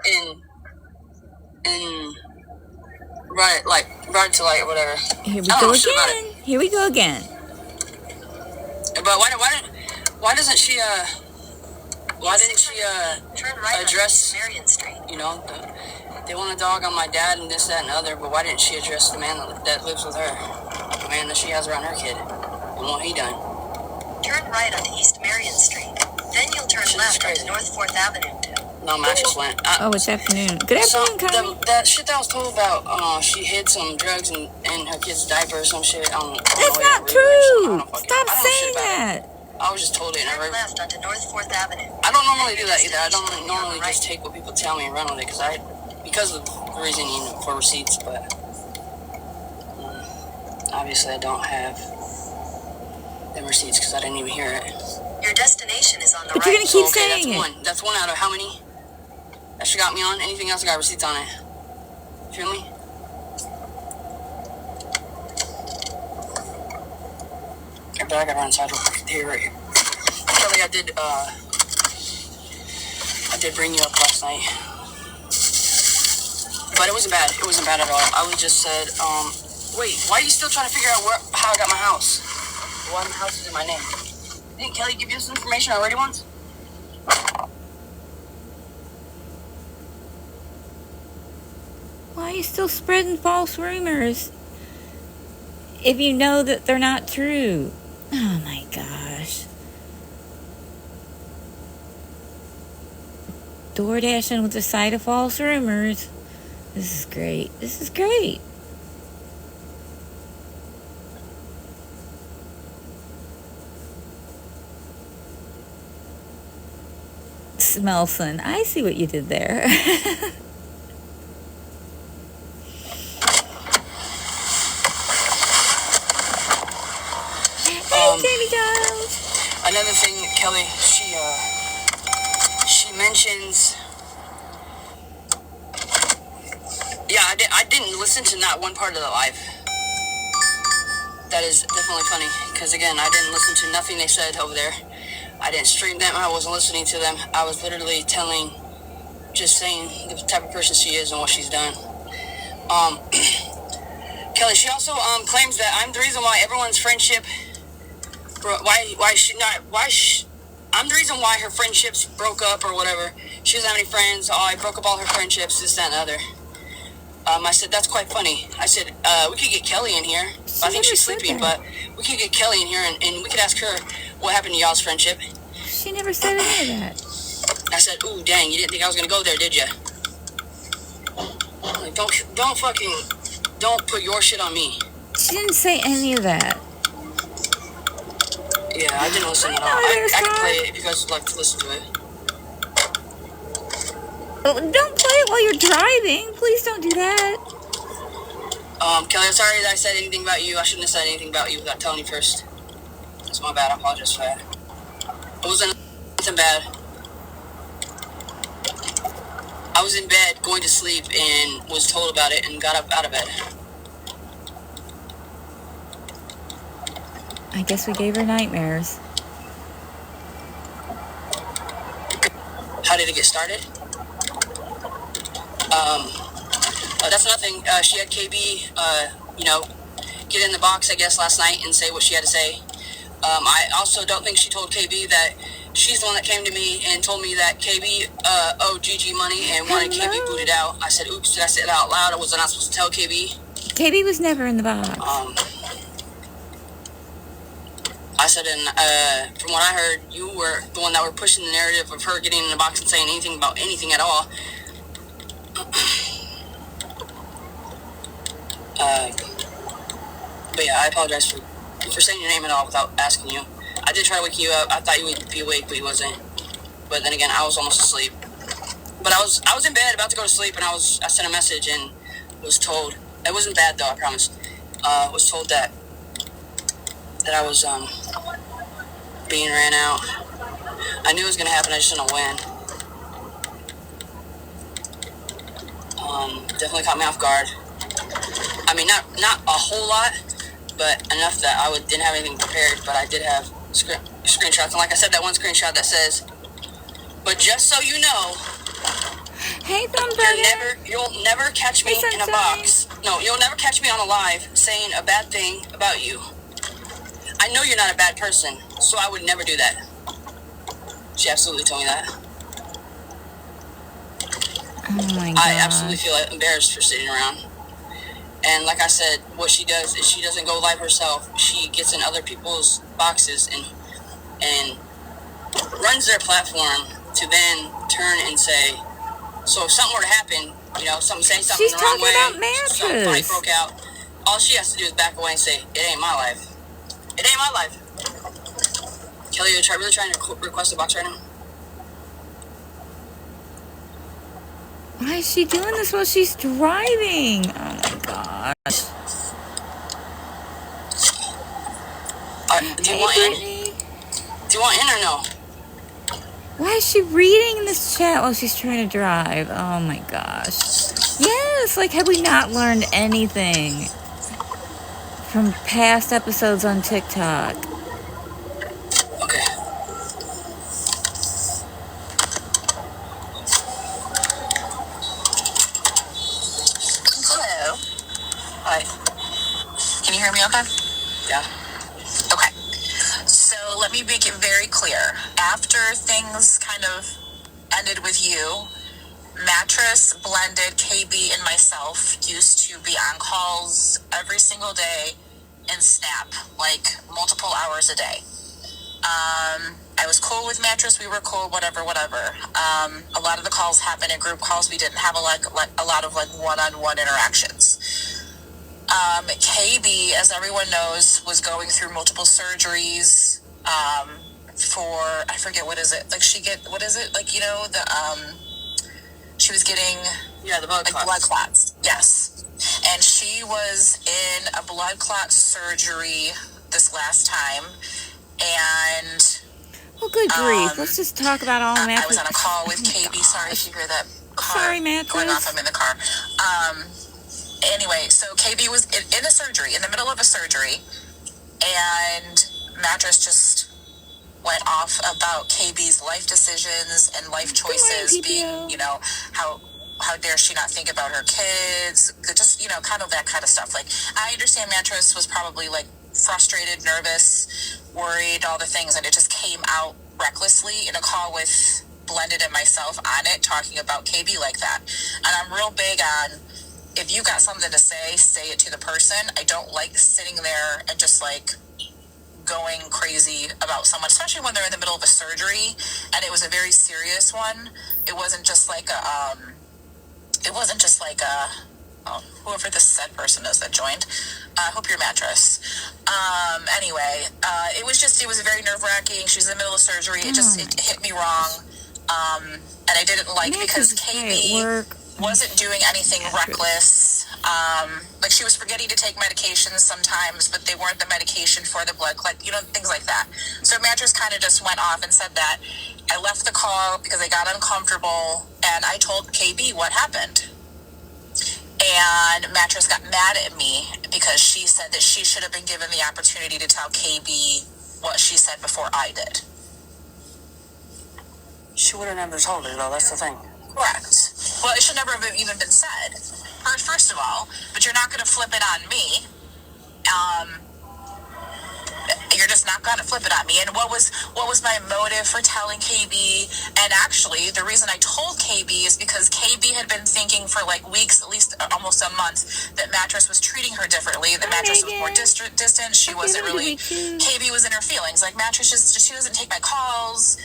and brought it to light or whatever. Here we go again. Here we go again. But why doesn't she turn right address Marion Street? You know, they want a dog on my dad and this, that, and the other. But why didn't she address the man that lives with her, the man that she has around her kid, and what he done? Turn right onto East Marion Street. Then you'll turn left onto North 4th Avenue. No, Matt just went. It's afternoon. Good afternoon, Connie. That shit that I was told about, she hid some drugs in her kid's diaper or some shit. That's not true. Stop saying that. I was just told it. Turn left onto North 4th Avenue. I don't normally do that either. I don't normally just take what people tell me and run with it because of the reason, for receipts. But obviously, I don't have them receipts because I didn't even hear it. Your destination is on the right. But you're gonna keep saying it. That's one out of how many that she got me on. Anything else, I got receipts on it. Feel me? But I gotta run inside real quick. Here, right here. Kelly, I did bring you up last night. But it wasn't bad. It wasn't bad at all. I was just said, wait, why are you still trying to figure out how I got my house? Why my house is in my name? Didn't Kelly give you this information already once? Why are you still spreading false rumors if you know that they're not true? Oh my gosh. Door dashing with the site of false rumors. This is great. This is great. Smelson, I see what you did there. Jamie Giles. Another thing, Kelly, she mentions. Yeah, I didn't listen to not one part of the live. That is definitely funny because again, I didn't listen to nothing they said over there. I didn't stream them. I wasn't listening to them. I was literally just saying the type of person she is and what she's done. Kelly, she also claims that I'm the reason why everyone's friendship. I'm the reason why her friendships broke up or whatever. She doesn't have any friends. I broke up all her friendships, this, that, and the other. I said, that's quite funny. I said, we could get Kelly in here. I think she's sleeping, but we could get Kelly in here and we could ask her what happened to y'all's friendship. She never said any of that. I said, ooh, dang, you didn't think I was going to go there, did you? Like, don't put your shit on me. She didn't say any of that. Yeah, I didn't listen at all. I can play it if you guys would like to listen to it. Oh, don't play it while you're driving. Please don't do that. Kelly, I'm sorry that I said anything about you. I shouldn't have said anything about you without telling you first. That's my bad. I apologize for that. It wasn't nothing bad. I was in bed going to sleep and was told about it and got up out of bed. I guess we gave her nightmares. How did it get started? That's nothing. She had KB, get in the box, I guess, last night and say what she had to say. I also don't think she told KB that she's the one that came to me and told me that KB owed Gigi money and wanted KB booted out. I said, oops, did I say that out loud? Or was I not supposed to tell KB? KB was never in the box. I said, and from what I heard, you were the one that were pushing the narrative of her getting in the box and saying anything about anything at all. But yeah, I apologize for saying your name at all without asking you. I did try to wake you up. I thought you would be awake, but you wasn't. But then again, I was almost asleep. But I was in bed about to go to sleep, and I sent a message and was told. It wasn't bad though, I promise. Was told that I was being ran out. I knew it was gonna happen. I just didn't know when. Definitely caught me off guard. I mean, not a whole lot, but enough that I didn't have anything prepared. But I did have screenshots, and like I said, that one screenshot that says, "But just so you know." Hey, Hey, Thumbburger. You'll never catch me in a box. No, you'll never catch me on a live saying a bad thing about you. I know you're not a bad person, so I would never do that. She absolutely told me that. Oh my God. I absolutely feel embarrassed for sitting around. And like I said, what she does is she doesn't go live herself. She gets in other people's boxes and runs their platform to then turn and say, so if something were to happen, you know, something She's the wrong way, talking about some fight Mattress. broke out, all she has to do is back away and say, it ain't my life. It ain't my life. Kelly, you're really trying to request a box right now? Why is she doing this while she's driving? Oh my gosh. Do you want in? Do you want in or no? Why is she reading this chat while she's trying to drive? Oh my gosh. Yes, like have we not learned anything from past episodes on TikTok? Okay. Hello. Hi. Can you hear me okay? Yeah. Okay. So let me make it very clear. After things kind of ended with you, Mattress, Blended, KB, and myself used to be on calls every single day and Snap, like multiple hours a day. I was cool with Mattress. We were cool, whatever. A lot of the calls happened in group calls. We didn't have a lot of one-on-one interactions. KB, as everyone knows, was going through multiple surgeries for, I forget, what is it? Like she was getting the blood clots. Blood clots. Yes. And she was in a blood clot surgery this last time. And well, good grief. Let's just talk about all Mattress. I was on a call with KB. Sorry if you hear that car going off. I'm in the car. Anyway, so KB was in a surgery, in the middle of a surgery, and Mattress just went off about KB's life decisions and life choices, being, you know, how dare she not think about her kids, just, you know, kind of that kind of stuff. Like, I understand Mattress was probably, like, frustrated, nervous, worried, all the things, and it just came out recklessly in a call with Blended and myself on it, talking about KB like that. And I'm real big on, if you got something to say it to the person. I don't like sitting there and just, like, going crazy about someone, especially when they're in the middle of a surgery, and it was a very serious one. It wasn't just like whoever this said person is that joined. I hope your Mattress. Anyway, it was very nerve-wracking. She was in the middle of surgery. It hit me wrong. And I didn't like because KB wasn't doing anything reckless. Like she was forgetting to take medications sometimes, but they weren't the medication for the blood clot, you know, things like that. So Mattress kind of just went off and said that. I left the call because I got uncomfortable, and I told KB what happened. And Mattress got mad at me because she said that she should have been given the opportunity to tell KB what she said before I did. She would have never told her, though. That's the thing. Correct. Well, it should never have even been said. First of all, but you're not going to flip it on me. You're just not going to flip it on me. And what was my motive for telling KB? And actually, the reason I told KB is because KB had been thinking for like weeks, at least almost a month, that Mattress was treating her differently. The Mattress was more distant. She wasn't really. KB was in her feelings. Like Mattress she doesn't take my calls.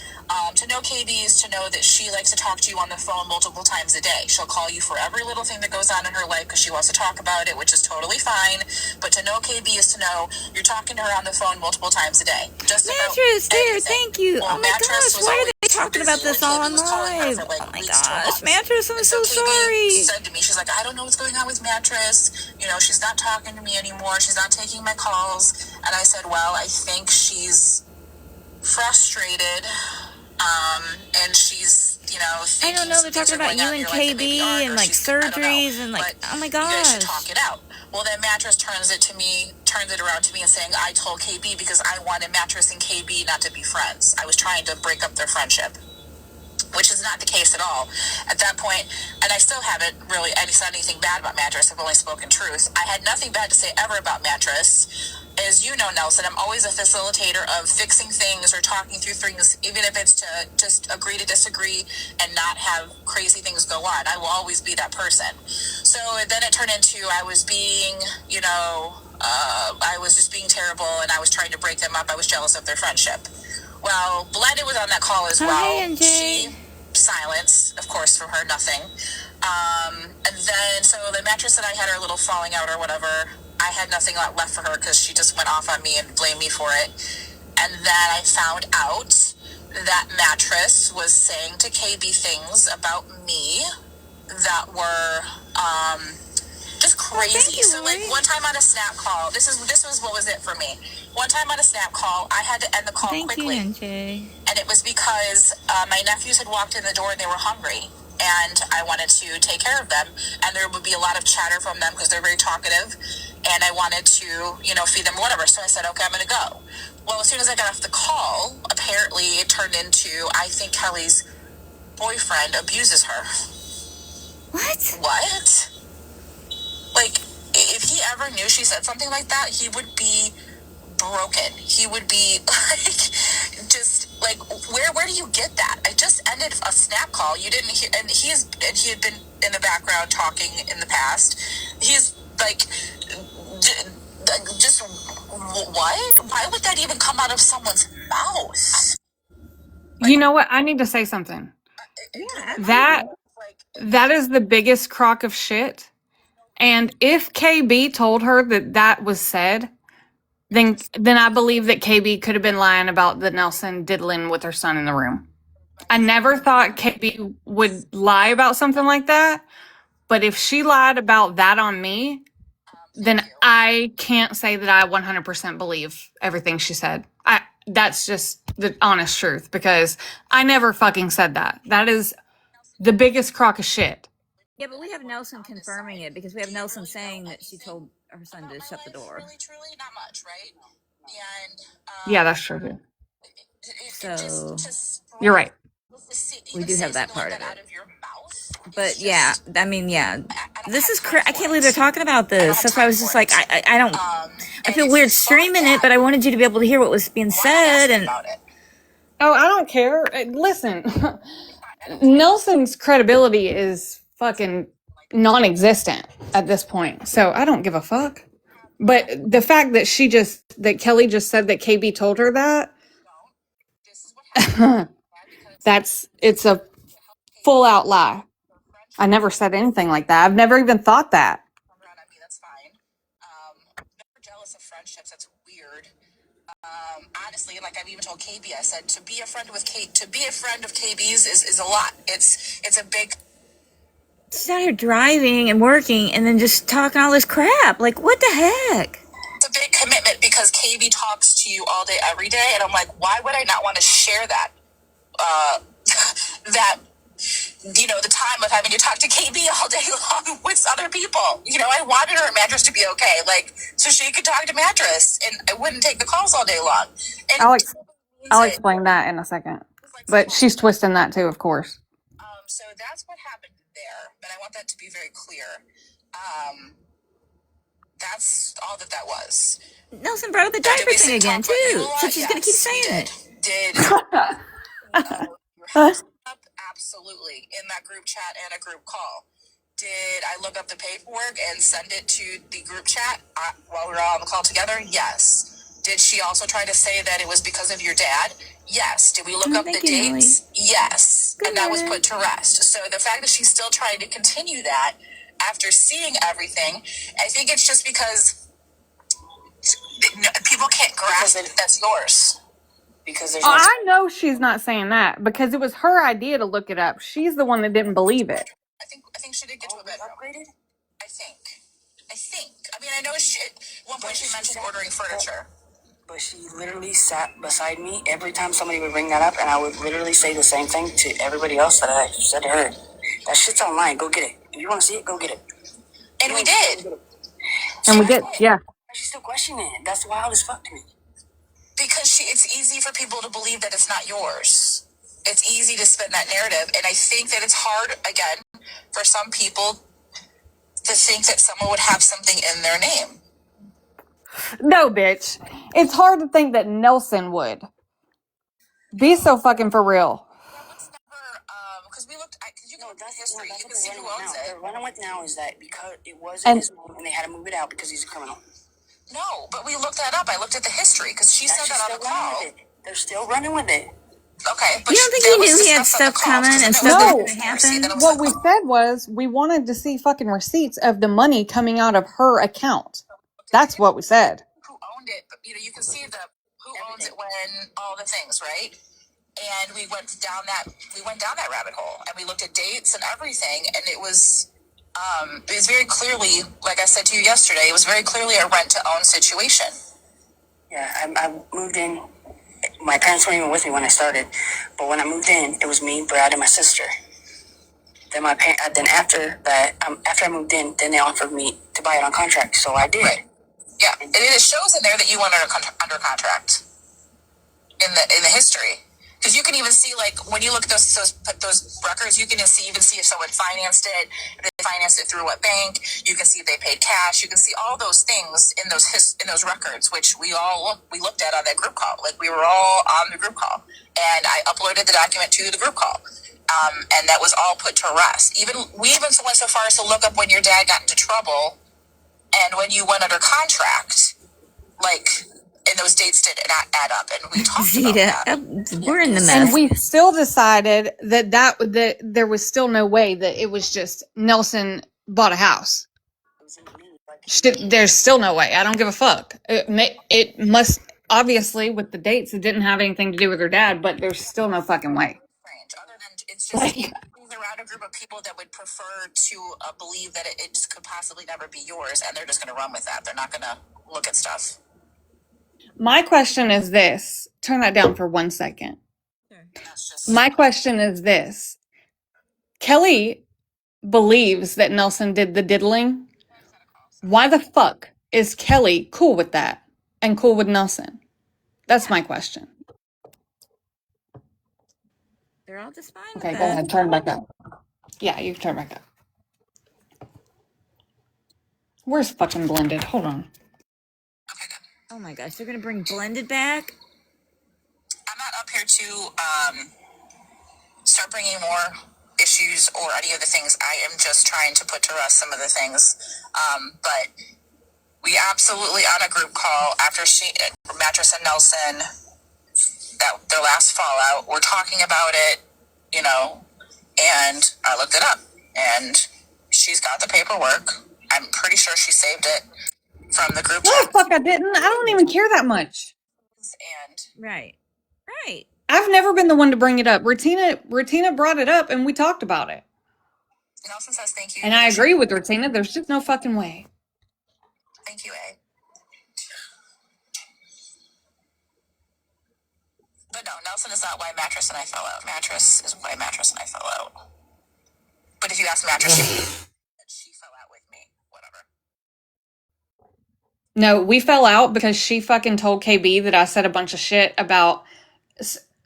To know KB is to know that she likes to talk to you on the phone multiple times a day. She'll call you for every little thing that goes on in her life because she wants to talk about it, which is totally fine. But to know KB is to know you're talking to her on the phone multiple times a day. Just Mattress, there, thank you. Well, oh my gosh, why are they talking about this all on live? Oh my gosh, Mattress, I'm so sorry. Said to me, she's like, I don't know what's going on with Mattress. You know, she's not talking to me anymore. She's not taking my calls. And I said, well, I think she's frustrated. And she's, you know, I don't know, they're talking about you and KB and like surgeries and like, oh my gosh. You guys should talk it out. Well, then Mattress turns it around to me and saying, I told KB because I wanted Mattress and KB not to be friends. I was trying to break up their friendship. which is not the case at all. At that point, and I still haven't really said anything bad about Mattress. I've only spoken truth. I had nothing bad to say ever about Mattress. As you know, Nelson, I'm always a facilitator of fixing things or talking through things, even if it's to just agree to disagree and not have crazy things go on. I will always be that person. So then it turned into I was being, I was just being terrible, and I was trying to break them up. I was jealous of their friendship. Well, Blended was on that call as well. Hi, She silence, of course, from her, nothing. And then, so the Mattress and I had our little falling out or whatever. I had nothing left for her because she just went off on me and blamed me for it. And then I found out that Mattress was saying to KB things about me that were just crazy. So like one time on a Snap call, this was what was it for me. One time on a Snap call, I had to end the call quickly. And it was because my nephews had walked in the door and they were hungry. And I wanted to take care of them. And there would be a lot of chatter from them because they're very talkative. And I wanted to, feed them whatever. So I said, okay, I'm going to go. Well, as soon as I got off the call, apparently it turned into, I think Kelly's boyfriend abuses her. What? Like, if he ever knew she said something like that, he would be broken. He would be just like, where do you get that? I just ended a Snap call. You didn't hear, and he had been in the background talking in the past. He's like, just what? Why would that even come out of someone's mouth? You know what? I need to say something. That is the biggest crock of shit. And if KB told her that was said, then I believe that KB could have been lying about the Nelson diddling with her son in the room. I never thought KB would lie about something like that. But if she lied about that on me, then I can't say that I 100% believe everything she said. That's just the honest truth, because I never fucking said that. That is the biggest crock of shit. Yeah, but we have Nelson confirming it, because we have Nelson saying that she told her son to shut the door. Really, truly, not much, right? And yeah, that's true too. So you're right. We do have that part of it. But yeah, I mean, yeah, this is I can't believe they're talking about this. That's why I was just like, I don't, I feel weird streaming it, but I wanted you to be able to hear what was being said. And oh, I don't care. Listen, Nelson's credibility is fucking non-existent at this point, so I don't give a fuck. But the fact that Kelly just said that KB told her that, it's a full out lie. I never said anything like that. I've never even thought that. That's fine. Never jealous of friendships. That's weird. Honestly, like I've even told KB, I said to be a friend of KB's is a lot. It's a big. She's out here driving and working, and then just talking all this crap. Like, what the heck? It's a big commitment because KB talks to you all day, every day, and I'm like, why would I not want to share that? The time of having to talk to KB all day long with other people. I wanted her Mattress to be okay, like, so she could talk to Mattress, and I wouldn't take the calls all day long. And I'll explain that in a second. But she's twisting that too, of course. So that's what happened there, but I want that to be very clear. That's all that was. Nelson brought up the diaper thing again, too. So she's going to keep saying it. Absolutely, in that group chat and a group call. Did I look up the paperwork and send it to the group chat while we were all on the call together? Yes. Did she also try to say that it was because of your dad? Yes. Did we look up the dates? Yes. And that was put to rest. So the fact that she's still trying to continue that after seeing everything, I think it's just because people can't grasp it. That's yours. Because I know she's not saying that because it was her idea to look it up. She's the one that didn't believe it. I think she did get to a bedroom. Upgraded? I think. I mean, I know at one point she mentioned ordering furniture. But she literally sat beside me every time somebody would bring that up, and I would literally say the same thing to everybody else that I said to her. That shit's online. Go get it. If you want to see it, go get it. And we did. And we did, yeah. She's still questioning it. That's wild as fuck to me. Because it's easy for people to believe that it's not yours. it's easy to spin that narrative. And I think that it's hard, again, for some people to think that someone would have something in their name. No, bitch. It's hard to think that Nelson would. Be so fucking for real. That was never, because we looked at, because you can look at history, you can see who owns it. They're running with now is that because it wasn't his name and they had to move it out because he's a criminal. No, but we looked that up. I looked at the history because she said that on the call. They're still running with it. Okay, but you don't think he knew he had stuff coming and stuff that was going to happen? What we said was we wanted to see fucking receipts of the money coming out of her account. That's what we said. Who owned it? But, you can see who owns it when all the things, right? And we went down that rabbit hole, and we looked at dates and everything, and it was very clearly, like I said to you yesterday, it was very clearly a rent-to-own situation. Yeah, I moved in. My parents weren't even with me when I started, but when I moved in, it was me, Brad, and my sister. Then after that, after I moved in, then they offered me to buy it on contract, so I did. Right. Yeah, and it shows in there that you went under contract in the history. Because you can even see, like, when you look at those records, you can even see if someone financed it, if they financed it through what bank. You can see if they paid cash. You can see all those things in those records, which we looked at on that group call. Like, we were all on the group call, and I uploaded the document to the group call, and that was all put to rest. We even went so far as to look up when your dad got into trouble, and when you went under contract, like. And those dates did not add up, and we talked about that. We're in the mess. And we still decided that there was still no way that it was just Nelson bought a house. There's still no way. I don't give a fuck. It must, obviously, with the dates, it didn't have anything to do with her dad, but there's still no fucking way. Other than it's just around a group of people that would prefer to believe that it could possibly never be yours, and they're just going to run with that. They're not going to look at stuff. My question is this. Turn that down for 1 second. My question is this. Kelly believes that Nelson did the diddling. Why the fuck is Kelly cool with that and cool with Nelson? That's my question. They're all just fine. Okay, go ahead. Turn back up. Yeah, you can turn back up. Where's fucking Blended? Hold on. Oh my gosh, they're going to bring Blended back? I'm not up here to start bringing more issues or any of the things. I am just trying to put to rest some of the things. But we absolutely, on a group call after Mattress and Nelson, that their last fallout, we're talking about it, and I looked it up, and she's got the paperwork. I'm pretty sure she saved it from the group chat. What the fuck, I didn't? I don't even care that much. And right. I've never been the one to bring it up. Retina brought it up, and we talked about it. Nelson says thank you. And I agree with Retina. There's just no fucking way. Thank you, A. But no, Nelson is not why Mattress and I fell out. Mattress is why Mattress and I fell out. But if you ask Mattress, she fell out with me. Whatever. No, we fell out because she fucking told KB that I said a bunch of shit about...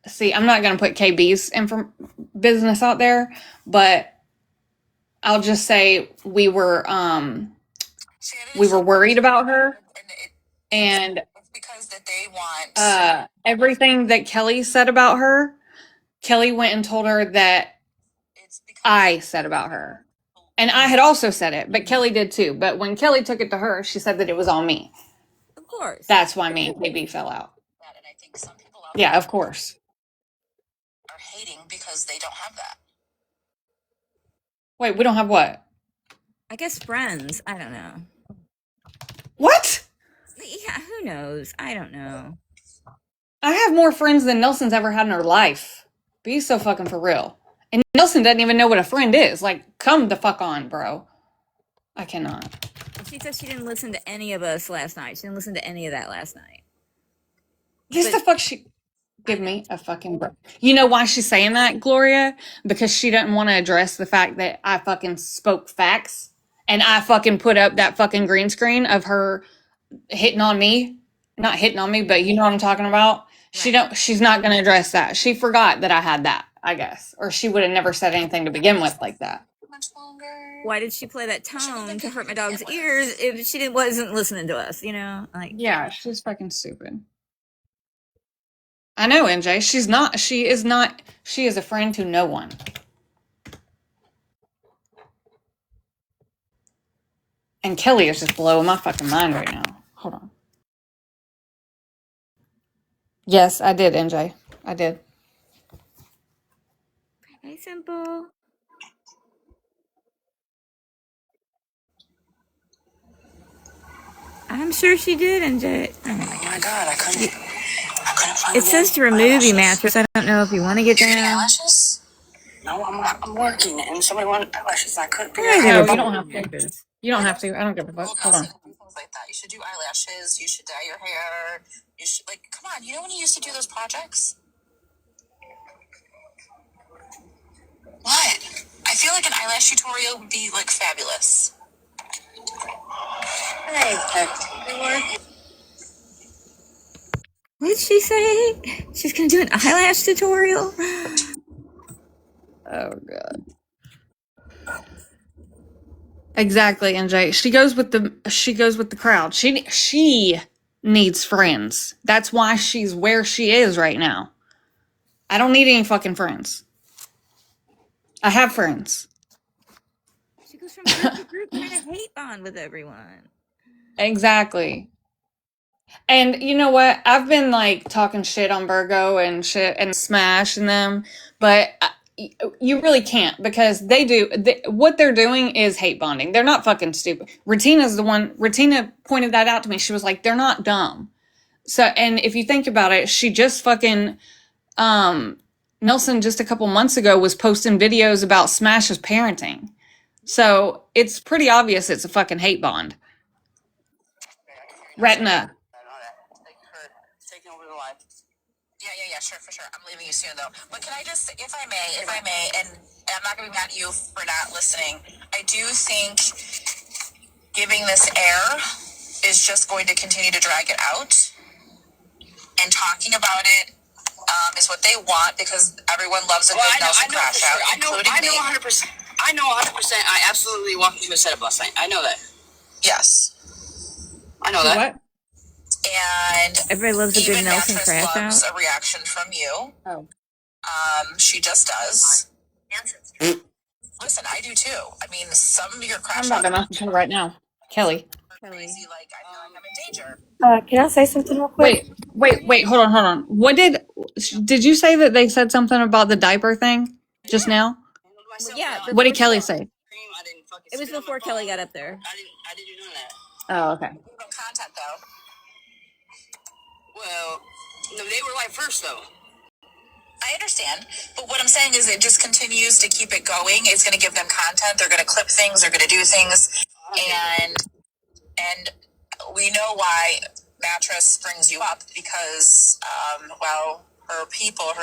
See, I'm not going to put KB's business out there, but I'll just say we were worried about her. And it's because that they want everything that Kelly said about her, Kelly went and told her that I said about her. And I had also said it, but Kelly did too. But when Kelly took it to her, she said that it was all me. Of course. That's why me and KB fell out. And I think some people yeah, of course. Are hating because they don't have that. Wait, we don't have what? I guess friends. I don't know. What? Yeah, who knows? I don't know. I have more friends than Nelson's ever had in her life. Be so fucking for real. And Nelson doesn't even know what a friend is. Like, come the fuck on, bro. I cannot. She said she didn't listen to any of us last night. She didn't listen to any of that last night. Just the fuck she... Give me a fucking break. You know why she's saying that, Gloria? Because she doesn't want to address the fact that I fucking spoke facts. And I fucking put up that fucking green screen of her hitting on me. Not hitting on me, but you know what I'm talking about. Right. She's not going to address that. She forgot that I had that. I guess. Or she would have never said anything to begin with like that. Much longer. Why did she play that tone to hurt my dog's ears if she wasn't listening to us, you know? Like, yeah, she's fucking stupid. I know, NJ. She is a friend to no one. And Kelly is just blowing my fucking mind right now. Hold on. Yes, I did, NJ. I did. hey, Simple. I'm sure she did, NJ. Oh my god, I couldn't find it says to remove your mattress. I don't know if you want to get down. Eyelashes? No, I'm working, and somebody wanted eyelashes. I couldn't figure Right, out. No, you don't have to. You don't have to. I don't give a fuck. Hold on. Things like that. You should do eyelashes. You should dye your hair. You should, like, come on. You know when you used to do those projects? What? I feel like an eyelash tutorial would be, like, fabulous. Hey, What did she say? She's gonna do an eyelash tutorial? Oh god. Exactly, NJ. She goes with the crowd. She needs friends. That's why she's where she is right now. I don't need any fucking friends. I have friends. She goes from group to group trying to hate bond with everyone. Exactly. And you know what? I've been like talking shit on Virgo and shit and Smash and them, but you really can't because what they're doing is hate bonding. They're not fucking stupid. Retina pointed that out to me. She was like, they're not dumb. So, and if you think about it, she just fucking, Nelson just a couple months ago was posting videos about Smash's parenting. So it's pretty obvious it's a fucking hate bond. Retina. Taking over the life. Yeah, sure, for sure. I'm leaving you soon, though. But can I just, if I may, and I'm not going to be mad at you for not listening, I do think giving this air is just going to continue to drag it out. And talking about it is what they want because everyone loves a good Nelson crash out, including me. I know 100%. I know 100%. I absolutely walked into a setup last night. I know that. Yes. I know that. What? And everybody loves a good Nelson Mattress crash loves out. a reaction from you. Oh. She just does. Listen, I do too. I mean, some of your crash I'm about to message her right now. Kelly. Crazy, like I feel like I'm in danger. Can I say something real quick? Wait, hold on. What did you say that they said something about the diaper thing just now? Well, yeah. What did Kelly say? It was before Kelly got up there. I didn't do that. Oh, okay. Content though. Well, no, they were live first though. I understand, but what I'm saying is it just continues to keep it going. It's going to give them content. They're going to clip things. They're going to do things, and we know why Mattress brings you up because, her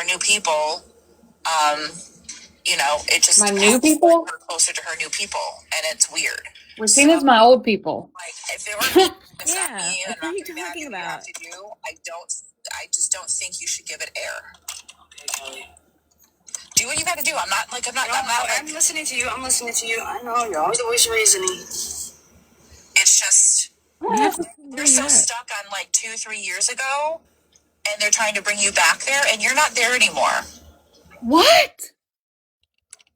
new people, it just My new people? her closer to her new people, and it's weird. Regina's my old people. Like if there were, it's Yeah, not me, and what are you talking about? you have to do. I just don't think you should give it air. Okay, Kelly. Do what you got to do. I'm not. I'm listening to you. I know you're always the voice of reasoning. It's just you're so stuck on like 2-3 years ago, and they're trying to bring you back there, and you're not there anymore. What?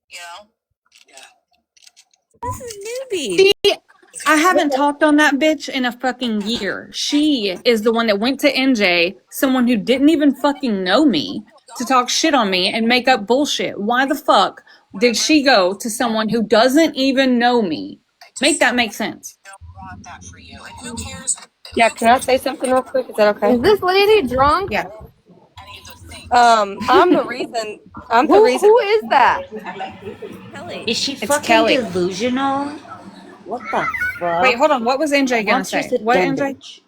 You know? Yeah. This is newbie. I haven't talked on that bitch in a fucking year. She is the one that went to NJ, someone who didn't even fucking know me, to talk shit on me and make up bullshit. Why the fuck did she go to someone who doesn't even know me? Make that make sense. I don't want that for you. And who cares? Yeah, can I say something real quick? Is that okay? Is this lady drunk? Yeah. Any of those things. I'm the reason. Who is that? Kelly. Is she It's fucking Kelly. delusional? What the fuck? Wait, hold on. What was NJ gonna say? What, NJ?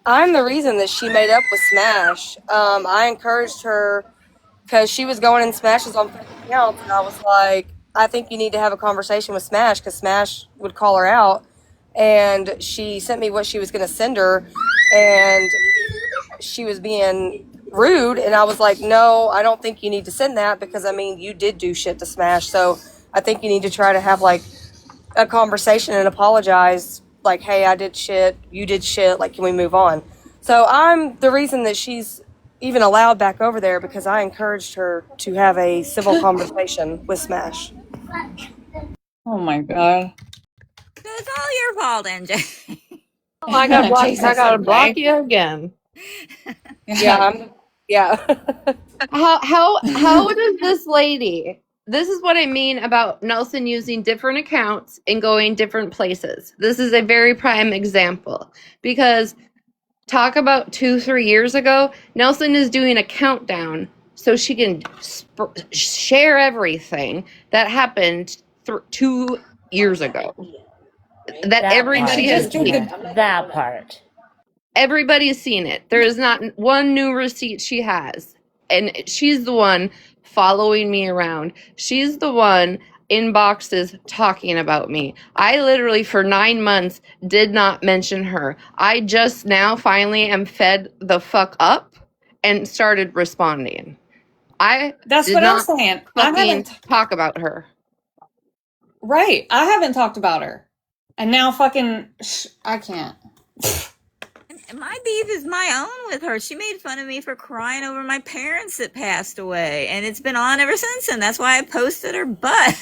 I'm the reason that she made up with Smash. I encouraged her because she was going in Smashes on fake accounts, and I was like, I think you need to have a conversation with Smash because Smash would call her out. And she sent me what she was going to send her, and she was being rude. And I was like, no, I don't think you need to send that because, I mean, you did do shit to Smash. So I think you need to try to have, like, a conversation and apologize. Like, hey, I did shit. You did shit. Like, can we move on? So I'm the reason that she's even allowed back over there because I encouraged her to have a civil conversation with Smash. Oh my god. So it's all your fault, NJ. Oh, I got blocked. Jesus, I gotta okay. block you again. Yeah. How does this lady? This is what I mean about Nelson using different accounts and going different places. This is a very prime example because talk about 2-3 years ago, Nelson is doing a countdown so she can share everything that happened 2 years ago. That everybody has seen. That part. Everybody's seen it. There is not one new receipt she has. And she's the one following me around. She's the one in boxes talking about me. I literally, for 9 months, did not mention her. I just now finally am fed the fuck up and started responding. That's did what I'm not saying. fucking talk about her. Right. I haven't talked about her. And now fucking I can't. My beef is my own with her. She made fun of me for crying over my parents that passed away, and it's been on ever since. And that's why I posted her butt.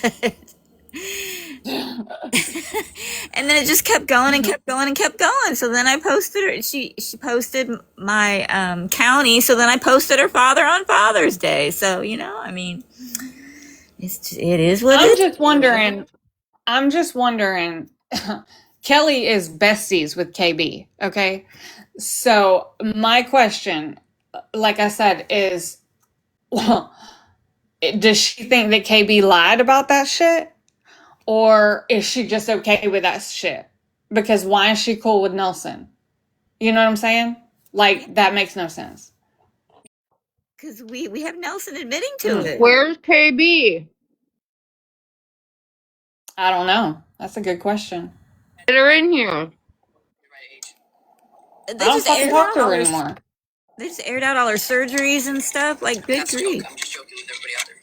And then it just kept going and kept going and kept going. So then I posted her. She posted my county. So then I posted her father on Father's Day. So I mean, it is what it is. I'm just wondering. Kelly is besties with KB. Okay, so my question, like I said, is, well, does she think that KB lied about that shit? Or is she just okay with that shit? Because why is she cool with Nelson? You know what I'm saying? Like, that makes no sense. Because we have Nelson admitting to it. Where's KB? I don't know. That's a good question. Get her in here. They I don't fucking talk to her anymore. They just aired out all her surgeries and stuff. Like, good grief. I'm just joking with everybody out there.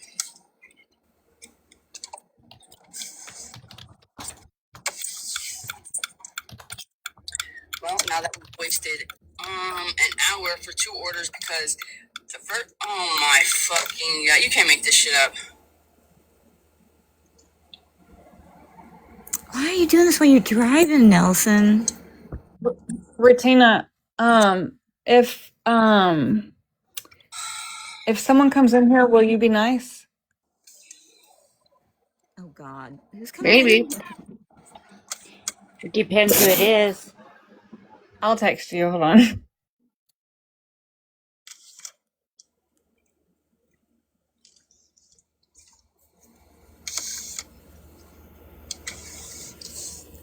Well, now that we've wasted an hour for 2 orders because the first. Oh my fucking god! You can't make this shit up. Why are you doing this while you're driving, Nelson? Retina, if someone comes in here, will you be nice? Oh God, who's coming? Maybe. It depends who it is. I'll text you. Hold on.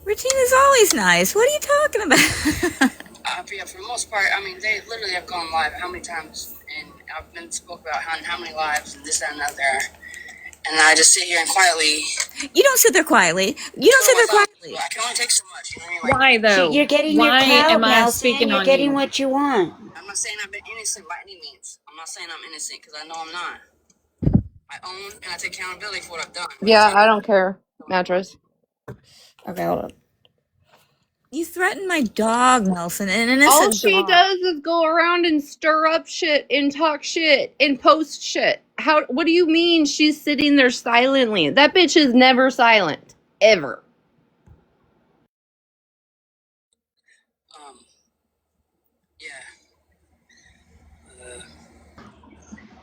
Retina's always nice. What are you talking about? Yeah, for the most part, I mean, they literally have gone live how many times, and I've been spoke about how many lives and this, that, and that there. And I just sit here and quietly. You don't sit there quietly. You don't sit there quietly. I can only take so much. You know what I mean? Why though? You're getting Why your clout, am I Nelson. speaking You're on getting you? what you want. I'm not saying I've been innocent by any means. I'm not saying I'm innocent because I know I'm not. I own and I take accountability for what I've done. Yeah, I don't care. Mattress. Okay, hold on. You threatened my dog, Nelson, an innocent All she dog. does is go around and stir up shit and talk shit and post shit. What do you mean she's sitting there silently? That bitch is never silent. Ever. Yeah.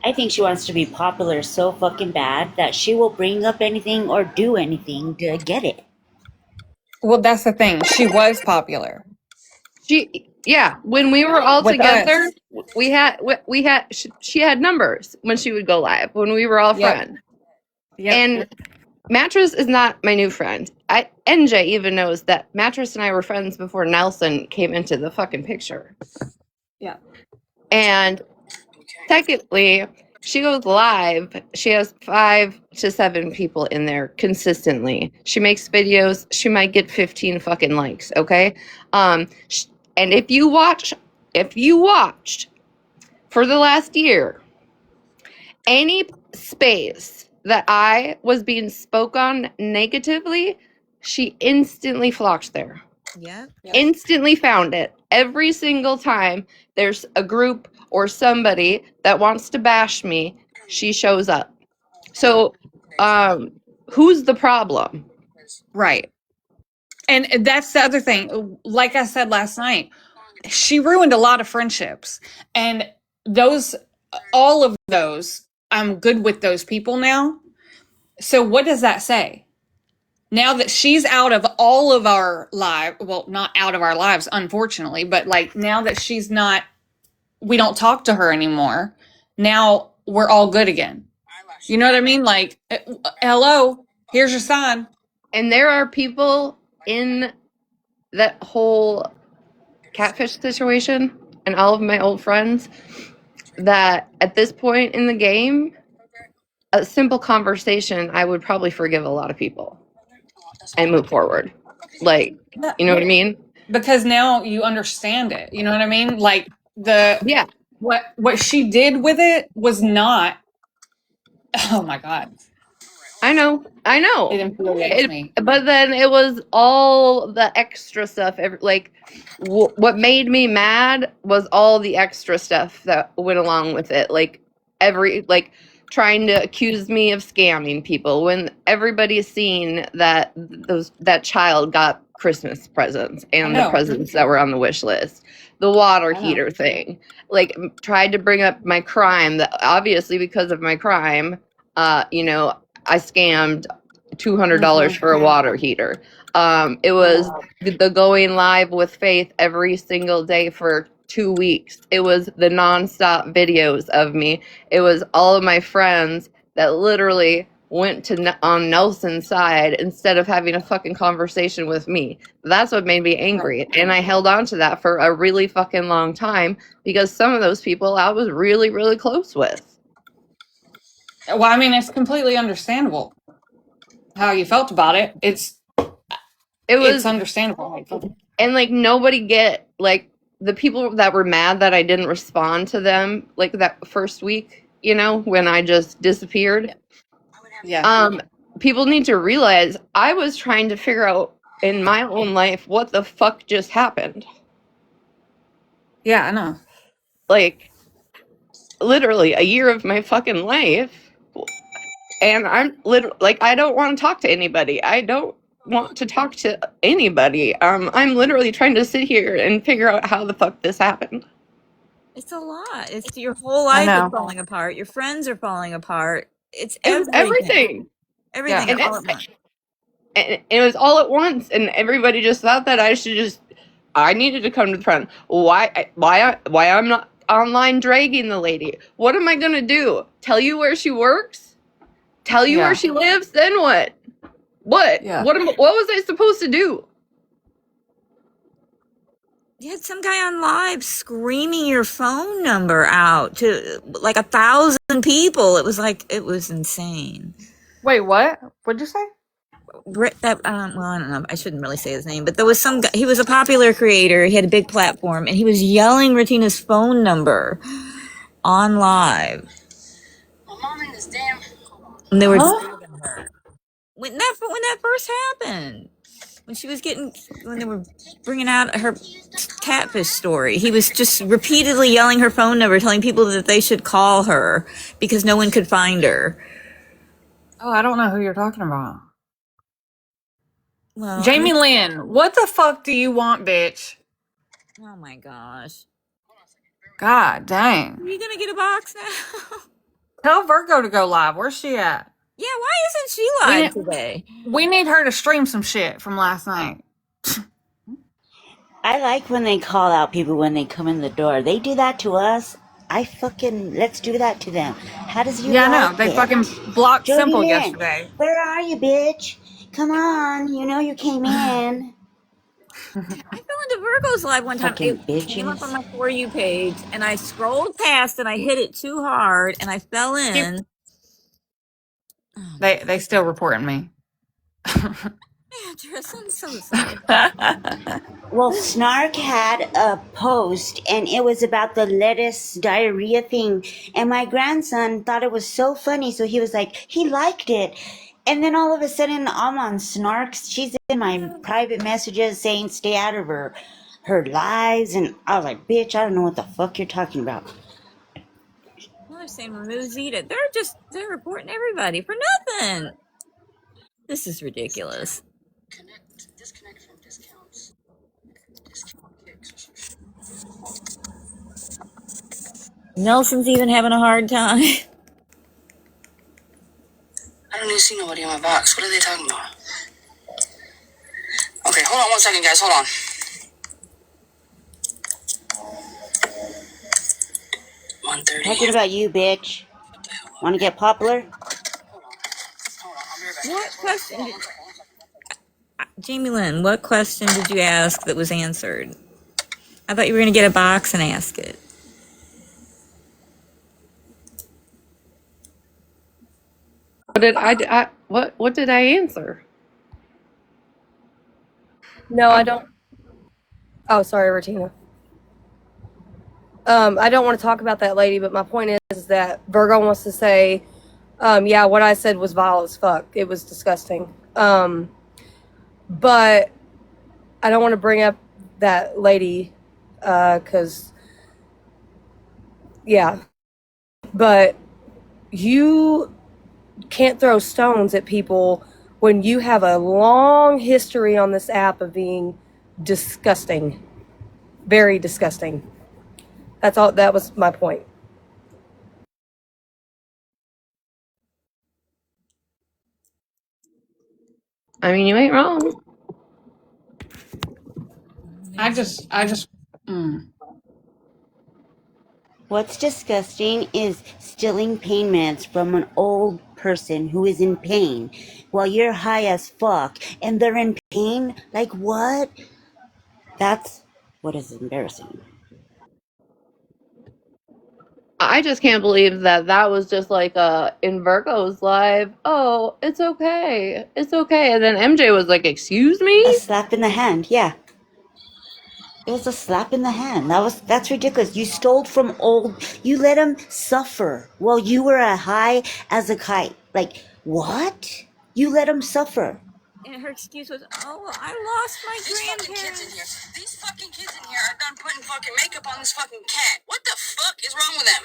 I think she wants to be popular so fucking bad that she will bring up anything or do anything to get it. Well, that's the thing. She was popular. When we were all With together, us. she had numbers when she would go live when we were all friends. Yep. And Mattress is not my new friend. NJ even knows that Mattress and I were friends before Nelson came into the fucking picture. Yeah. And technically, she goes live. She has 5 to 7 people in there consistently. She makes videos. She might get 15 fucking likes. Okay. And if you watched for the last year, any space that I was being spoke on negatively, she instantly flocked there. Yep. Instantly found it. Every single time there's a group or somebody that wants to bash me, she shows up. So, who's the problem? Right. And that's the other thing. Like I said last night, she ruined a lot of friendships. And all of those, I'm good with those people now. So what does that say? Now that she's out of all of our lives, well, not out of our lives, unfortunately, but like now that she's not, we don't talk to her anymore. Now we're all good again. You know what I mean? Like, hello, here's your sign. And there are people in that whole catfish situation and all of my old friends that at this point in the game, a simple conversation, I would probably forgive a lot of people and move forward. Like, you know what I mean? Because now you understand it. You know what I mean? Like Yeah. what she did with it was not. Oh my god. I know. It infuriates me. But then it was all the extra stuff. What made me mad was all the extra stuff that went along with it. Like trying to accuse me of scamming people when everybody's seen that that child got Christmas presents and the presents that were on the wish list. The water heater thing. Like tried to bring up my crime that obviously because of my crime, I scammed $200 for a water heater. It was the going live with Faith every single day for 2 weeks. It was the nonstop videos of me. It was all of my friends that literally went on Nelson's side instead of having a fucking conversation with me. That's what made me angry. And I held on to that for a really fucking long time because some of those people I was really, really close with. Well, I mean, it's completely understandable how you felt about it. It's understandable. And like nobody the people that were mad that I didn't respond to them like that first week, when I just disappeared. Yeah. People need to realize I was trying to figure out in my own life what the fuck just happened. Yeah, I know. Like literally a year of my fucking life. And I'm literally like I don't want to talk to anybody. I don't want to talk to anybody. I'm literally trying to sit here and figure out how the fuck this happened. It's a lot. It's your whole life is falling apart. Your friends are falling apart. It's everything. Everything all at once. And it was all at once, and everybody just thought that I needed to come to the front. Why I'm not online dragging the lady? What am I gonna do? Tell you where she works? Tell you where she lives? Then what? What? Yeah. What was I supposed to do? You had some guy on live screaming your phone number out to like 1,000 people. It was insane. Wait, what? What'd you say? Well, I don't know. I shouldn't really say his name, but there was some guy. He was a popular creator. He had a big platform, and he was yelling Retina's phone number on live. And they were disturbing her. When that first happened, when they were bringing out her catfish story, he was just repeatedly yelling her phone number, telling people that they should call her because no one could find her. Oh, I don't know who you're talking about. Well, Jamie Lynn, what the fuck do you want, bitch? Oh my gosh. God dang. Are you gonna get a box now? Tell Virgo to go live. Where's she at? Yeah, why isn't she live today? We need her to stream some shit from last night. I like when they call out people when they come in the door. They do that to us. Let's do that to them. How does you I like know. They it? fucking blocked Jody Simple Lynn, yesterday. where are you, bitch? Come on. You know you came in. I fell into Virgo's live one time. Fucking It came up on my For You page, and I scrolled past, and I hit it too hard, and I fell in. They still reporting me. Mattress, I'm so sorry. Well, Snark had a post and it was about the lettuce diarrhea thing. And my grandson thought it was so funny. So he was like, he liked it. And then all of a sudden, I'm on Snarks. She's in my private messages saying stay out of her lives. And I was like, bitch, I don't know what the fuck you're talking about. Well, they're saying remove Zeta. They're reporting everybody for nothing. This is ridiculous. Disconnect from discounts. Nelson's even having a hard time. I don't even see nobody in my box. What are they talking about? Okay, hold on 1 second, guys. Hold on. 1:30. Talking about you, bitch. Want to get popular? Hold on. I'll be right back. What question did Jamie Lynn, what question did you ask that was answered? I thought you were going to get a box and ask it. What did I answer? No, I don't. Oh, sorry, Regina. I don't want to talk about that lady, but my point is that Virgo wants to say, yeah, what I said was vile as fuck. It was disgusting. But I don't want to bring up that lady, because, yeah. But you can't throw stones at people when you have a long history on this app of being disgusting. Very disgusting. That's all. That was my point. I mean, you ain't wrong. I just, What's disgusting is stealing pain meds from an old person who is in pain while you're high as fuck and they're in pain. Like, what? That's what is embarrassing. I just can't believe that was just like in Virgo's live. Oh, it's okay. It's okay. And then MJ was like, "Excuse A me?" slap in the hand, yeah. It was a slap in the hand. That's ridiculous. You stole from old. You let him suffer while you were a high as a kite. Like, what? You let him suffer. And her excuse was, oh, well, I lost my These fucking kids in here. grandparents. These fucking kids in here are done putting fucking makeup on this fucking cat. What the fuck is wrong with them?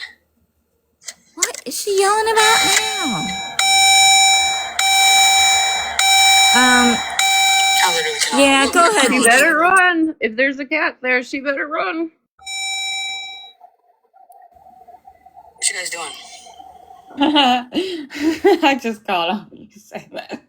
What is she yelling about now? Yeah, go ahead. She better run. If there's a cat there, she better run. What you guys doing? I just caught on you say that.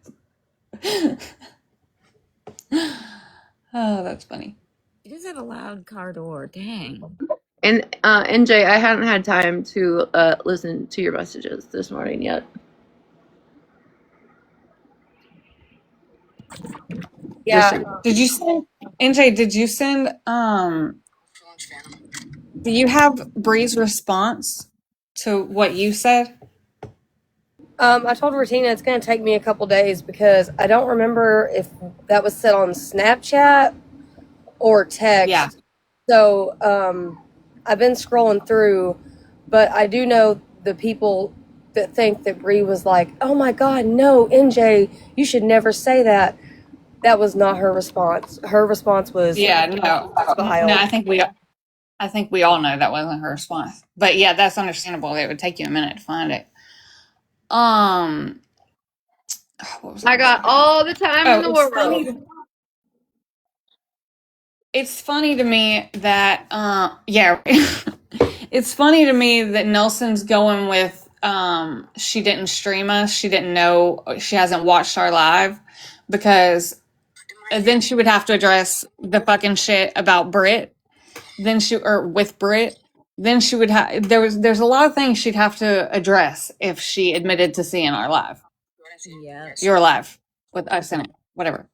Oh, that's funny. She does have a loud car door. Dang. And NJ, I hadn't had time to listen to your messages this morning yet. Yeah. Did you send NJ? Did you send Do you have Bree's response to what you said? I told Regina it's going to take me a couple days because I don't remember if that was said on Snapchat or text. Yeah. So I've been scrolling through, but I do know the people that think that Bree was like, "Oh my God, no, NJ, you should never say that." That was not her response. Her response was, Yeah, no. vile. No, I think we all know that wasn't her response. But yeah, that's understandable. It would take you a minute to find it. What was I got all the time in the world. It's funny to me that yeah. It's funny to me that Nelson's going with she didn't stream us, she didn't know, she hasn't watched our live, because then she would have to address the fucking shit about Brit. Then with Brit. Then she would have there's a lot of things she'd have to address if she admitted to seeing our live. Yeah. Your live with us in it. Whatever.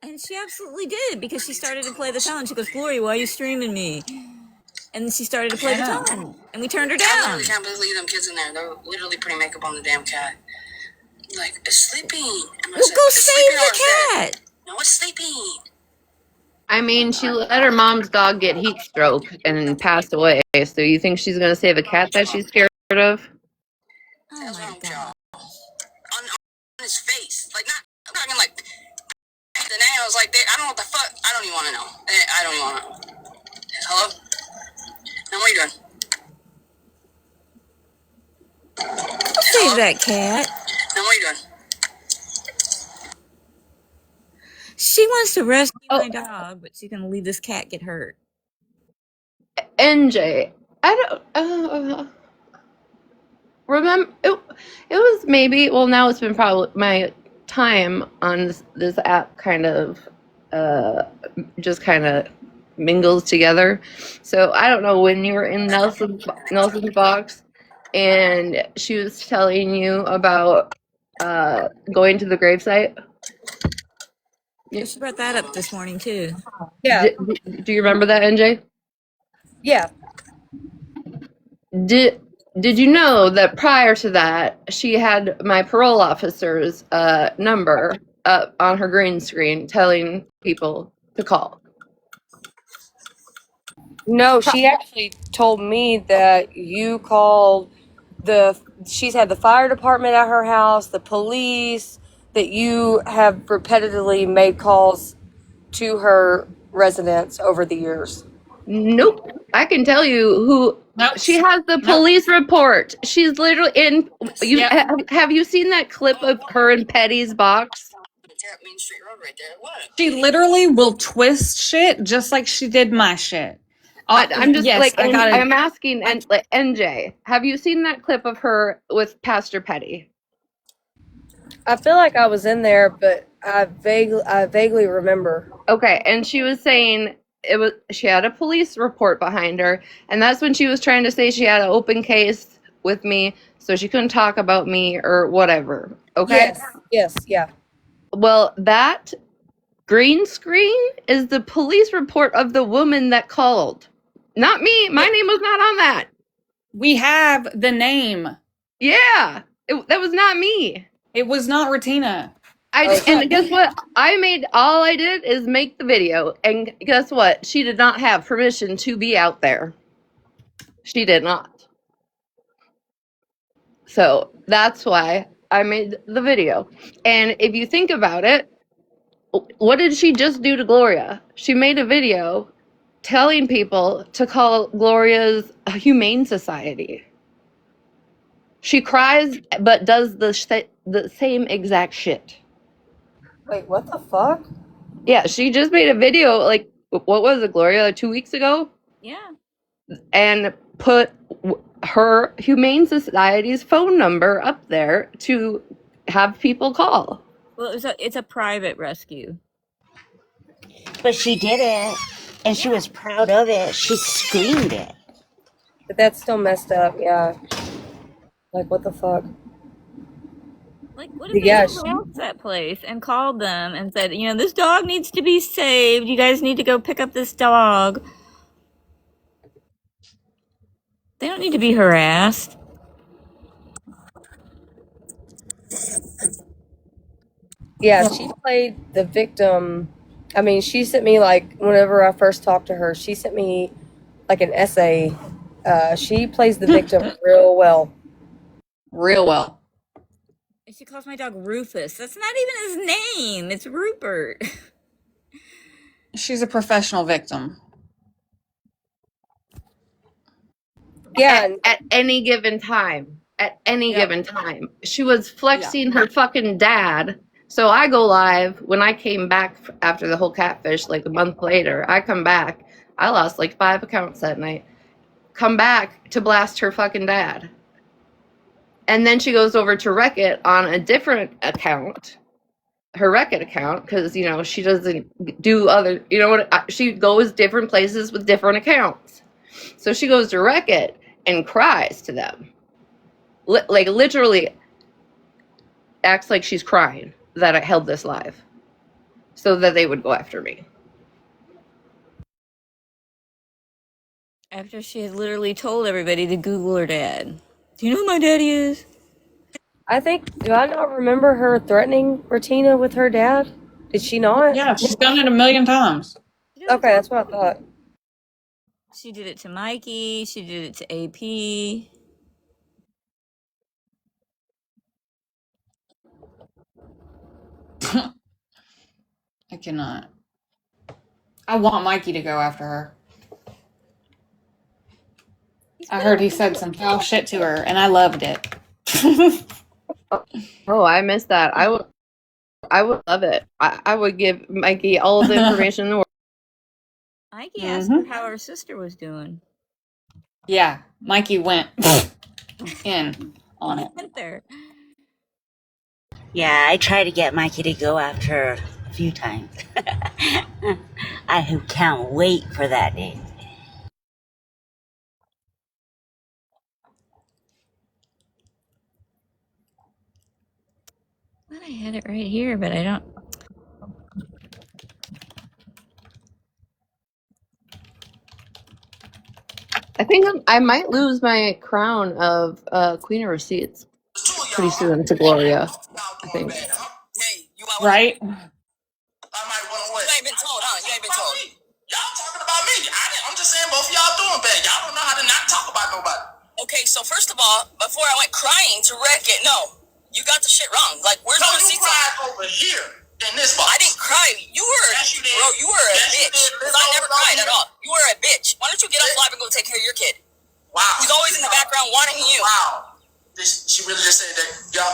And she absolutely did, because she started to play the tone. She goes, Gloria, why are you streaming me? And then she started to play the tone. And we turned her I down. literally can't believe them kids in there. They're literally putting makeup on the damn cat. Like, it's sleeping. And I Well, said, go it's sleeping save or the it's dead. cat. No, it's sleeping. I mean, she let her mom's dog get heat stroke and passed away. So you think she's gonna save a cat that she's scared of? Oh Tails my wrong with y'all. god. On his face. Like, not, I'm talking like the nails. Like, I don't know what the fuck. I don't even want to know. I don't even want to know. Hello? Now, what are you doing? Go save Hello? that cat. Now, what are you doing? She wants to rescue Oh, my dog, but she's gonna leave this cat get hurt. NJ, I don't remember. It was maybe. Well, now it's been probably my time on this app. Kind of, just kind of mingles together. So I don't know when you were in Nelson's box, and she was telling you about going to the gravesite. She brought that up this morning too. Yeah, Do you remember that, NJ? yeah. Did you know that prior to that, she had my parole officer's number up on her green screen telling people to call? No, she actually told me that you called she's had the fire department at her house, the police, that you have repetitively made calls to her residence over the years. Nope. I can tell you who Nope. she has the Nope. police report. She's literally in you Yep. have you seen that clip of her in Petty's box? Main Street Road right there. What? She literally will twist shit just like she did my shit. I'm just Yes, like, I and gotta. I'm asking, and like, NJ, have you seen that clip of her with Pastor Petty? I feel like I was in there, but I vaguely remember. Okay, and she was saying she had a police report behind her, and that's when she was trying to say she had an open case with me, so she couldn't talk about me or whatever. Okay? Yes, yeah. Well, that green screen is the police report of the woman that called. Not me. My name was not on that. We have the name. Yeah. That was not me. It was not Retina. And guess what? All I did is make the video, and guess what? She did not have permission to be out there. She did not. So that's why I made the video. And if you think about it, what did she just do to Gloria? She made a video telling people to call Gloria's a humane society. She cries, but does the same exact shit. Wait, what the fuck? Yeah, she just made a video, like, what was it, Gloria, like 2 weeks ago? Yeah. And put her Humane Society's phone number up there to have people call. Well, it's a private rescue. But she did it, and she was proud of it. She screamed it. But that's still messed up, yeah. Like, what the fuck? Like, what if Yeah, they harassed that place and called them and said, this dog needs to be saved. You guys need to go pick up this dog. They don't need to be harassed. yeah, she played the victim. I mean, she sent me, like, whenever I first talked to her, she sent me, like, an essay. She plays the victim real well. Real well. She calls my dog Rufus. That's not even his name. It's Rupert. She's a professional victim. Yeah, At any given time. At any given time. She was flexing her fucking dad. So I go live when I came back after the whole catfish, like a month later. I come back. I lost like 5 accounts that night. Come back to blast her fucking dad. And then she goes over to wreck it on a different account, her Wreck-It account, because, she doesn't do other, she goes different places with different accounts. So she goes to Wreck-It and cries to them. Like, literally acts like she's crying that I held this live so that they would go after me. After she had literally told everybody to Google her dad. Do you know who my daddy is? Do I not remember her threatening Ratina with her dad? Did she not? Yeah, she's done it a million times. Okay, that's what I thought. She did it to Mikey. She did it to AP. I cannot. I want Mikey to go after her. I heard he said some foul shit to her, and I loved it. Oh, I missed that. I would love it. I would give Mikey all the information in the world. Mikey asked her how her sister was doing. Yeah, Mikey went in on it. Went there. Yeah, I tried to get Mikey to go after her a few times. I can't wait for that day. Well, I had it right here, but I don't. I think I might lose my crown of Queen of Receipts pretty soon to Gloria. I think. Hey, you out Right? I might run away. You ain't been told, huh? You ain't been told. Y'all talking about me. I'm just saying both of y'all doing bad. Y'all don't know how to not talk about nobody. Okay, so first of all, before I went crying to wreck it, no. You got the shit wrong. Like, where's the receipts? You cried over here in this box. I didn't cry. You were, yes, you did. Bro, you were a bitch. Because I never cried at all. You were a bitch. Why don't you get off live and go take care of your kid? Wow. Who's always in the background wanting you. Wow. She really just said that, y'all.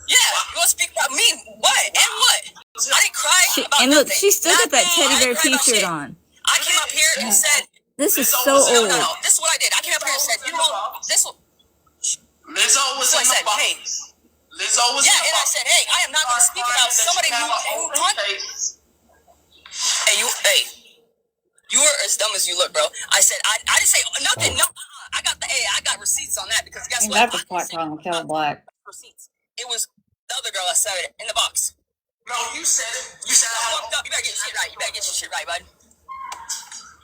Yeah, you want to speak about me? What? And what? I didn't cry about And look, nothing. she still got that teddy bear I didn't cry about T-shirt shit. on. I came up here and said, This is so No, old. this is what I did. I came up here and said, you know, this will. Lizzo was in the box. Hey. Lizzo was in the box. Yeah, and I said, hey, I am not going to speak about somebody who you were as dumb as you look, bro. I said, I didn't say nothing. No, I got receipts on that because guess what? That's a black on Kelly Black. Receipts. It was the other girl that said it in the box. No, you said it. You said I fucked up. You better get your shit right. You better get your shit right, bud.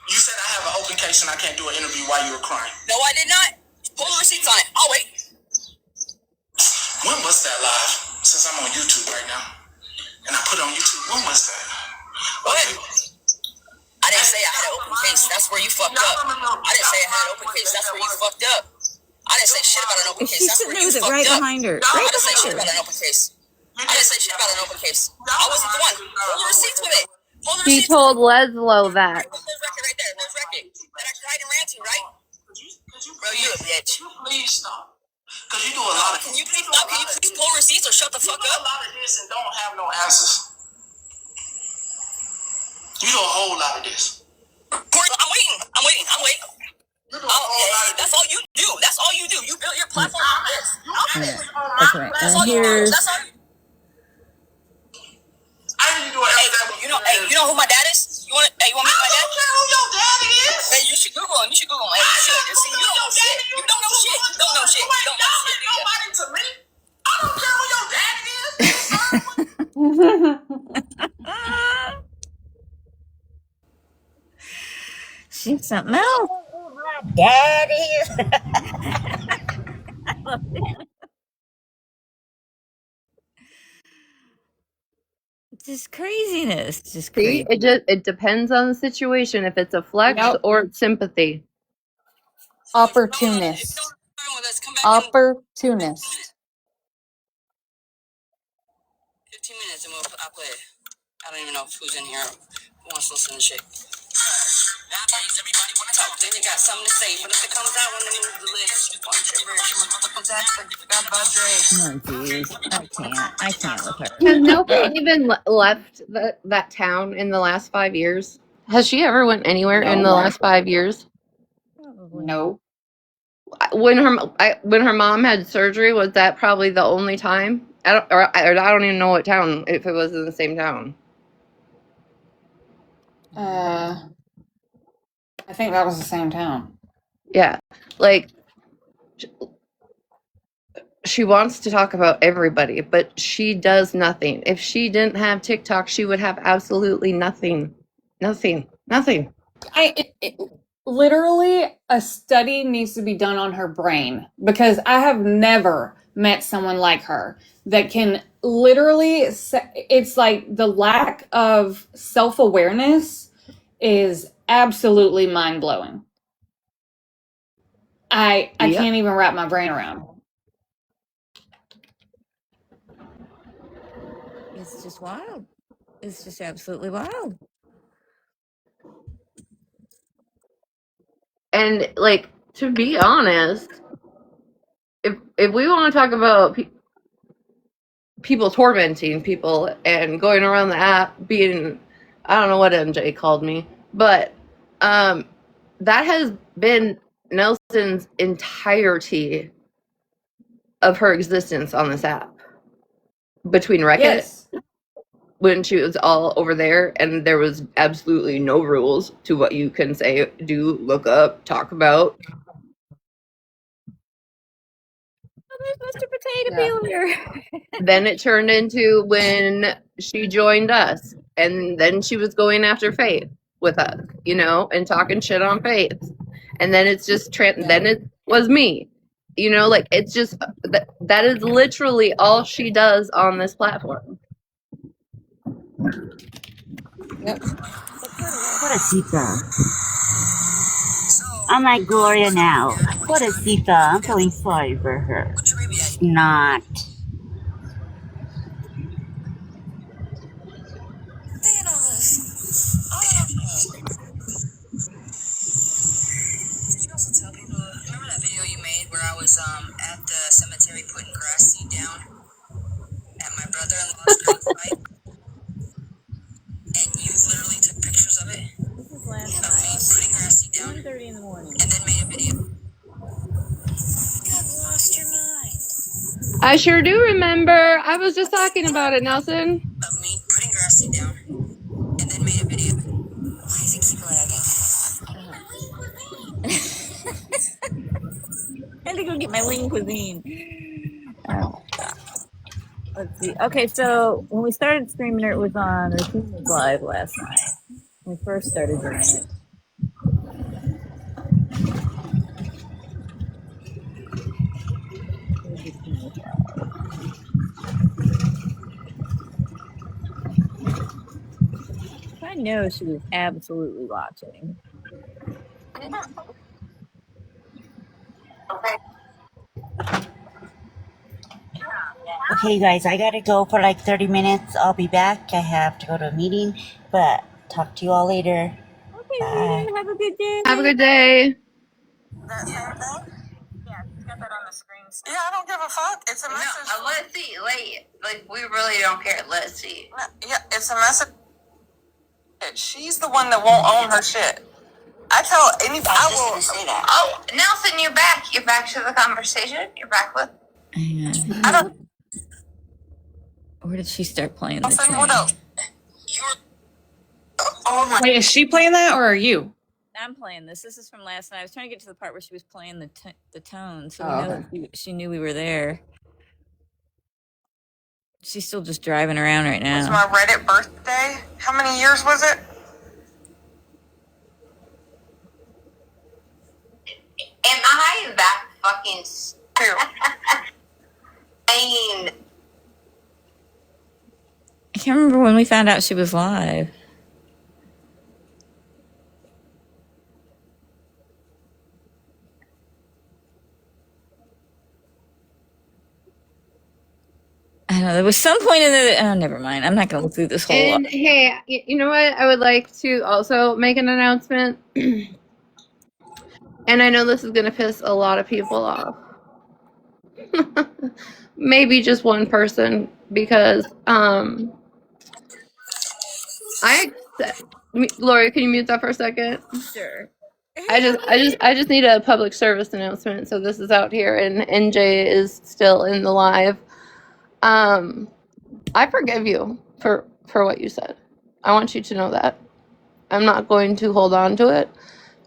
You said I have an open case and I can't do an interview while you were crying. No, I did not. Pull the receipts on it. I'll wait. When was that live? Since I'm on YouTube right now. And I put it on YouTube. When was that? What? I didn't say I had an open case. That's where you fucked up. I didn't say I had an open case. That's where you fucked up. I didn't say shit about an open case. She's That's sitting where there you with it fucked right up. behind her. I Right didn't say shit behind about her. an open case. I didn't say shit about an open case. I wasn't the one. Pull the receipts with it. Pull the He receipts. told Leslo that. There's record right there. There's record. That I cried and ran to, right? Bro, you a bitch. Please stop. Because you do a lot of... Can you please stop? Can you please pull receipts or shut the fuck up? You do a lot of this and don't have no answers. You do a whole lot of this. I'm waiting. You do a whole lot of this. That's all you do. That's all you do. You built your platform on this. Okay, That's and all you do. here's... That's all you do. I need to do everything. You know who my dad is? You want me to meet my dad? I don't care who your daddy is. Hey, you should Google him. Hey, you should. See, you don't know shit. You don't know shit. You don't know shit. You don't know shit. Nobody to me. I don't care who your daddy is. She's something else. Daddy. Just craziness. Just See, crazy. it depends on the situation. If it's a flex or it's sympathy. Opportunist. Opportunist. 15 minutes and I'll play it. I don't even know who's in here who wants to listen to shit. Everybody want to talk, then you got something to say. But if it comes out when they move the list, you want your version. Motherfucking tax, like you forgot about Dre. Oh, jeez. I can't with her. Has nobody even left that town in the last 5 years? Has she ever went anywhere in the last 5 years? Probably. No. When her mom had surgery, was that probably the only time? I don't even know what town, if it was in the same town. I think that was the same town. Yeah, like she wants to talk about everybody, but she does nothing. If she didn't have TikTok, she would have absolutely nothing. Literally, a study needs to be done on her brain because I have never met someone like her that can literally, it's like the lack of self-awareness is absolutely mind-blowing. I can't even wrap my brain around. It's just wild. It's just absolutely wild. And like, to be honest, if we want to talk about people tormenting people and going around the app being, I don't know what MJ called me, but that has been Nelson's entirety of her existence on this app. Between Wreck-It, when she was all over there, and there was absolutely no rules to what you can say, do, look up, talk about. There's Mr. Potato Peeler. Then it turned into when she joined us, and then she was going after Faith with us, you know, and talking shit on Faith. And then it's just then it was me, you know, like, it's just that is literally all she does on this platform. Yep. Pobrecita. I'm like Gloria now. Pobrecita, I'm feeling sorry for her. Not. Did you also tell people? Remember that video you made where I was at the cemetery putting grass seed down at my brother-in-law's gravesite, and you literally took pictures of it? This is last of me putting grass seed down, 1:30 in the morning, and then made a video. You have lost your mind. I sure do remember. I was just talking about it, Nelson. Of me putting grass seed down, and then made a video. Why does it keep lagging? I had to go get my lean cuisine. Let's see. Okay, so when we started streaming it was on the Teens Live last night. When we first started doing it. I know she was absolutely watching. Okay, you guys, I gotta go for like 30 minutes. I'll be back. I have to go to a meeting, but talk to you all later. Okay, Bye. have a good day. Have a good day. That same thing? Yeah, she's got that on the screen. Yeah, I don't give a fuck. It's a message. No, let's see. Like, we really don't care. Let's see. Yeah, it's a message. She's the one that won't own her shit. I tell anybody. I will say that. Oh, Nelson, you're back. You're back to the conversation. You're back with. I don't. Where did she start playing the Nelson, train? what else? Oh my. Wait, is she playing that or are you? I'm playing this. This is from last night. I was trying to get to the part where she was playing the tone, so we know she knew we were there. She's still just driving around right now. It was my Reddit birthday. How many years was it? Am I that fucking? I mean, I can't remember when we found out she was live. I don't know. There was some point in the. Oh, never mind. I'm not going to look through this whole. And hey, you know what? I would like to also make an announcement. And I know this is going to piss a lot of people off. Maybe just one person, because Gloria, can you mute that for a second? Sure. I just need a public service announcement. So this is out here, and NJ is still in the live. I forgive you for what you said. I want you to know that. I'm not going to hold on to it.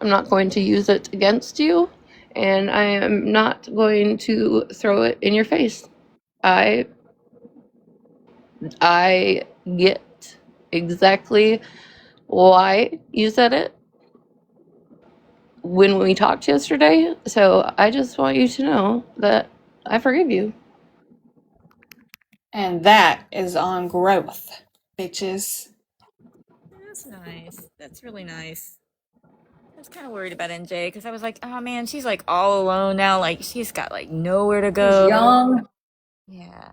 I'm not going to use it against you, and I am not going to throw it in your face. I get exactly why you said it when we talked yesterday, so I just want you to know that I forgive you. And that is on growth, bitches. That's nice. That's really nice. I was kind of worried about NJ because I was like, oh man, she's like all alone now. Like she's got like nowhere to go. She's young. Yeah.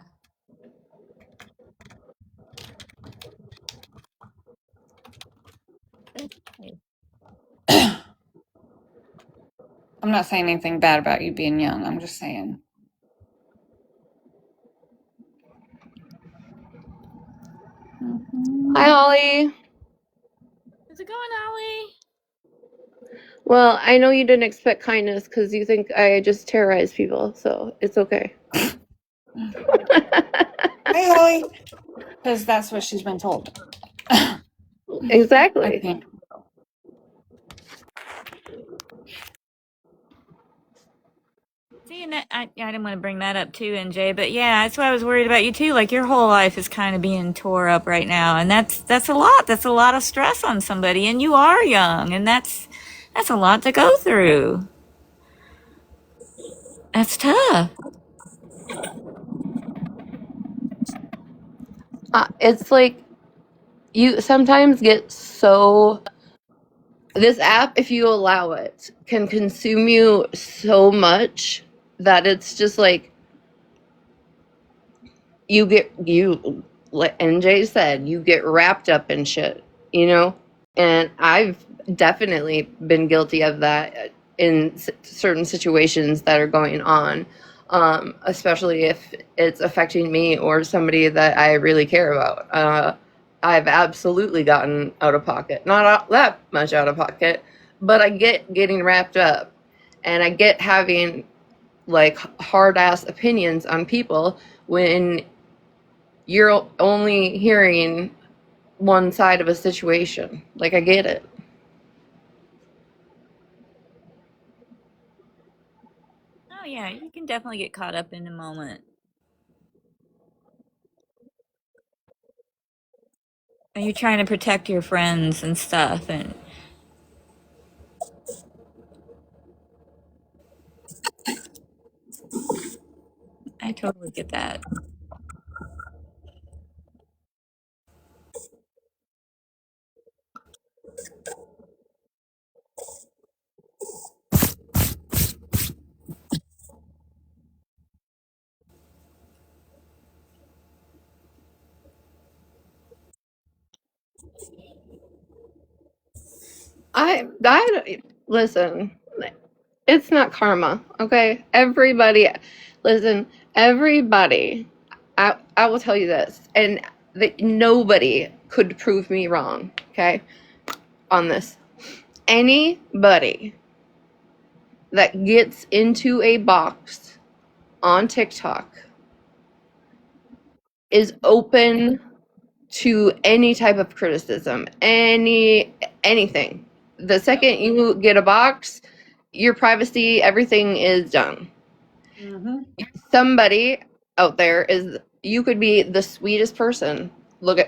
I'm not saying anything bad about you being young. I'm just saying. Hi, Holly. How's it going, Ollie? Well, I know you didn't expect kindness because you think I just terrorize people, so it's okay. Hey, Holly. Because that's what she's been told. I Exactly. think. See, and that, I didn't want to bring that up too, NJ, but yeah, that's why I was worried about you too. Like your whole life is kind of being tore up right now, and that's a lot. That's a lot of stress on somebody, and you are young, and that's a lot to go through. That's tough. It's like you sometimes get so. This app, if you allow it, can consume you so much that it's just like like NJ said, you get wrapped up in shit, you know? And I've definitely been guilty of that in certain situations that are going on, especially if it's affecting me or somebody that I really care about. I've absolutely gotten out of pocket. Not that much out of pocket, but I get getting wrapped up and I get having like hard ass opinions on people when you're only hearing one side of a situation. Like, I get it. Oh yeah, you can definitely get caught up in the moment. And you're trying to protect your friends and stuff, and I totally get that. I listen. It's not karma, okay? Listen. Everybody. I will tell you this, and that nobody could prove me wrong, okay? On this, anybody that gets into a box on TikTok is open to any type of criticism, anything. The second you get a box, your privacy, everything is done. Mm-hmm. Somebody out there you could be the sweetest person. Look,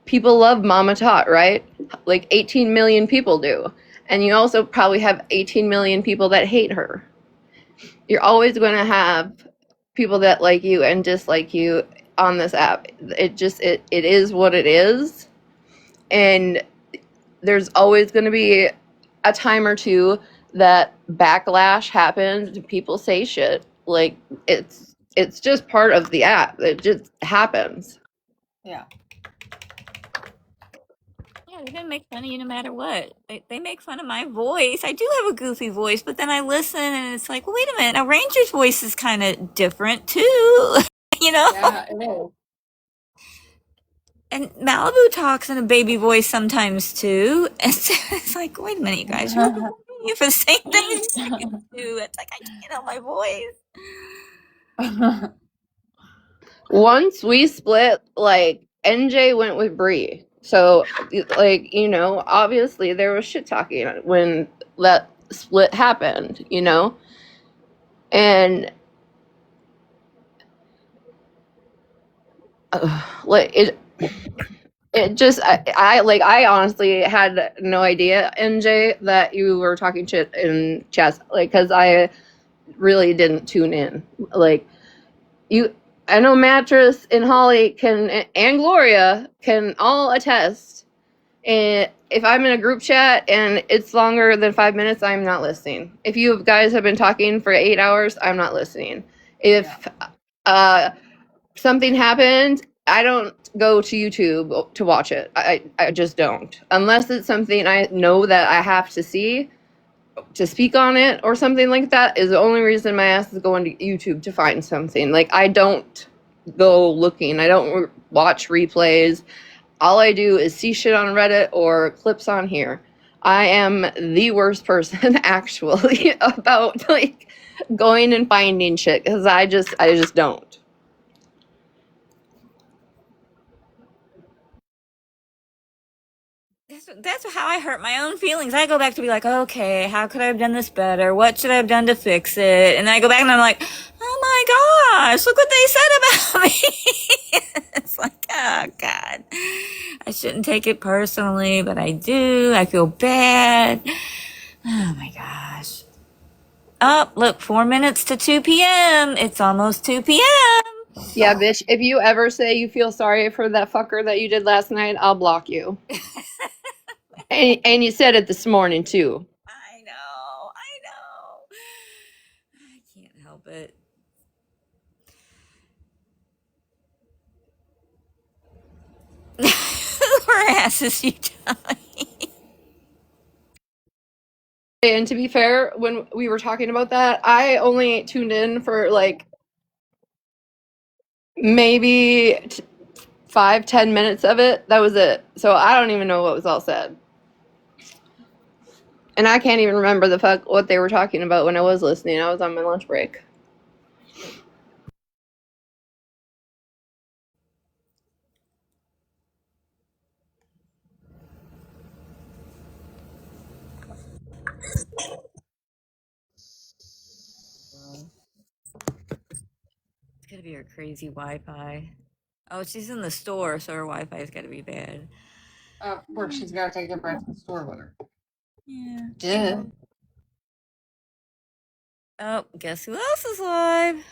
people love Mama Tot, right? Like 18 million people do. And you also probably have 18 million people that hate her. You're always going to have people that like you and dislike you on this app. It is what it is. And there's always going to be a time or two that backlash happens. People say shit. Like, it's just part of the app. It just happens. Yeah. Yeah, they're gonna make fun of you no matter what. They make fun of my voice. I do have a goofy voice, but then I listen and it's like, well, wait a minute. Now Ranger's voice is kind of different too, you know. Yeah, it is. And Malibu talks in a baby voice sometimes too. And so it's like, wait a minute, you guys, you're making fun of me for the same thing you say too. It's like I can't help my voice. Once we split, like, NJ went with Bree. So, like, obviously there was shit talking when that split happened, And like it just I honestly had no idea, NJ, that you were talking shit in chats, like, because I really didn't tune in. Like, you I know Mattress and Holly can, and Gloria can all attest. And if I'm in a group chat and it's longer than 5 minutes, I'm not listening. If you guys have been talking for 8 hours, I'm not listening. If something happened, I don't go to YouTube to watch it. I just don't. Unless it's something I know that I have to see to speak on it or something like that is the only reason my ass is going to YouTube to find something. Like, I don't go looking. I don't watch replays. All I do is see shit on Reddit or clips on here. I am the worst person actually about like going and finding shit because I just don't. That's how I hurt my own feelings. I go back to be like, okay, how could I have done this better? What should I have done to fix it? And then I go back and I'm like, oh my gosh, look what they said about me. It's like, oh God, I shouldn't take it personally, but I do. I feel bad. Oh my gosh. Oh, look, 4 minutes to 2 p.m. It's almost 2 p.m. Yeah, bitch, if you ever say you feel sorry for that fucker that you did last night, I'll block you. And you said it this morning too. I know. I can't help it. Her ass is you dying. And to be fair, when we were talking about that, I only tuned in for like maybe 5-10 minutes of it. That was it. So I don't even know what was all said. And I can't even remember the fuck what they were talking about when I was listening. I was on my lunch break. It's gotta be her crazy Wi-Fi. Oh, she's in the store, so her Wi-Fi's gotta be bad. Of course, she's got to take it back to the store with her. Yeah. Duh. Oh, guess who else is live?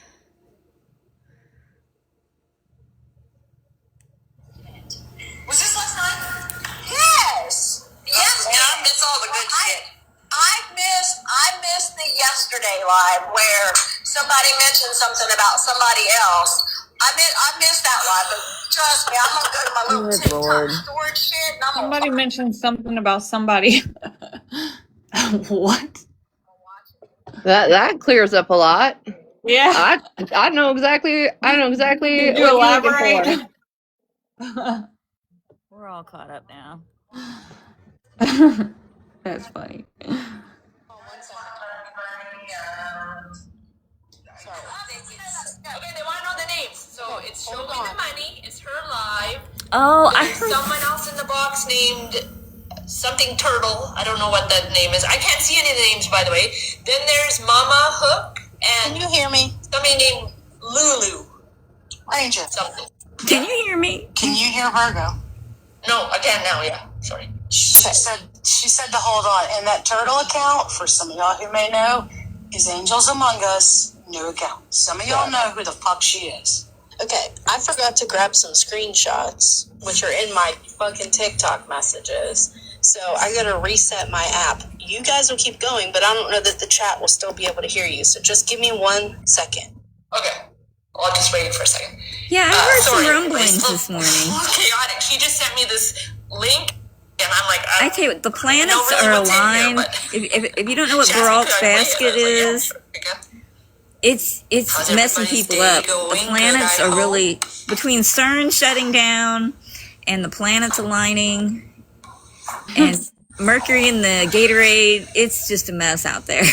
Was this last night? Yes. Yes, and I miss all the good shit. I missed the yesterday live where somebody mentioned something about somebody else. I missed that live, but trust me, I'm gonna go to my little Good TikTok Lord. storage shit and I'm Somebody gonna mentioned something about somebody. What? That clears up a lot. Yeah. I know exactly Did you what you're looking for. elaborate? We're all caught up now. That's funny. Okay, they want to know the names. So it's Show Me the Money. It's her live. Oh, I There's heard. someone else in the box named something Turtle. I don't know what that name is. I can't see any of the names, by the way. Then there's Mama Hook and. Can you hear me? Somebody named Lulu. Ranger. Something. Can you hear me? Can you hear Virgo? No, I can now. Yeah. Sorry. She said to hold on. And that Turtle account, for some of y'all who may know, is Angels Among Us. New account. Some of y'all know who the fuck she is. Okay, I forgot to grab some screenshots, which are in my fucking TikTok messages. So I gotta reset my app. You guys will keep going, but I don't know that the chat will still be able to hear you. So just give me 1 second. Okay. I'll just wait for a second. Yeah, I heard Sorry, some rumblings this morning. Chaotic. He just sent me this link, and I'm like, I tell you what, the planets really are what's in here, aligned. but- If you don't know what Baralt's basket is, it's messing people up. The planets are really between CERN shutting down and the planets aligning and Mercury in the Gatorade. It's just a mess out there.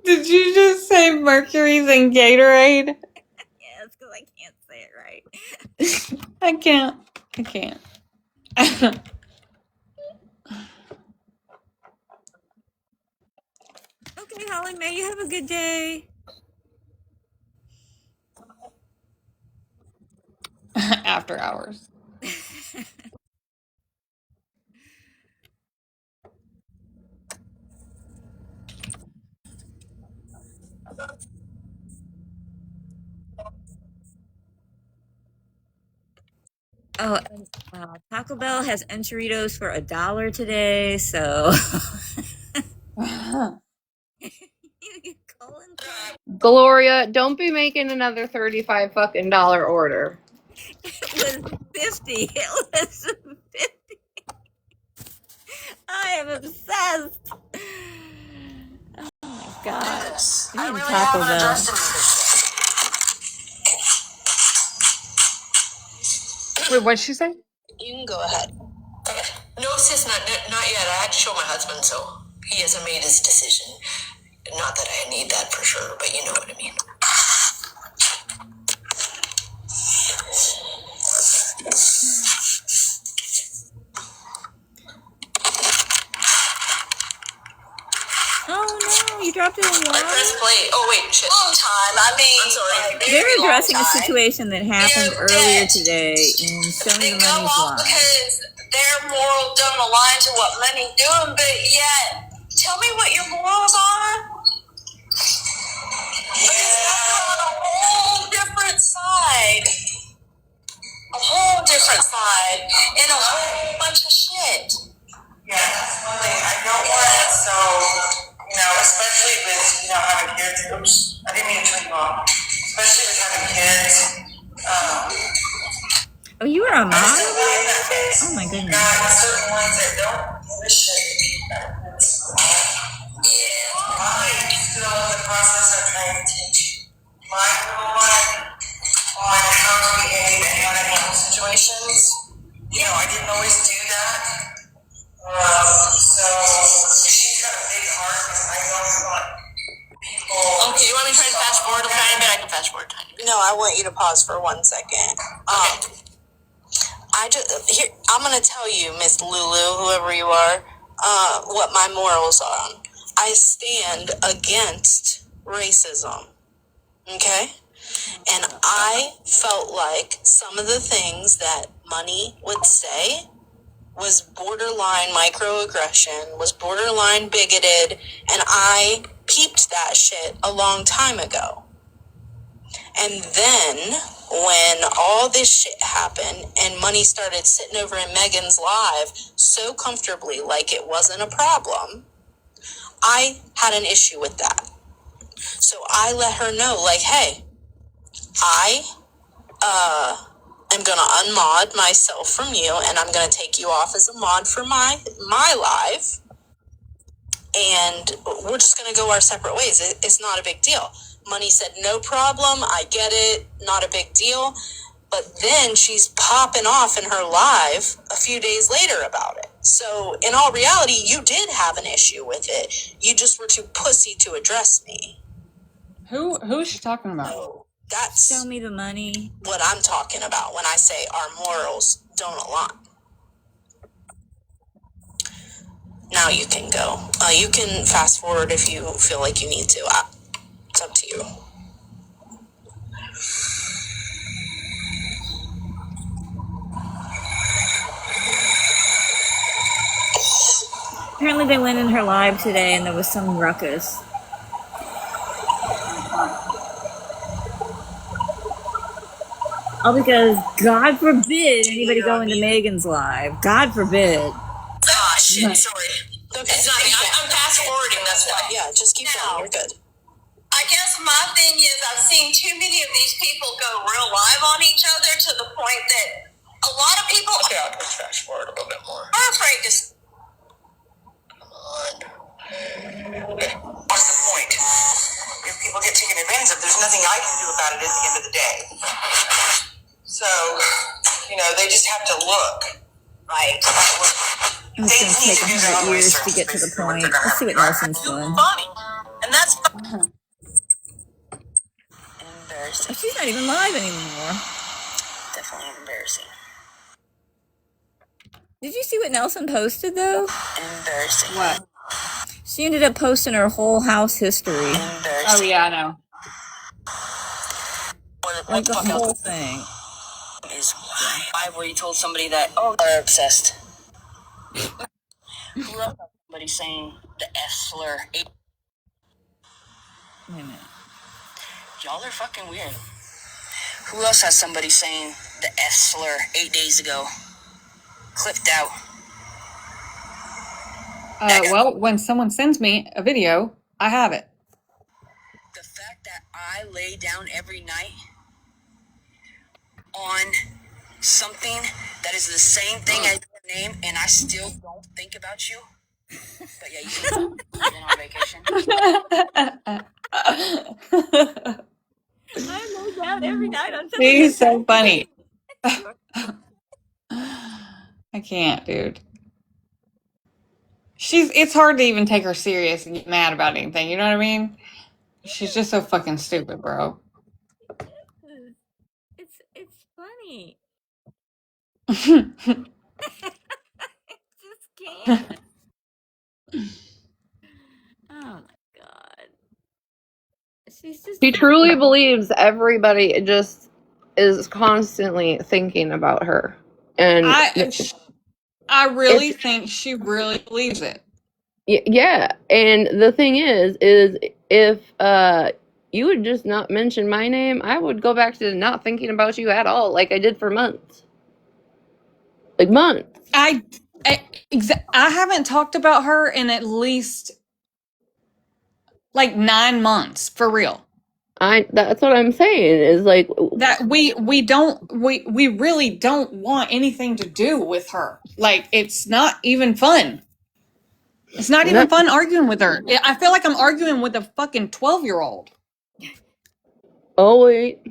Did you just say Mercury's in Gatorade? Yes, because I can't say it right. I can't. Okay, Holly Mae, you have a good day. After hours. Oh, Taco Bell has enchiladas for $1 today, so. Gloria, don't be making another $35 fucking order. It was 50. It was 50. I am obsessed. Oh my god. I really Taco haven't Bell. addressed it. Wait, what'd she say? You can go ahead. No, sis, not yet. I had to show my husband, so he hasn't made his decision. Not that I need that for sure, but you know what I mean. Oh no, you dropped it in water. I pressed play. Oh wait, shit. Long time. I mean, I'm sorry. They're addressing a situation that happened earlier today and showing They the go money's off lies. because their morals don't align to what money's doing, but yet, tell me what your morals are. Because you're on a whole different side. A whole different side. And a whole bunch of shit. Yeah, that's one thing I don't want it, so, especially with, having kids, oops, I didn't mean to turn you off, especially with having kids, Oh, you were a mom? I still believe that case. Oh my goodness. Got certain ones that don't give a shit. Yeah, I'm still in the process of trying to teach my little one on how to behave and how to handle situations. I didn't always do that. So she's got a big heart, and I don't want people. Okay, you want me to try to fast forward a tiny bit? I can fast forward a tiny bit. No, I want you to pause for 1 second. I'm gonna tell you, Miss Lulu, whoever you are, what my morals are. I stand against racism. Okay? And I felt like some of the things that Money would say was borderline microaggression, was borderline bigoted, and I peeped that shit a long time ago. And then, when all this shit happened and Money started sitting over in Megan's live so comfortably like it wasn't a problem, I had an issue with that. So I let her know, like, hey, I am going to unmod myself from you, and I'm going to take you off as a mod for my live, and we're just going to go our separate ways. It's not a big deal. Money said, no problem, I get it, not a big deal. But then she's popping off in her live a few days later about it. So in all reality, you did have an issue with it. You just were too pussy to address me. Who is she talking about? That's Show me the money. what I'm talking about when I say our morals don't align. Now you can go. You can fast forward if you feel like you need to. It's up to you. Apparently they went in her live today and there was some ruckus. All because, God forbid, anybody go into Megan's live. God forbid. Ah, shit, sorry. It's not, I'm fast forwarding, that's why. Yeah, just keep going, you're good. I guess my thing is I've seen too many of these people go real live on each other to the point that a lot of people I'll just fast forward a little bit more. are afraid to. Come on. What's the point? If people get taken advantage of, there's nothing I can do about it at the end of the day. So, they just have to look. Right. It's going to take 100 years to get to the point. Let's see what Nelson's doing. Funny. And that's Oh, she's not even live anymore. definitely embarrassing. Did you see what Nelson posted, though? Embarrassing. What? She ended up posting her whole house history. Oh yeah, I know. Like the whole thing. Is why where you told somebody that, oh, they're obsessed. Who else has somebody saying the F slur? Wait a minute. Y'all are fucking weird. Who else has somebody saying the S slur 8 days ago. Clipped out. Well, when someone sends me a video, I have it. The fact that I lay down every night on something that is the same thing as your name, and I still don't think about you. But yeah, you can been on vacation. I lay down every night on something. He's so funny. I can't, dude. It's hard to even take her serious and get mad about anything, you know what I mean? She's just so fucking stupid, bro. It's funny. Just can't. Oh my god. She truly believes everybody just is constantly thinking about her. And I really think she really believes it. Yeah, and the thing is if you would just not mention my name, I would go back to not thinking about you at all, like I did for months. Like months. I haven't talked about her in at least like 9 months, for real. That's what I'm saying, is like that we really don't want anything to do with her. Like, it's not even fun. It's not even fun arguing with her. I feel like I'm arguing with a fucking 12-year-old. Oh wait.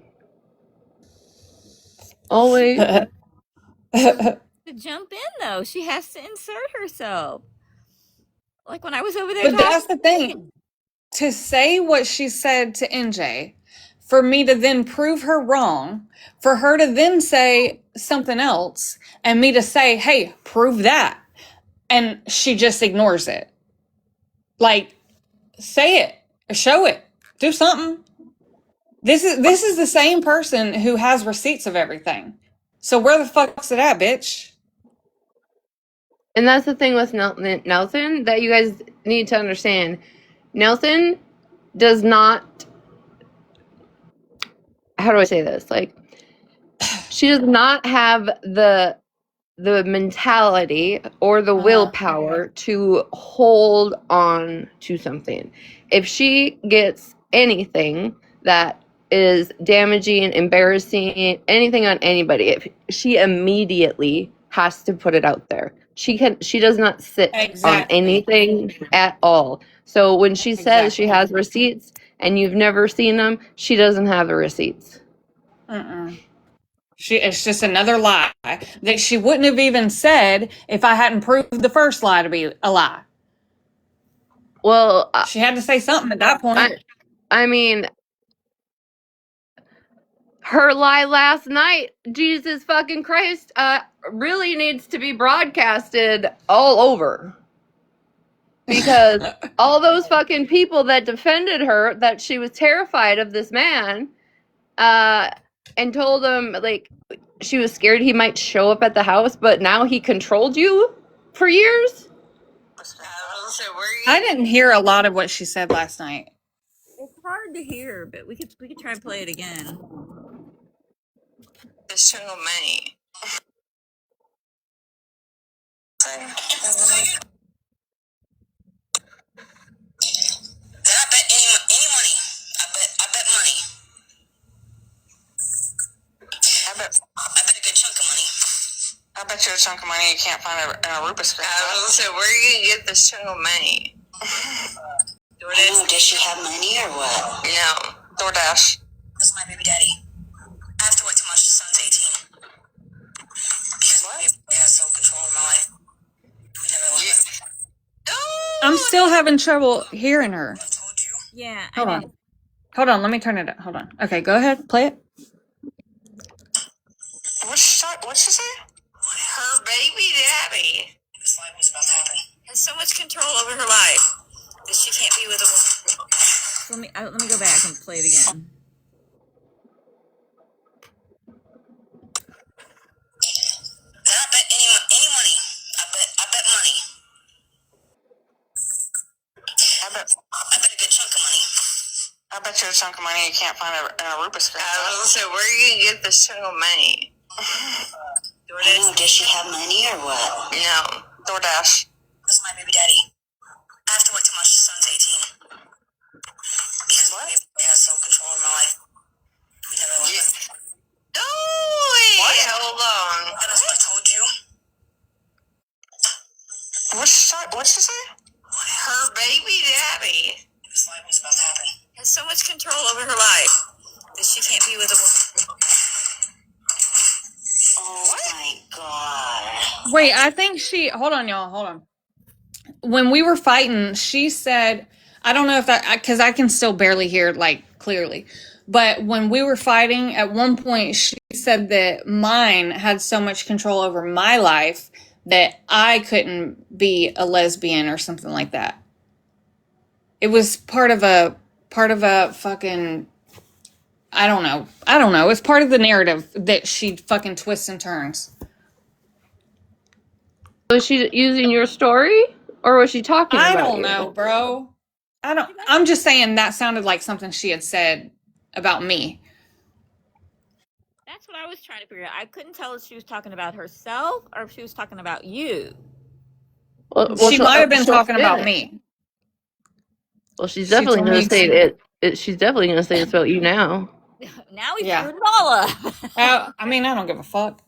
To jump in though, she has to insert herself. Like when I was over there. But that's the thing. To say what she said to NJ, for me to then prove her wrong, for her to then say something else, and me to say, hey, prove that. And she just ignores it. Like, say it, show it, do something. This is the same person who has receipts of everything. So where the fuck's it at, bitch? And that's the thing with Nelson that you guys need to understand. Nelson does not, how do I say this? Like, she does not have the mentality or the willpower to hold on to something. If she gets anything that is damaging, embarrassing, anything on anybody, if she immediately has to put it out there. She does not sit on anything at all. So when she says she has receipts and you've never seen them, she doesn't have the receipts. It's just another lie that she wouldn't have even said if I hadn't proved the first lie to be a lie. Well, she had to say something at that point. I mean, her lie last night, Jesus fucking Christ, really needs to be broadcasted all over. Because all those fucking people that defended her, that she was terrified of this man, and told him, like, she was scared he might show up at the house, but now he controlled you for years? I didn't hear a lot of what she said last night. It's hard to hear, but we could try and play it again. There's so many. I bet any money. I bet money. I bet a good chunk of money. I bet you a chunk of money you can't find in a Rubik's Cube. I was gonna say, where are you gonna get this chunk of money? DoorDash. Does she have money or what? No, DoorDash. This is my baby daddy. I have to wait till my son's 18. Because my baby has so control of my life. We never let him. I'm still having trouble hearing her. Yeah. Hold on, let me turn it up. Hold on. Okay, go ahead, play it. What'd she say? Her baby daddy. This life was about to happen. Has so much control over her life that she can't be with a woman. So let me go back and play it again. I bet any money. I bet money. I bet a good chunk of money. I bet you a chunk of money you can't find in a Rubik's Cube. I was gonna say, where are you gonna get this chunk of money? I know. Does she have money or what? No. DoorDash. This is my baby daddy. I have to wait till my son's 18. Because my baby daddy has self control in my life. We never let it. No! What? Hold on. That's what I told you. What'd she say? Her baby daddy. This life was about to happen. Has so much control over her life that she can't be with a woman. Oh my god. Wait, I think she. Hold on, y'all. Hold on. When we were fighting, she said, I don't know if that, because I can still barely hear, like, clearly. But when we were fighting, at one point, she said that mine had so much control over my life that I couldn't be a lesbian or something like that. It was part of a fucking, I don't know. It's part of the narrative that she fucking twists and turns. Was she using your story, or was she talking about you? I don't know, bro. I'm just saying that sounded like something she had said about me. That's what I was trying to figure out. I couldn't tell if she was talking about herself or if she was talking about you. Well, She might have been talking about me. Well, she's definitely told going me to say it. She's definitely going to say it's about you now. Now we Yeah. screwed it all up. I mean, I don't give a fuck.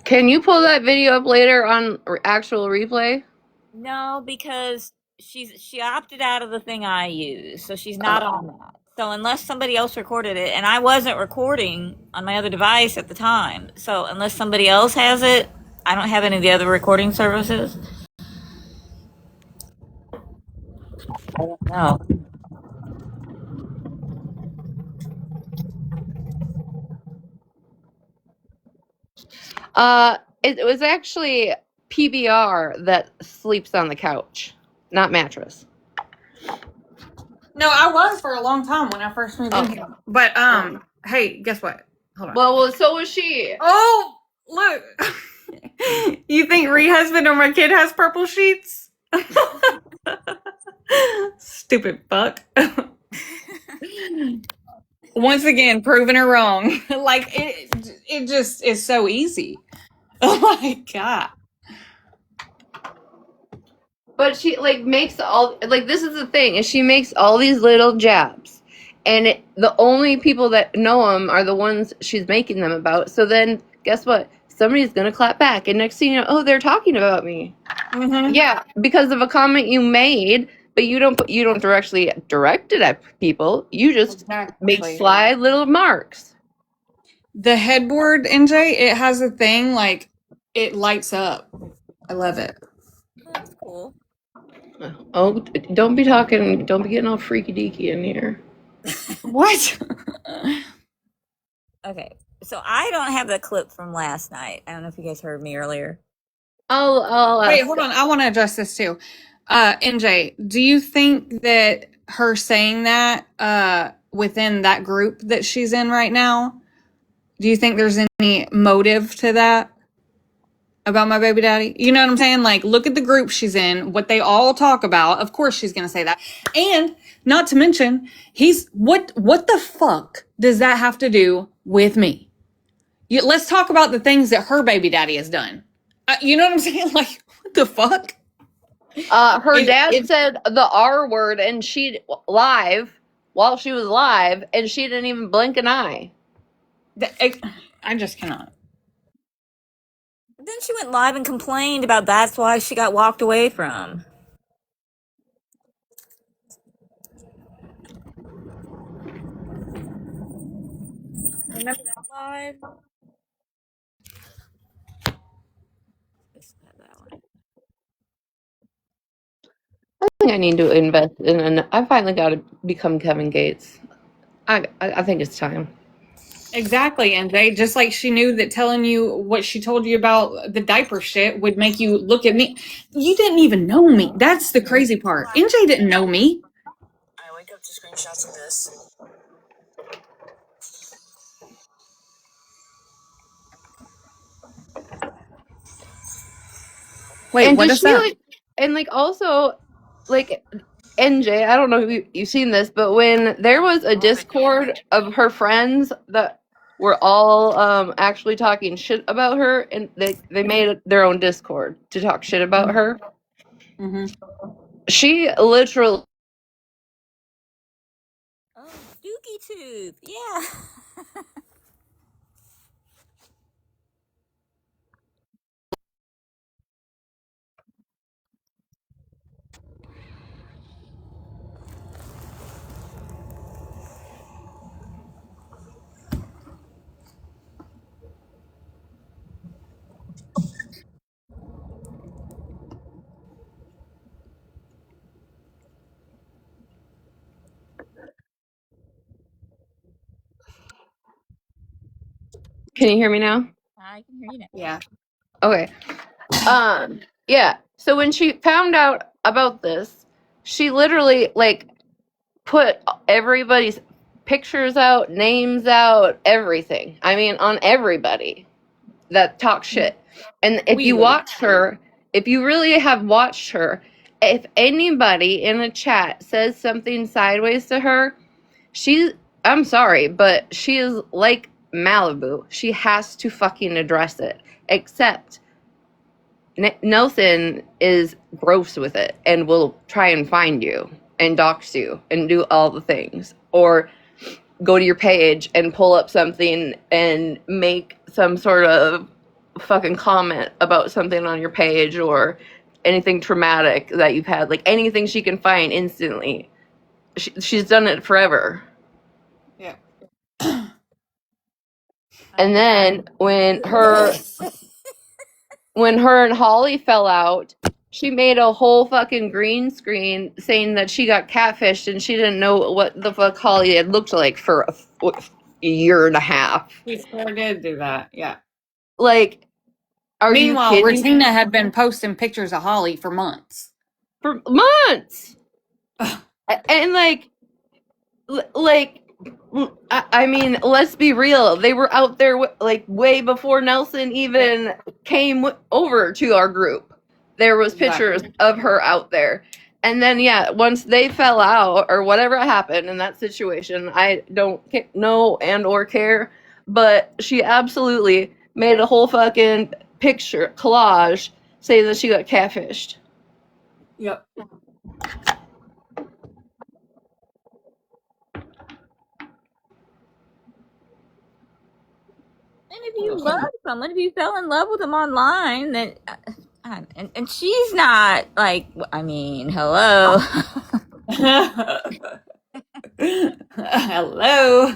Can you pull that video up later on actual replay? No, because she opted out of the thing I use, so she's not on that. So unless somebody else recorded it, and I wasn't recording on my other device at the time, so unless somebody else has it, I don't have any of the other recording services. I don't know. It was actually PBR that sleeps on the couch, not mattress. No, I was for a long time when I first moved in here. But hey, guess what? Hold on. Well, so was she. Oh, look. You think Ree husband or my kid has purple sheets? Stupid fuck. Once again, proving her wrong. Like it just is so easy. Oh my god. But she makes all this is the thing, is she makes all these little jabs, and the only people that know them are the ones she's making them about. So then, guess what? Somebody's gonna clap back, and next thing you know, oh, they're talking about me. Mm-hmm. Yeah, because of a comment you made, but you don't directly direct it at people. You just make sly little marks. The headboard, NJ, it has a thing like it lights up. I love it. That's cool. Oh, don't be getting all freaky deaky in here. What? Okay, so I don't have the clip from last night. I don't know if you guys heard me earlier. I'll Wait, hold on. I want to address this too. NJ, do you think that her saying that within that group that she's in right now, do you think there's any motive to that about my baby daddy? You know what I'm saying? Like, look at the group she's in, what they all talk about. Of course she's going to say that. And not to mention, what the fuck does that have to do with me? Let's talk about the things that her baby daddy has done. You know what I'm saying? Like, what the fuck? Her dad said the R word, and she while she was live, and she didn't even blink an eye. I just cannot. Then she went live and complained about that's why she got walked away from. Remember that live? I think I need to invest in I finally got to become Kevin Gates. I think it's time. Exactly, NJ. Just like she knew that telling you what she told you about the diaper shit would make you look at me. You didn't even know me. That's the crazy part. NJ didn't know me. I wake up to screenshots of this. Wait, And what does is she that? also NJ, I don't know if you've seen this, but when there was a Discord of her friends that were all actually talking shit about her, and they made their own Discord to talk shit about her. Mm-hmm. She literally. Oh, Dookie Tooth. Yeah. Can you hear me now? I can hear you now. Yeah. Okay. Yeah. So when she found out about this, she literally like put everybody's pictures out, names out, everything. I mean, on everybody that talks shit. And if you watch her, if you really have watched her, if anybody in a chat says something sideways to her, I'm sorry, but she is like Malibu. She has to fucking address it. Except Nelson is gross with it and will try and find you and dox you and do all the things. Or go to your page and pull up something and make some sort of fucking comment about something on your page or anything traumatic that you've had. Like anything she can find instantly. She's done it forever. Yeah. And then when her and Holly fell out, she made a whole fucking green screen saying that she got catfished and she didn't know what the fuck Holly had looked like for a year and a half. She sure did do that. Yeah. Like, are Meanwhile, you kidding? Regina had been posting pictures of Holly for months. For months. And I mean, let's be real. They were out there like way before Nelson even came over to our group. There was pictures of her out there. And then, yeah, once they fell out or whatever happened in that situation, I don't know and or care. But she absolutely made a whole fucking picture collage saying that she got catfished. Yep. And if you love someone, if you fell in love with them online, then and she's not like, I mean, hello. Hello. Hello.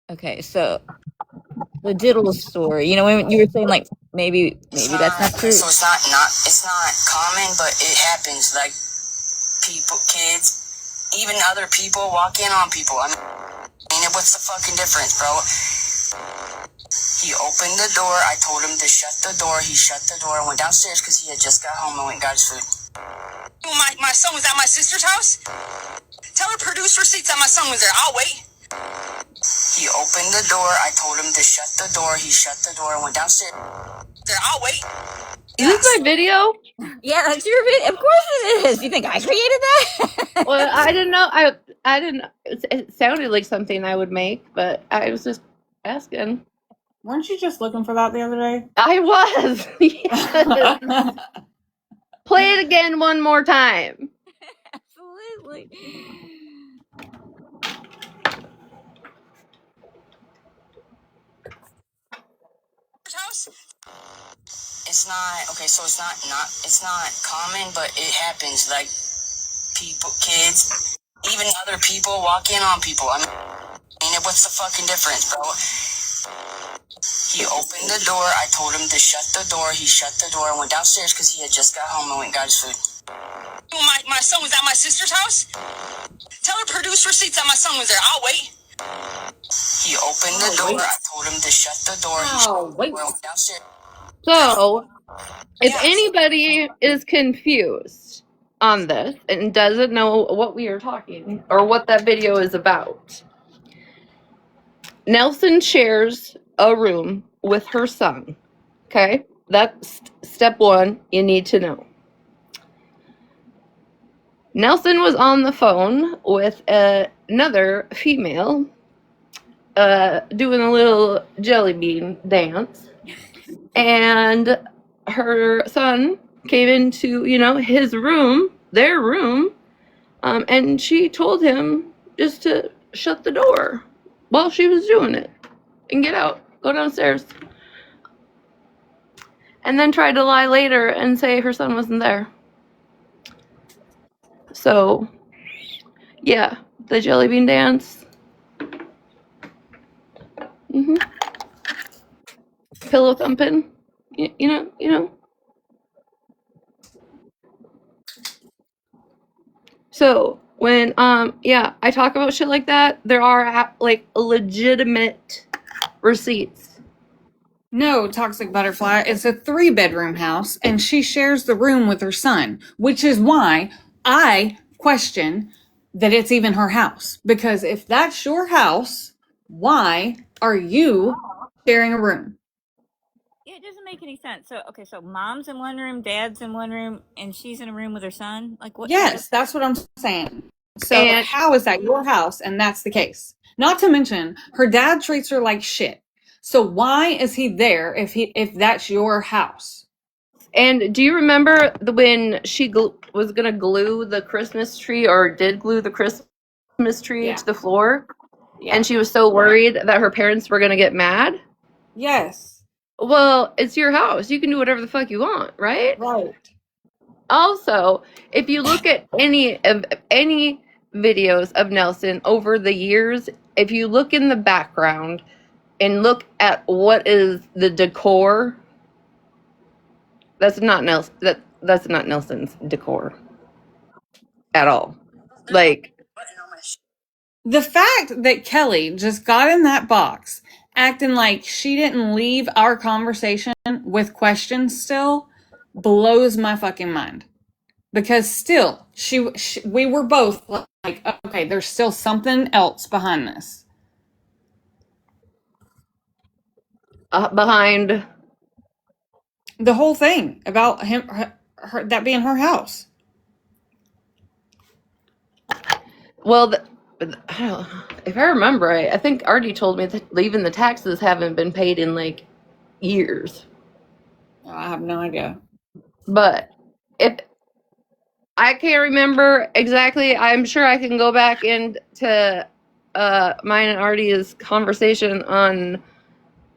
Okay, so the diddle story. You know, when you were saying like maybe that's not true. So it's not common, but it happens. Like people, kids, even other people walk in on people. I mean, what's the fucking difference, bro? He opened the door. I told him to shut the door. He shut the door and went downstairs because he had just got home and went and got his food. My son was at my sister's house. Tell her produce receipts that my son was there. I'll wait. He opened the door. I told him to shut the door. He shut the door and went downstairs. There, I'll wait. Is this my video? Yeah, that's your video. Of course it is. You think I created that? Well, I didn't know. I didn't. It sounded like something I would make, but I was just asking. Weren't you just looking for that the other day? I was. Yes. Play it again one more time. Absolutely. House? It's not okay. So it's not common, but it happens. Like people, kids, even other people walk in on people. I mean, what's the fucking difference, bro? He opened the door. I told him to shut the door. He shut the door and went downstairs because he had just got home and went and got his food. My son was at my sister's house. Tell her produce receipts that my son was there. I'll wait. He opened the door. I told him to shut the door. He shut the door and went downstairs. So, if anybody is confused, on this and doesn't know what we are talking or what that video is about. Nelson shares a room with her son. Okay? That's step one you need to know. Nelson was on the phone with another female doing a little jelly bean dance. And her son came into, his room, their room, and she told him just to shut the door while she was doing it and get out, go downstairs. And then tried to lie later and say her son wasn't there. So, yeah, the jelly bean dance. Pillow thumping. You know. So when I talk about shit like that, there are like legitimate receipts. No, Toxic Butterfly, it's a 3-bedroom house, and she shares the room with her son, which is why I question that it's even her house. Because if that's your house, why are you sharing a room? Yeah, it doesn't make any sense. So, okay, so mom's in one room, dad's in one room, and she's in a room with her son? Like, what? Yes, that's what I'm saying. So And how is that your house and that's the case? Not to mention, her dad treats her like shit. So why is he there if that's your house? And do you remember when she was gonna glue the Christmas tree, or did glue the Christmas tree to the floor? Yeah. And she was so worried that her parents were gonna get mad? Yes. Well, it's your house. You can do whatever the fuck you want, right? Right. Also, if you look at any videos of Nelson over the years, if you look in the background and look at what is the decor, that's not Nelson's decor at all. Like, The fact that Kelly just got in that box acting like she didn't leave our conversation with questions still blows my fucking mind. Because still, we were both like, okay, there's still something else behind this. behind The whole thing about her that being her house. well, if I remember right, I think Artie told me that even the taxes haven't been paid in like years. I have no idea. But if I can't remember exactly, I'm sure I can go back into mine and Artie's conversation on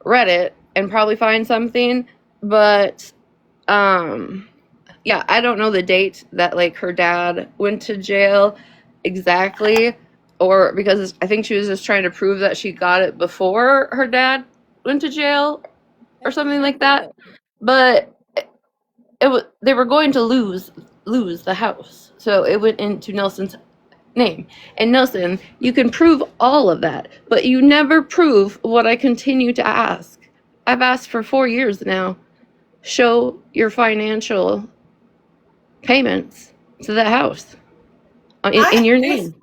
Reddit and probably find something. But yeah, I don't know the date that like her dad went to jail exactly, or because I think she was just trying to prove that she got it before her dad went to jail or something like that. But they were going to lose the house, so it went into Nelson's name. And Nelson, you can prove all of that, but you never prove what I continue to ask. I've asked for 4 years now. Show your financial payments to the house in your name.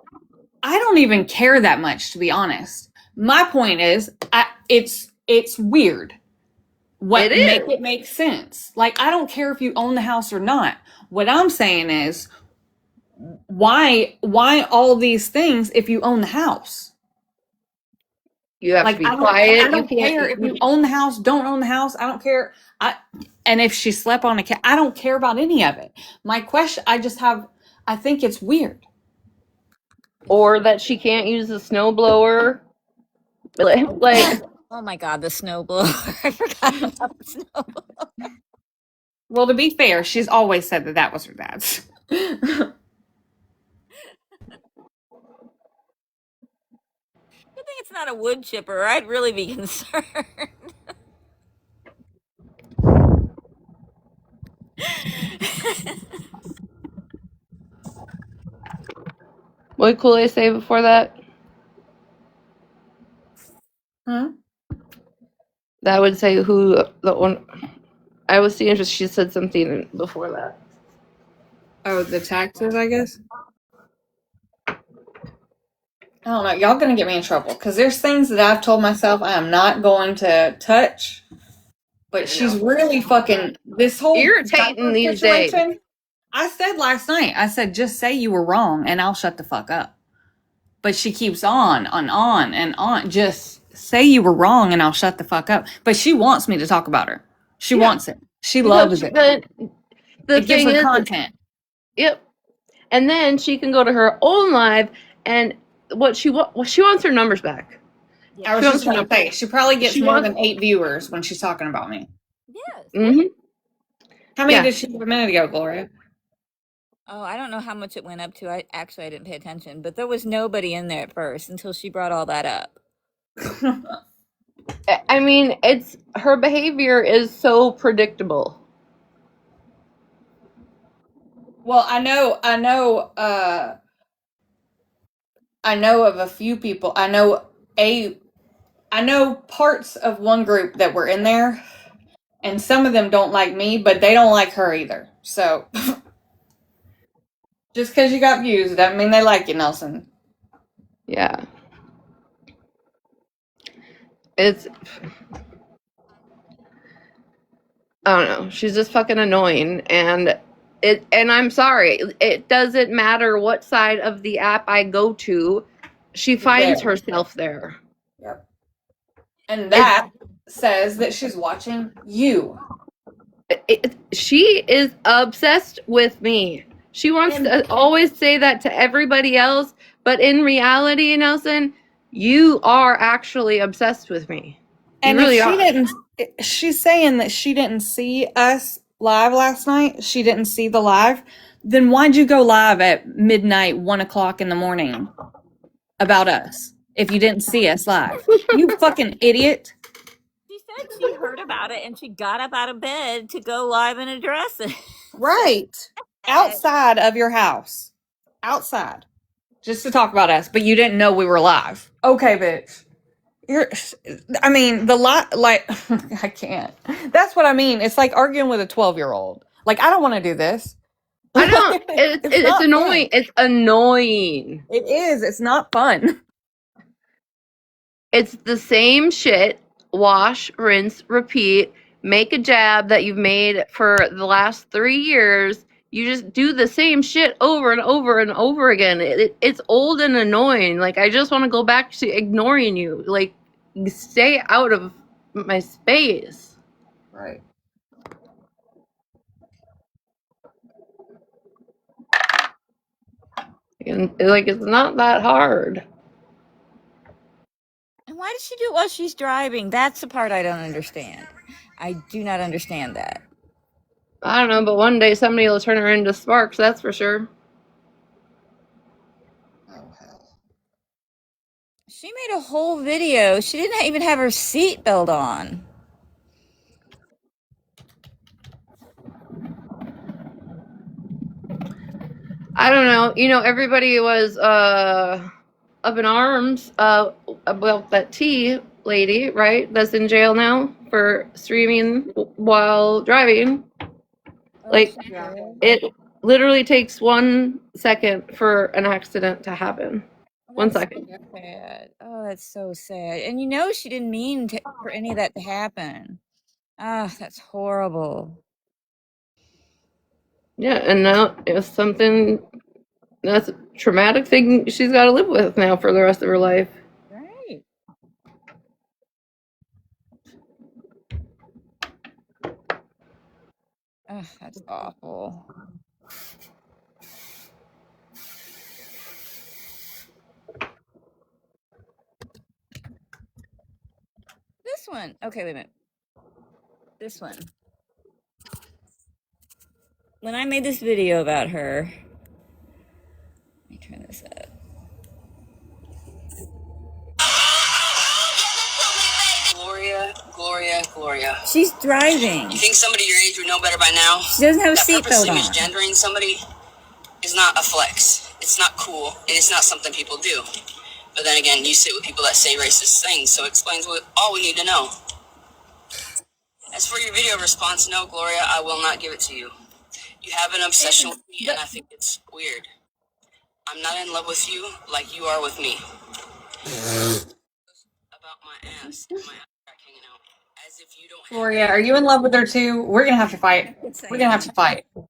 I don't even care that much, to be honest. My point is, it's weird. What make it make sense? Like, I don't care if you own the house or not. What I'm saying is, why all these things if you own the house? You have to be quiet. I don't care if you own the house, don't own the house. I don't care. And if she slept on a cat, I don't care about any of it. My question, I think it's weird. Or that she can't use the snowblower. Like, oh my god, the snowblower. I forgot about the snowblower. Well, to be fair, she's always said that was her dad's. Good thing it's not a wood chipper. I'd really be concerned. what did Kool-Aid say before that? Huh? That would say who the one. I was seeing if she said something before that. Oh, the taxes, I guess. I don't know. Y'all gonna get me in trouble because there's things that I've told myself I am not going to touch. But she's really fucking this whole Irritating these days. situation. I said last night, I said, just say you were wrong and I'll shut the fuck up. But she keeps on and on and on. Just say you were wrong and I'll shut the fuck up. But she wants me to talk about her. She wants it. She loves it. The It gives thing her is, content. yep. And then she can go to her own live, and she wants her numbers back. I was just going to say, she probably gets more than 8 viewers when she's talking about me. Yes. Mm-hmm. How many did she have a minute ago, Gloria? Oh, I don't know how much it went up to. I didn't pay attention, but there was nobody in there at first until she brought all that up. I mean, her behavior is so predictable. Well, I know of a few people. I know parts of one group that were in there, and some of them don't like me, but they don't like her either. So, just because you got views doesn't mean they like you, Nelson. Yeah. I don't know. She's just fucking annoying, and I'm sorry. It doesn't matter what side of the app I go to. She finds herself there. Yep. And that says that she's watching you. She is obsessed with me. She wants to always say that to everybody else, but in reality, Nelson, you are actually obsessed with me. You and really if she are. didn't, she's saying that she didn't see us live last night. She didn't see the live. Then why'd you go live at midnight, 1 o'clock in the morning about us if you didn't see us live? You fucking idiot. She said she heard about it and she got up out of bed to go live and address it. Right. Outside of your house. Outside. Just to talk about us, but you didn't know we were live. Okay, bitch. I can't. That's what I mean. It's like arguing with a 12-year-old. Like, I don't want to do this. I don't. It's annoying. Fun. It's annoying. It is. It's not fun. It's the same shit. Wash, rinse, repeat. Make a jab that you've made for the last 3 years. You just do the same shit over and over and over again. It's old and annoying. Like, I just want to go back to ignoring you. Like, stay out of my space. Right. And, like, it's not that hard. And why does she do it while she's driving? That's the part I don't understand. I do not understand that. I don't know, but one day somebody will turn her into sparks, that's for sure. Oh, hell. She made a whole video. She didn't even have her seatbelt on. I don't know. You know, everybody was up in arms about that T lady, right? That's in jail now for streaming while driving. Like, it literally takes 1 second for an accident to happen. 1 second. So sad. Oh, that's so sad. And you know she didn't mean for any of that to happen. Ah, that's horrible. Yeah, and now it's something that's a traumatic thing she's got to live with now for the rest of her life. Right. Oh, that's awful. This one. Okay, wait a minute. This one. When I made this video about her, let me turn this up. Gloria. She's driving. You think somebody your age would know better by now? She doesn't have a seatbelt on. Purposely misgendering somebody is not a flex. It's not cool, and it's not something people do. But then again, you sit with people that say racist things, so it explains all we need to know. As for your video response, no, Gloria, I will not give it to you. You have an obsession with me, and I think it's weird. I'm not in love with you like you are with me. About my ass and my crack hanging out, as if you don't have. Gloria, are you in love with her too? We're gonna have to fight. We're gonna have to fight. And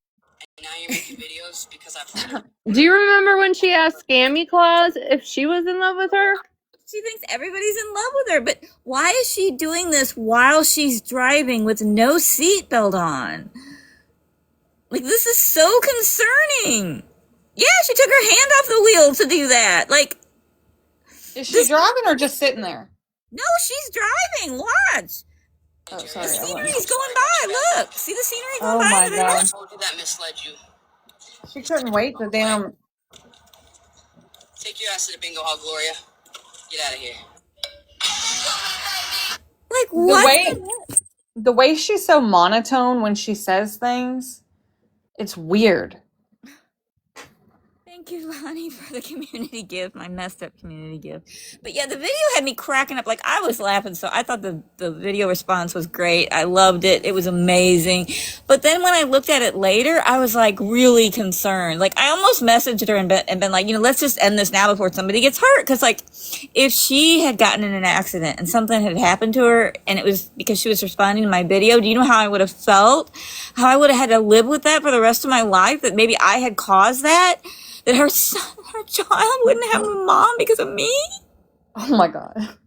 now you're making videos because I've let her. Do you remember when she asked Scammy Claus if she was in love with her? She thinks everybody's in love with her, but why is she doing this while she's driving with no seatbelt on? Like, this is so concerning. Yeah, she took her hand off the wheel to do that. Like, is she driving or just sitting there? No, she's driving. Watch. Oh, The sorry. scenery's going by. Look. See the scenery going by? Oh my god. I told you that misled you. She couldn't wait to damn. Take your ass to the bingo hall, Gloria. Get out of here. Like, what? The way she's so monotone when she says things, it's weird. Thank you, Lonnie, for the community gift, my messed up community gift. But yeah, the video had me cracking up. Like, I was laughing, so I thought the video response was great. I loved it. It was amazing. But then when I looked at it later, I was like really concerned. Like, I almost messaged her and been like, let's just end this now before somebody gets hurt. Because, like, if she had gotten in an accident and something had happened to her and it was because she was responding to my video, do you know how I would have felt? How I would have had to live with that for the rest of my life? That maybe I had caused that? That her child wouldn't have a mom because of me? Oh my god.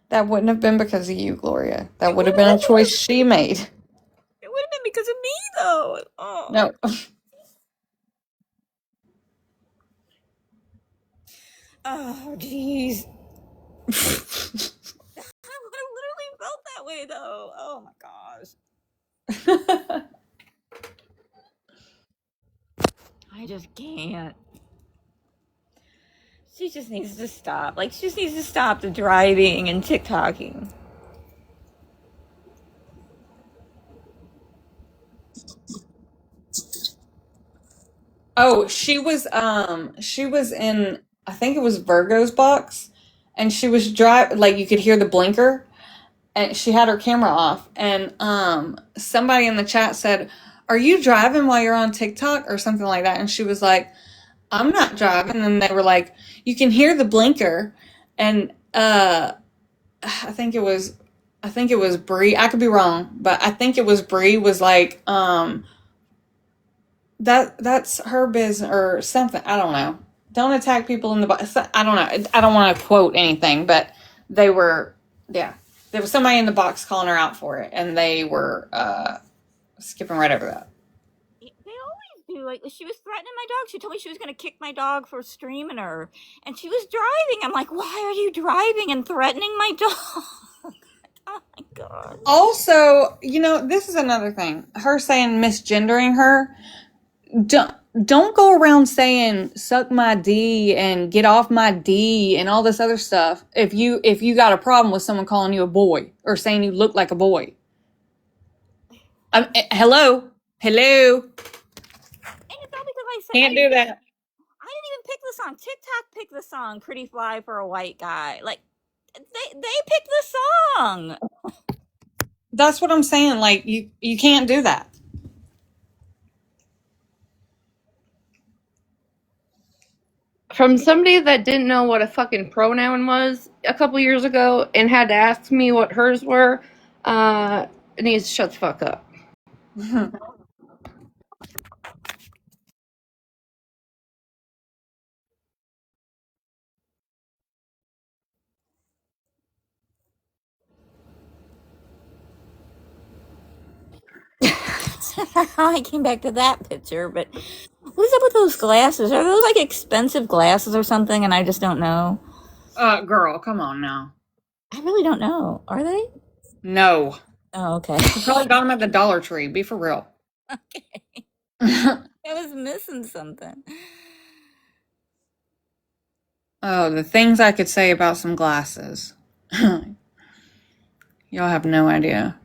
That wouldn't have been because of you, Gloria. That would have been a choice she made. It would have been because of me, though. Oh. No. Oh, jeez. I would have literally felt that way, though. Oh my gosh. I just can't. She just needs to stop. Like, she just needs to stop the driving and TikToking. Oh, she was in, I think it was Virgo's box, and she was driving, like, you could hear the blinker, and she had her camera off, and somebody in the chat said, "Are you driving while you're on TikTok?" or something like that, and she was like, "I'm not driving," and they were like, "You can hear the blinker," and I think it was Bree, I could be wrong, but I think it was Bree was like, that's her business or something. I don't know. Don't attack people in the box. I don't know. I don't want to quote anything, but they were, yeah. There was somebody in the box calling her out for it, and they were skipping right over that. They always do. Like, she was threatening my dog. She told me she was going to kick my dog for streaming her, and she was driving. I'm like, why are you driving and threatening my dog? Oh my god. Also, this is another thing. Her saying misgendering her. Don't go around saying suck my D and get off my D and all this other stuff if you got a problem with someone calling you a boy or saying you look like a boy. Hello. And it's all because I said Can't do that. I didn't even pick the song. TikTok picked the song "Pretty Fly for a White Guy." Like, they picked the song. That's what I'm saying. Like, you can't do that. From somebody that didn't know what a fucking pronoun was a couple years ago and had to ask me what hers were, it needs to shut the fuck up. I came back to that picture, but what's up with those glasses? Are those like expensive glasses or something? And I just don't know. Girl, come on now. I really don't know. Are they? No. Oh, okay. You probably got them at the Dollar Tree. Be for real. Okay. I was missing something. Oh, the things I could say about some glasses. Y'all have no idea.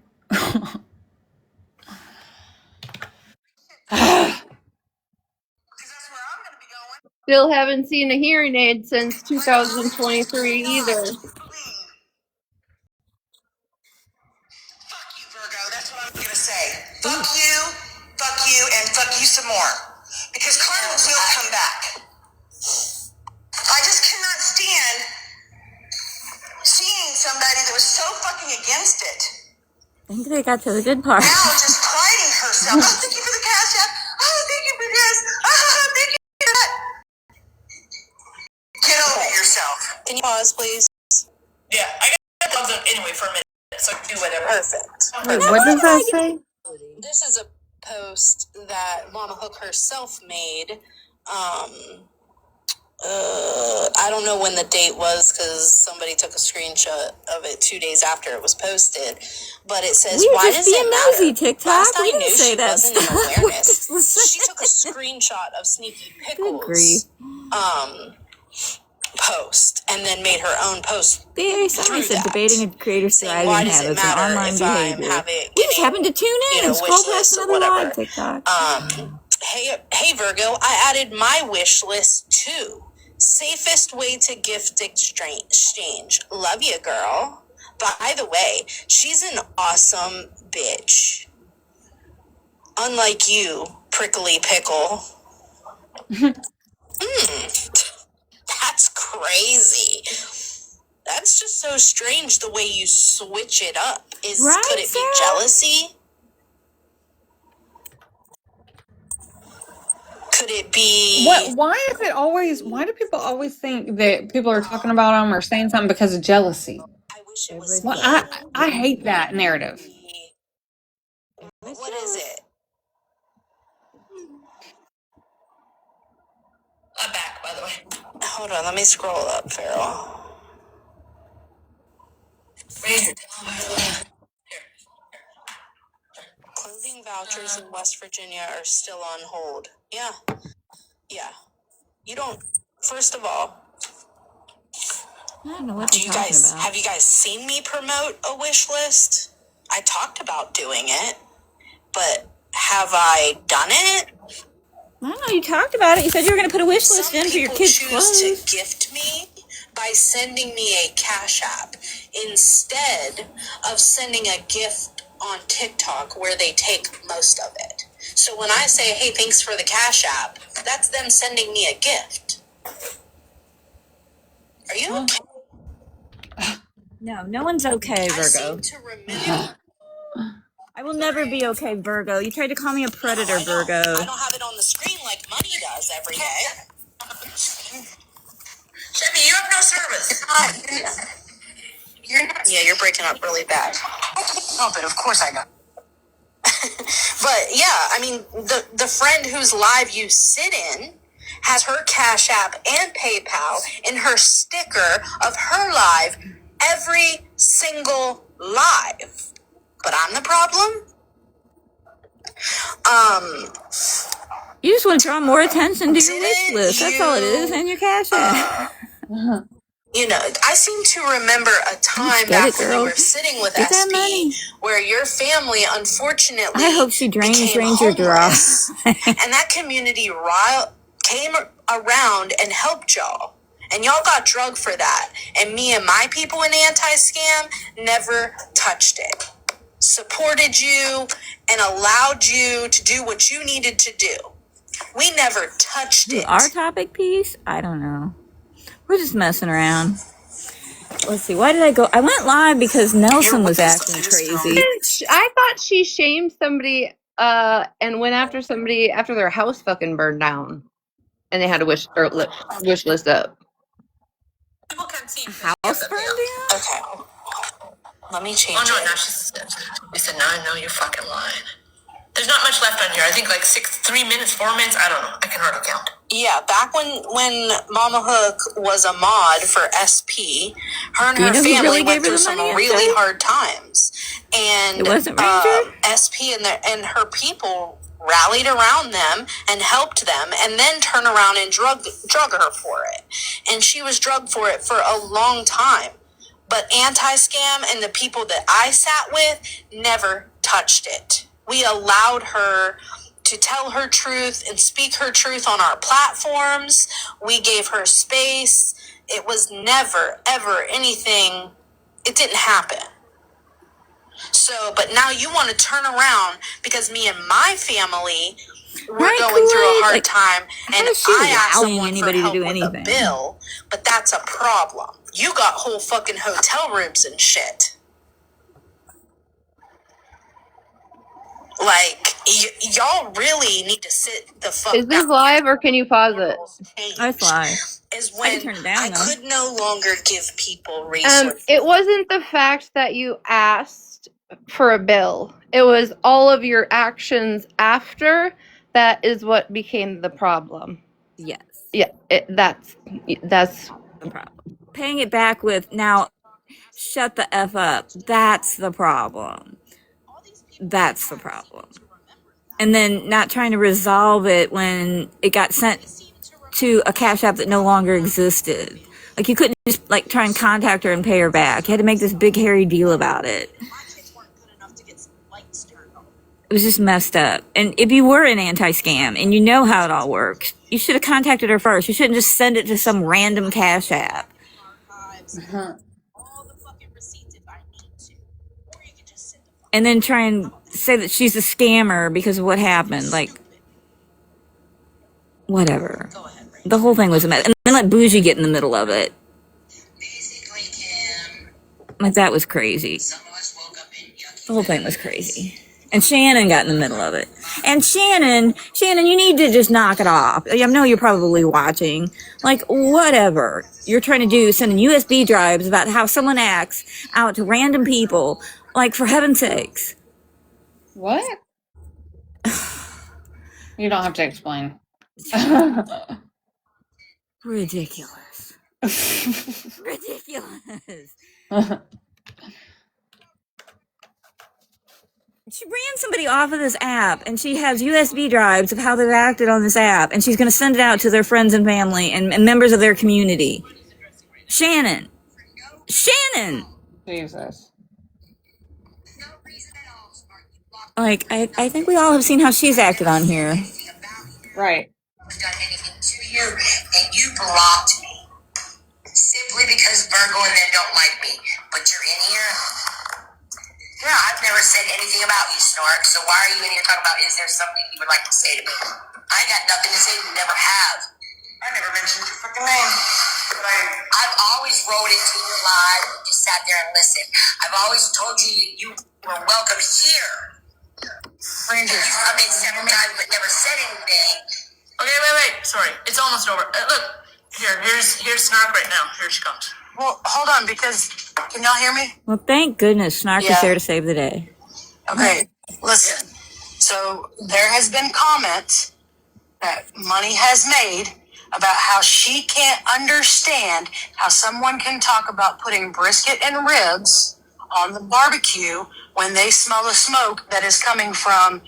Still haven't seen a hearing aid since 2023 either. Fuck you, Virgo. That's what I'm gonna say. Fuck you. and fuck you some more. Because karma will come back. I just cannot stand seeing somebody that was so fucking against it. I think they got to the good part. Now just priding herself. Oh, thank you for the cash app. Oh, thank you for this. Oh, thank you for that. Get over yourself. Can you pause, please? Yeah, I got thumbs up anyway for a minute, so do whatever. Perfect. Wait, what does that say? This is a post that Mama Hook herself made. I don't know when the date was because somebody took a screenshot of it 2 days after it was posted. But it says, We were "Why just does being it matter?" nosy, TikTok. Last We I didn't knew, say she that wasn't in stuff. awareness. She took a screenshot of Sneaky Good grief. Pickles' post and then made her own post. Very somebody said debating a creator's Saying, why driving does it habits and matter online if I'm behavior. having We just happened to tune in and scroll past another live TikTok. Hey Virgo, I added my wish list too. Safest way to gift exchange. Love you, girl. By the way, she's an awesome bitch. Unlike you, prickly pickle. That's crazy. That's just so strange the way you switch it up. Right, Could it be Sarah? jealousy? Could it be... Why is it always, why do people always think that people are talking about them or saying something because of jealousy? I wish it was... Well, I hate that narrative. What is it? I'm back, by the way. Hold on, let me scroll up, Farrell. Raise it. Clothing vouchers in West Virginia are still on hold. Yeah. You don't... First of all, I don't know what they're talking about. have you guys seen me promote a wish list? I talked about doing it, but have I done it? I don't know, you talked about it. You said you were going to put a wish list in for your kids' Some clothes. people choose to gift me by sending me a Cash App instead of sending a gift on TikTok where they take most of it. So when I say, hey, thanks for the Cash App, that's them sending me a gift. Are you okay? No one's okay, Virgo. I seem to remember... I will never be okay, Virgo. You tried to call me a predator, Virgo. I don't have it on the screen like Money does every day. Chevy, you have no service. You're not. Yeah, you're breaking up really bad. Oh, but of course I know. But yeah, I mean, the friend whose live you sit in has her Cash App and PayPal in her sticker of her live every single live. But I'm the problem? You just want to draw more attention to your wish list. That's all it is, and your Cash App. You know, I seem to remember a time back when you were sitting with SP where your family, unfortunately, I hope she drains became Ranger dry. and that community came around and helped y'all. And y'all got drugged for that. And me and my people in Anti-Scam never touched it. Supported you and allowed you to do what you needed to do. We never touched it. Our topic piece? I don't know. We're just messing around. Let's see. Why did I go? I went live because Nelson was acting crazy. I thought she shamed somebody and went after somebody after their house fucking burned down, and they had a wish list up. People can see. House burned down? Okay. Let me change Oh, no, it. now she said, no, I know you're fucking lying. There's not much left on here. I think like 3 minutes, 4 minutes. I don't know. I can hardly count. Yeah, back when Mama Hook was a mod for SP, her and her family went through some really hard times. And it wasn't Ranger? SP and her people rallied around them and helped them and then turned around and drug her for it. And she was drugged for it for a long time. But Anti-Scam and the people that I sat with never touched it. We allowed her to tell her truth and speak her truth on our platforms. We gave her space. It was never, ever anything. It didn't happen. So, but now you want to turn around because me and my family we're going through a hard Like, time, and I asked someone for anybody to help do with anything? a bill, but that's a problem. You got whole fucking hotel rooms and shit. Like, y'all really need to sit the fuck Is this down. live or can you pause it? It's live. Is I when can turn it down, I though. could no longer give people resources. It wasn't the fact that you asked for a bill. It was all of your actions after that is what became the problem. Yes. Yeah, that's The problem. Paying it back with, now, shut the F up. That's the problem. That's the problem. And then not trying to resolve it when it got sent to a Cash App that no longer existed. Like, you couldn't just, like, try and contact her and pay her back. You had to make this big, hairy deal about it. It was just messed up. And if you were an anti-scam and you know how it all works, you should have contacted her first. You shouldn't just send it to some random Cash App. And then try and say that she's a scammer because of what happened. Like, whatever. The whole thing was a mess. And then let Bougie get in the middle of it. Like, that was crazy. The whole thing was crazy. And Shannon got in the middle of it. And Shannon, you need to just knock it off. I know you're probably watching. Like, whatever you're trying to do, sending USB drives about how someone acts out to random people. Like, for heaven's sakes. What? You don't have to explain. Ridiculous. Ridiculous. She ran somebody off of this app, and she has USB drives of how they've acted on this app, and she's going to send it out to their friends and family and members of their community. Shannon! Jesus. Like, I think we all have seen how she's acted on here. Right. I've done anything to you, and you blocked me simply because Virgo and them don't like me. But you're in here. Yeah, I've never said anything about you, Snark. So why are you in here talking about? Is there something you would like to say to me? I got nothing to say. You never have. I never mentioned your fucking name. But I've always wrote into your live. You just sat there and listened. I've always told you you were welcome here. Ranger, you come in several times but never said anything. Okay, wait. Sorry, it's almost over. Look, here's Snark right now. Here she comes. Well, hold on, because can y'all hear me? Well, thank goodness Snark is there to save the day. Okay, listen. So there has been comments that Money has made about how she can't understand how someone can talk about putting brisket and ribs on the barbecue when they smell the smoke that is coming from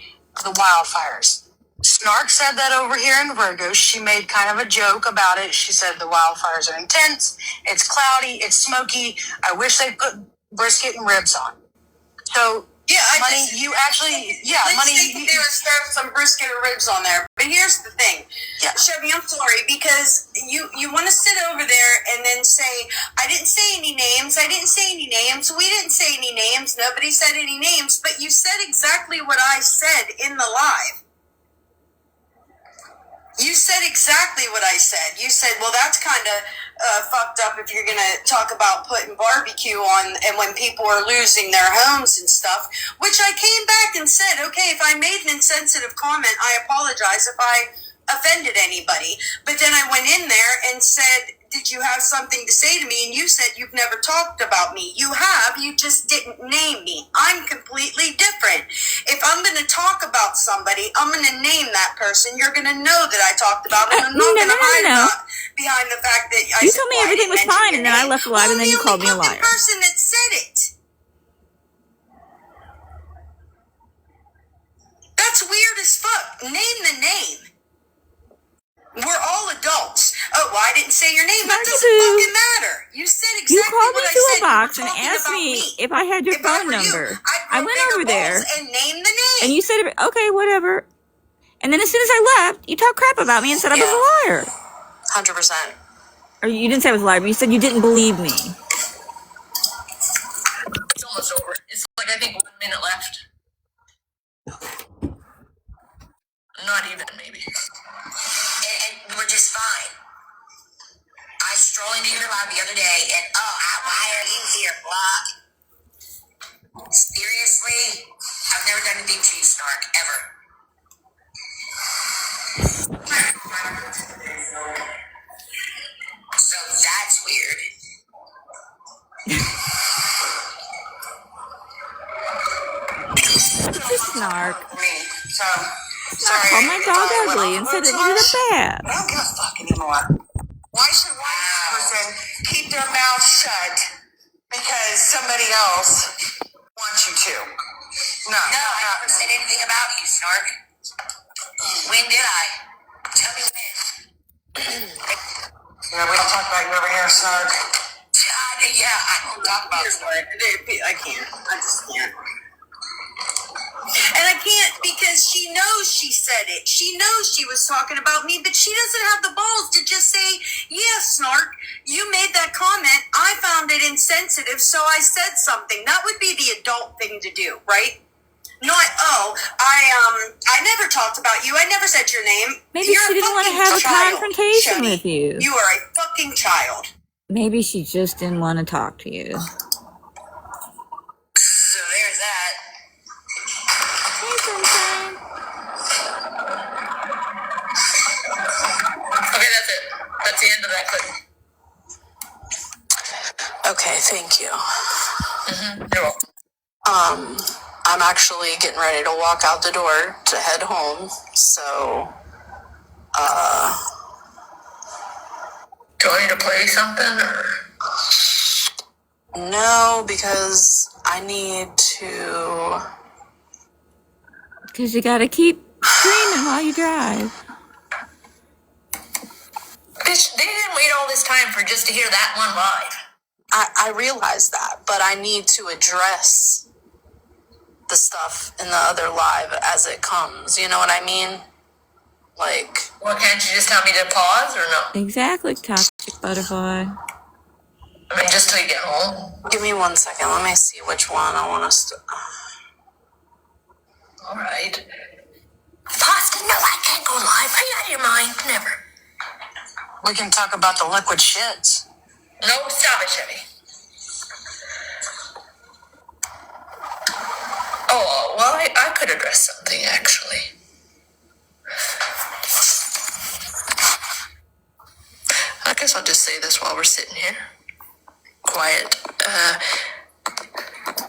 the wildfires. Snark said that over here in Virgo. She made kind of a joke about it. She said the wildfires are intense. It's cloudy. It's smoky. I wish they put brisket and ribs on. So, Money, you actually, Money, you do is throw some brisket or ribs on there. But here's the thing. Yeah. Chevy, I'm sorry, because you want to sit over there and then say, I didn't say any names. We didn't say any names. Nobody said any names. But you said exactly what I said in the live. You said exactly what I said. You said, well, that's kind of fucked up if you're going to talk about putting barbecue on and when people are losing their homes and stuff, which I came back and said, okay, if I made an insensitive comment, I apologize if I offended anybody. But then I went in there and said, did you have something to say to me? And you said you've never talked about me. You have, you just didn't name me. I'm completely different. If I'm going to talk about somebody, I'm going to name that person. You're going to know that I talked about them. I'm not going to hide behind the fact that you told me everything was fine, and then I left live, and then you called me a liar. I'm the person that said it. That's weird as fuck. Name the name. We're all adults. Oh, well, I didn't say your name. That doesn't fucking matter. You said exactly what I said. You called me to a box and asked me if I had your phone number. I went over there and named the name. and you said, okay, whatever. And then as soon as I left, you talked crap about me and said I was a liar. 100%. Or you didn't say I was a liar, but you said you didn't believe me. It's almost over. It's like, I think 1 minute left. not even, maybe. And we're just fine. I strolled into your live the other day, and why are you here, block? Seriously? I've never done anything to you, Snark, ever. So that's weird. It's a Snark. So, Snark called my dog ugly and said it needed a bath. I don't give a fuck anymore. Why should one person keep their mouth shut because somebody else wants you to? No, I never said anything about you, Snark. When did I? Tell me when. Yeah, we don't talk about you over here, Snark. Yeah, I don't talk about Snark. I can't. I just can't. And I can't because she knows she said it. She knows she was talking about me, but she doesn't have the balls to just say, yeah, Snark, you made that comment. I found it insensitive, so I said something. That would be the adult thing to do, right? Not, I never talked about you. I never said your name. Maybe she didn't want to have a confrontation with you. You are a fucking child. Maybe she just didn't want to talk to you. So there's that. Hey, sunshine. Okay, that's it. That's the end of that clip. Okay, thank you. You're welcome. I'm actually getting ready to walk out the door to head home, so, Do I need to play something, or? No, because I need to... Because you gotta keep screaming while you drive. Bitch, they didn't wait all this time for just to hear that one live. I realize that, but I need to address the stuff in the other live as it comes. You know what I mean? Like... Well, can't you just tell me to pause, or no? Exactly, toxic butterfly. I mean, just till you get home. Give me 1 second. Let me see which one I want us to... All right. Boston, no, I can't go live. Are you out of your mind? Never. We can talk about the liquid shits. No, stop it, Chevy. Oh, well, I could address something, actually. I guess I'll just say this while we're sitting here. Quiet.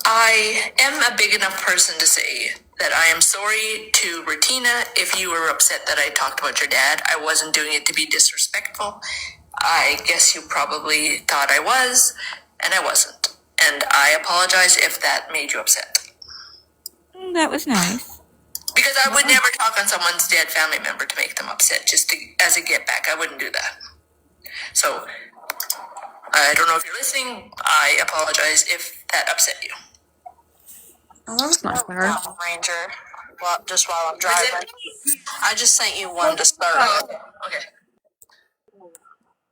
I am a big enough person to say that I am sorry to Retina if you were upset that I talked about your dad. I wasn't doing it to be disrespectful. I guess you probably thought I was, and I wasn't. And I apologize if that made you upset. That was nice. Because I would never talk on someone's dead family member to make them upset, just as a get back. I wouldn't do that. So, I don't know if you're listening. I apologize if that upset you. Oh, that was nice, Larry. Ranger. Well, just while I'm driving. I just sent you one to start with. Okay.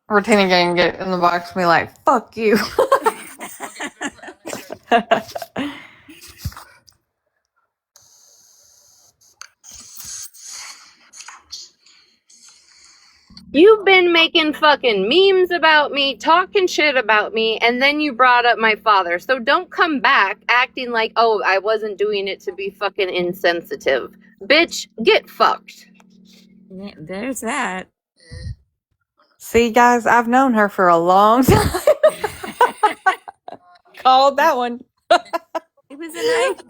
Retina gang get in the box and be like, fuck you. You've been making fucking memes about me, talking shit about me, and then you brought up my father. So don't come back acting like, oh, I wasn't doing it to be fucking insensitive. Bitch, get fucked. Yeah, there's that. See, guys, I've known her for a long time. Called that one. It was a nice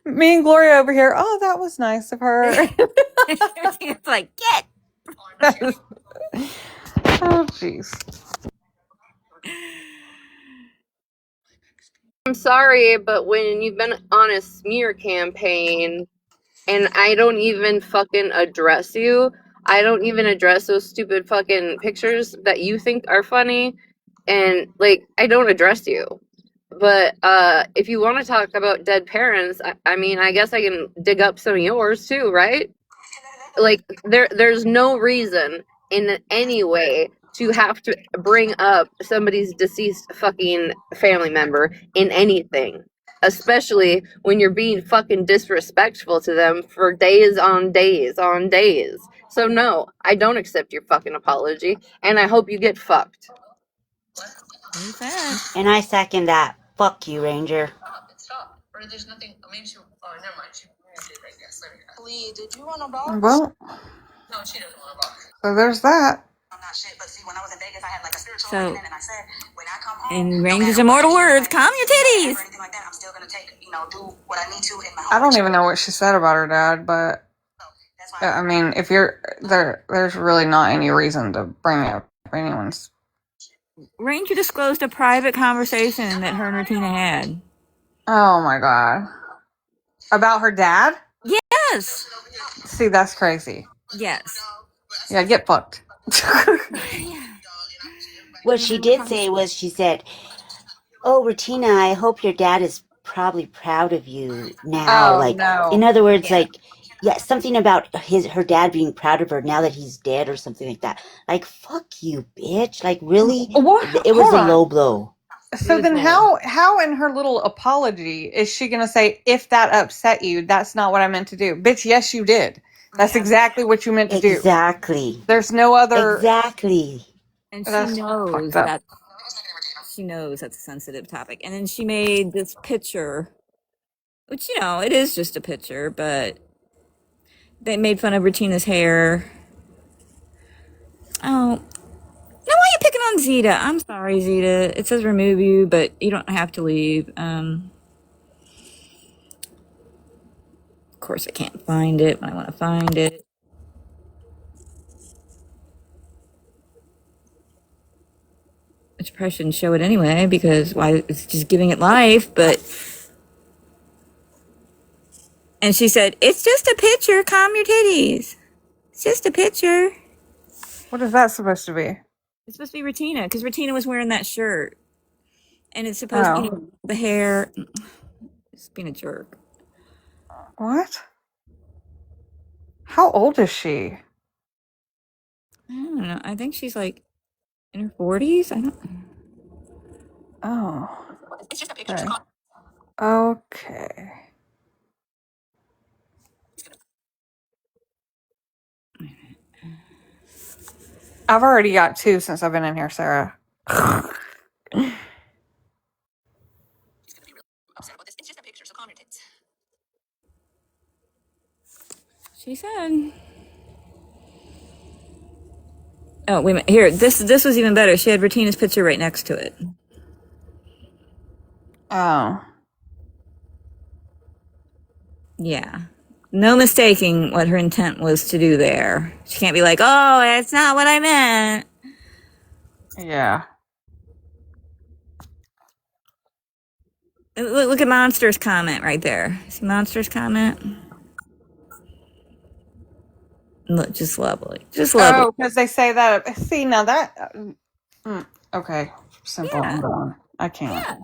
Me and Gloria over here. Oh, that was nice of her. It's like, get. Oh, jeez. I'm sorry, but when you've been on a smear campaign and I don't even fucking address you, I don't even address those stupid fucking pictures that you think are funny, and like, I don't address you. But if you want to talk about dead parents, I mean, I guess I can dig up some of yours too, right? Like, there's no reason in any way to have to bring up somebody's deceased fucking family member in anything. especially when you're being fucking disrespectful to them for days on days on days. So no, I don't accept your fucking apology, and I hope you get fucked. Very sad. And I second that. Fuck you, Ranger. Stop. Or there's nothing. Maybe she. Oh, never mind. She did, I guess. Lee, did you want a box? Well, No, she doesn't want a box. so there's that. I'm not shit, but see, when I was in Vegas, I had like a spiritual So, awakening, and I said, when I come home, in no Ranger's matter what immortal I words, do, calm your titties. or anything like that, I'm still gonna take, do what I need to in my I home. don't even know what she said about her dad, but That's why I mean, if you're there, there's really not any reason to bring up anyone's. Ranger disclosed a private conversation that her and Retina had. Oh my god, about her dad? Yes. See, that's crazy. Yes. Yeah, get fucked. What she did say was, she said, "Oh, Retina, I hope your dad is probably proud of you now." Oh Like, in no. other words, Yeah. like, yeah, something about her dad being proud of her now that he's dead or something like that. Like, fuck you, bitch. Like, really? What? It was Hold a on. low blow. So was then low. how in her little apology is she going to say, if that upset you, that's not what I meant to do? Bitch, yes, you did. That's exactly what you meant to do. Exactly. There's no other. Exactly. And she That's knows fucked up. that she knows that's a sensitive topic. And then she made this picture, which, it is just a picture, but they made fun of Retina's hair. Oh, now why are you picking on Zeta? I'm sorry, Zeta. It says remove you, but you don't have to leave. Of course, I can't find it when I want to find it. Which probably shouldn't show it anyway, because why? It's just giving it life, but. And she said, "It's just a picture. Calm your titties. It's just a picture." What is that supposed to be? It's supposed to be Retina, because Retina was wearing that shirt. And it's supposed to be Oh. the hair. It's being a jerk. What? How old is she? I don't know. I think she's like in her 40s. I don't. Oh. It's just a picture. Okay. Okay. I've already got 2 since I've been in here, Sarah. Upset about this. It's just a picture, so calm your tits. She said. Oh, wait a minute. Here, this was even better. She had Retina's picture right next to it. Oh. Yeah. No mistaking what her intent was to do there. She can't be like, "Oh, that's not what I meant." Yeah. Look at Monster's comment right there. See Monster's comment? Look, just lovely. Just lovely. Oh, because they say that. See, now that. Okay. Simple. Yeah. I'm going. I can't. Yeah.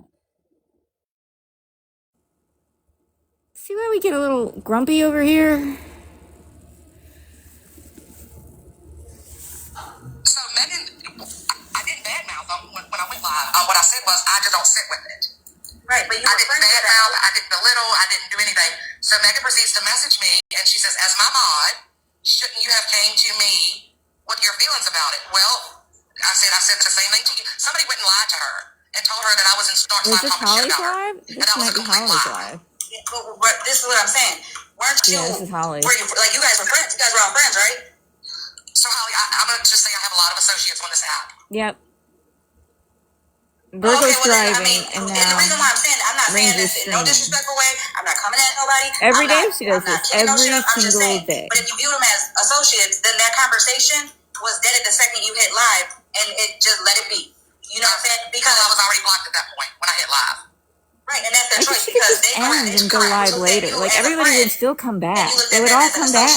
See why we get a little grumpy over here? So Megan, I didn't badmouth when I went live. What I said was, I just don't sit with it. Right, but I didn't badmouth, I didn't belittle, I didn't do anything. So Megan proceeds to message me, and she says, as my mod, shouldn't you have came to me with your feelings about it? Well, I said the same thing to you. Somebody went and lied to her and told her that I was in Start Was Slide this talking shit Holly's about her. live? And This that was might a be complete Holly's lie. live. Yeah, but this is what I'm saying. Weren't you? Yeah, this is Holly. Were you like you guys were friends? You guys were all friends, right? So Holly, I'm gonna just say I have a lot of associates on this app. Yep. Virgo's then, driving, and the now reason why I'm saying that, I'm not saying Ranger's this in no streaming. disrespectful way. I'm not coming at nobody. Every day she does I'm not this. kicking no shit Every up. I'm just single saying. day. But if you view them as associates, then that conversation was dead at the second you hit live, and it just let it be. You know what I'm saying? Because I was already blocked at that point when I hit live. Right, and that's their Like, choice she could because just they end and go live later. Like, everybody would still come back. They would all come back.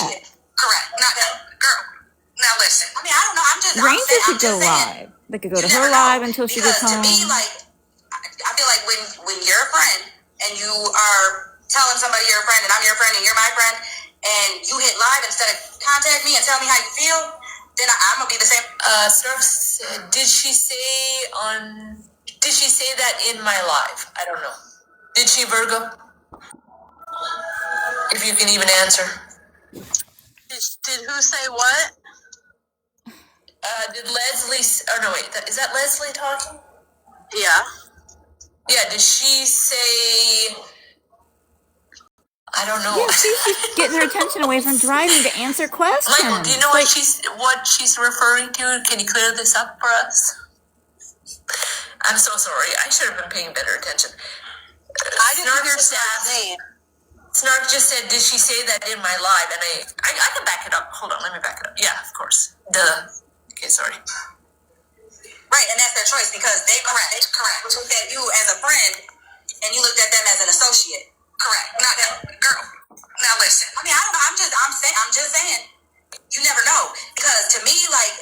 Correct. Not girl. Now listen. I mean, I don't know. Ranger could go live. They could go to her live until she gets home. To me, like, I feel like when you're a friend and you are telling somebody you're a friend and I'm your friend and you're my friend and you hit live instead of contact me and tell me how you feel, then I'm gonna be the same. Did she say that in my live? I don't know. Did she, Virgo? If you can even answer. Did who say what? Did Leslie? Oh no, wait. Is that Leslie talking? Yeah. Yeah. Did she say? I don't know. Yeah, she's just getting her attention away from driving to answer questions. Michael, do you know what she's referring to? Can you clear this up for us? I'm so sorry. I should have been paying better attention. I didn't hear Snark's name. Snark just said, "Did she say that in my live?" And I can back it up. Hold on, let me back it up. Yeah, of course. Duh. Okay, sorry. Right, and that's their choice because they correct. Looked at you as a friend, and you looked at them as an associate. Correct. Not girl. Now listen. I mean, I don't know. I'm just saying. You never know because to me, like,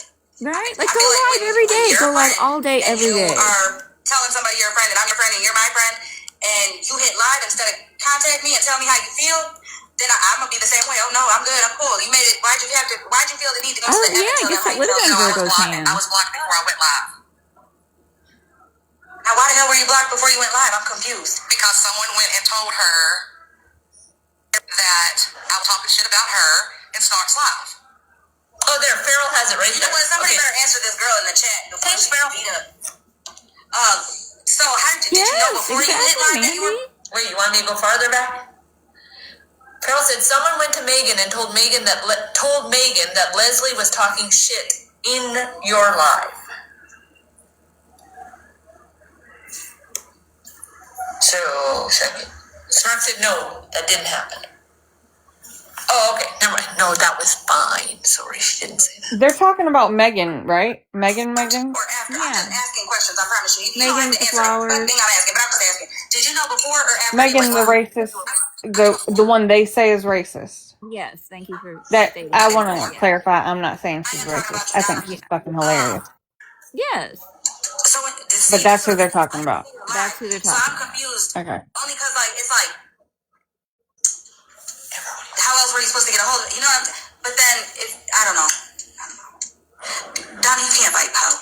right, like go live every day, go live all day, every day. You are telling somebody you're a friend, and I'm your friend, and you're my friend, and you hit live instead of contact me and tell me how you feel. Then I'm gonna be the same way. Oh no, I'm good. I'm cool. You made it. Why'd you feel the need to go to the yeah, I guess that would have been Virgo's hand. I was blocked before I went live. Now, why the hell were you blocked before you went live? I'm confused. Because someone went and told her that I was talking shit about her in Snark's live. Oh, there, Farrell has it right there. Well, somebody better answer this girl in the chat. Thanks, Farrell. So how did you know before you hit live that you were? Wait, you want me to go farther back? Farrell said someone went to Megan and told Megan that Leslie was talking shit in your live. So, Snark said no, that didn't happen. Oh, okay, never mind. No, that was fine. Sorry, she didn't say that. They're talking about Megan, right? Megan? Or after. Yeah. I'm just asking questions, I promise you. You Megan don't have to answer Flowers. everything I'm asking, but I'm just asking. Did you know before or after? Megan, the racist, the one they say is racist. Yes, thank you for That stating I that. want to clarify. I'm not saying she's racist. I think she's fucking hilarious. Yes. So, But that's who they're talking about. That's who they're So talking I'm confused. Okay. Only because, like, it's like, how else were you supposed to get a hold of it? You know what I'm saying? But then, I don't know. Donna, you can't fight Poe.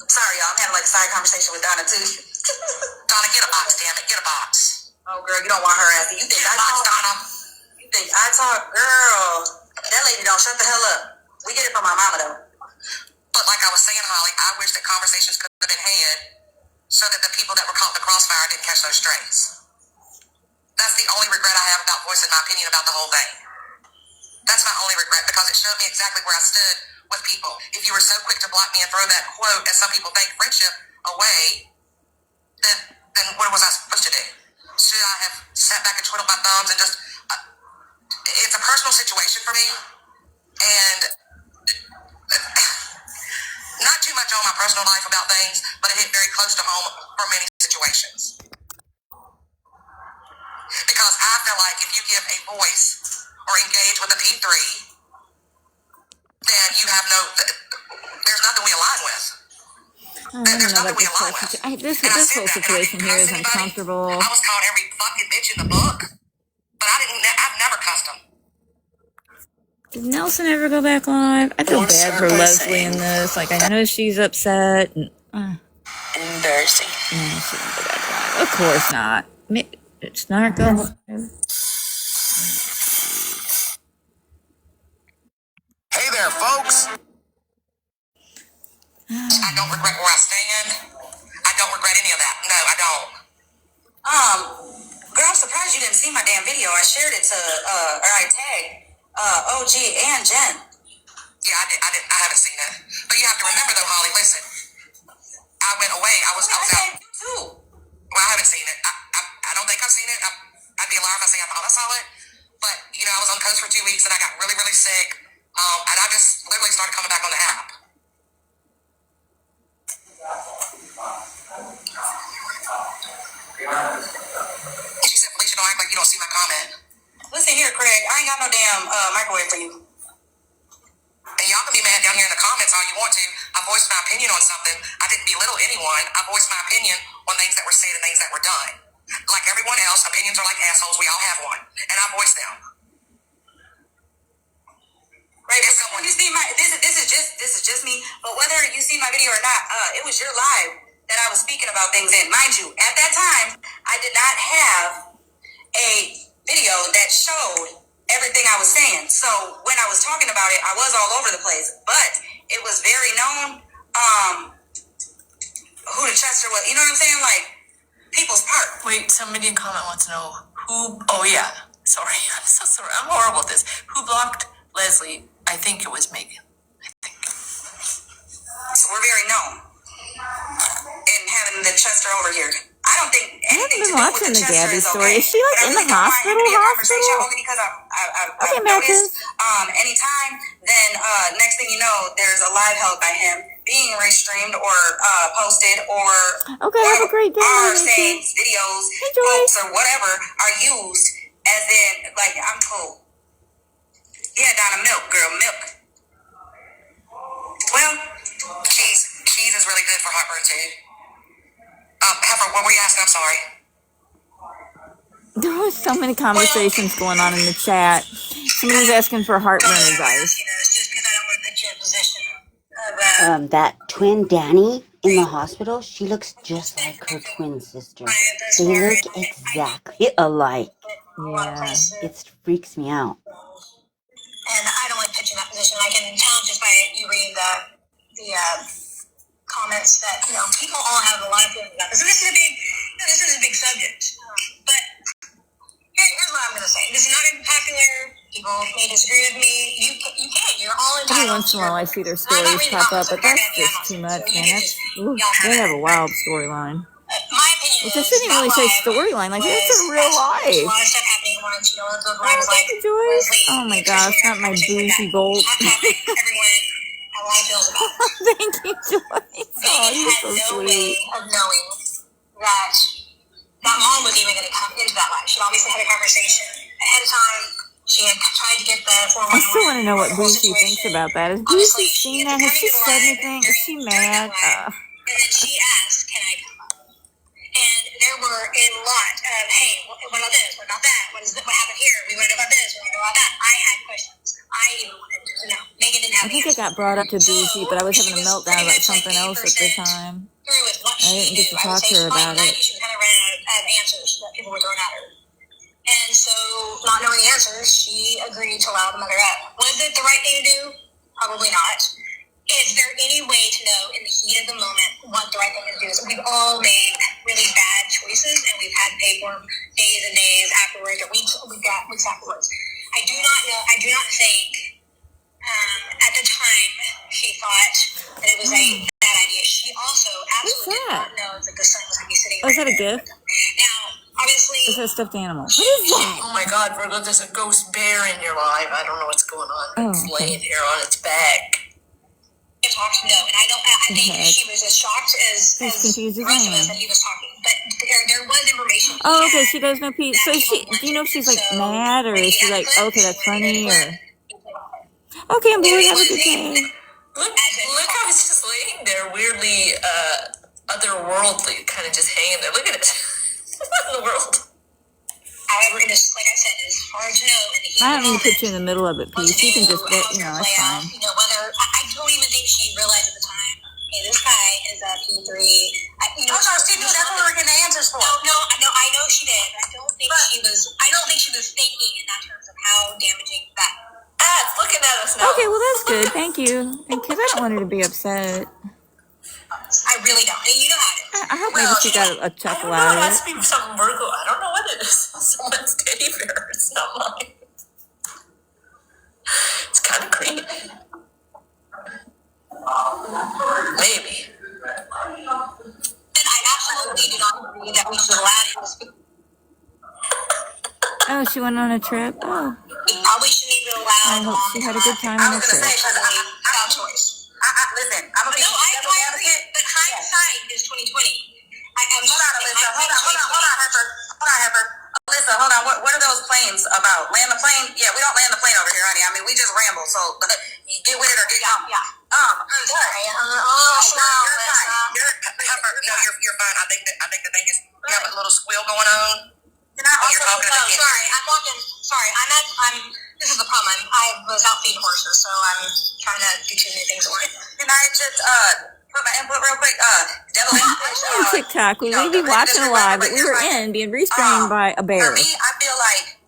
Sorry, y'all. I'm having like a side conversation with Donna, too. Donna, get a box, damn it. Get a box. Oh, girl, you don't want her ass. You think I talk, Donna? You think I talk? Girl, that lady don't shut the hell up. We get it from our mama, though. But like I was saying, Holly, I wish that conversations could have been had so that the people that were caught in the crossfire didn't catch those strays. That's the only regret I have about voicing my opinion about the whole thing. That's my only regret because it showed me exactly where I stood with people. If you were so quick to block me and throw that quote, as some people think, friendship away, then what was I supposed to do? Should I have sat back and twiddled my thumbs and just... it's a personal situation for me, and not too much on my personal life about things, but it hit very close to home for many situations. Because I feel like if you give a voice or engage with a P3, then you have there's nothing we align with. There's nothing we align with. This whole situation here is uncomfortable. I was called every fucking bitch in the book, but I've never cussed them. Did Nelson ever go back live? I feel bad for Leslie in this. Like, I know she's upset. And, embarrassing. No, she didn't go back live. Of course not. It's not going. Hey there, folks. I don't regret where I stand. I don't regret any of that. No, I don't. Girl, I'm surprised you didn't see my damn video. I shared it to, or I tagged, OG and Jen. Yeah, I haven't seen it. But you have to remember though, Holly, listen. I went away. I was out. You too. Well, I haven't seen it. I don't think I've seen it. I'd be a liar if I say I thought I saw it. But, you know, I was on the coast for 2 weeks and I got really, really sick. And I just literally started coming back on the app. She said, Felicia, don't act like you don't see my comment. Listen here, Craig. I ain't got no damn microwave for you. And y'all can be mad down here in the comments all you want to. I voiced my opinion on something. I didn't belittle anyone. I voiced my opinion on things that were said and things that were done. Like everyone else, opinions are like assholes. We all have one. And I voiced them. Right, if someone you see my this is just me, but whether you see my video or not, it was your live that I was speaking about things in. Mind you, at that time, I did not not have a video that showed everything I was saying. So when I was talking about it, I was all over the place, but it was very known who the Chester was. You know what I'm saying? Like, people's part. Wait, somebody in comment wants to know who. Oh yeah, sorry, I'm so sorry. I'm horrible at this. Who blocked Leslie? I think it was Megan. So we're very known in having the Chester over here. I don't think anything to do with the Chester is okay. Is she like in the hospital? Only because I've noticed anytime, then next thing you know, there's a live held by him being restreamed or posted or have a great day. Are saying videos, quotes, or whatever are used as in like I'm cool. Yeah, down a milk, girl, milk. Well, cheese is really good for heartburn too. Heifer, what were you asking? I'm sorry. There was so many conversations going on in the chat. Somebody's asking for heartburn advice. That twin Danny in the hospital, she looks just like her twin sister. They look exactly alike. Yeah. It freaks me out. And I don't like pitching that position. I can tell just by you reading the comments that people all have a lot of feelings about this. And this is a big subject. But here's what I'm going to say. This is not unpopular. People may disagree with me. You can. You're all entitled. Every once in a while I see their stories pop up, but that's just too much, man. They have a wild storyline. My opinion Which I shouldn't really say storyline. Like, that's in real life. A lot of stuff happening at once. I was like, Joyce. Oh my gosh, not my bougie bolt. Everyone, how I feel about it. Thank you, Joyce. Oh, you're so no way sweet. of knowing that mom was even going to come into that life. She obviously had a conversation ahead of time. She had tried to get the 411. I still want to know what Boosie thinks about that. Has Boosie seen that? Has she said anything? Is she mad? And then she asked, can I come up? And there were a lot of, hey, what about this? What about that? What happened here? We want to know about this. We want to know about that. I had questions. I even wanted to know. Megan didn't have I think it got brought up to Boosie, but I was having a meltdown about something else at the time. I didn't get to talk to her about it. She kind of ran out of answers that people were throwing at her. And so, not knowing the answers, she agreed to allow the mother up. Was it the right thing to do? Probably not. Is there any way to know in the heat of the moment what the right thing to do is? We've all made really bad choices, and we've had to pay for them days and days afterwards, or weeks afterwards. I do not think at the time she thought that it was a bad idea. She also absolutely did not know that the son was going to be sitting is that a gift? Now, obviously... Is that a stuffed animal? What is that? Oh my god, Virgo, there's a ghost bear in your life. I don't know what's going on. It's laying here on its back. Talked no, and I think she was as shocked as the rest of us that he was talking. But there was information. Oh, okay, she does know Pete. So do you know if she's like mad or is she like, okay, that's funny or? Okay, I'm bored. Have a good day. Look how it's just laying there, weirdly otherworldly, kind of just hanging there. Look at it. What in the world? However, it is, like I said, it's hard to know. I don't need to put you in the middle of it, Pete. You can just get, it's fine. Whether I don't even think she realized at the time, hey, this guy is a P3. She knew that's what we were getting the answers for. No, I know she did. I don't think she was thinking in that terms of how damaging that. It's looking at us now. Okay, well that's good. Thank you. Because I don't want her to be upset. I really don't. And you know how it is. I hope maybe she got a chuckle out out of it. It of has to be something Virgo. I don't know what it is. Someone's teddy bear. It's not mine. It's kind of creepy. Maybe. And I absolutely do not agree that we should allow him to speak. Oh, she went on a trip? Oh. We probably shouldn't even allow I hope she had a good time on her trip. Without choice. Listen, I'm going to be I agree, but hindsight is 2020. Hold on, Alyssa. Hold on, Heifer. Alyssa, hold on. What are those planes about? Land the plane? Yeah, we don't land the plane over here, honey. I mean, we just ramble. So you get with it or get out. Yeah. I'm sorry. You're fine. I think the thing is you have a little squeal going on. You're talking to the kids. Sorry, I'm walking. Sorry, this is the problem. I was out feeding horses, so I'm trying to do too many things at once. Can I just put my input real quick. Devil I'm English. on TikTok. We may be watching a live, but we were in being restrained by a bear. For me, I feel like,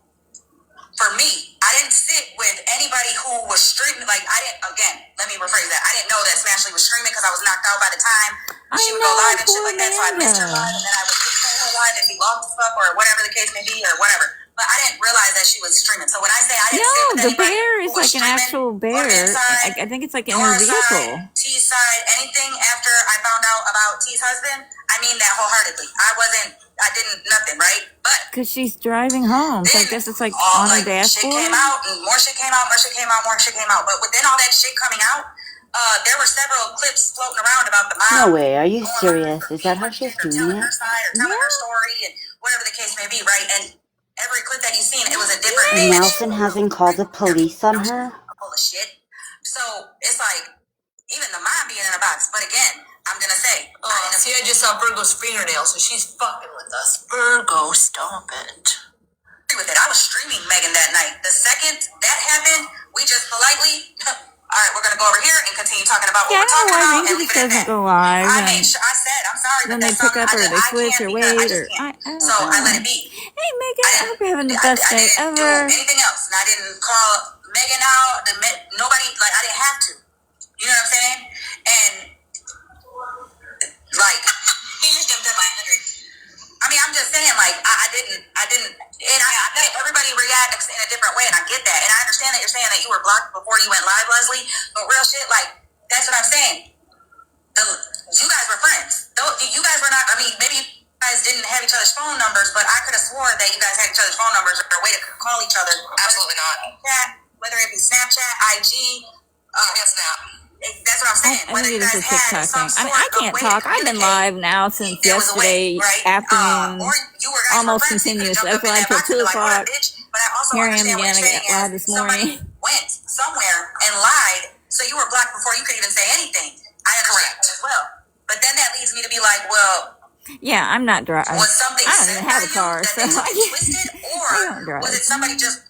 I didn't sit with anybody who was streaming. Like, let me rephrase that. I didn't know that Smashley was streaming because I was knocked out by the time she would go live and shit like that. So I missed her live, and then I would replay her live and be lost as fuck or whatever the case may be or whatever. But I didn't realize that she was streaming. So when I say I didn't sit with anybody, the bear is like an actual bear. I think it's like in her vehicle. T's side, anything after I found out about T's husband, I mean that wholeheartedly. I didn't nothing, right? But because she's driving home, so I guess it's like on her dashboard. Shit came out, and more shit came out. But within all that shit coming out, there were several clips floating around about the mom. No way, are you serious? Is that how she's doing telling it? her side or telling her story and whatever the case may be, right? And every clip that you've seen, it was a different And Nelson hasn't called the police on her? Full of shit. So it's like, even the mom being in a box. But again, I'm gonna say, I just saw Virgo's fingernail, so she's fucking with us. Virgo, stop it. With it, I was streaming Megan that night. The second that happened, we just politely, all right, we're gonna go over here and continue talking about what we're talking about, and leave it at that. Go live. I made sure. I said, I'm sorry, then but they pick up or they switch or wait or so I let it be. Hey Megan, I hope you're having the best day ever. I didn't do anything else, and I didn't call Megan out. Nobody, like, I didn't have to. You know what I'm saying? And like, You just jumped up by 100. I mean, I'm just saying, like, I didn't, and I think everybody reacts in a different way, and I get that, and I understand that you're saying that you were blocked before you went live, Leslie, but real shit, like, that's what I'm saying. You guys were friends. You guys were not, I mean, maybe you guys didn't have each other's phone numbers, but I could have sworn that you guys had each other's phone numbers or a way to call each other. Absolutely not. Whether it be Snapchat, IG, Snap. That's what I'm saying. I think it is a TikTok thing. I mean, I can't talk. I've been live now since yesterday afternoon, almost continuous. That's why until 2 o'clock. Here I am again. I got live this morning. Went somewhere and lied, so you were blocked before you could even say anything. I understand that as well. But then that leads me to be like, well, yeah, I'm not driving. Was something I don't even have a car, so twisted, or I don't drive. Was it somebody just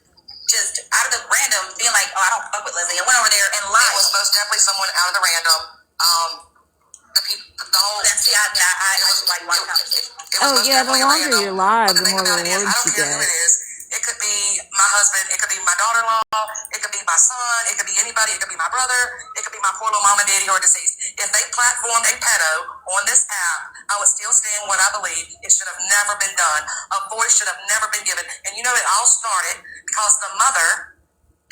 out of the random being like, oh, I don't fuck with Leslie, and went over there and lied? It was most definitely someone out of the random. The whole. I was like one conversation. The longer you're live, the more rewards you get. Who it is. It could be my husband. It could be my daughter-in-law. It could be my son. It could be anybody. It could be my brother. It could be my poor little mama, daddy, or deceased. If they platformed a pedo on this app, I would still stand what I believe. It should have never been done. A voice should have never been given. And you know, it all started because the mother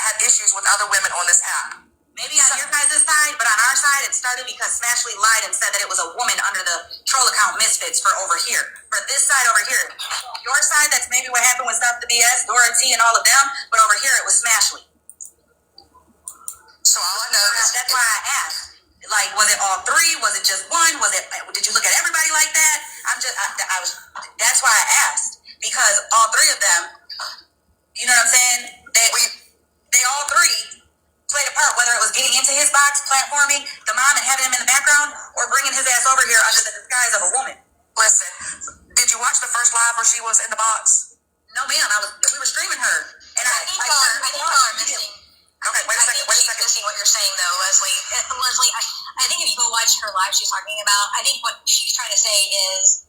had issues with other women on this app. Maybe on your guys' side, but on our side, it started because Smashley lied and said that it was a woman under the troll account Misfits for over here. For this side over here. Your side, that's maybe what happened with Stop the BS, Dora T, and all of them, but over here it was Smashley. So all I know is... That's why I asked. Like, was it all three? Was it just one? Did you look at everybody like that? That's why I asked. Because all three of them, you know what I'm saying? They all three played a part, whether it was getting into his box, platforming the mom and having him in the background, or bringing his ass over here under the disguise of a woman. Listen, did you watch the first live where she was in the box? No, ma'am. We were streaming her, and I think y'all are missing. Okay, wait a second. Missing what you're saying, though, Leslie. Leslie, I think if you go watch her live, she's talking about. I think what she's trying to say is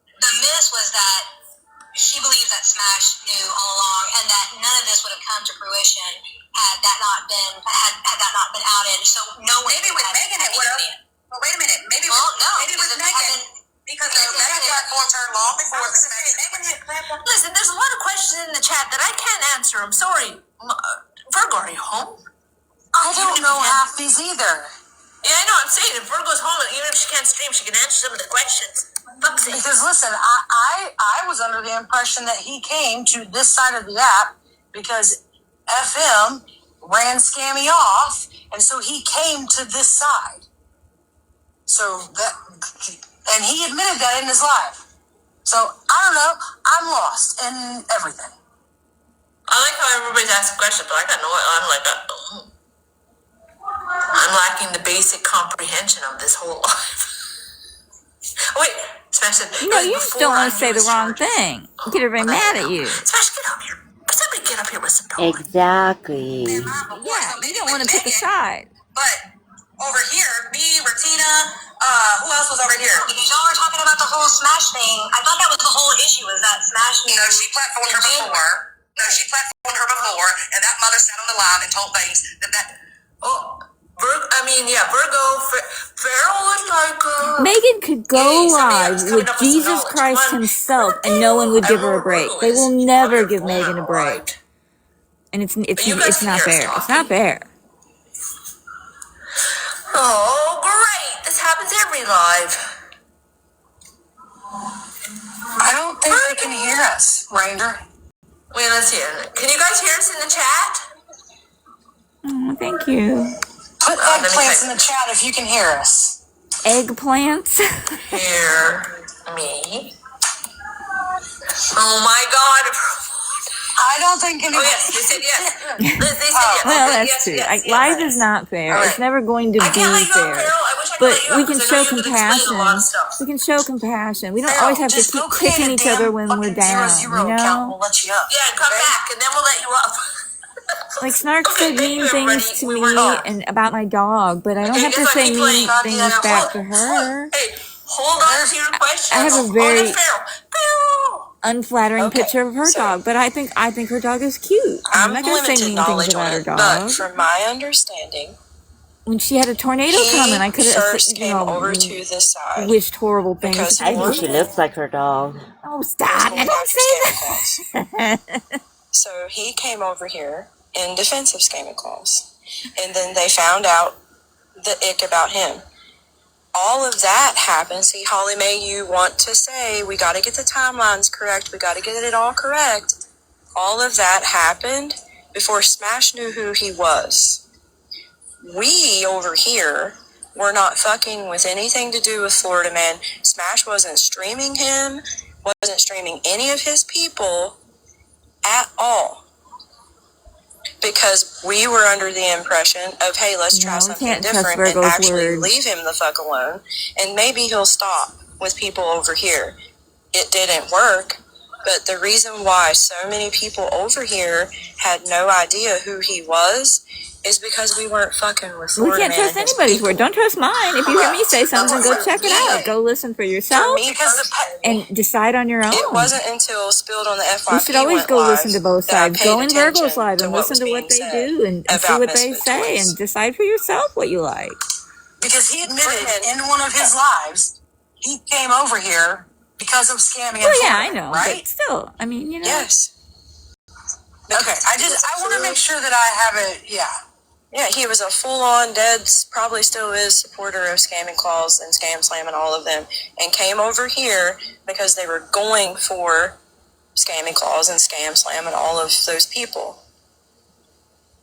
the miss was that she believes that Smash knew all along, and that none of this would have come to fruition had that not been outed. So no way. Maybe with Megan it would have. But wait a minute. Maybe with Megan, because Megan platformed her long before the Smash. Listen, there's a lot of questions in the chat that I can't answer. I'm sorry. Virgo, are you home? I don't know half these either. Yeah, I know. I'm saying if Virgo's home, and even if she can't stream, she can answer some of the questions. Because listen, I was under the impression that he came to this side of the app because FM ran Scammy off, and so he came to this side. And he admitted that in his live. So I don't know. I'm lost in everything. I like how everybody's asking questions, but I got no. I'm lacking the basic comprehension of this whole life. Wait, Smash said, you just don't want to say the wrong thing. Get everybody mad at you. Smash, get up here. Somebody get up here with some dollars. Exactly. Yeah, you don't want to pick a side. But over here. Me, Ratina, who else was over here? Because y'all were talking about the whole Smash thing. I thought that was the whole issue, was that Smash knew. No, she platformed her before. And that mother sat on the line and told things that. Oh, Virgo, Farrell was like. Megan could go live with Jesus Christ himself, and no one would give her a break. They will never give Megan a break, and it's not fair. It's not fair. Oh, great! This happens every live. I don't think they can hear us, Ranger. Wait, let's hear it. Can you guys hear us in the chat? Oh, thank you. Put eggplants in the chat if you can hear us. Eggplants? Hear me. Oh my God. I don't think anyone... Oh, yes, they said yes. They said yes. Well, that's true. Live is not fair. Right. It's never going to be fair. But we can show compassion. We can show compassion. We don't always have to keep kicking each other when we're down, you know? We'll let you up. Yeah, come back, and then we'll let you up. Like, Snark said mean things to me and about my dog, but I don't have to say mean things back to her. Hey, hold on to your question. I have a very unflattering picture of her dog, but I think her dog is cute. I'm not going to say mean things about her dog. But from my understanding, when she had a tornado coming, I could have, over to this side, wished horrible things. I think she looks like her dog. Oh, stop! I don't say that. So he came over here in defense of Scamming Claws, and then they found out the ick about him. All of that happened. See, Holly Mae, you want to say, we got to get the timelines correct. We got to get it all correct. All of that happened before Smash knew who he was. We over here were not fucking with anything to do with Florida Man. Smash wasn't streaming him, wasn't streaming any of his people at all. Because we were under the impression of, hey, let's try something different and actually leave him the fuck alone. And maybe he'll stop with people over here. It didn't work. But the reason why so many people over here had no idea who he was is because we weren't fucking with Florida Man. We can't trust anybody's word. Don't trust mine. If you hear me say something, go check it out. Go listen for yourself and decide on your own. It wasn't until Spilled on the FYP you should always go listen to both sides. Go in Virgo's live and listen to what they do and see what they say and decide for yourself what you like. Because he admitted in one of his lives, he came over here because of scamming. Well, yeah, I know, right? But still, I mean, you know. Yes. Okay, I want to make sure that I have it, Yeah, he was a full-on, dead, probably still is, supporter of Scamming Claws and Scam Slam and all of them, and came over here because they were going for Scamming Claws and Scam Slam and all of those people.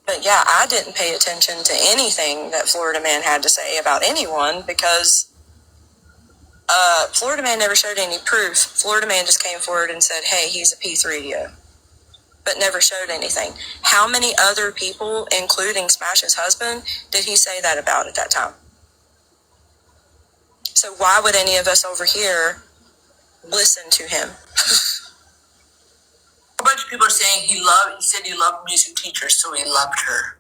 But yeah, I didn't pay attention to anything that Florida Man had to say about anyone because Florida Man never showed any proof. Florida Man just came forward and said, hey, he's a P3, but never showed anything. How many other people, including Smash's husband, did he say that about at that time? So why would any of us over here listen to him? A bunch of people are saying he said he loved music teachers, so he loved her.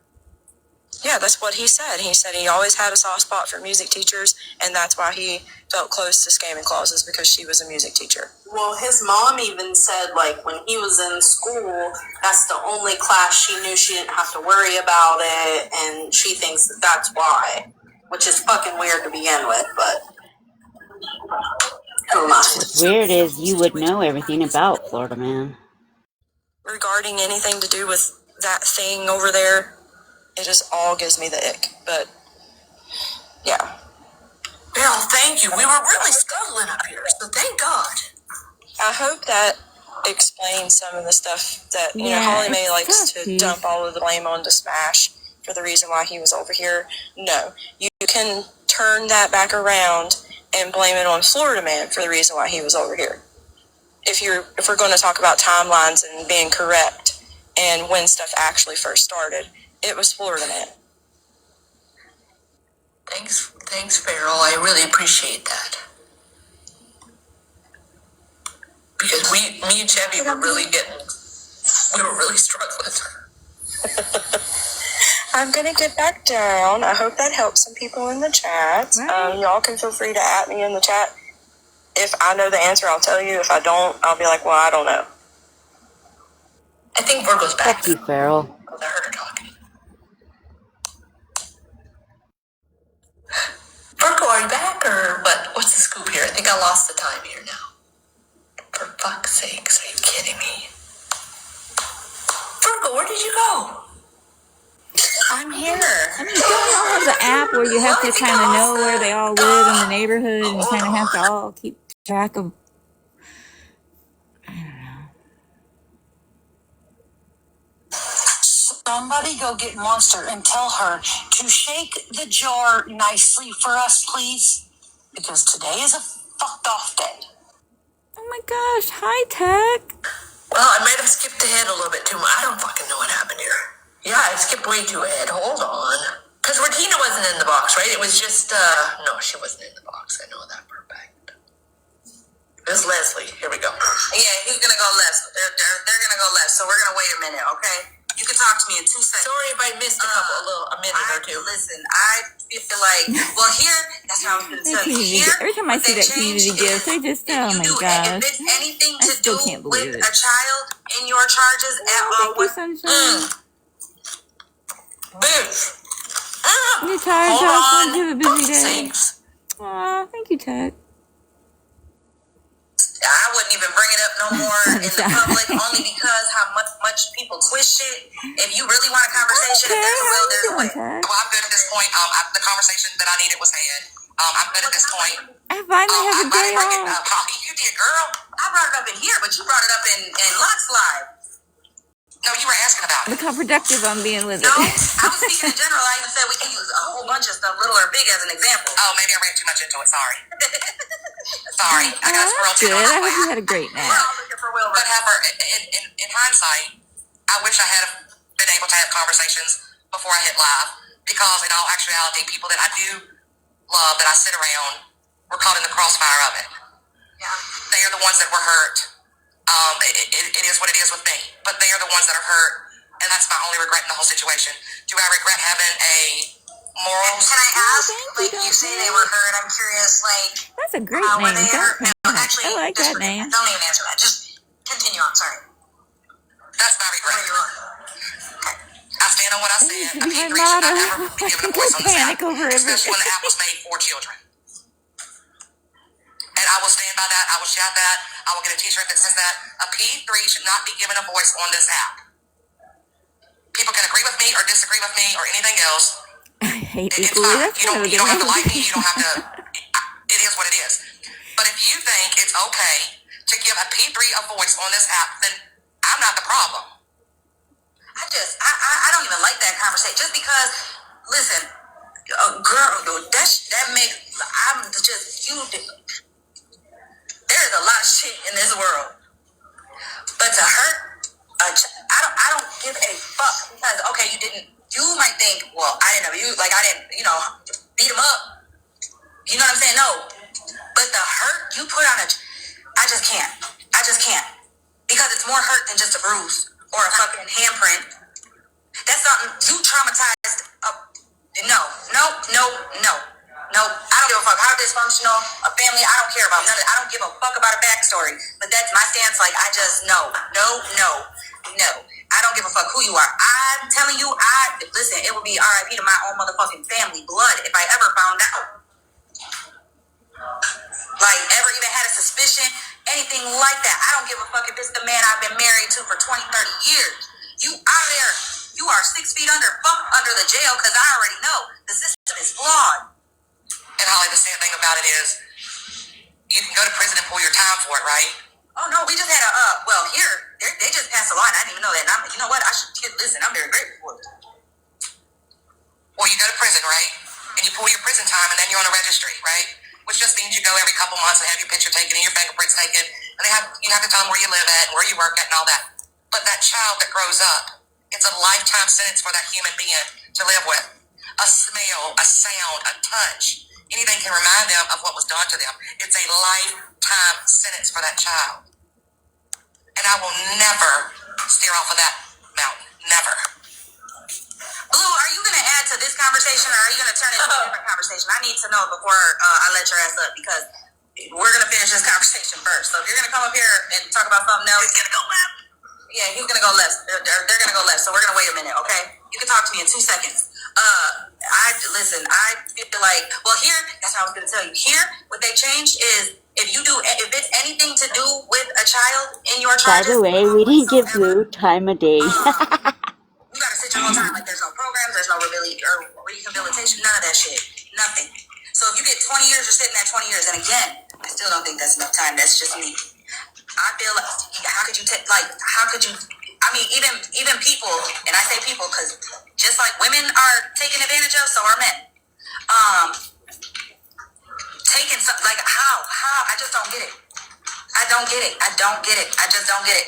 Yeah, that's what he said. He said he always had a soft spot for music teachers, and that's why he felt close to Scamming Claws, is because she was a music teacher. Well, his mom even said, like, when he was in school, that's the only class she knew she didn't have to worry about it, and she thinks that that's why, which is fucking weird to begin with, but who am I? What's weird is you would know everything about Florida Man. Regarding anything to do with that thing over there, it just all gives me the ick, but yeah. Bill, thank you. We were really struggling up here, so thank God. I hope that explains some of the stuff that, Holly Mae likes to dump all of the blame onto Smash for the reason why he was over here. No, you can turn that back around and blame it on Florida Man for the reason why he was over here. If we're going to talk about timelines and being correct and when stuff actually first started, it was Florida Man. Thanks, Farrell. I really appreciate that. Because me and Chevy were really struggling. I'm going to get back down. I hope that helps some people in the chat. Right. Y'all can feel free to at me in the chat. If I know the answer, I'll tell you. If I don't, I'll be like, well, I don't know. I think Virgo's back. Fuck you, Farrell. I heard her talking. Virgo, are you back or what? What's the scoop here? I think I lost the time here now. For fuck's sakes, are you kidding me? Virgo, where did you go? I'm here. I mean, don't we all have the app where you have to kind of know where they all live in the neighborhood, and you kind of have to all keep track of. Somebody go get Monster and tell her to shake the jar nicely for us, please. Because today is a fucked off day. Oh my gosh, high tech. Well, I might have skipped ahead a little bit too much. I don't fucking know what happened here. Yeah, I skipped way too ahead. Hold on. Because Regina wasn't in the box, right? It was just, no, she wasn't in the box. I know that for a fact. It was Leslie. Here we go. Yeah, he's gonna go left. They're gonna go left. So we're gonna wait a minute, okay? You can talk to me in 2 seconds. Sorry if I missed a minute or two. Listen, I feel like, well, here, that's how I'm gonna tell you. Here, Every time I see that community gift, I just, oh my gosh. If it's anything I to still do can't believe with it. a child in your charges at all, Thank you, Sunshine. Bitch. You're tired, Hold Jocelyn. on. You have a busy day. Sakes. Aw, thank you, Tech. I wouldn't even bring it up no more in the public, only because how much people twist shit. If you really want a conversation, if there's a will, there's a way. Well, I'm good at this point. The conversation that I needed was had. I'm good at this point. I finally have a day off. Holly, you did, girl. I brought it up in here, but you brought it up in Locke's live. No, you were asking about it. Look how productive I'm being with it. No, I was speaking in general. I even said we can use a whole bunch of stuff, little or big, as an example. Oh, maybe I ran too much into it. Sorry. Sorry. I got a squirrel Good. too. I hope you had a great We're nap. all looking for Wilbur. But Heifer, in hindsight, I wish I had been able to have conversations before I hit live. Because in all actuality, people that I do love, that I sit around, were caught in the crossfire of it. Yeah. They are the ones that were hurt. It is what it is with me. But they are the ones that are hurt. And that's my only regret in the whole situation. Do I regret having a moral? Can I ask, you say they were hurt, I'm curious, That's a great how were name. they hurt? No, actually, I like that name. Don't even answer that. Just continue on, sorry. That's my regret. I stand on what I said. That A used to be P3 my should not motto. ever be given a voice on this Panic app, over especially when the everything. app was made for children. And I will stand by that. I will shout that. I will get a t-shirt that says that. A P3 should not be given a voice on this app. People can agree with me or disagree with me or anything else. I hate It's equally. fine. That's kind of a You good don't have to name. like me. You don't have to. It is what it is. But if you think it's okay to give a P3 a voice on this app, then I'm not the problem. I don't even like that conversation. Just because, listen, girl, that makes, I'm just, there's a lot of shit in this world. But to hurt, I don't give a fuck. Because, okay, you might think, well, I didn't know you, I didn't, beat him up. You know what I'm saying? No. But the hurt you put on I just can't. Because it's more hurt than just a bruise or a fucking handprint. That's something you traumatized. No. I don't give a fuck how dysfunctional a family. I don't care about none of it. I don't give a fuck about a backstory. But that's my stance. I just no. I don't give a fuck who you are. I'm telling you, listen. It would be RIP to my own motherfucking family blood if I ever found out. Ever even had a suspicion, anything like that. I don't give a fuck if it's the man I've been married to for 20, 30 years. You out there, you are 6 feet under the jail because I already know the system is flawed. And Holly, the sad thing about it is, you can go to prison and pull your time for it, right? Oh no, we just had they just passed a law and I didn't even know that. And you know what? Listen, I'm very grateful for it. Well, you go to prison, right? And you pull your prison time and then you're on a registry, right? Which just means you go every couple months and have your picture taken and your fingerprints taken. And you have to tell them where you live at and where you work at and all that. But that child that grows up, it's a lifetime sentence for that human being to live with. A smell, a sound, a touch, anything can remind them of what was done to them. It's a lifetime sentence for that child. And I will never steer off of that mountain. Never. Blue, are you going to add to this conversation or are you going to turn it into a different conversation? I need to know before I let your ass up because we're going to finish this conversation first. So if you're going to come up here and talk about something else, he's going to go left. Yeah, he's going to go left. They're going to go left. So we're going to wait a minute, okay? You can talk to me in 2 seconds. I feel like, well, here, that's what I was going to tell you. Here, what they changed is if it's anything to do with a child in your By charges, the way, we didn't give Blue time of day. you gotta sit your whole time. Like there's no programs, there's no rehabilitation, none of that shit. Nothing. So if you get 20 years, you're sitting at 20 years. And again, I still don't think that's enough time. That's just me. I feel like how could you I mean, even people, and I say people because just like women are taken advantage of, so are men. Taking something like how? I just don't get it. I don't get it. I just don't get it. I just don't get it.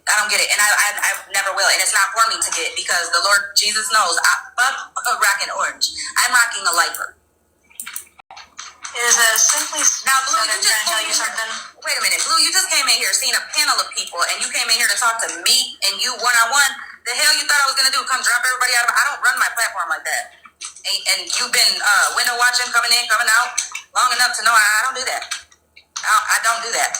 I don't get it. And I never will. And it's not for me to get because the Lord Jesus knows fuck rocking orange. I'm rocking a lifer. Is simply now, Blue, you just tell you something. Wait a minute, Blue, you just came in here, seen a panel of people, and you came in here to talk to me and you one-on-one. The hell you thought I was gonna do? Come drop everybody out of I don't run my platform like that. And you've been window watching, coming in, coming out long enough to know I don't do that. I don't do that.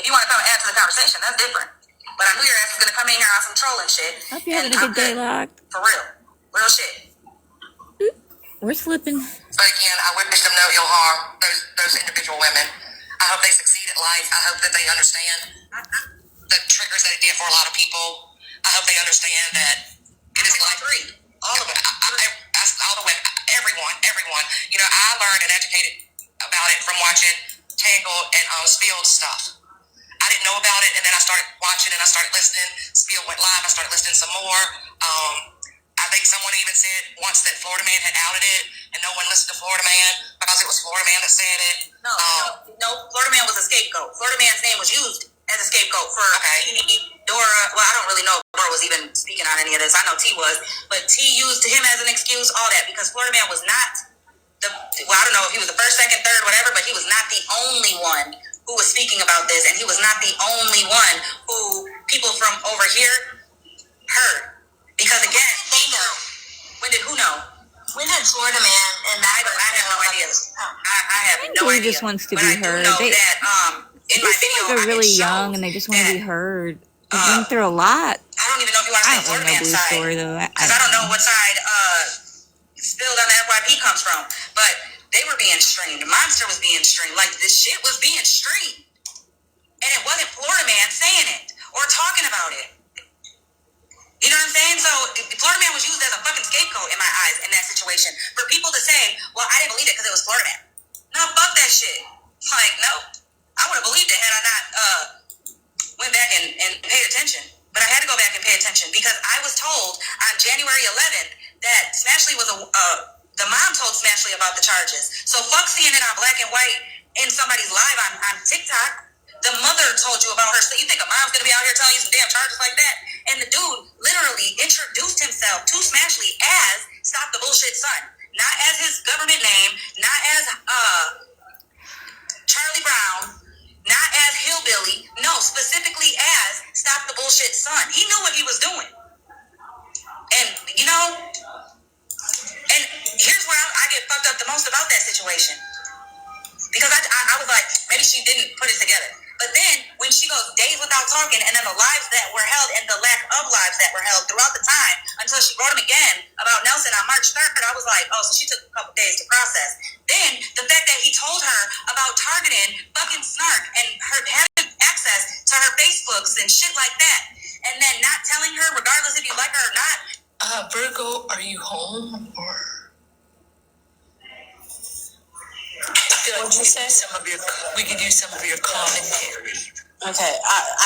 If you want to come and add to the conversation, that's different. But I knew your ass was gonna come in here on some trolling shit. Hope you're having a good day, Lock. For real shit. We're slipping. But again, I wish them no ill harm, those individual women. I hope they succeed at life. I hope that they understand the triggers that it did for a lot of people. I hope they understand that it is a life. All of them. All the women. Everyone. You know, I learned and educated about it from watching Tangled and Spilled stuff. I didn't know about it, and then I started watching and I started listening. Spill went live. I started listening some more. I think someone even said once that Florida Man had outed it, and no one listened to Florida Man because it was Florida Man that said it. No, Florida Man was a scapegoat. Florida Man's name was used as a scapegoat for Dora. Well, I don't really know if Dora was even speaking on any of this. I know T was, but T used him as an excuse, all that, because Florida Man was not I don't know if he was the first, second, third, whatever, but he was not the only one who was speaking about this, and he was not the only one who people from over here heard. Because again, they know. Who know? When did Florida Man and that? I have no idea. I have no Blue idea. just wants to but be I heard. Do know they that, in my video, they're really young and they just want to be heard. They've been through a lot. I don't even know if you want to say Florida Man's side. Story, though. Because I don't know what side Spilled on the FYP comes from. But they were being streamed. Monster was being streamed. Like, this shit was being streamed. And it wasn't Florida Man saying it or talking about it. You know what I'm saying? So Florida Man was used as a fucking scapegoat in my eyes in that situation. For people to say, well, I didn't believe it because it was Florida Man. No, fuck that shit. Like, no. I would have believed it had I not went back and paid attention. But I had to go back and pay attention because I was told on January 11th that Smashley was the mom told Smashley about the charges. So fuck seeing it on black and white in somebody's live on TikTok. The mother told you about her. So you think a mom's gonna be out here telling you some damn charges like that? And the dude literally introduced himself to Smashley as Stop the Bullshit Son, not as his government name, not as Charlie Brown, not as Hillbilly. No, specifically as Stop the Bullshit Son. He knew what he was doing, and you know. And here's where I get fucked up the most about that situation. Because I was like, maybe she didn't put it together. But then, when she goes days without talking, and then the lives that were held and the lack of lives that were held throughout the time, until she wrote him again about Nelson on March 3rd, I was like, oh, so she took a couple days to process. Then, the fact that he told her about targeting fucking Snark and her having access to her Facebooks and shit like that, and then not telling her, regardless if you like her or not. Virgo, are you home, or... I feel like we could use some of your commentary. Okay,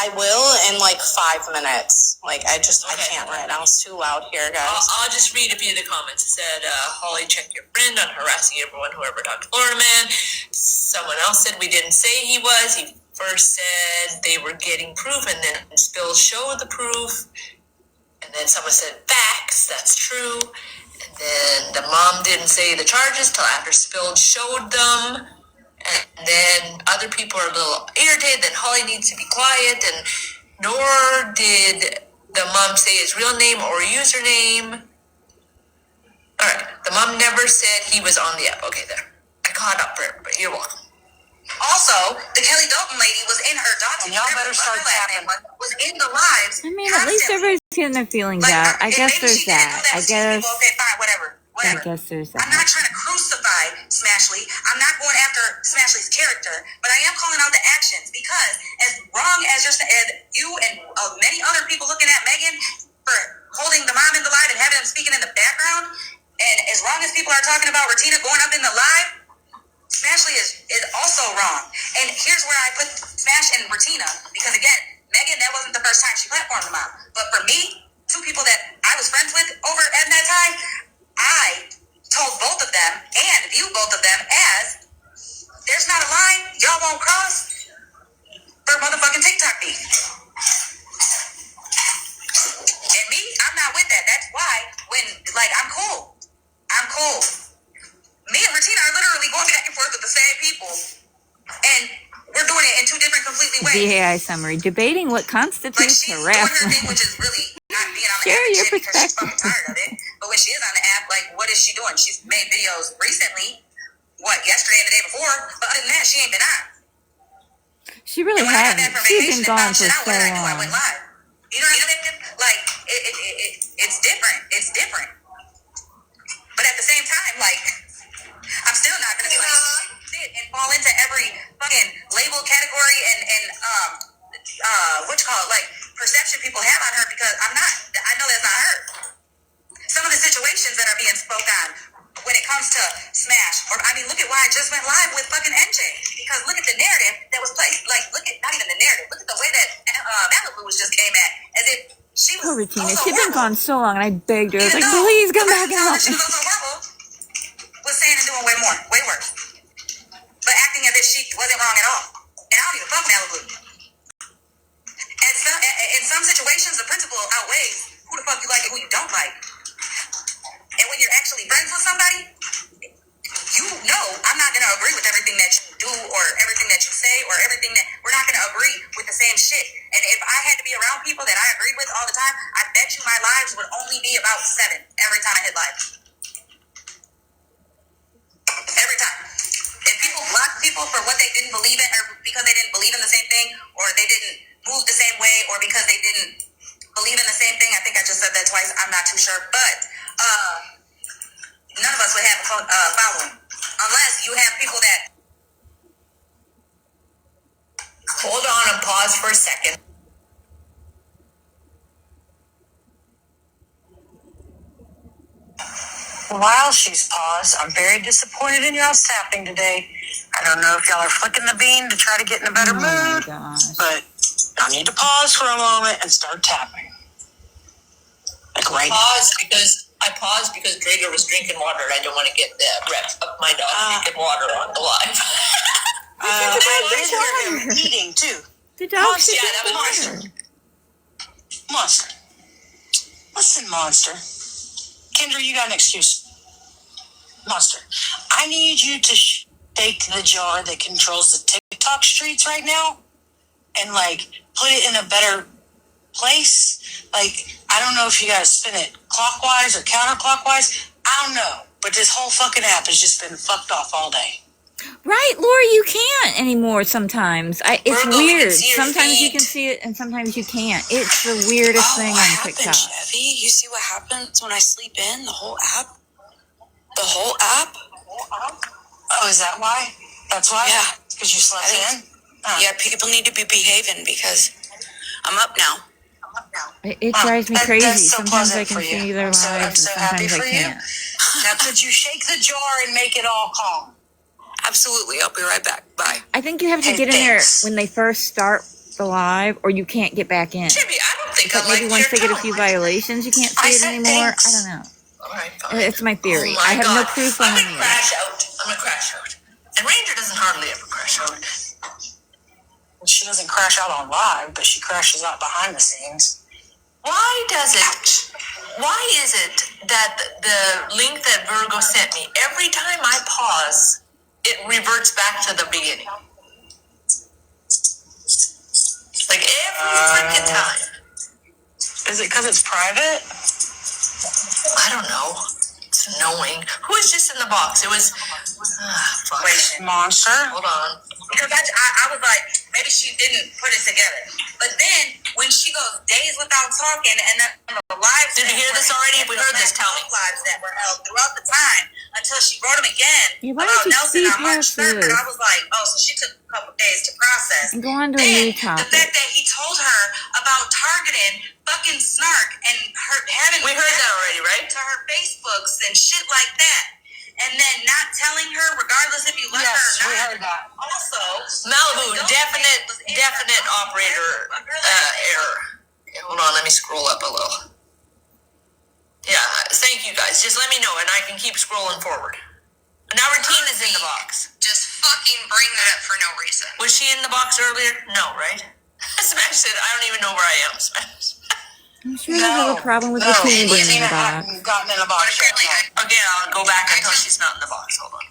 I will in like 5 minutes. Like I can't right now. It's too loud here, guys. I'll just read a few of the comments. It said, Holly, check your friend on harassing everyone who ever talked to Florida Man. Someone else said we didn't say he was. He first said they were getting proof, and then Spill showed the proof. And then someone said facts. That's true. And then the mom didn't say the charges till after Spilled showed them. And then other people are a little irritated that Holly needs to be quiet. And nor did the mom say his real name or username. All right. The mom never said he was on the app. Okay, there. I caught up for everybody. You're welcome. Also, the Kelly Dalton lady was in her document. And y'all better start tapping. Was in the lives. I mean, at least everybody's getting their feelings out. I guess there's that. I guess. Okay, fine, whatever. I guess there's that. I'm not trying to crucify Smashley. I'm not going after Smashley's character, but I am calling out the actions because as wrong as you and many other people looking at Megan for holding the mom in the live and having them speaking in the background, and as wrong as people are talking about Regina going up in the live, Smashley is also wrong. And here's where I put Smash and Regina, because again, Megan, that wasn't the first time she platformed the mom. But for me, two people that I was friends with over at that time, I told both of them and viewed both of them as there's not a line y'all won't cross for motherfucking TikTok beef. And me, I'm not with that. That's why when, like, I'm cool. Me and Regina are literally going back and forth with the same people, and we're doing it in two different completely ways. DAI summary: debating what constitutes like harassment. Thing, which is really not being on the Share app your because she's perspective. fucking tired of it. But when she is on the app, like, what is she doing? She's made videos recently, yesterday and the day before, but other than that, she ain't been on. She really hasn't. She's been gone for so long. I went live. You know what I mean? Like, it's different. It's different. But at the same time, like, I'm still not gonna be like sit and fall into every fucking label category and what you call it, like, perception people have on her, because I know that's not her. Some of the situations that are being spoke on when it comes to Smash, or I mean, look at why I just went live with fucking NJ, because look at the narrative that was played. Like, look at not even the narrative. Look at the way that Malibu was just came at, as if she was. Poor Regina. She'd been gone so long, and I begged her. I was like, please come back and help me. Was saying and doing way worse, but acting as if she wasn't wrong at all. And I don't even fuck Malibu. In some situations, the principle outweighs who the fuck you like and who you don't like. And when you're actually friends with somebody, you know I'm not going to agree with everything that you do or everything that you say or everything that we're not going to agree with the same shit. And if I had to be around people that I agreed with all the time, I bet you my lives would only be about 7 every time I hit live. Every time. If people block people for what they didn't believe in, or because they didn't believe in the same thing, or they didn't move the same way, or because they didn't believe in the same thing, I think I just said that twice, I'm not too sure, but none of us would have a following. Unless you have people that... Hold on and pause for a second. While she's paused, I'm very disappointed in y'all's tapping today. I don't know if y'all are flicking the bean to try to get in a better mood, but I need to pause for a moment and start tapping. Like, right. I paused because Drager was drinking water and I don't want to get the rep of my dog drinking water on the live. I did hear him eating too. The dog should that was water. Monster. Listen, Monster. Kendra, you got an excuse. Monster, I need you to shake the jar that controls the TikTok streets right now and, like, put it in a better place. Like, I don't know if you gotta spin it clockwise or counterclockwise. I don't know. But this whole fucking app has just been fucked off all day. Right, Laura, you can't anymore sometimes. It's Virgo, weird. Sometimes you can see it and sometimes you can't. It's the weirdest thing on TikTok. Chevy? You see what happens when I sleep in? The whole app? The whole app? Oh, is that why? That's why? Yeah. Because you slept in? Yeah, people need to be behaving because I'm up now. It drives me crazy. That's so Sometimes I pleasant can for you. see their lives I'm so and happy sometimes for I you. can't. Now, could you shake the jar and make it all calm? Absolutely. I'll be right back. Bye. I think you have to get in there when they first start the live, or you can't get back in. Jimmy, I don't think But maybe once they get a few violations, you can't see it anymore. I don't know. All right, fine. It's my theory. Oh my I have God. no proof on I'm any gonna of that. crash out. I'm gonna crash out. And Ranger doesn't hardly ever crash out. Well, she doesn't crash out on live, but she crashes out behind the scenes. Why is it that the link that Virgo sent me, every time I pause, it reverts back to the beginning? Like every freaking time. Is it because it's private? I don't know. It's annoying. Who is just in the box? It was... Wait, Monster? Hold on. Because I was like, maybe she didn't put it together. But then, when she goes days without talking, and then the lives... Did you hear this already? If we heard this, tell me. Lives that were held throughout the time, until she wrote them again Why about don't you Nelson speed on March past 3rd. this? I was like, oh, so she took a couple days to process. And go on to a Then, new the topic. fact that he told her about targeting fucking Snark and her having... We heard that already, right? To her Facebooks and shit like that. And then not telling her, regardless if you love her or not. We heard that. Also, Malibu, definite operator error. Yeah, hold on, let me scroll up a little. Yeah, thank you guys. Just let me know and I can keep scrolling forward. Now Retina's in the box. Just fucking bring that up for no reason. Was she in the box earlier? No, right? Smash said, I don't even know where I am, Smash. I'm sure they have a problem with the team being in the box. Gotten in the box yet. Okay, I'll go back until she's not in the box. Hold on.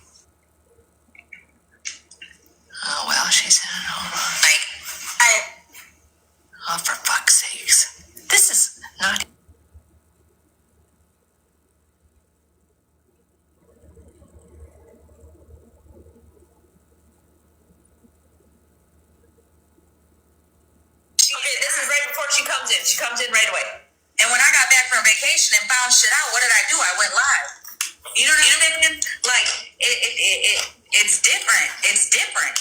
Oh, well, she's in it. Hold on. Oh, for fuck's sakes. This is not... Okay, this is right before she comes in. She comes in right away. and when I got back from vacation and found shit out, what did I do? I went live. You know what I'm saying? Like, it's different. It's different.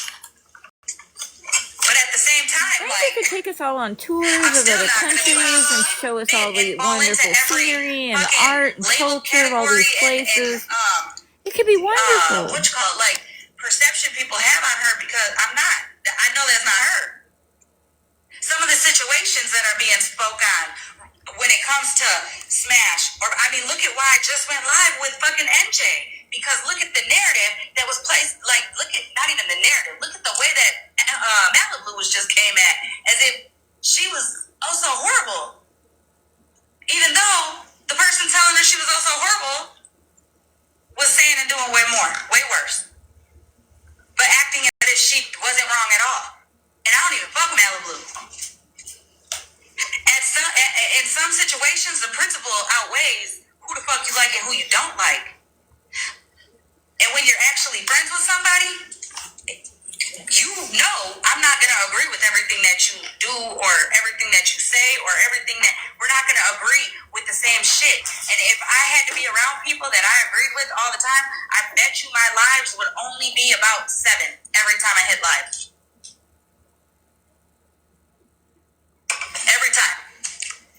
But at the same time, I think they could take us all on tours of other countries and show us all the wonderful scenery and art and culture of all these places. It could be wonderful. What you call it? Like, perception people have on her, because I'm not. I know that's not her. Some of the situations that are being spoke on when it comes to Smash, or I mean, look at why I just went live with fucking NJ, because look at the narrative that was placed. Like, look at not even the narrative. Look at the way that Malibu was just came at, as if she was also horrible, even though the person telling her she was also horrible was saying and doing way more, way worse, but acting as if she wasn't wrong at all. And I don't even fuck Malibu. In some situations, the principle outweighs who the fuck you like and who you don't like. And when you're actually friends with somebody, you know I'm not going to agree with everything that you do or everything that you say or everything that... We're not going to agree with the same shit. And if I had to be around people that I agreed with all the time, I bet you my lives would only be about 7 every time I hit live. Every time.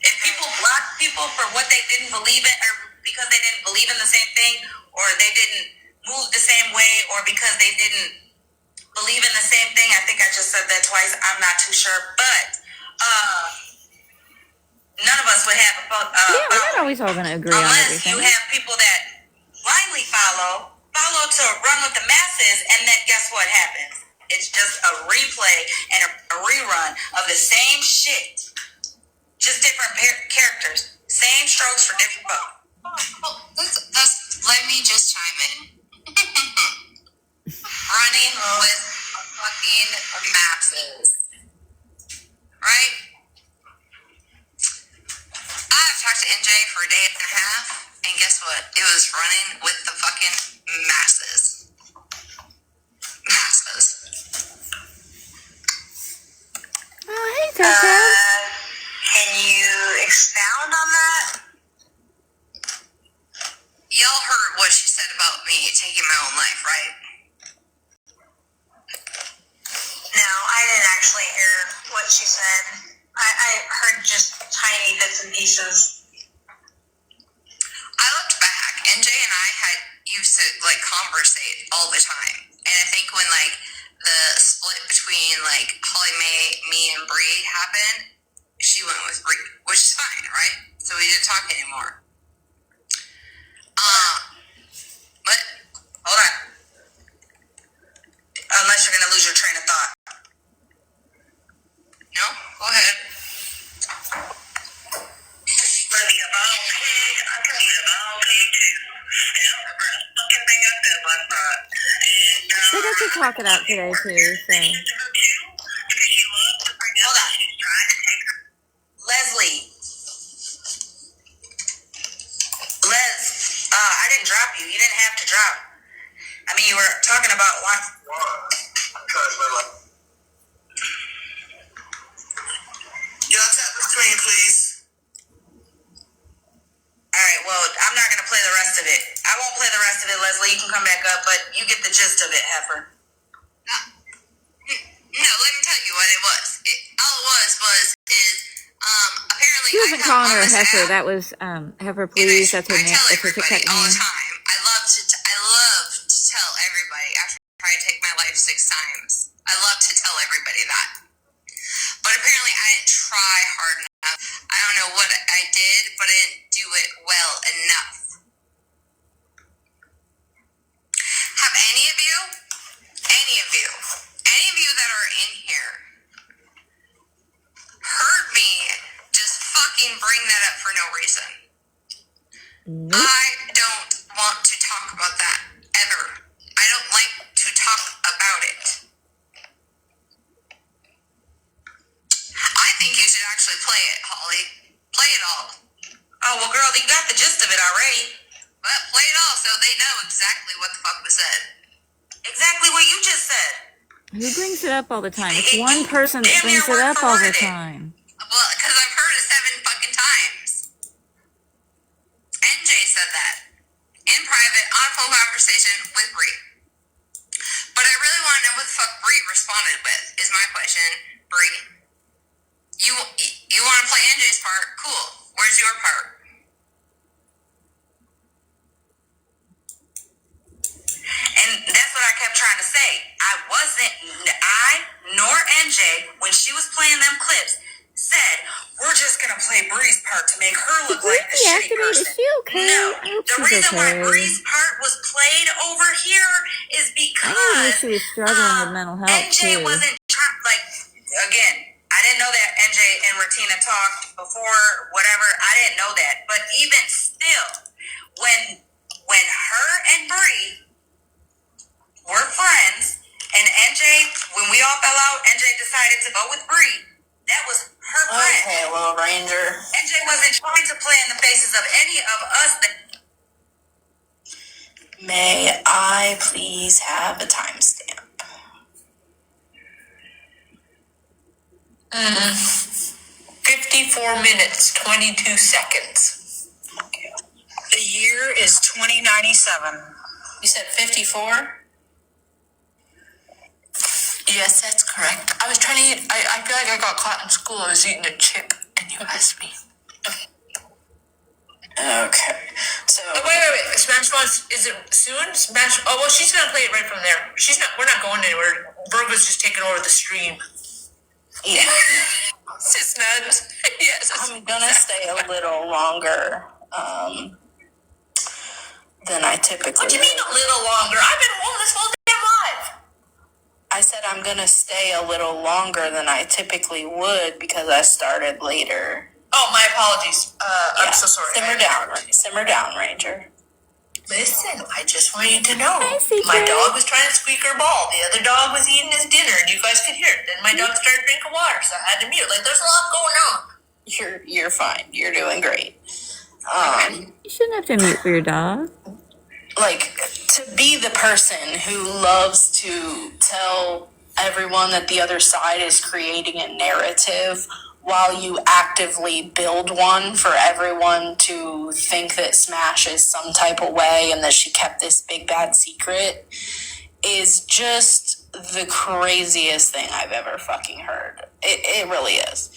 If people block people for what they didn't believe in, or because they didn't believe in the same thing, or they didn't move the same way, or because they didn't believe in the same thing, I think I just said that twice, I'm not too sure, but none of us would have a yeah, we're not always all going to agree on unless everything. you have people that blindly follow to run with the masses, and then guess what happens? It's just a replay and a rerun of the same shit. Just different characters. Same strokes for different folks. Well, let me just chime in. Running with fucking masses. Right? I've talked to NJ for a day and a half, and guess what? It was running with the fucking masses. Masses. Oh, hey, Tessa. Can you expound on that? Y'all heard what she said about me taking my own life, right? No, I didn't actually hear what she said. I heard just tiny bits and pieces. I looked back, and Jay and I had used to like conversate all the time. And I think when like the split between like Holly Mae, me, and Bree happened, she went with Bree, which is fine, right? So we didn't talk anymore. But Hold on. Unless you're gonna lose your train of thought. no, go ahead. Let me a bottle pig. I can be a bottle pig too. And that was the first fucking thing I said last night. And They got to talk it out today, too, so... Hold on. Leslie, get the gist of it, Heifer. No, let me tell you what it was. All it was apparently She wasn't calling her a heifer. That was heifer, please. That's her name. That's her TikTok All the name. time. I love to tell everybody after I take my life 6 times. I love to tell everybody that. But apparently I didn't try hard enough. I don't know what I did, but I didn't do it well enough. Have any of you that are in here heard me just fucking bring that up for no reason? Nope. I don't want to talk about that ever. I don't like to talk about it. I think you should actually play it, Holly. Play it all. Oh, well, girl, you got the gist of it already. Well, play it all so they know exactly what the fuck was said. Exactly what you just said. Who brings it up all the time? It's one person that brings it up all the time. Well, because I've heard it 7 fucking times. NJ said that. In private, on a phone conversation with Bree. But I really want to know what the fuck Bree responded with, is my question. Bree, you want to play NJ's part? Cool. Where's your part? And that's what I kept trying to say. I nor NJ, when she was playing them clips, said, we're just going to play Bree's part to make her look like the shitty person. Is she okay? No. The reason why okay. Bree's part was played over here is because I knew she was struggling with mental health, NJ too. wasn't trying, like, again, I didn't know that NJ and Ratina talked before, whatever. I didn't know that. But even still, when her and Bree were friends, and NJ, when we all fell out, NJ decided to go with Bree. That was her friend. Okay, Little Ranger. NJ wasn't trying to play in the faces of any of us. May I please have a timestamp? 54 minutes, 22 seconds. Okay. The year is 2097. You said 54? Yes, that's correct. I was trying to eat. I feel like I got caught in school. I was eating a chip, and you asked me. Okay. So. Oh, wait. Smash wants. Is it soon? Smash. Oh, well, she's gonna play it right from there. She's not. We're not going anywhere. Virgo's just taking over the stream. Yeah. Sis nuts. Yes. I'm gonna stay a little longer. Than I typically. What do you mean a little longer? I've been home this whole damn live. I said I'm gonna stay a little longer than I typically would because I started later. Oh, my apologies. Yeah. I'm so sorry. Simmer down, Ranger. Listen, I just want you to know. Hi, my dog was trying to squeak her ball. The other dog was eating his dinner, and you guys could hear it. Then my dog started drinking water, so I had to mute. Like, there's a lot going on. You're fine. You're doing great. You shouldn't have to mute for your dog. Like, to be the person who loves to tell everyone that the other side is creating a narrative while you actively build one for everyone to think that Smash is some type of way and that she kept this big bad secret is just the craziest thing I've ever fucking heard. It really is.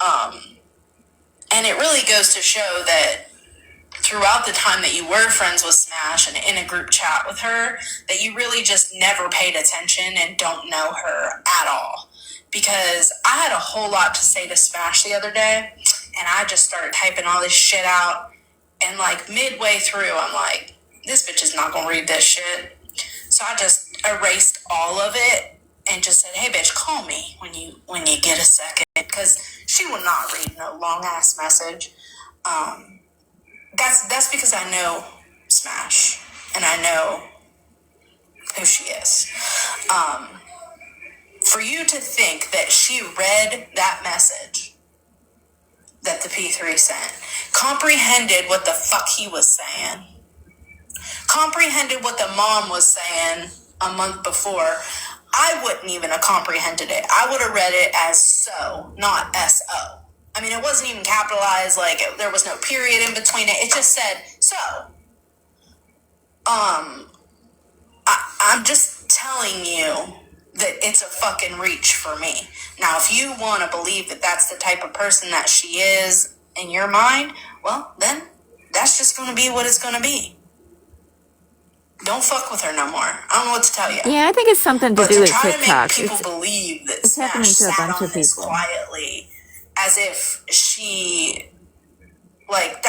And it really goes to show that throughout the time that you were friends with Smash and in a group chat with her, that you really just never paid attention and don't know her at all. Because I had a whole lot to say to Smash the other day, and I just started typing all this shit out, and like midway through, I'm like, this bitch is not gonna read this shit. So I just erased all of it and just said, hey bitch, call me when you get a second, because she will not read no long ass message. That's because I know Smash and I know who she is. For you to think that she read that message that the P3 sent, comprehended what the fuck he was saying, comprehended what the mom was saying a month before, I wouldn't even have comprehended it. I would have read it as so, not S-O. I mean, it wasn't even capitalized, like, there was no period in between it. It just said, so. I'm just telling you that it's a fucking reach for me. Now, if you want to believe that that's the type of person that she is in your mind, well, then that's just going to be what it's going to be. Don't fuck with her no more. I don't know what to tell you. Yeah, I think it's something to But do to with try TikTok. to make people believe that It's happening Smash to a sat bunch on of this people. quietly, as if she, like,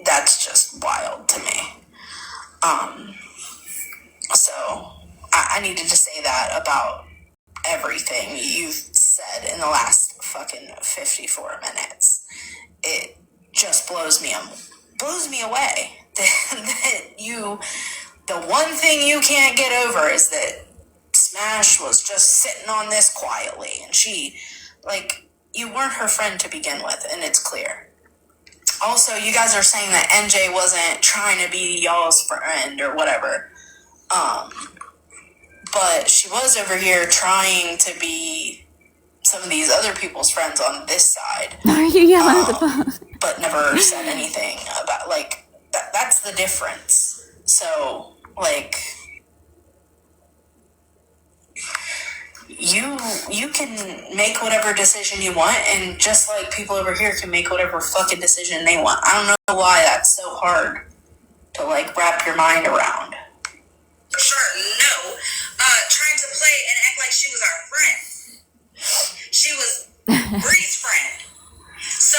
that's just wild to me. So I needed to say that about everything you've said in the last fucking 54 minutes. It just blows me away that the one thing you can't get over is that Smash was just sitting on this quietly, and she, like, you weren't her friend to begin with, and it's clear. Also, you guys are saying that NJ wasn't trying to be y'all's friend or whatever. But she was over here trying to be some of these other people's friends on this side. Are you yelling at the phone? But never said anything about, like, that's the difference. So, like, you can make whatever decision you want, and just like people over here can make whatever fucking decision they want. I don't know why that's so hard to, like, wrap your mind around. For sure, no. Trying to play and act like she was our friend. She was Bree's friend. So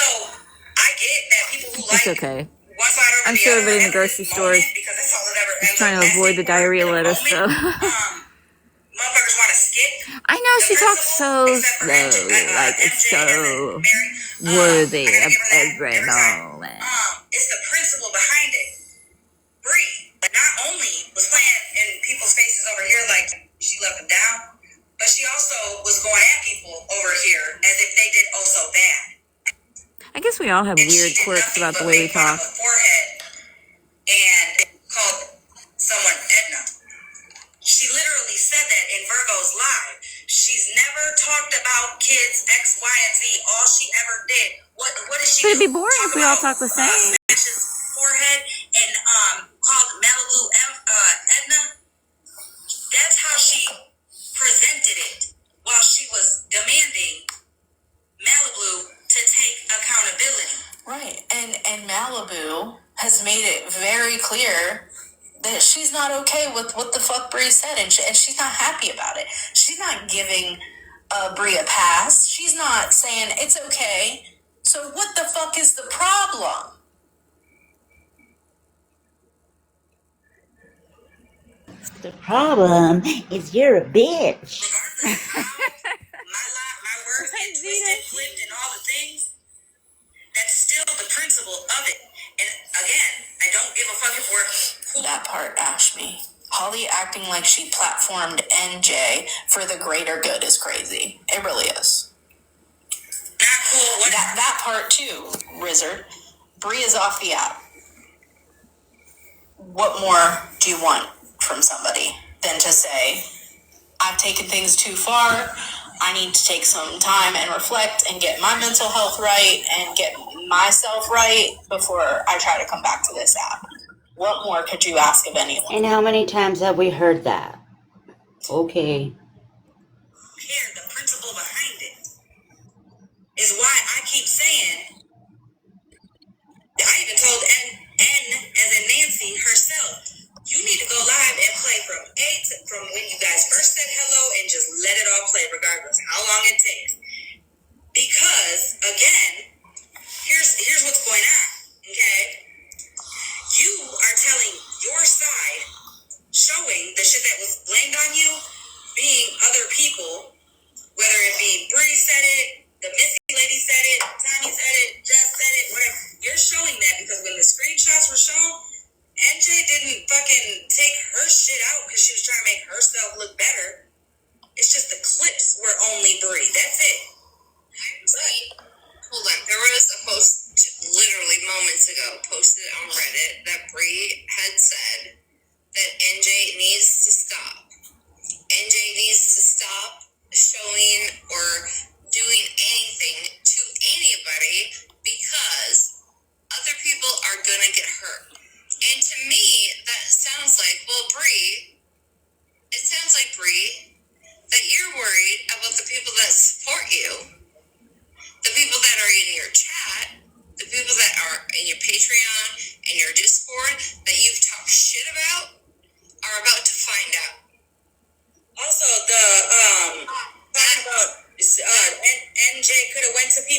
I get that people who It's like okay. one side over I'm the sure other everybody in the at grocery this store is moment, because that's all it ever ends trying up to avoid the messing diarrhea in a lettuce, so. motherfuckers want to skip. I know The she talks principal, so except for slow, like it's MJ and then so Mary. worthy I gotta of give her that every every time. moment. It's the principle behind it. Bree, but not only was playing in people's faces over here like she left them down, but she also was going at people over here as if they did oh so bad. I guess we all have And weird she did quirks nothing about the but way we make fun talk. of a forehead and called someone Edna. She literally said that in Virgo's live. She's never talked about kids X, Y, and Z. All she ever did, what did she But it'd do? be boring Talk if we all about talk the same. Smash's forehead and called Malibu Edna. That's how she presented it while she was demanding Malibu to take accountability. Right. And Malibu has made it very clear that she's not okay with what the fuck Bree said, and she's not happy about it. She's not giving Bree a pass. She's not saying it's okay. So what the fuck is the problem? The problem is you're a bitch. Regardless of how my words get twisted, flipped, and all the things, that's still the principle of it. And again, I don't give a fuck if we're That part, Ashmi. Holly acting like she platformed NJ for the greater good is crazy. It really is. not cool. That part too, Rizzard. Bree is off the app. What more do you want from somebody than to say, I've taken things too far, I need to take some time and reflect and get my mental health right and get myself right before I try to come back to this app? What more could you ask of anyone? And how many times have we heard that? Okay. Here, the principle behind it is why I keep saying, I even told N as in Nancy herself, you need to go live and play from when you guys first said hello and just let it all play regardless how long it takes. Because again, here's what's going on, okay? You are telling your side, showing the shit that was blamed on you, being other people, whether it be Bree said it, the Missy lady said it, Tommy said it, Jess said it, whatever. You're showing that because when the screenshots were shown, NJ didn't fucking take her shit out because she was trying to make herself look better. It's just the clips were only Bree. That's it. So you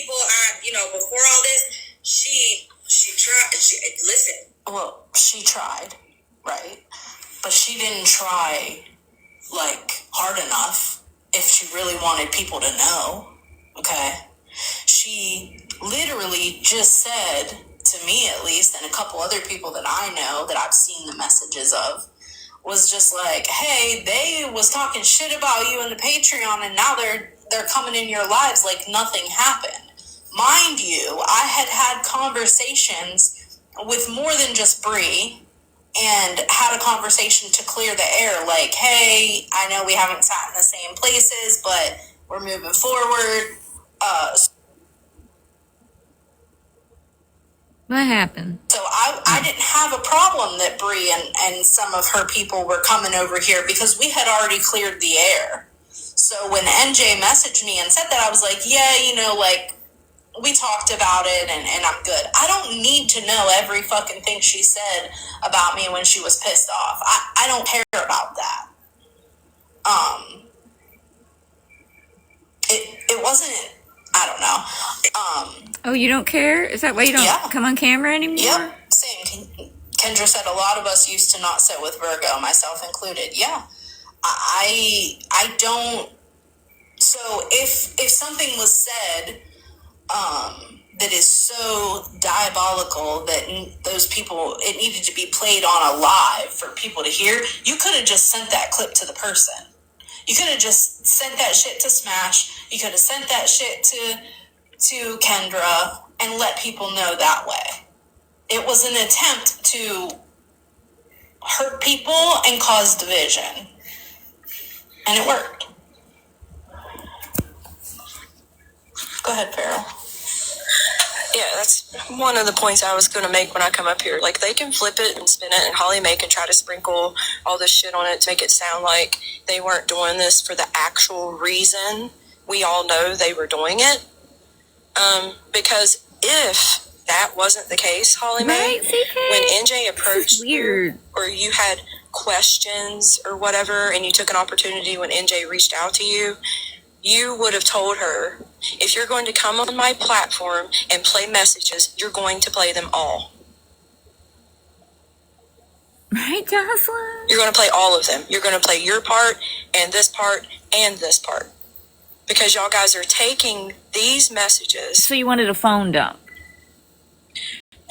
people before all this, she tried. Listen. Well, she tried, right? But she didn't try, like, hard enough if she really wanted people to know, okay? She literally just said, to me at least, and a couple other people that I know that I've seen the messages of, was just like, hey, they was talking shit about you in the Patreon, and now they're coming in your lives like nothing happened. Mind you, I had conversations with more than just Bree, and had a conversation to clear the air, like, hey, I know we haven't sat in the same places, but we're moving forward. What happened? So I didn't have a problem that Bree and some of her people were coming over here because we had already cleared the air. So when NJ messaged me and said that, I was like, yeah, like, we talked about it and I'm good. I don't need to know every fucking thing she said about me when she was pissed off. I don't care about that. It wasn't, I don't know. Oh, you don't care? Is that why you don't come on camera anymore? Yep, same. Kendra said a lot of us used to not sit with Virgo, myself included. Yeah. I don't, so if something was said, that is so diabolical that those people, it needed to be played on a live for people to hear, you could have just sent that clip to the person. You could have just sent that shit to Smash. You could have sent that shit to Kendra and let people know that way. It was an attempt to hurt people and cause division. And it worked. Go ahead, Farrell. Yeah, that's one of the points I was going to make when I come up here. Like, they can flip it and spin it, and Holly Mae can try to sprinkle all this shit on it to make it sound like they weren't doing this for the actual reason we all know they were doing it. Because if that wasn't the case, Holly Mae, when NJ approached you, or you had questions or whatever, and you took an opportunity when NJ reached out to you, you would have told her, if you're going to come on my platform and play messages, you're going to play them all. Right, Jocelyn? You're going to play all of them. You're going to play your part and this part and this part. Because y'all guys are taking these messages. So you wanted a phone dump.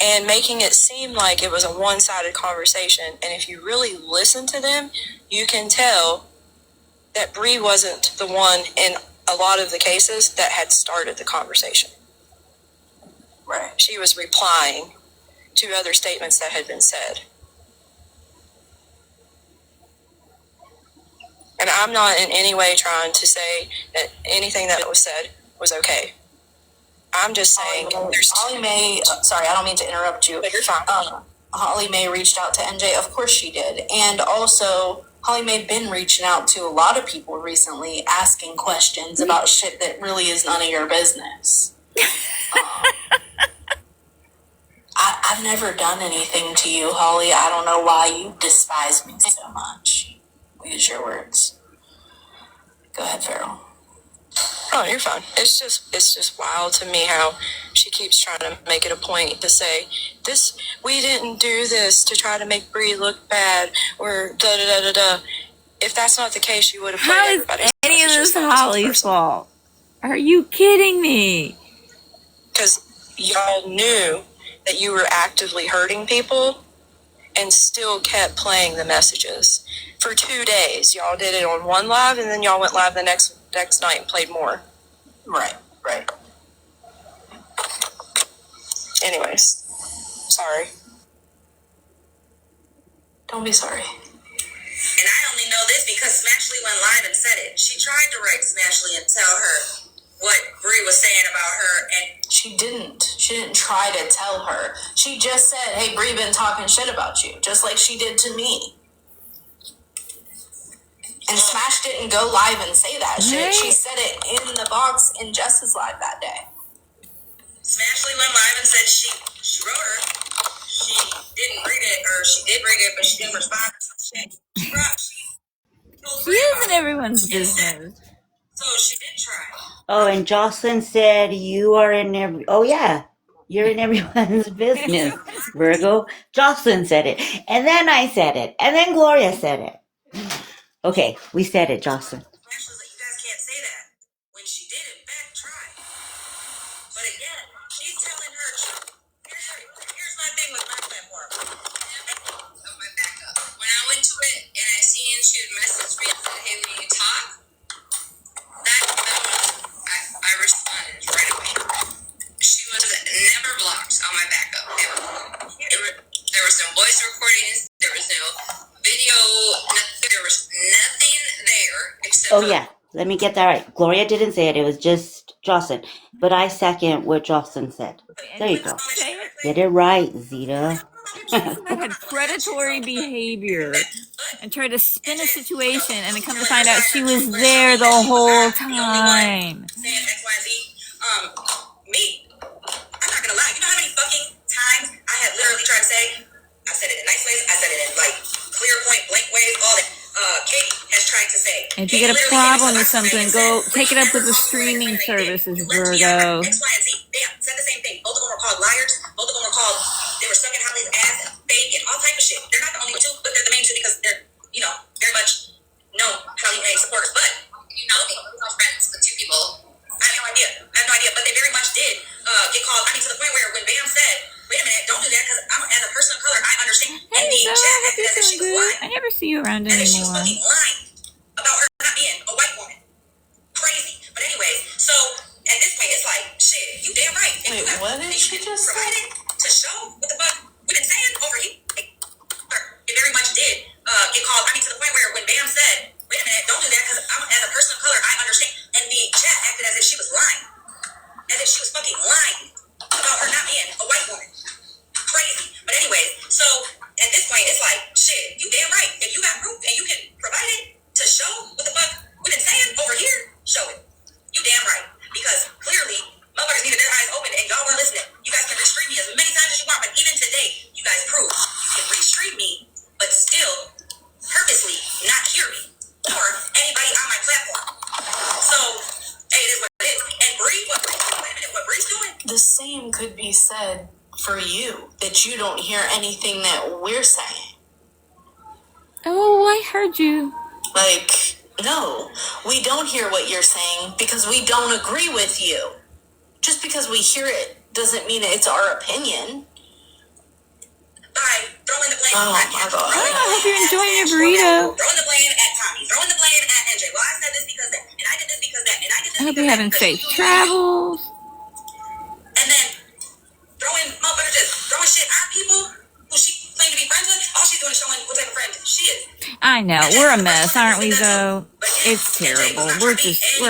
And making it seem like it was a one-sided conversation. And if you really listen to them, you can tell that Bree wasn't the one in a lot of the cases that had started the conversation. Right. She was replying to other statements that had been said. And I'm not in any way trying to say that anything that was said was okay. I'm just saying Holly Mae, sorry, I don't mean to interrupt you. But you're fine. Holly Mae reached out to NJ. Of course she did. And also, Holly Mae been reaching out to a lot of people recently, asking questions about shit that really is none of your business. I've never done anything to you, Holly. I don't know why you despise me so much. Use your words. Go ahead, Farrell. Oh, you're fine. It's just wild to me how she keeps trying to make it a point to say this. We didn't do this to try to make Bree look bad or da da da da da. If that's not the case, you would have played everybody's. How is any of this Holly's fault? Are you kidding me? Because y'all knew that you were actively hurting people and still kept playing the messages for 2 days. Y'all did it on one live, and then y'all went live the next night and played more. Right. Anyways, sorry. Don't be sorry. And I only know this because Smashley went live and said it. She tried to write Smashley and tell her what Bree was saying about her, and she didn't try to tell her. She just said, hey, Bree been talking shit about you, just like she did to me. And Smash didn't go live and say that shit. She said it in the box in Jess's live that day. Smashley went live and said she wrote her. She didn't read it, or she did read it, but she didn't respond or some shit. She told Bree She about isn't it. everyone's business. So she did try. Oh, and Jocelyn said you are in every. Oh yeah, you're in everyone's business, Virgo. Jocelyn said it, and then I said it, and then Gloria said it. Okay, we said it, Jocelyn. Ashley was like, you guys can't say that. When she did, in fact, try. But again, she's telling her truth. Here's my thing with my platform. Of my backup. When I went to it and I seen she had messaged me and said, hey, will you talk? That I responded right away. She was never blocked on my backup, ever. There was no voice recordings. There was no video. There was nothing there except Oh for yeah, let me get that right. Gloria didn't say it. It was just Jocelyn. But I second what Jocelyn said. There you go. Say it. Get it right, Zeta. That had predatory behavior and tried to spin a situation, and then come to find out she was there the whole time. saying X, Y, Z. Me, I'm not gonna lie. You know how many fucking times I had literally tried to say, I said it in nice ways, I said it in like clear point, blank ways, all that. Katie has tried to say. If you get a problem with something, go take it up with the streaming services, Virgo. X, Y, and Z. Bam, said the same thing. Both of them were called liars. Both of them were called, they were sucking Holly's ass and fake and all type of shit. They're not the only two, but they're the main two because they're, very much know Holly May supporters. But, they were friends with two people. I have no idea. But they very much did get called. I mean, to the point where when Bam said, wait a minute, don't do that because as a person of color, I understand. Hey, And the Zoe, chat I hope acted you're as if she doing was good. lying. I never see you around As if she was anymore. fucking lying about her not being a white woman. Crazy. But anyway, so at this point, it's like, shit, you damn right. If Wait, what did she just say? provided to show what the fuck we've been saying over here. It very much did get called. I mean, to the point where when Bam said, wait a minute, don't do that because as a person of color, I understand. And the chat acted as if she was lying. As if she was fucking lying about her not being a white woman. Crazy. But anyway, so at this point, it's like, shit, you damn right. If you got proof and you can provide it to show what the fuck we've been saying over here, show it. You damn right. Because clearly, motherfuckers needed their eyes open and y'all weren't listening. You guys can restream me as many times as you want, but even today, you guys prove you can restream me, but still purposely not hear me or anybody on my platform. So, hey, it is what it is. And Bree, wait a minute, what Bree's doing? The same could be said for you, that you don't hear anything that we're saying. Oh, I heard you. Like, no, we don't hear what you're saying because we don't agree with you. Just because we hear it doesn't mean it's our opinion. By throwing the blame Oh at my God. I hope you're enjoying your burrito. Throwing the blame at Tommy. Throwing the blame at NJ. Well, I said this because that. And I did this because that. And I did this I hope because you're that. having safe travels. And then throwing motherfuckers just throwing shit at people who she claimed to be friends with. All she's doing is showing what type of friend she is. I know, we're a mess, aren't we, though? It's terrible. We're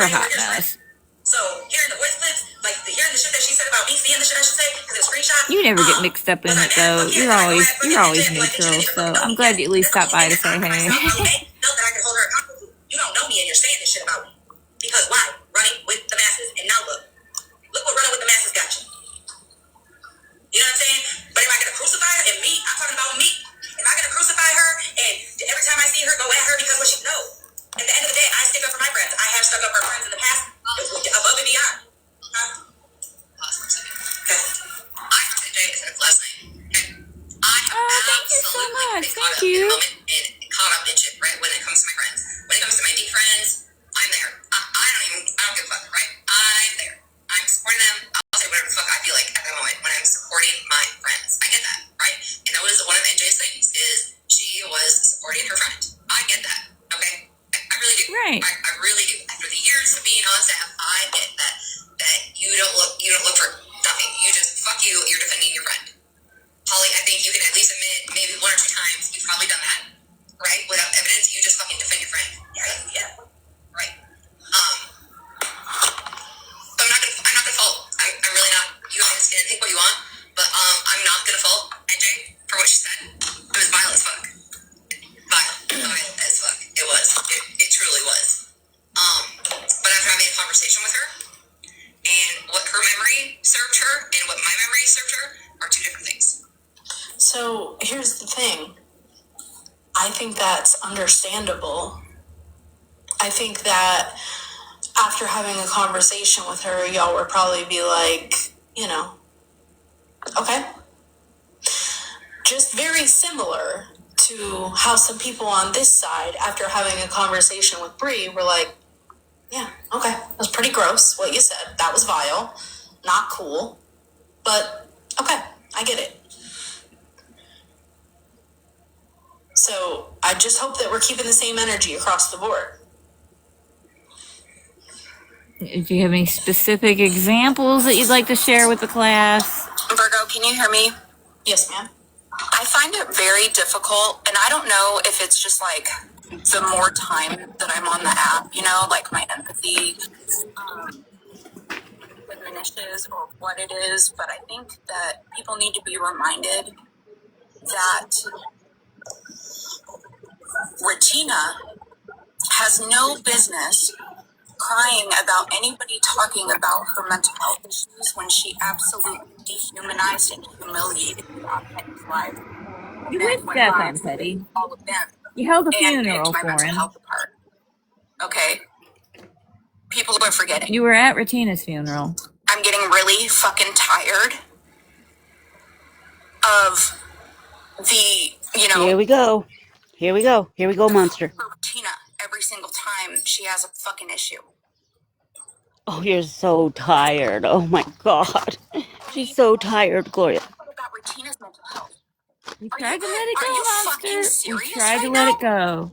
a hot mess. So hearing the voice clips, like hearing the shit that she said about me, seeing the shit I should say, because it's screenshot. You never get mixed up in it, though. You're always neutral, so I'm glad you at least stopped by to say hey. Felt that I could hold her accountable. You don't know me and you're saying this shit about me. Because why? Running with the masses. And now look what running with the masses got you. You know what I'm saying? But am I going to crucify her? And me, I'm talking about me. Am I going to crucify her? And every time I see her, go at her because what she know? At the end of the day, I stick up for my friends. I have stuck up for friends in the past, above and beyond. Huh? Pause for a second. Okay. I heard today instead of last night. Okay. I Thank you so much. Thank you. In a moment and caught up in shit, right? When it comes to my friends. When it comes to my deep friends, I'm there. I don't give a fuck, right? I'm there. I'm supporting them. I'll say whatever the fuck I feel like at that moment when I'm supporting my friends. I get that, right? And that was one of NJ's things is she was supporting her friend. I get that, okay? I really do. Right. I really do. After the years of being on staff, I get that you don't look for nothing. You just fuck you. You're defending your friend. Holly, I think you can at least admit maybe one or two times you've probably done that, right? Without evidence, you just fucking defend your friend. Yeah. Right. So I'm not gonna fault. I'm really not. You guys can think what you want, but I'm not gonna fault NJ for what she said. It was vile as fuck. Vile as fuck. It was. It truly was. But after having a conversation with her, and what her memory served her and what my memory served her are two different things. So here's the thing. I think that's understandable. I think that after having a conversation with her, y'all would probably be like, okay. Just very similar to how some people on this side, after having a conversation with Bree, were like, yeah, okay, that was pretty gross what you said. That was vile, not cool, but okay, I get it. So I just hope that we're keeping the same energy across the board. Do you have any specific examples that you'd like to share with the class? Virgo, can you hear me? Yes, ma'am. I find it very difficult, and I don't know if it's just like the more time that I'm on the app, like my empathy diminishes or what it is, but I think that people need to be reminded that Regina has no business crying about anybody talking about her mental health issues when she absolutely dehumanized and humiliated me on Petty's live. You with Steph on Petty. All of them. You held a And funeral picked my for mental him. health apart. Okay? People are forgetting. You were at Retina's funeral. I'm getting really fucking tired of the, Here we go. Here we go. Here we go, monster. Retina every single time she has a fucking issue. Oh, you're so tired. Oh my God. She's so tired, Gloria. What about Retina's mental health? You tried to let it Are go, you monster. fucking serious You tried to right let now? it go.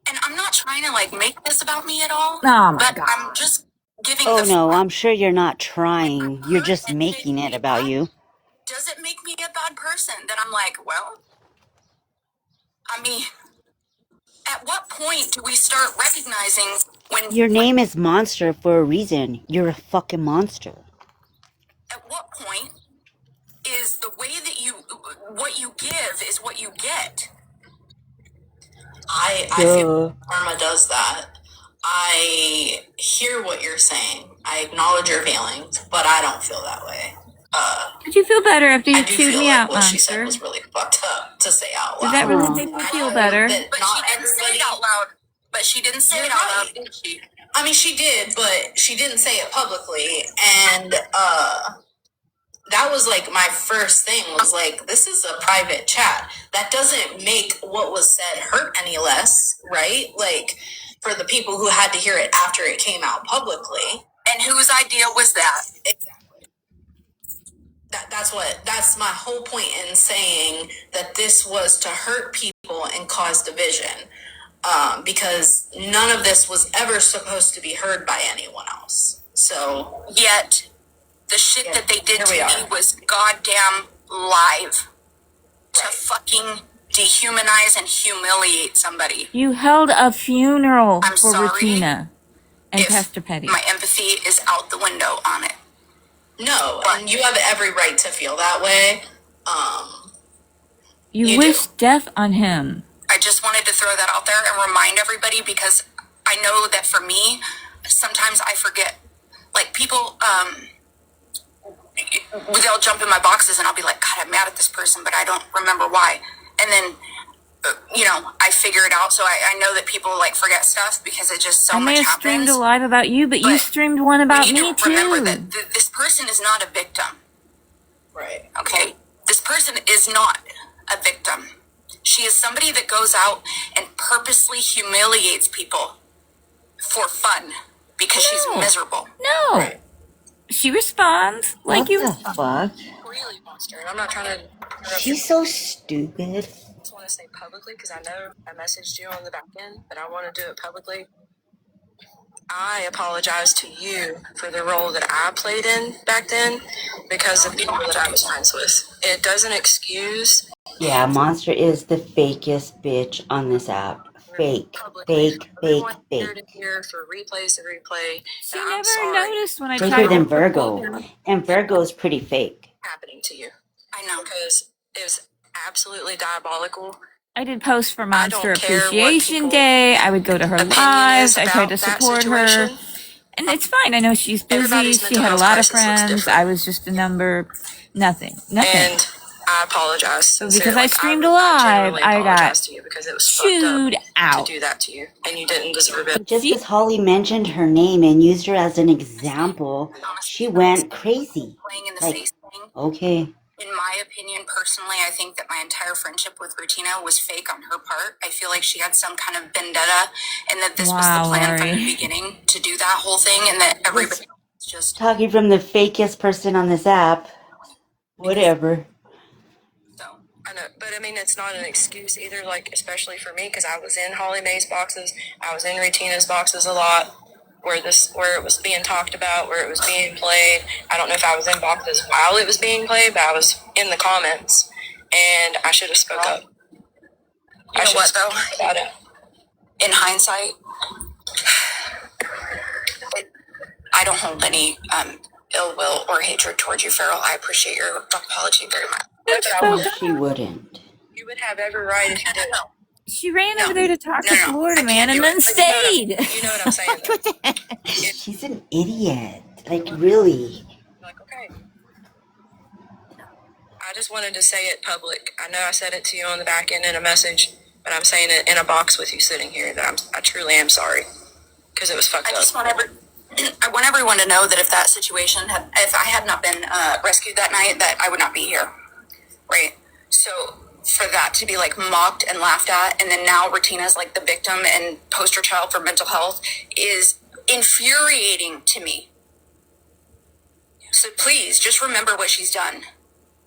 And I'm not trying to make this about me at all. Oh my but God. I'm just giving Oh the no, I'm sure you're not trying. You're just making it about you. Does it make me a bad person? That I'm like, well, I mean, at what point do we start recognizing when Your name is Monster for a reason. You're a fucking monster. at what point is the way that what you give is what you get? I feel karma does that. I hear what you're saying. I acknowledge your feelings, but I don't feel that way. Did you feel better after you I do chewed feel me like out, what she said monster? was really fucked up to say out loud. Did that really make you feel better? But she didn't say it out loud. But she didn't say it out loud, did she? I mean, she did, but she didn't say it publicly. And that was like my first thing was like, this is a private chat. That doesn't make what was said hurt any less, right? Like, for the people who had to hear it after it came out publicly. And whose idea was that? Exactly. That's my whole point in saying that this was to hurt people and cause division. Because none of this was ever supposed to be heard by anyone else. So yet the shit that they did to me was goddamn live. To fucking dehumanize and humiliate somebody. You held a funeral I'm for sorry Retina and if Pastor Petty. my empathy is out the window on it. No, and you have every right to feel that way. You wish death on him. I just wanted to throw that out there and remind everybody because I know that for me, sometimes I forget. Like people, they'll jump in my boxes and I'll be like, God, I'm mad at this person, but I don't remember why. And then, I figure it out. So I know that people forget stuff because it just so much happens. I may have streamed a live about you, but you streamed one about me too. Remember that this person is not a victim. Right. Okay. This person is not a victim. She is somebody that goes out and purposely humiliates people for fun because she's miserable. No. Right. She responds like you. What the fuck? Really, monster. I'm not trying to. She's so stupid. I just want to say publicly because I know I messaged you on the back end, but I want to do it publicly. I apologize to you for the role that I played in back then because of people that I was friends with. It doesn't excuse. Yeah, Monster is the fakest bitch on this app. Fake, fake, fake, fake. Here for replays to replay. She never noticed when I Faker tried than to Virgo, and Virgo's pretty fake. Happening to you. I know because it was absolutely diabolical. I did posts for Monster Appreciation Day. I would go to her lives. I tried to support her. And it's fine. I know she's busy. She had a lot of friends. I was just a number. Nothing. And I apologize sincerely. Because I streamed I live, genuinely I got apologize to you because it was fucked chewed up out. to do that to you, and you didn't deserve it. Just because Holly mentioned her name and used her as an example, she went crazy. Playing in the Like, face thing. okay. In my opinion, personally, I think that my entire friendship with Rutina was fake on her part. I feel like she had some kind of vendetta, and that this was the plan from the beginning to do that whole thing, and that everybody was just Talking from the fakest person on this app. Whatever. So I know, but I mean, it's not an excuse either. Like, especially for me, because I was in Holly Mae's boxes, I was in Rutina's boxes a lot, where it was being talked about, where it was being played. I don't know if I was in boxes while it was being played, but I was in the comments, and I should have spoke up. You know what, though? About it. In hindsight, I don't hold any ill will or hatred towards you, Farrell. I appreciate your apology very much. No, she wouldn't. You would have every right if you did. She ran over there to talk to Florida Man and then stayed. You know what I'm saying? She's an idiot. Like, really. Like, okay. I just wanted to say it public. I know I said it to you on the back end in a message, but I'm saying it in a box with you sitting here that I truly am sorry because it was fucked up. I want everyone to know that if that situation if I had not been rescued that night, that I would not be here, right? So for that to be like mocked and laughed at, and then now Rutina's like the victim and poster child for mental health is infuriating to me. So please just remember what she's done.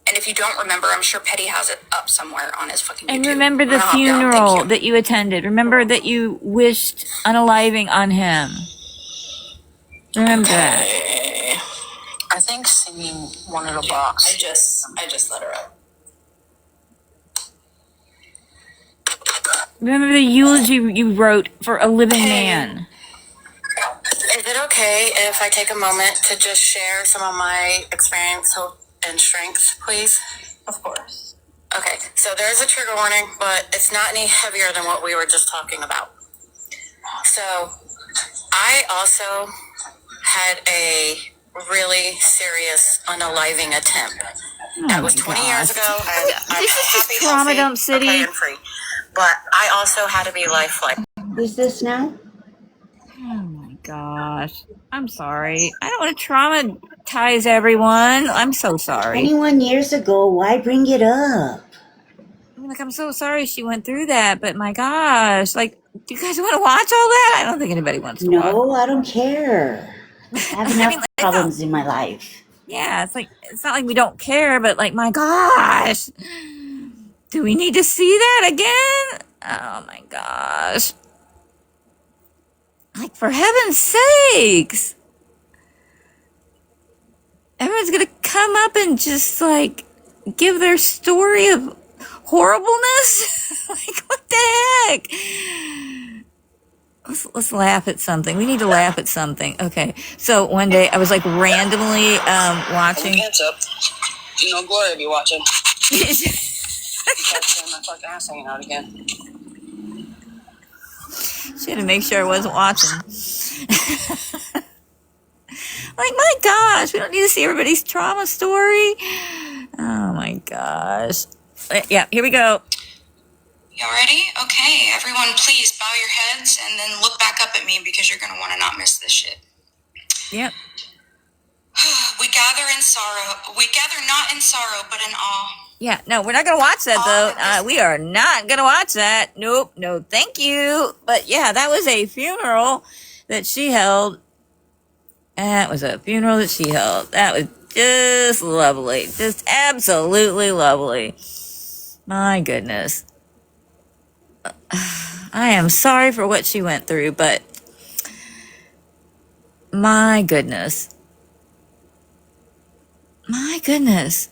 And if you don't remember, I'm sure Petty has it up somewhere on his fucking YouTube. And remember the funeral that you attended. Remember that you wished unaliving on him. Remember that. I think C wanted a box. I just let her up. Remember the eulogy you wrote for a living man. Is it okay if I take a moment to just share some of my experience, hope, and strength, please? Of course. Okay, so there's a trigger warning, but it's not any heavier than what we were just talking about. So I also had a really serious unaliving attempt. That was 20 years ago, and I'm happy, Trauma Dump City. okay, and free. But I also had to be lifelike. Who's this now? Oh my gosh. I'm sorry. I don't want to traumatize everyone. I'm so sorry. 21 years ago, why bring it up? I'm so sorry she went through that, but my gosh, do you guys want to watch all that? I don't think anybody wants to watch. No, I don't care. I have enough problems in my life. Yeah, it's not like we don't care, but my gosh. Do we need to see that again? Oh my gosh. For heaven's sakes. Everyone's gonna come up and just give their story of horribleness. What the heck? Let's laugh at something. We need to laugh at something. Okay. So one day I was randomly watching. Hands up. You know Gloria be watching. My fucking ass hanging out again. She had to make sure I wasn't watching. My gosh, we don't need to see everybody's trauma story. Oh my gosh. Yeah, here we go. Y'all ready? Okay, everyone, please bow your heads and then look back up at me because you're going to want to not miss this shit. Yep. We gather in sorrow. We gather not in sorrow, but in awe. Yeah, no, we're not going to watch that, though. We are not going to watch that. Nope, no, thank you. But yeah, that was a funeral that she held. That was a funeral that she held. That was just lovely. Just absolutely lovely. My goodness. I am sorry for what she went through, but my goodness. My goodness.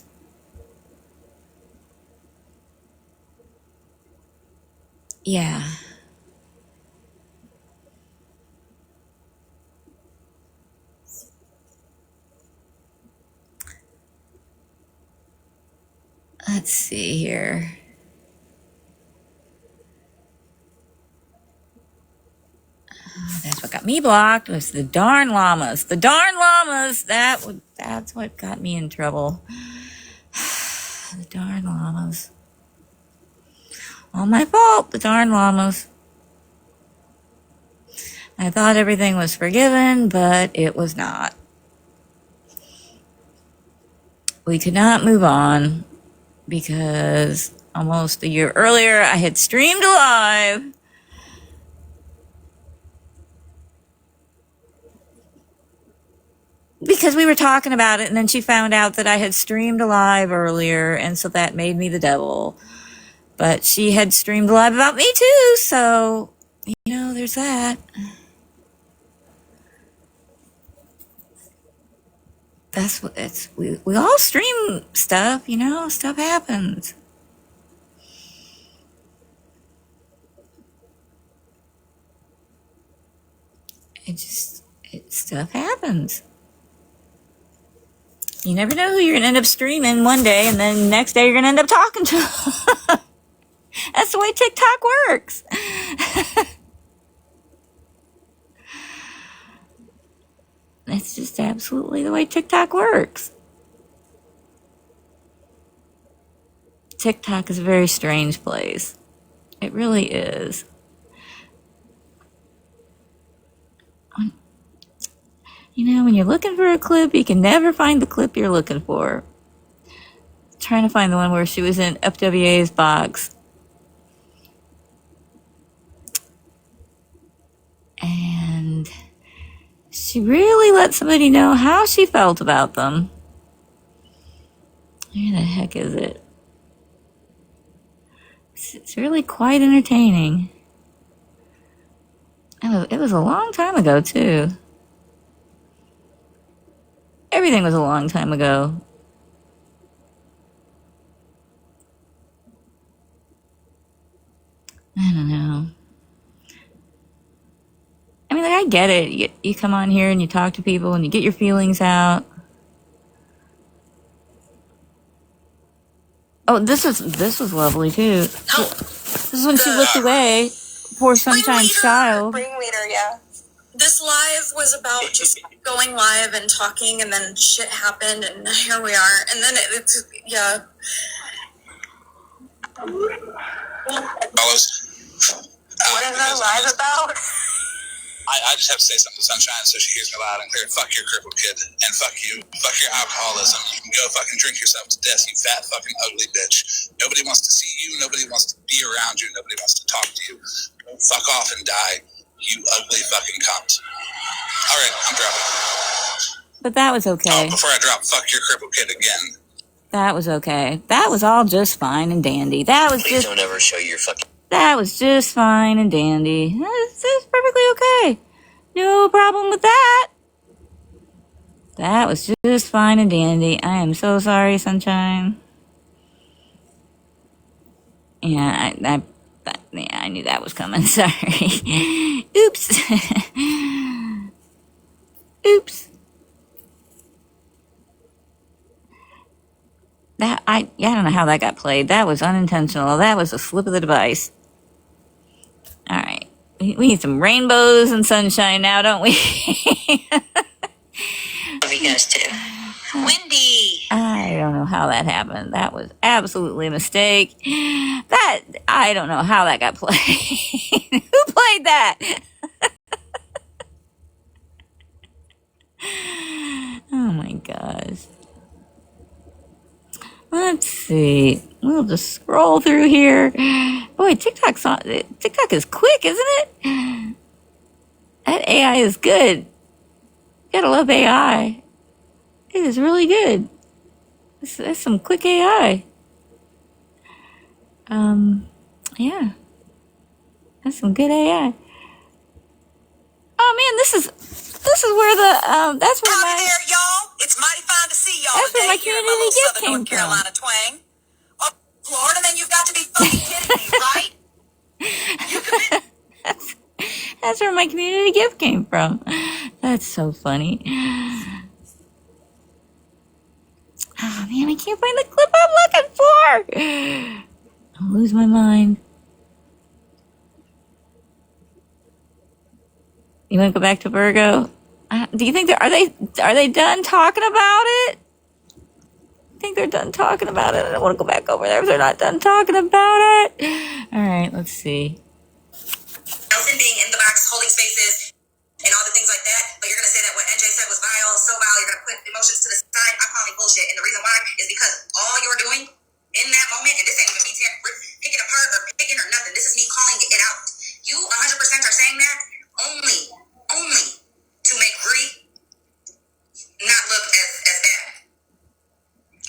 Yeah. Let's see here. Oh, that's what got me blocked was the darn llamas. The darn llamas. That's what got me in trouble. The darn llamas. All my fault, the darn llamas. I thought everything was forgiven, but it was not. We could not move on because almost a year earlier I had streamed live. Because we were talking about it, and then she found out that I had streamed live earlier, and so that made me the devil. But she had streamed live about me too, so, there's that. That's what we all stream stuff, stuff happens. Stuff happens. You never know who you're going to end up streaming one day, and then the next day you're going to end up talking to them. That's the way TikTok works. That's just absolutely the way TikTok works. TikTok is a very strange place. It really is. When you're looking for a clip, you can never find the clip you're looking for. Trying to find the one where she was in FWA's box. And she really let somebody know how she felt about them. Where the heck is it? It's really quite entertaining. It was a long time ago, too. Everything was a long time ago. I don't know. I mean, I get it. You come on here and you talk to people and you get your feelings out. Oh, this was lovely too. This is when she looked away. Poor Sunshine's child. Ringleader, yeah. This live was about just going live and talking, and then shit happened, and here we are. And then it's yeah. Fellas, What is our live about? I just have to say something to Sunshine so she hears me loud and clear. Fuck your crippled kid, and fuck you. Fuck your alcoholism. You can go fucking drink yourself to death, you fat fucking ugly bitch. Nobody wants to see you. Nobody wants to be around you. Nobody wants to talk to you. Fuck off and die, you ugly fucking cunt. All right, I'm dropping. But that was okay. Oh, before I drop, fuck your crippled kid again. That was okay. That was all just fine and dandy. That was Please don't ever show your fucking... That was just fine and dandy. That's perfectly okay. No problem with that. That was just fine and dandy. I am so sorry, Sunshine. Yeah, I knew that was coming. Sorry. Oops. Oops. I don't know how that got played. That was unintentional. That was a slip of the device. All right. We need some rainbows and sunshine now, don't we? Love you guys too. Wendy! I don't know how that happened. That was absolutely a mistake. I don't know how that got played. Who played that? Oh my gosh. Let's see. We'll just scroll through here. Boy, TikTok is quick, isn't it? That AI is good. You gotta love AI. It is really good. That's some quick AI. Yeah. That's some good AI. Oh man, this is where that's where Howdy there, y'all. It's mighty fine to see y'all that's today where my here in my little community gift southern came North Carolina twang. Oh, Florida, man, you've got to be fucking kidding me, right? You commit. That's where my community gift came from. That's so funny. Oh man, I can't find the clip I'm looking for. I'll lose my mind. You want to go back to Virgo? Do you think are they done talking about it? I think they're done talking about it. I don't want to go back over there if they're not done talking about it. All right, let's see. Nelson being in the box, holding spaces, and all the things like that, but you're going to say that what NJ said was vile, so vile, you're going to put emotions to the side. I'm calling bullshit. And the reason why is because all you're doing in that moment, and this ain't even me picking apart or picking or nothing, this is me calling it out. You 100% are saying that only to make Bree not look as bad.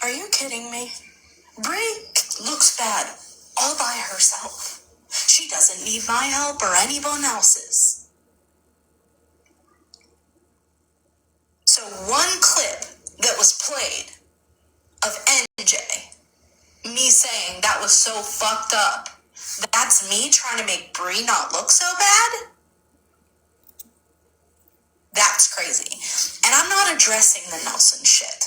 Are you kidding me? Bree looks bad all by herself. She doesn't need my help or anyone else's. So one clip that was played of NJ, me saying that was so fucked up, that's me trying to make Bree not look so bad? That's crazy. And I'm not addressing the Nelson shit.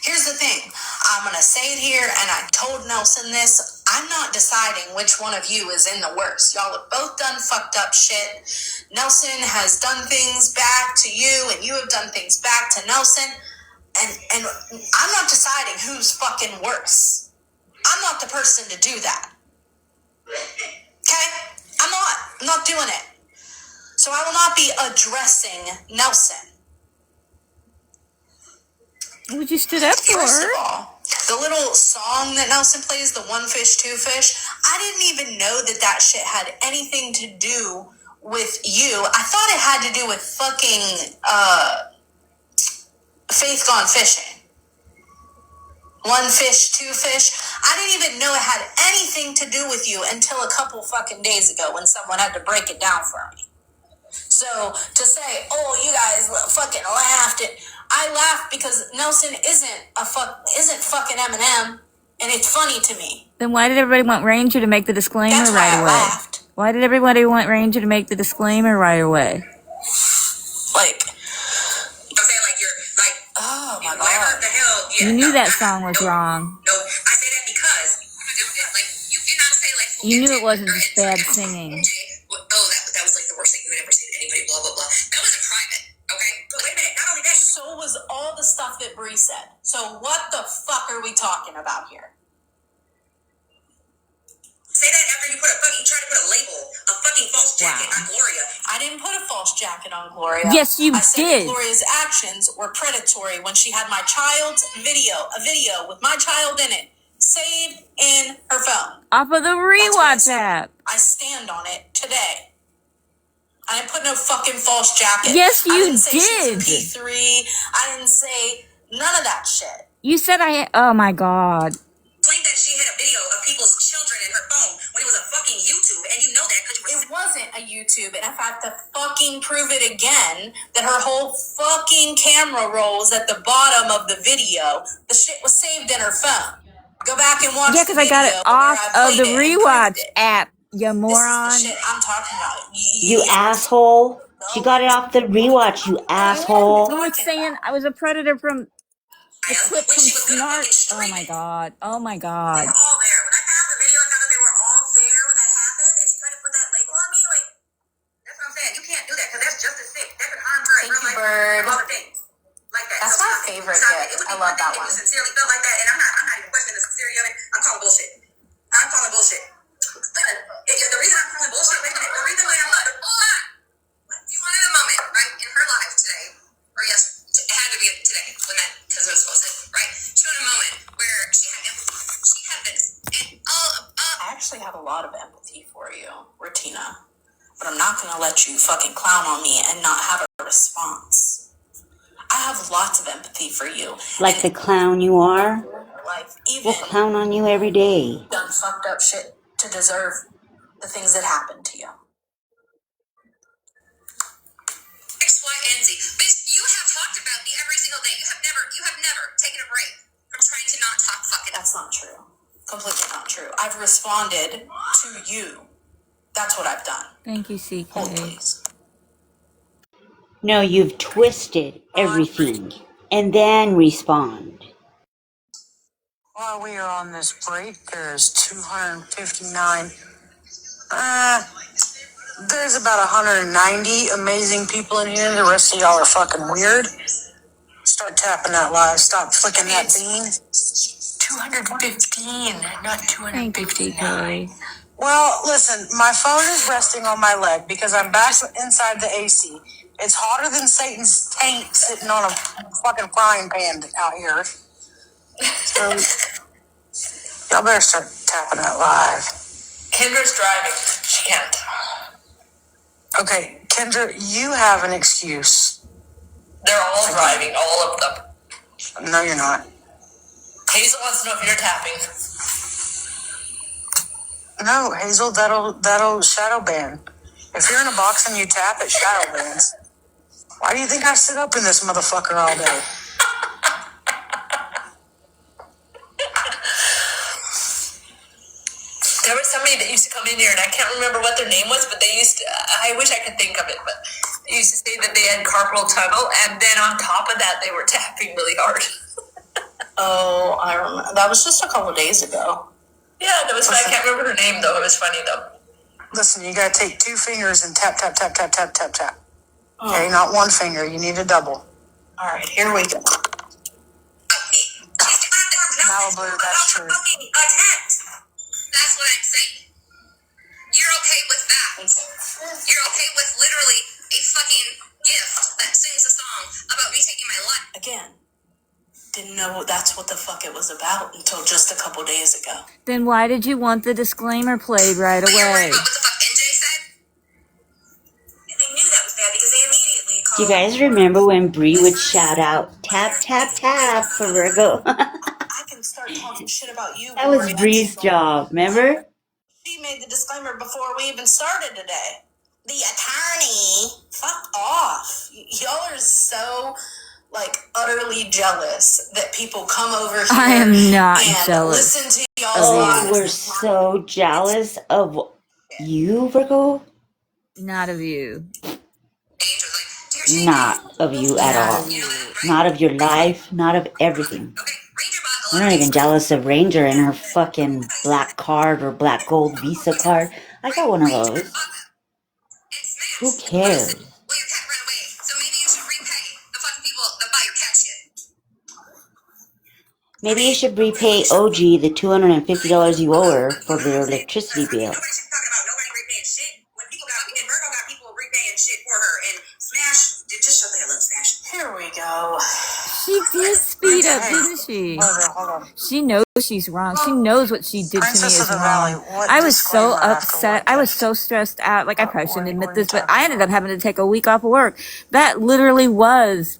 Here's the thing. I'm going to say it here, and I told Nelson this. I'm not deciding which one of you is in the worst. Y'all have both done fucked up shit. Nelson has done things back to you, and you have done things back to Nelson. And I'm not deciding who's fucking worse. I'm not the person to do that. Okay? I'm not doing it. So I will not be addressing Nelson. What you stood up for? First of all, the little song that Nelson plays, the one fish, two fish, I didn't even know that shit had anything to do with you. I thought it had to do with fucking Faith Gone Fishing. One fish, two fish. I didn't even know it had anything to do with you until a couple fucking days ago when someone had to break it down for me. So to say, oh, you guys fucking laughed at, I laughed because Nelson isn't fucking Eminem, and it's funny to me. Then why did everybody want Ranger to make the disclaimer That's right why I away? laughed. Why did everybody want Ranger to make the disclaimer right away? Like, I'm saying like you're like, oh my whatever god, the hell. Yeah, You knew that song was wrong. No, I say that because like you cannot say like You knew it wasn't just bad singing. That was like the worst thing you would ever say to anybody. Blah blah blah. That was in private. Okay, but wait a minute. Not only that, so was all the stuff that Bree said. So what the fuck are we talking about here? say that after you try to put a label, a fucking false jacket on Gloria. I didn't put a false jacket on Gloria. Yes, you I said did. That Gloria's actions were predatory when she had my child's a video with my child in it, saved in her phone. Off of the rewatch app. I stand on it today. I didn't put no fucking false jacket. Yes, you I didn't say did. She was a P3. I didn't say none of that shit. You said oh my god. Claimed that she had a video of people's children in her phone when it was a fucking YouTube, and you know that because it wasn't a YouTube, and if I have to fucking prove it again, that her whole fucking camera rolls at the bottom of the video, the shit was saved in her phone. Go back and watch. Yeah, because I got it off of the rewatch app. You moron. This is the shit I'm talking about. You asshole. She got it off the rewatch, you asshole. I was saying I was a predator from the clip from Snark. Oh my god. Oh my god. they were all there. When I found the video and found that they were all there when that happened, and she tried to put that label on me, like, that's what I'm saying. You can't do that because that's just as sick. That could harm her in real life. Bird. All the things like that. That's my favorite gift. I love that one. You sincerely felt like that, and I'm not even questioning the sincerity of it. I'm calling bullshit. The reason I'm calling bullshit, wait a minute, the reason why I'm like, hold on. You wanted a moment, right, in her life today, or yes, it had to be today, when that, because it was supposed to, right? She had a moment where she had empathy. She had this, and I actually have a lot of empathy for you, Retina, but I'm not going to let you fucking clown on me and not have a response. I have lots of empathy for you. Like the clown you are? We'll clown on you every day. Done fucked up shit to deserve the things that happened to you. X, Y, and Z. Bitch, you have talked about me every single day. You have never taken a break from trying to not talk fucking. That's not true. Completely not true. I've responded to you. That's what I've done. Thank you, CK. Hold, please. No, you've twisted everything and then respond. While we are on this break, there's 259. There's about 190 amazing people in here. The rest of y'all are fucking weird. Start tapping that live. Stop flicking that bean. 215, not 259. Well, listen, my phone is resting on my leg because I'm back inside the AC. It's hotter than Satan's taint sitting on a fucking frying pan out here. So, y'all better start tapping that live. Kendra's driving. She can't. Okay, Kendra, you have an excuse. They're all driving, all of them. No, you're not. Hazel wants to know if you're tapping. No, Hazel, that'll shadow ban. If you're in a box and you tap, it shadow bans. Why do you think I sit up in this motherfucker all day? There was somebody that used to come in here, and I can't remember what their name was, but they used to, I wish I could think of it, but they used to say that they had carpal tunnel, and then on top of that, they were tapping really hard. Oh, I remember. That was just a couple days ago. Yeah, that was. I can't remember her name though. It was funny though. Listen, you gotta take 2 fingers and tap, tap, tap, tap, tap, tap, tap. Okay, not 1 finger. You need a double. All right, here we go. Malibu, that's true. That's what I'm saying. You're okay with that. You're okay with literally a fucking gift that sings a song about me taking my life. Again, didn't know that's what the fuck it was about until just a couple days ago. Then why did you want the disclaimer played right But you're worried away? about what the fuck NJ said? And they knew that was bad because they immediately Do you called. guys remember when Bree would shout out, tap, tap, tap for Virgo? I can start talking shit about you. That was Gloria. Bree's job, remember? She made the disclaimer before we even started today. The attorney, fuck off. Y'all are so, like, utterly jealous that people come over here I am not and jealous listen to y'all's Oh, lives. we're so jealous of you, Virgo? Not of you. Not of you at Not all. of you. Not of your life, not of everything. We're not even jealous of Ranger and her fucking black card or black gold Visa card. I got one of those. Who cares? Well, your cat ran away, so maybe you should repay the fucking people that buy your cat shit. Maybe you should repay OG the $250 you owe her for their electricity bill. Nobody should be talking about nobody repaying shit. When people got, and Virgo got people repaying shit for her, and Smash, just shut the hell up, Smash. Here we go. She did speed up, didn't she? Hold on. She knows she's wrong. She knows what she did to me Princess is of the Valley, wrong. what I was so disclaimer after upset. what I was gift? so stressed out. Like, I probably What shouldn't are admit you this, but talking I ended up having to take a week off of work. That literally was,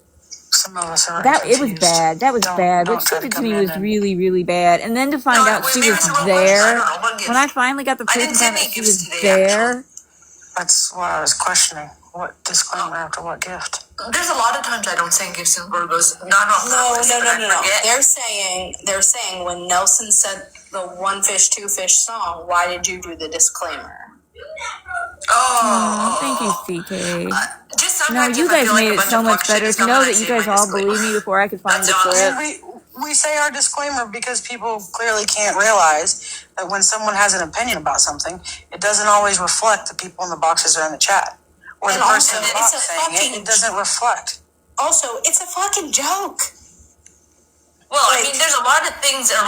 Some of us are it was confused. bad. That was bad. What she try to did to come me in was and- really, really bad. And then to find No, out she maybe was it's the wrong there, person. I don't know. What gift? when I finally got the I proof didn't and send found out any she gifts was today, there. That's what I was questioning. What disclaimer after what gift? There's a lot of times I don't send gifts in Virgos. Not on No. purpose, but I forget. They're saying when Nelson said the 1 fish, 2 fish song, why did you do the disclaimer? Oh, thank you, CK. Just No, sometimes you if I guys feel like made a it bunch so of much fuck shit better is to know coming, I that you say my guys all disclaimer. believe me before I could find That's the all. clip. We say our disclaimer because people clearly can't realize that when someone has an opinion about something, it doesn't always reflect the people in the boxes or in the chat. Or the And person also, in the it's box a saying fucking- it doesn't reflect. Also, it's a fucking joke. Well, I mean, there's a lot of things that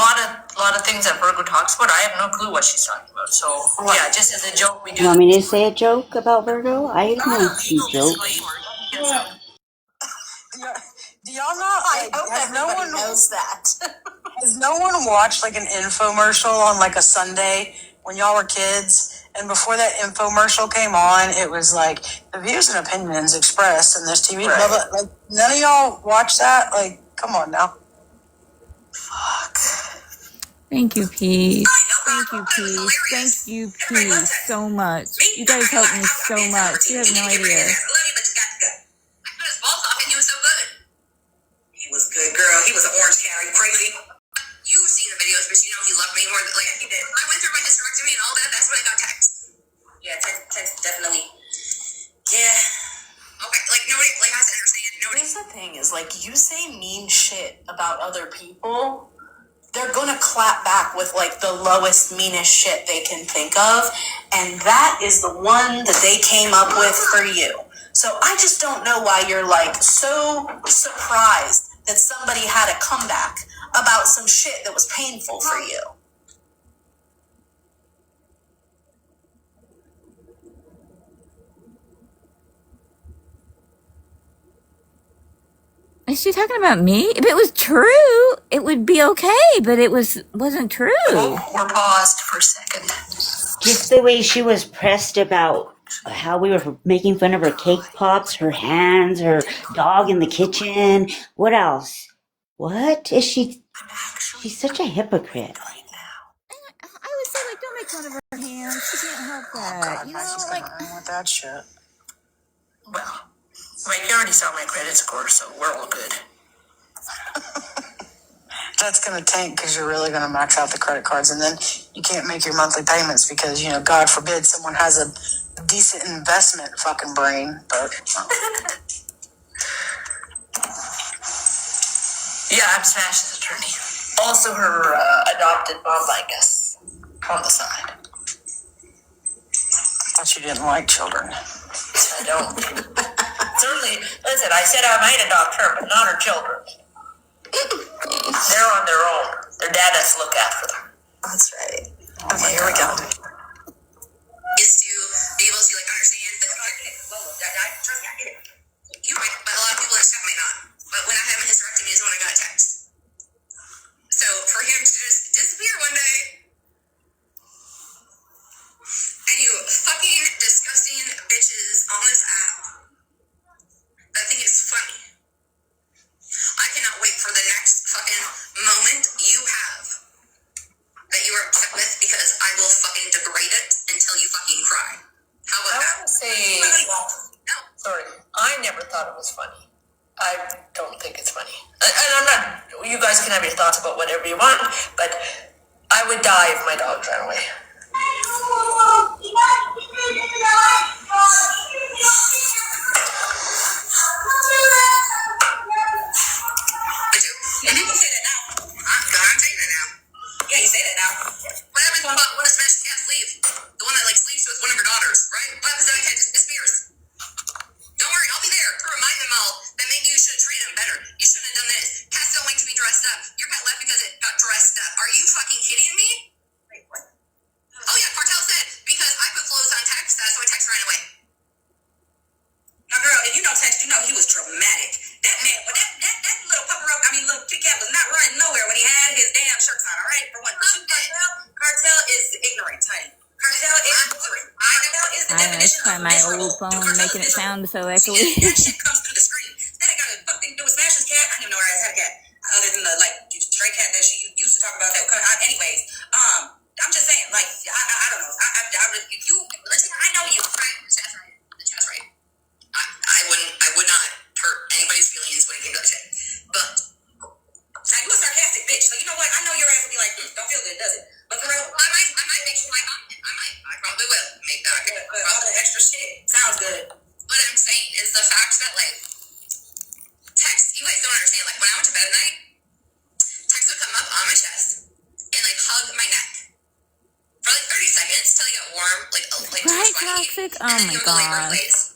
Virgo talks about. I have no clue what she's talking about. So yeah, just as a joke, we do. You want me to say a joke about Virgo? I know she jokes. Do y'all not? I Like, hope has no everybody one knows that. has no one watched like an infomercial on like a Sunday when y'all were kids? And before that infomercial came on, it was like the views and opinions expressed in this TV. Right. Blah, blah. Like none of y'all watch that. Like, come on now. Thank you, Pete. Thank you, Pete. Thank you, Pete, so much. You guys helped me so much. You have no idea. I love you, but you got to go. I cut his balls off and he was so good. He was good, girl. He was an orange cat. Are you crazy? You've seen the videos, but you know he loved me more than like he did. When I went through my hysterectomy and all that, that's when I got text. Yeah, text definitely. Yeah. Okay, like nobody like has to understand. Nobody. Here's the thing is, like, you say mean shit about other people, they're gonna clap back with like the lowest, meanest shit they can think of, and that is the one that they came up with for you. So I just don't know why you're like so surprised that somebody had a comeback about some shit that was painful for you. Is she talking about me? If it was true, it would be okay, but it wasn't true. We're paused for a second. Just the way she was pressed about how we were making fun of her cake pops, her hands, her dog in the kitchen. What else? What is she? She's such a hypocrite. I would say, like, don't make fun of her hands. She can't help that. God, you know, Mikey's like, gonna run with that shit. Well, Mike, you already saw my credit score, so we're all good. That's gonna tank because you're really gonna max out the credit cards, and then you can't make your monthly payments because, you know, God forbid someone has a decent investment fucking brain. But yeah, I'm Smash's attorney. Also her adopted mom, I guess, on the side. I thought you didn't like children. I don't. Certainly, listen, I said I might adopt her, but not her children. They're on their own. Their dad has to look after them. That's right. Okay, here we go. Is to be able to like understand that trust me, I get it. You might, but a lot of people accept me not. But when I had my hysterectomy is when I got a text. So for him to just disappear one day, and you fucking disgusting bitches on this app that think it's funny. I cannot wait for the next fucking moment you have that you are upset with, because I will fucking degrade it until you fucking cry. How about that? I want to say, No. sorry, I never thought it was funny. I don't think it's funny. And I'm not, you guys can have your thoughts about whatever you want, but I would die if my dog ran away. And you can say that now. I'm taking it now. Yeah, you say that now. What happens when a Smash cat leave? The one that like sleeps with one of her daughters, right? What happens if that cat just disappears? Don't worry, I'll be there to remind them all that maybe you should have treated them better. You shouldn't have done this. Cats don't like to be dressed up. Your cat left because it got dressed up. Are you fucking kidding me? Wait, what? Oh yeah, Cartel said because I put clothes on Tex, so Tex ran away. Now, girl, and you know Tex, you know he was dramatic. That man, well, that little pupper up, little Kit Kat was not running nowhere when he had his damn shirts on, all right? For one, Cartel is ignorant, honey. Cartel is ignorant. Cartel is the definition try of my miserable. old phone, Cartel making it is sound so that echoey. shit comes through the screen. That ain't got a fucking do with Smash's cat. I didn't even know her ass had a cat. Other than the, like, stray cat that she used to talk about that would come out. Anyways, I'm just saying, like, I don't know. If you, listen, I know you. Right? That's right. That's right. I would not hurt anybody's feelings when it came to that shit. But now you a sarcastic bitch, so you know what? I know your ass would be like, don't feel good, does it? But for real, I might make you like I probably will make that. All the extra shit sounds good. What I'm saying is the fact that like Tex, you guys don't understand. Like when I went to bed at night, Tex would come up on my chest and like hug my neck for like 30 seconds till he got warm, like Right, Toxic? Oh my gosh.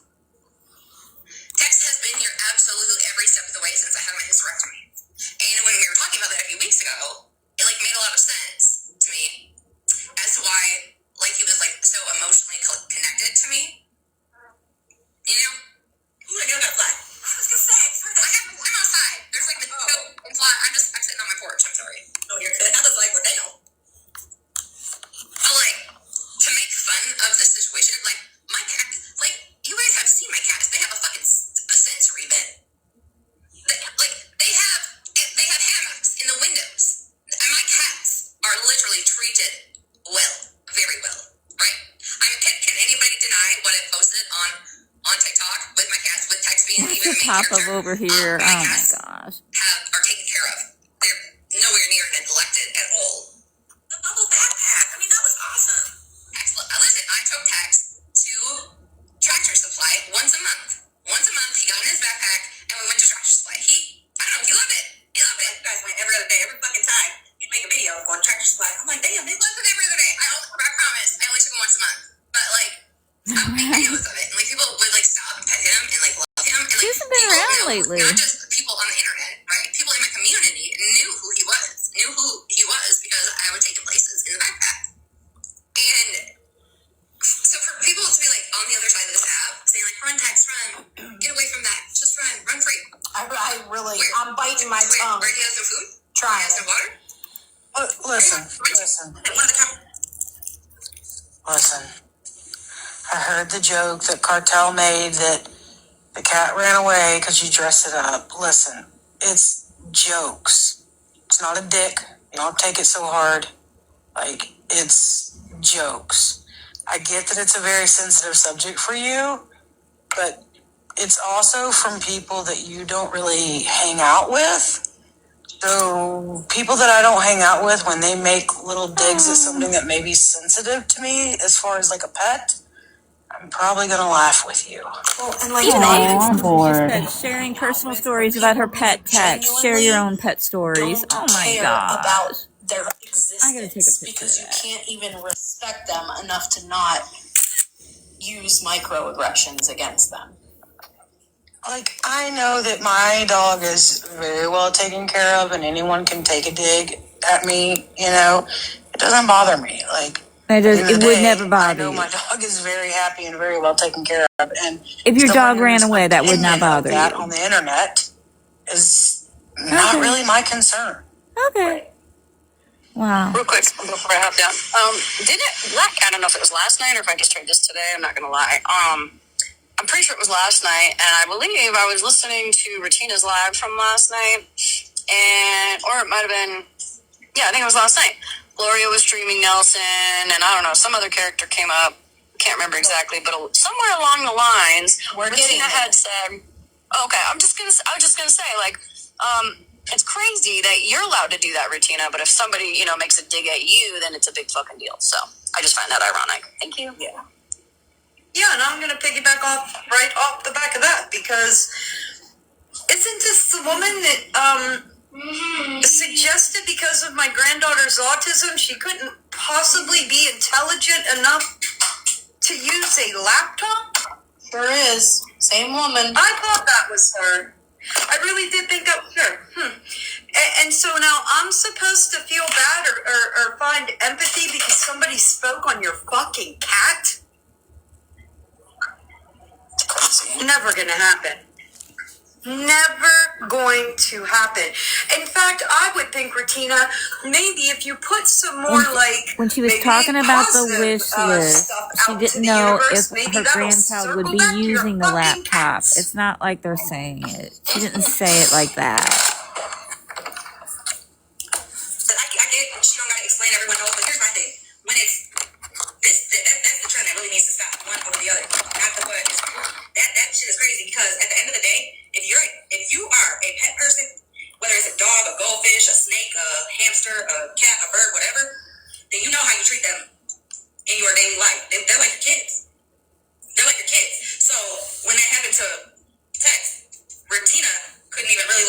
Tex has been here absolutely every step of the way since I had my hysterectomy. And when we were talking about that a few weeks ago, it like made a lot of sense to me as to why like he was like so emotionally connected to me. You know? Ooh, I got a fly. I was gonna say, I'm outside. There's like the fly. I'm sitting on my porch. I'm sorry. No, you're good. I was like, well, damn. But like, to make fun of the situation, like my cat, like you guys have seen my cats. They have a fucking sensory bed. They have hammocks in the windows. And my cats are literally treated well, very well, right? Can anybody deny what I posted on TikTok with my cats, with Tex being even the main Pop character? up over here. My Oh my cats gosh. are taken care of. They're nowhere near neglected at all. The bubble backpack. That was awesome. Listen, I took Tex to Tractor Supply once a month. Once a month, he got in his backpack, and we went to Tractor Supply. I don't know, he loved it. He loved it. You guys went every other day, every fucking time. You'd make a video going to Tractor Supply. I'm like, damn, they loved it every other day. I promise, I only took him once a month. But, like, I would make videos of it. And, like, people would, like, stop and pet him and, like, love him. And, like, He hasn't been around lately. Not just people on the internet, right? People Listen. I heard the joke that Cartel made that the cat ran away because you dressed it up. Listen, it's jokes. It's not a dick. You don't take it so hard. Like, it's jokes. I get that it's a very sensitive subject for you, but it's also from people that you don't really hang out with. So people that I don't hang out with, when they make little digs at something that may be sensitive to me, as far as like a pet, I'm probably gonna laugh with you. Well, and like Even not Amy I'm just bored. said sharing personal stories about her pet text. Share your own pet stories. Oh my care about gosh. their I gotta take a existence picture because of you that. can't even respect them enough to not use microaggressions against them. Like, I know that my dog is very well taken care of and anyone can take a dig at me, you know. It doesn't bother me. Like, It would never I bother know you. my dog is very happy and very well taken care of. And If your dog ran someone's away, that would not opinion of bother that you. on the internet is not really my concern. Okay. Wow. Real quick before I hop down, I don't know if it was last night or if I just tried this today. I'm not gonna lie. I'm pretty sure it was last night, and I believe I was listening to Retina's live from last night, or it might have been, yeah, I think it was last night. Gloria was streaming Nelson, and I don't know, some other character came up. Can't remember exactly, but somewhere along the lines, Retina had said, "Okay, I was just gonna say, like, it's crazy that you're allowed to do that, Retina, but if somebody, makes a dig at you, then it's a big fucking deal." So I just find that ironic. Thank you. Yeah. Yeah, and I'm gonna piggyback right off the back of that because isn't this the woman that suggested because of my granddaughter's autism she couldn't possibly be intelligent enough to use a laptop? Sure is. Same woman. I thought that was her. I really did think that was her. And so now I'm supposed to feel bad or find empathy because somebody spoke on your fucking cat? Never gonna happen. Never going to happen. In fact, I would think, Retina, maybe if you put some more when she was talking about the wish list, she didn't know if her grandchild would be using the laptop. It's not like they're saying it. She didn't say it like that. I get she don't gotta explain, everyone knows, but here's my thing. When it's that's the trend that really needs to stop, one over the other. Not the what is that shit is crazy because at the end of the day, if you are a pet person, whether it's a dog, a goldfish, a snake, a hamster, a cat, a bird, whatever, then you know how you treat them in your daily life. They're like your kids. They're like your kids. So when that happened to Tex, Retina couldn't even really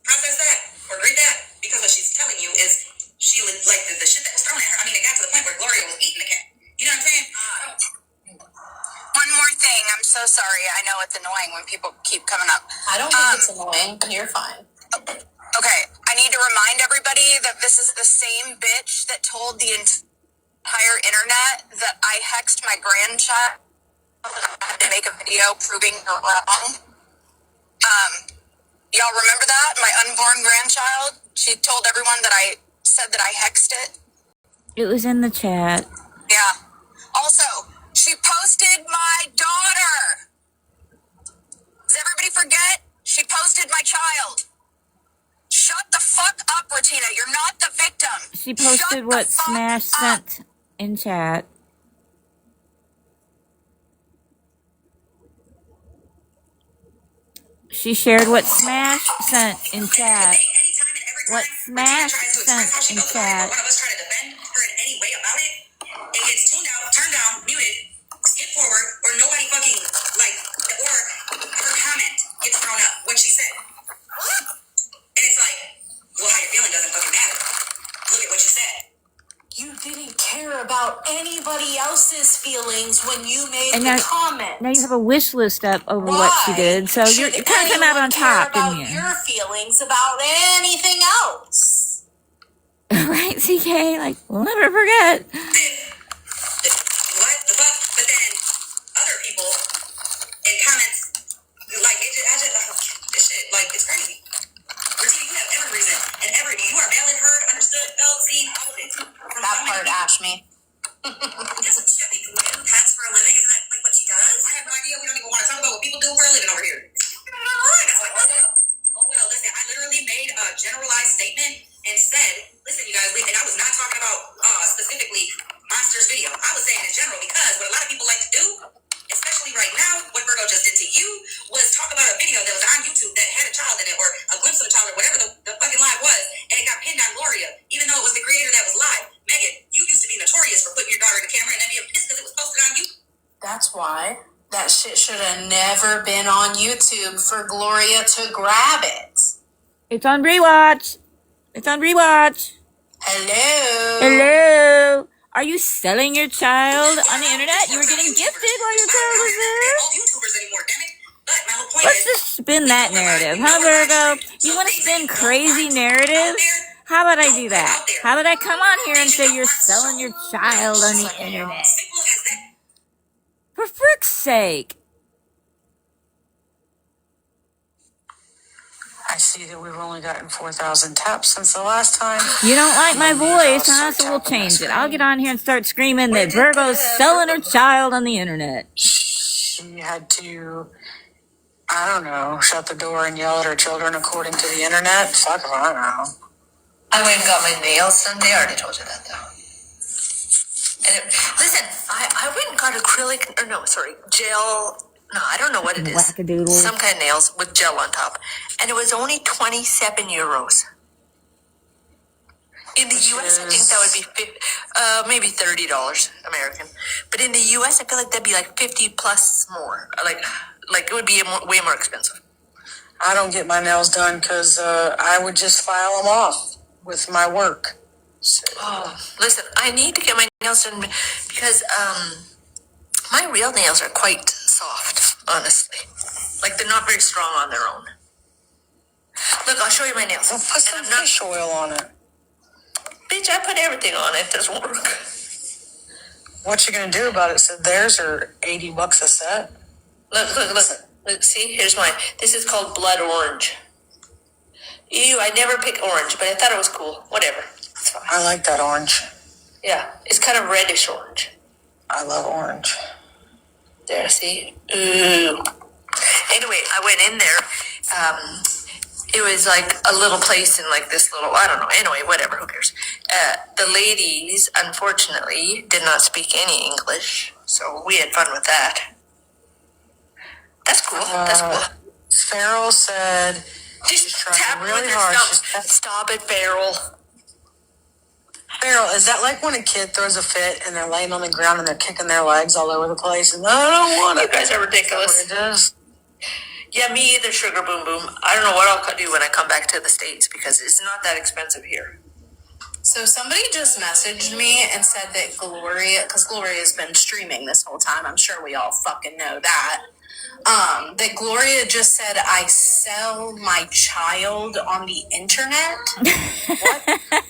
process that or read that because what she's telling you is she would like the shit that was thrown at her. I mean, it got to the point where Gloria was eating the cat. You know what I'm saying? One more thing. I'm so sorry. I know it's annoying when people keep coming up. I don't think it's annoying. You're fine. Okay. I need to remind everybody that this is the same bitch that told the entire internet that I hexed my grandchild to make a video proving her wrong. Y'all remember that? My unborn grandchild? She told everyone that I said that I hexed it. It was in the chat. Yeah. Also, she posted my daughter. Does everybody forget? She posted my child. Shut the fuck up, Retina. You're not the victim. She posted what Smash sent in chat. She shared what Smash sent in chat. What Smash sent in chat. One of us try to defend her in any way about it, it gets tuned out, turned down, muted, skip forward, or nobody fucking or her comment gets thrown up when she said. And it's like, well, how you're feeling doesn't fucking matter. Look at what you said. You didn't care about anybody else's feelings when you made the comment. Now you have a wish list up over what she did, so you kind of came out on top, didn't you? Your feelings about anything else. Right, CK? Like, we'll never forget. What the fuck? But then other people in comments, this shit, it's crazy. Regina, you have every reason and statement and said, listen, you guys, and I was not talking about specifically Monster's video. I was saying in general, because what a lot of people like to do, especially right now, what Virgo just did to you, was talk about a video that was on YouTube that had a child in it, or a glimpse of a child, or whatever the fucking live was, and it got pinned on Gloria, even though it was the creator that was live. Megan, you used to be notorious for putting your daughter in the camera and then being pissed because it was posted on YouTube. That's why that shit should have never been on YouTube for Gloria to grab it. It's on rewatch. It's on rewatch. Hello. Hello. Are you selling your child on the internet? You were getting gifted while your child was there? Let's just spin that narrative, huh, Virgo? You want to spin crazy narratives? How about I do that? How about I come on here and say you're selling your child on the internet? For frick's sake. I see that we've only gotten 4,000 taps since the last time. You don't like my voice, huh? So we'll change it. I'll get on here and start screaming that Virgo's selling her child on the internet. She had to, I don't know, shut the door and yell at her children according to the internet. Fuck if I know. I went and got my nails done. They already told you that, though. And listen, I went and got acrylic, or no, sorry, gel. No, I don't know what it is. Wackadoodle. Some kind of nails with gel on top. And it was only 27 euros. In the US, I think that would be maybe $30 American. But in the US, I feel like that'd be like 50 plus more. Like it would be way more expensive. I don't get my nails done because I would just file them off with my work. So. Oh, listen, I need to get my nails done because my real nails are quite soft, honestly. Like, they're not very strong on their own. Look, I'll show you my nails. Well, put some fish oil on it. Bitch, I put everything on it. It doesn't work. What you gonna do about it? So theirs are $80 a set. Look, see, here's mine. This is called blood orange. Ew, I never pick orange, but I thought it was cool. Whatever, it's fine. I like that orange. Yeah, it's kind of reddish orange. I love orange. There, see? Ooh. Anyway, I went in there. It was like a little place in like this little, I don't know. Anyway, whatever, who cares? The ladies, unfortunately, did not speak any English, so we had fun with that. That's cool. That's cool. Farrell said she's trying really hard. Stop it, Farrell. Farrell, is that like when a kid throws a fit and they're laying on the ground and they're kicking their legs all over the place? And I don't want it. You guys are ridiculous. Is that what it is? Yeah, me either, sugar boom boom. I don't know what I'll do when I come back to the States because it's not that expensive here. So somebody just messaged me and said that Gloria, because Gloria's been streaming this whole time, I'm sure we all fucking know that. That Gloria just said, I sell my child on the internet.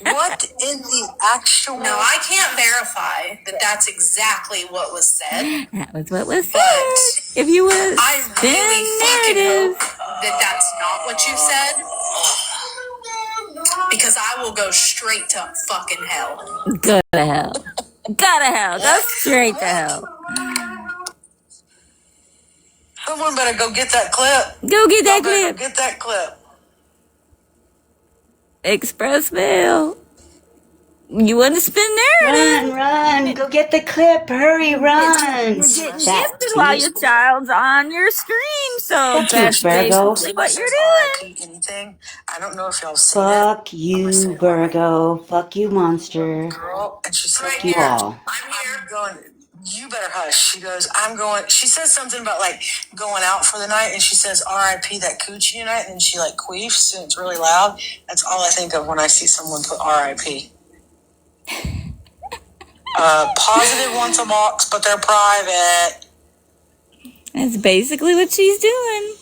What in the actual... No, I can't verify that that's exactly what was said. That was what was said. If you would have I really fucking hope that that's not what you said. Because I will go straight to fucking hell. Go to hell. Go to hell. Go straight to hell. Someone better go get that clip. Go get that clip. Go get that clip. Express mail. You want to spin narrative? Run. Go get the clip. Hurry, run. You're getting gifted while your child's on your screen, so that's basically what you're doing. Anything. I don't know if y'all seen Fuck you, Virgo. Fuck you, monster. Girl, and she's Fuck you all. I'm going, you better hush. She goes, I'm going, she says something about like going out for the night and she says RIP that coochie night and she like queefs and it's really loud. That's all I think of when I see someone put RIP. Positive wants a box, but they're private. That's basically what she's doing.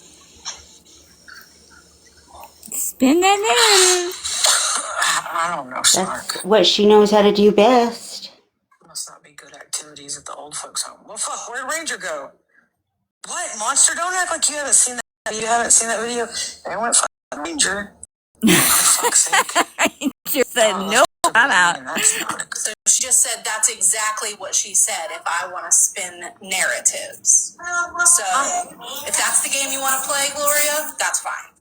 Spin that narrative. I don't know, Snark. That's what she knows how to do best. Must not be good activities at the old folks' home. Well, fuck, where'd Ranger go? What? Monster, don't act like you haven't seen that. You haven't seen that video. They went fucking Ranger. For fuck's sake. Ranger said, nope, I'm out. So she just said that's exactly what she said if I want to spin narratives. So if that's the game you want to play, Gloria, that's fine.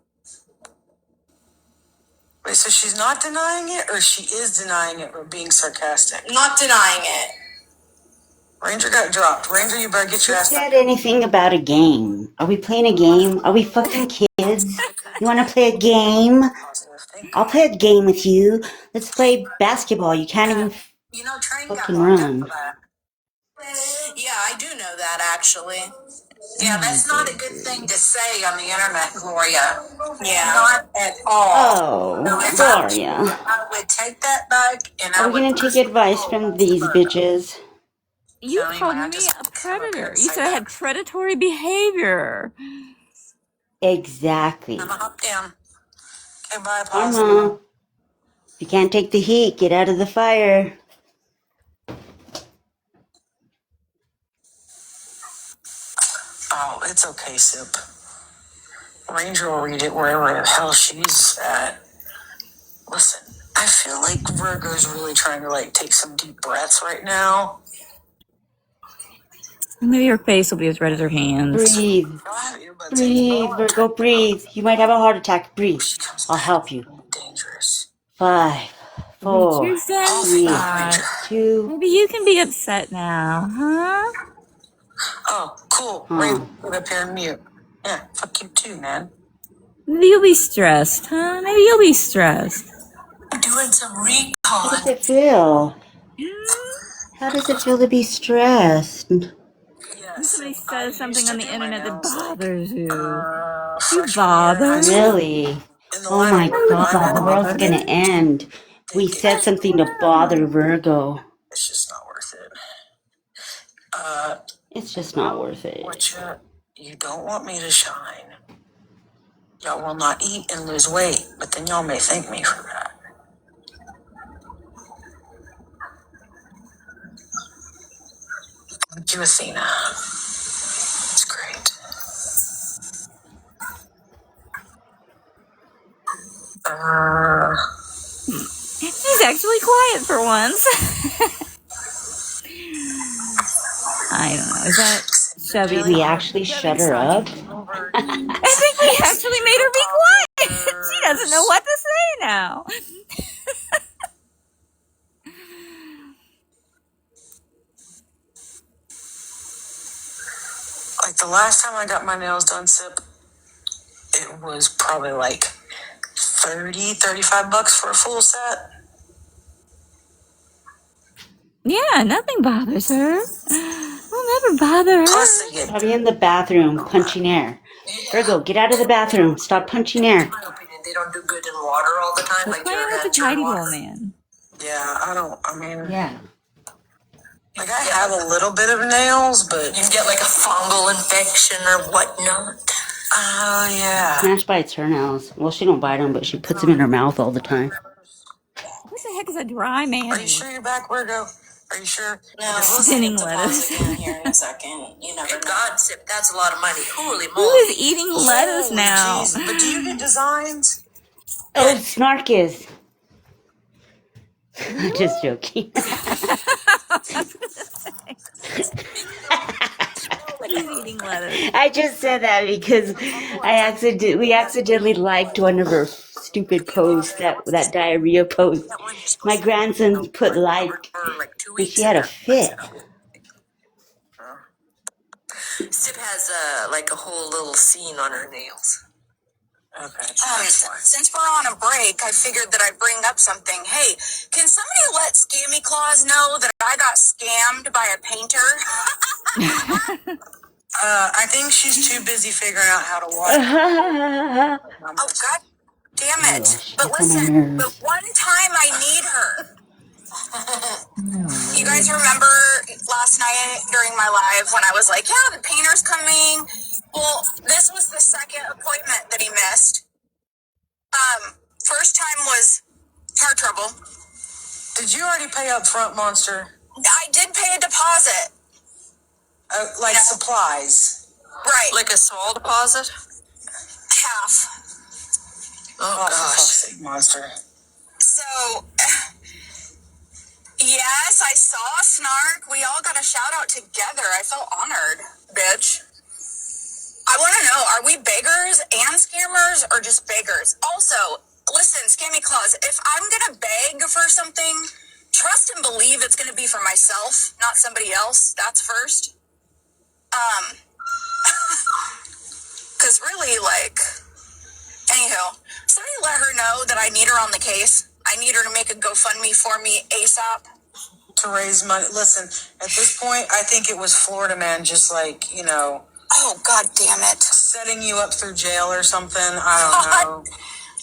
Wait, so she's not denying it, or she is denying it, but being sarcastic? Not denying it. Ranger got dropped. Ranger, you better get Who your ass back. said anything about a game? Are we playing a game? Are we fucking kids? You want to play a game? I'll play a game with you. Let's play basketball. You can't even Train got fucking locked up for run. that. Yeah, I do know that actually. Yeah, that's not a good thing to say on the internet, Gloria. Yeah. Not at all. Oh, If Gloria. I would take that back and Are I we would gonna take advice from these bitches? You So called anyway, I me just a come up here predator. and You say said I had that. predatory behavior. Exactly. I'm gonna hop down. Okay, bye, pause. Karma. If you can't take the heat, get out of the fire. Oh, it's okay, Sip. Ranger will read it wherever the hell she's at. Listen, I feel like Virgo's really trying to like take some deep breaths right now. Maybe her face will be as red as her hands. Breathe. Y'all have earbuds in. You might Breathe, want to turn Virgo, them off breathe. You might have a heart attack. Breathe. if she comes I'll back. help you. It could be dangerous. 5, Reach 4, your zen Oh, thank God, 3, Ranger. spot. 2. Maybe you can be upset now, huh? Oh, cool. Huh. Ranger, put up here and mute. Yeah, fuck you too, man. Maybe you'll be stressed, huh? Maybe you'll be stressed. I'm doing some How does recon. it feel? Hmm? How does it feel to be stressed? Yeah, When somebody Sip, I says used something to on the do my internet that nails like bothers you. You freshman year in high bother? school. Really? In the Oh line of my work Are that you god, I'm the in, world's bothered? gonna end. they We get said something to bother Virgo. it's just not worth it. It's just not worth What it. you don't want me to shine. Y'all will not eat and lose weight, but then y'all may thank me for that. Thank you, Athena. It's great. She's actually quiet for once. I don't know. Is that Did Chevy? we actually shut her up? I think we actually made her be quiet. She doesn't know what to say now. Like the last time I got my nails done, Sip, it was probably like 35 bucks for a full set. Yeah, nothing bothers her. We'll never bother Plus her. they get Probably in the bathroom punching air. Virgo, get out of the bathroom. Stop punching in air. my opinion, they don't do good in water all the time. Quit Like, you playing ever with the had dirty tidy water? bowl man. Yeah, I mean, Yeah. like I have a little bit of nails, but You can get like a fungal infection or whatnot. oh yeah. Smash bites her nails. Well, she don't bite them, but she puts them in her mouth all the time. What the heck is a dry Are you mayonnaise? sure you're back, Virgo? Are you sure? No, Because we'll listen, Spinning to lettuce. pause again here in a second. You never Good know. God, Sip, that's a lot of money. Holy Who moly. is eating lettuce holy now? jeez. But do you get designs? Oh, Snark is. Who? Just joking. Nobody's eating lettuce. I just said that because we accidentally liked one of her stupid posts, that diarrhea post. That one you're My supposed to, grandson put like, for like 2 and she weeks had and a that mess fit. it up. Sip has like a whole little scene on her nails. Okay. Since we're on a break, I figured that I'd bring up something. Hey, can somebody let Scammy Claus know that I got scammed by a painter? I think she's too busy figuring out how to wash. Oh, God damn Oh, it. she But gets on my listen, but nerves. one time I need her. Oh, You guys Lord. remember last night during my live when I was like, yeah, the painter's coming? Well, this was the second appointment that he missed. First time was car trouble. Did you already pay up front, Monster? I did pay a deposit. Like supplies? Right. Like a small deposit? Half. Oh, For fuck's gosh. sake, Monster. So, yes, I saw Snark. We all got a shout out together. I felt honored, bitch. I want to know, are we beggars and scammers or just beggars? Also, listen, Scammy Claus, if I'm gonna beg for something, trust and believe it's gonna be for myself, not somebody else. That's first. Cause really, like, anywho, somebody let her know that I need her on the case. I need her to make a GoFundMe for me ASAP. To raise money. Listen, at this point, I think it was Florida Man just like, you know. Oh, God damn it. Setting you up through jail or something. I don't know.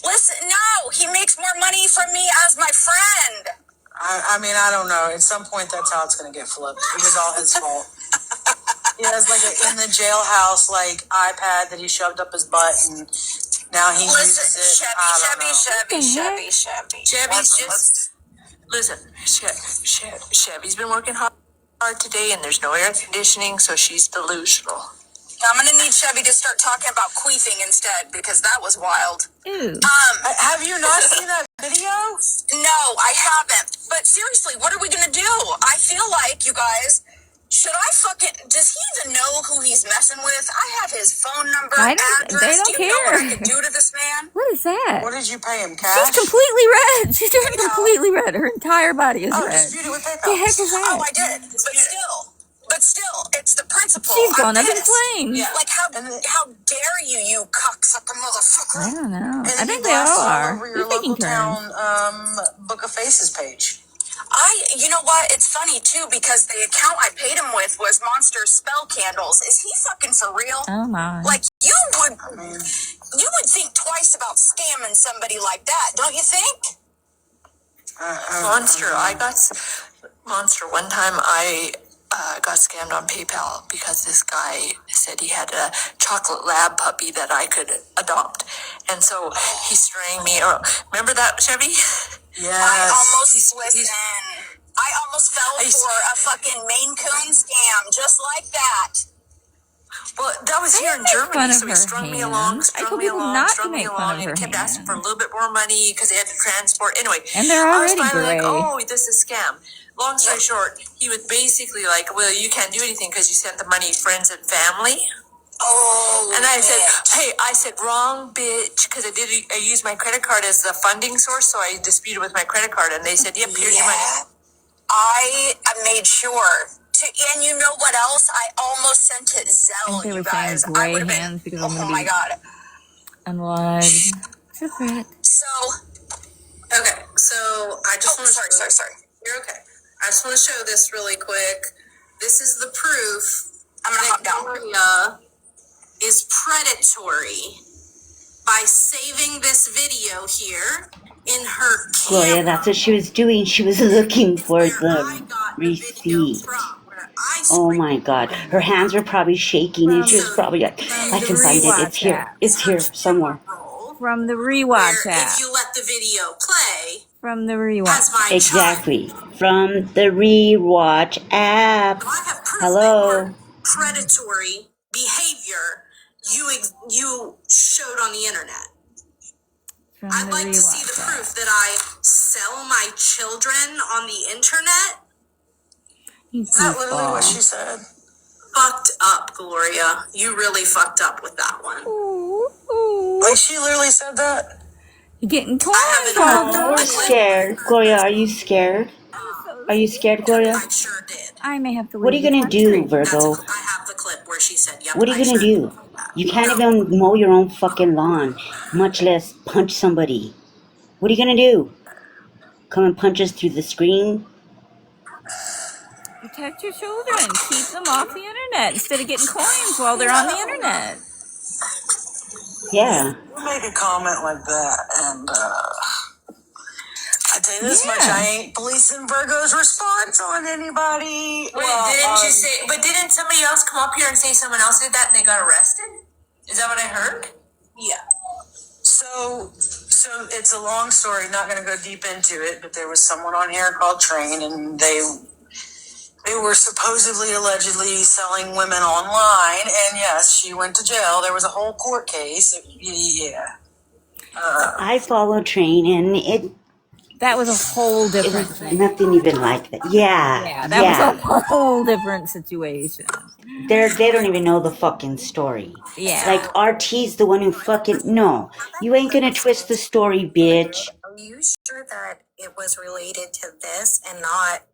Listen, no, he makes more money from me as my friend. I mean, I don't know. At some point, that's how it's going to get flipped. It was all his fault. He has like in the jailhouse like iPad that he shoved up his butt, and now he uses it. Chevy's just listen. Chevy's been working hard today, and there's no air conditioning, so she's delusional. I'm gonna need Chevy to start talking about queefing instead, because that was wild. Ew. Have you not seen that video? No, I haven't. But seriously, what are we gonna do? I feel like, you guys, does he even know who he's messing with? I have his phone number, address. They don't do you know what I care. could do to this man? What is that? What did you pay him, cash? She's completely red. She's turned completely red. Her entire body is red. Dispute it with PayPal. The heck is that? Oh, I did. But still, it's the principle. She's gone up in flames. Yeah. Like, how dare you cocksucker motherfucker? I don't know. And I think they all are. Over your local town Book of Faces page. You know what? It's funny too, because the account I paid him with was Monster Spell Candles. Is he fucking for real? Oh my! Like you would think twice about scamming somebody like that, don't you think? Monster. One time I got scammed on PayPal because this guy said he had a chocolate lab puppy that I could adopt, and so he strang me. Remember that, Chevy? Yes. I almost fell for a fucking Maine Coon scam, just like that. Well, that was here in Germany, so he strung me along, and kept asking for a little bit more money because he had to transport. Anyway, and they're already I was finally gray. like, oh, this is a scam. Long story short, he was basically like, well, you can't do anything because you sent the money friends and family. Oh, and I said, wrong, bitch, because I used my credit card as the funding source, so I disputed with my credit card, and they said, yep, here's your money. I made sure to, and you know what else? I almost sent it Zelle, they you were guys. saying gray hands because I'm going to be unlived. So, okay, so I just want to sorry. You're okay. I just want to show this really quick. This is the proof that Gloria is predatory by saving this video here in her camera. Gloria, that's what she was doing. She was looking for the receipt. Oh my God. Her hands were probably shaking and she was probably like, I can find it. It's here. It's here somewhere. From the rewatch app. If you let the video play. From the rewatch. Exactly. From the rewatch app. Hello. Predatory behavior you showed on the internet. I'd like to see the proof that I sell my children on the internet. Is that literally what she said? Fucked up, Gloria. You really fucked up with that one. Like she literally said that? You're getting cold. We're scared. Gloria, are you scared? Are you scared, Gloria? I sure did. I may have to leave. What are you going to do, Virgo? I have the clip where she said, yep, What are you going to do? You can't even mow your own fucking lawn, much less punch somebody. What are you going to do? Come and punch us through the screen? Protect your children. Keep them off the internet instead of getting coins while they're on the internet. Yeah. You make a comment like that, and I tell you this much: I ain't policing Virgo's response on anybody. But didn't somebody else come up here and say someone else did that and they got arrested? Is that what I heard? Yeah. So it's a long story. Not going to go deep into it, but there was someone on here called Train, and they were supposedly, allegedly selling women online, and yes, she went to jail. There was a whole court case. Yeah. I follow Train, and That was a whole It different was thing. nothing even like that. Yeah, Yeah, that was a whole different situation. They don't even know the fucking story. Yeah. Like RT's the one who fucking no. You ain't gonna twist the story, bitch. Are you sure that it was related to this and not?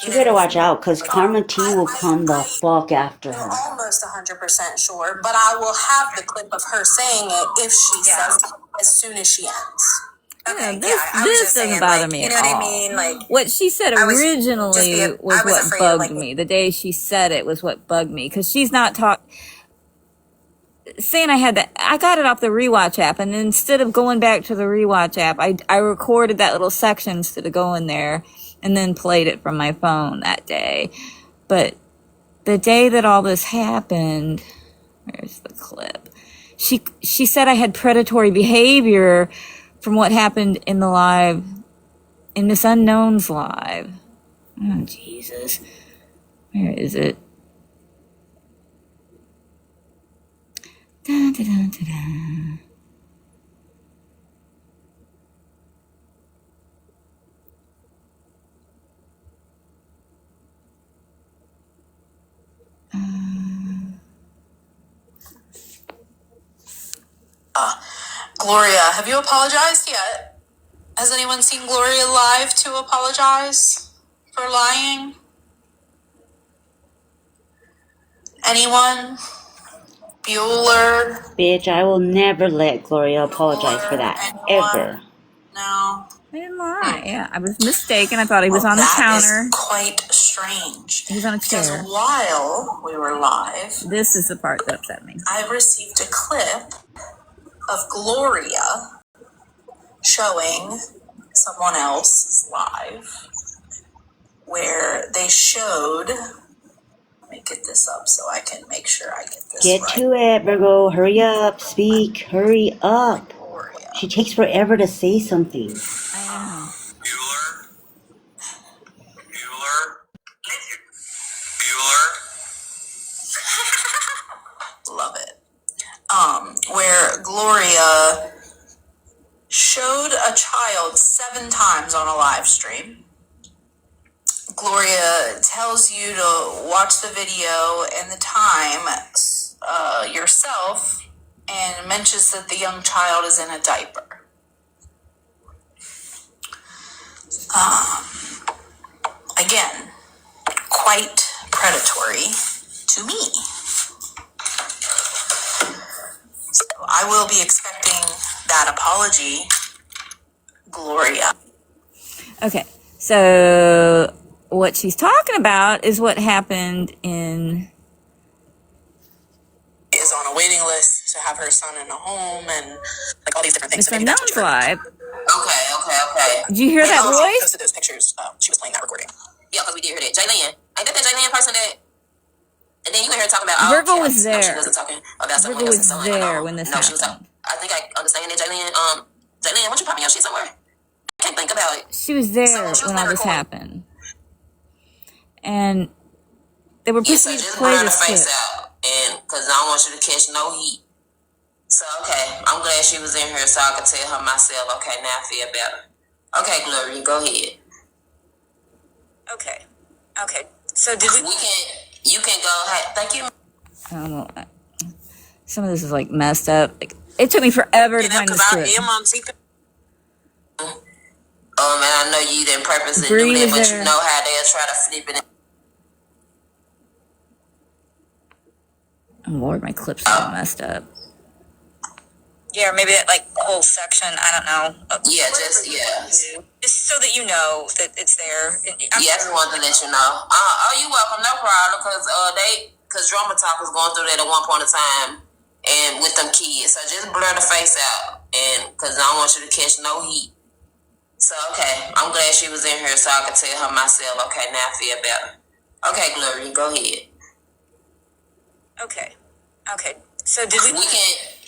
She better watch out, cause Karma T will come the fuck after I'm her. almost 100% sure, but I will have the clip of her saying it if she says it as soon as she ends. Okay, this doesn't bother me you know at what all. I mean? Like, What she said originally was what afraid, bugged like, me. The day she said it was what bugged me, because she's not saying I got it off the rewatch app, and instead of going back to the rewatch app, I recorded that little section instead of going there, and then played it from my phone that day. But the day that all this happened, where's the clip? She said I had predatory behavior from what happened in the live, in Miss Unknown's live. Oh, Jesus. Where is it? Dun, dun, dun, dun, dun. Gloria, have you apologized yet? Has anyone seen Gloria live to apologize for lying? Anyone? Bueller? Bitch, I will never let Gloria apologize for that. Anyone? Ever. No. I didn't lie. Yeah, I was mistaken. I thought he was on the counter. That is quite strange. He was on a chair. Because while we were live, This is the part that upset me. I received a clip of Gloria showing someone else live where they showed. Let me get this up so I can make sure I get this Get right. to it, Virgo. Hurry up. Speak. Hurry up. She takes forever to say something. I know. Bueller. Love it. Where Gloria showed a child 7 times on a live stream. Gloria tells you to watch the video and the time yourself, and mentions that the young child is in a diaper. Again, quite predatory to me. So I will be expecting that apology, Gloria. Okay, so what she's talking about is what happened in... Is on a waiting list to have her son in a home and like all these different things. Miss Unknown's live. Okay. Did you hear that She voice? posted those pictures. She was playing that recording. Yeah, because we did hear that. Jaylene. Ain't that Jaylene person that? And then you hear her talking about Virgo was there. No, she wasn't talking about someone Virgo else's was son. there when this No, she was happened. talking. I think I understand that, Jaylene. Jaylene, why don't you pop me your shit somewhere? I can't think about it. She was there when all this happened. And they were proceeding to play this clip. And because I don't want you to catch no heat. So, okay, I'm glad she was in here so I could tell her myself, okay, now I feel better. Okay, Gloria, go ahead. Okay. So did we? You can go ahead. Thank you. I don't know. Some of this is like messed up. Like, it took me forever to find this clip. Oh man, I know you didn't purposely Bree do that, but there. you know how they'll try to flip it. Oh Lord, my clip's all messed up. Yeah, or maybe that like whole section. I don't know. Yeah, just so that you know that it's there. I just wanted to let you know. You welcome, no problem. Because Drama Talk was going through that at one point in time, and with them kids, so just blur the face out, and because I don't want you to catch no heat. So okay, I'm glad she was in here so I could tell her myself. Okay, now I feel better. Okay, Gloria, go ahead. Okay. So did we?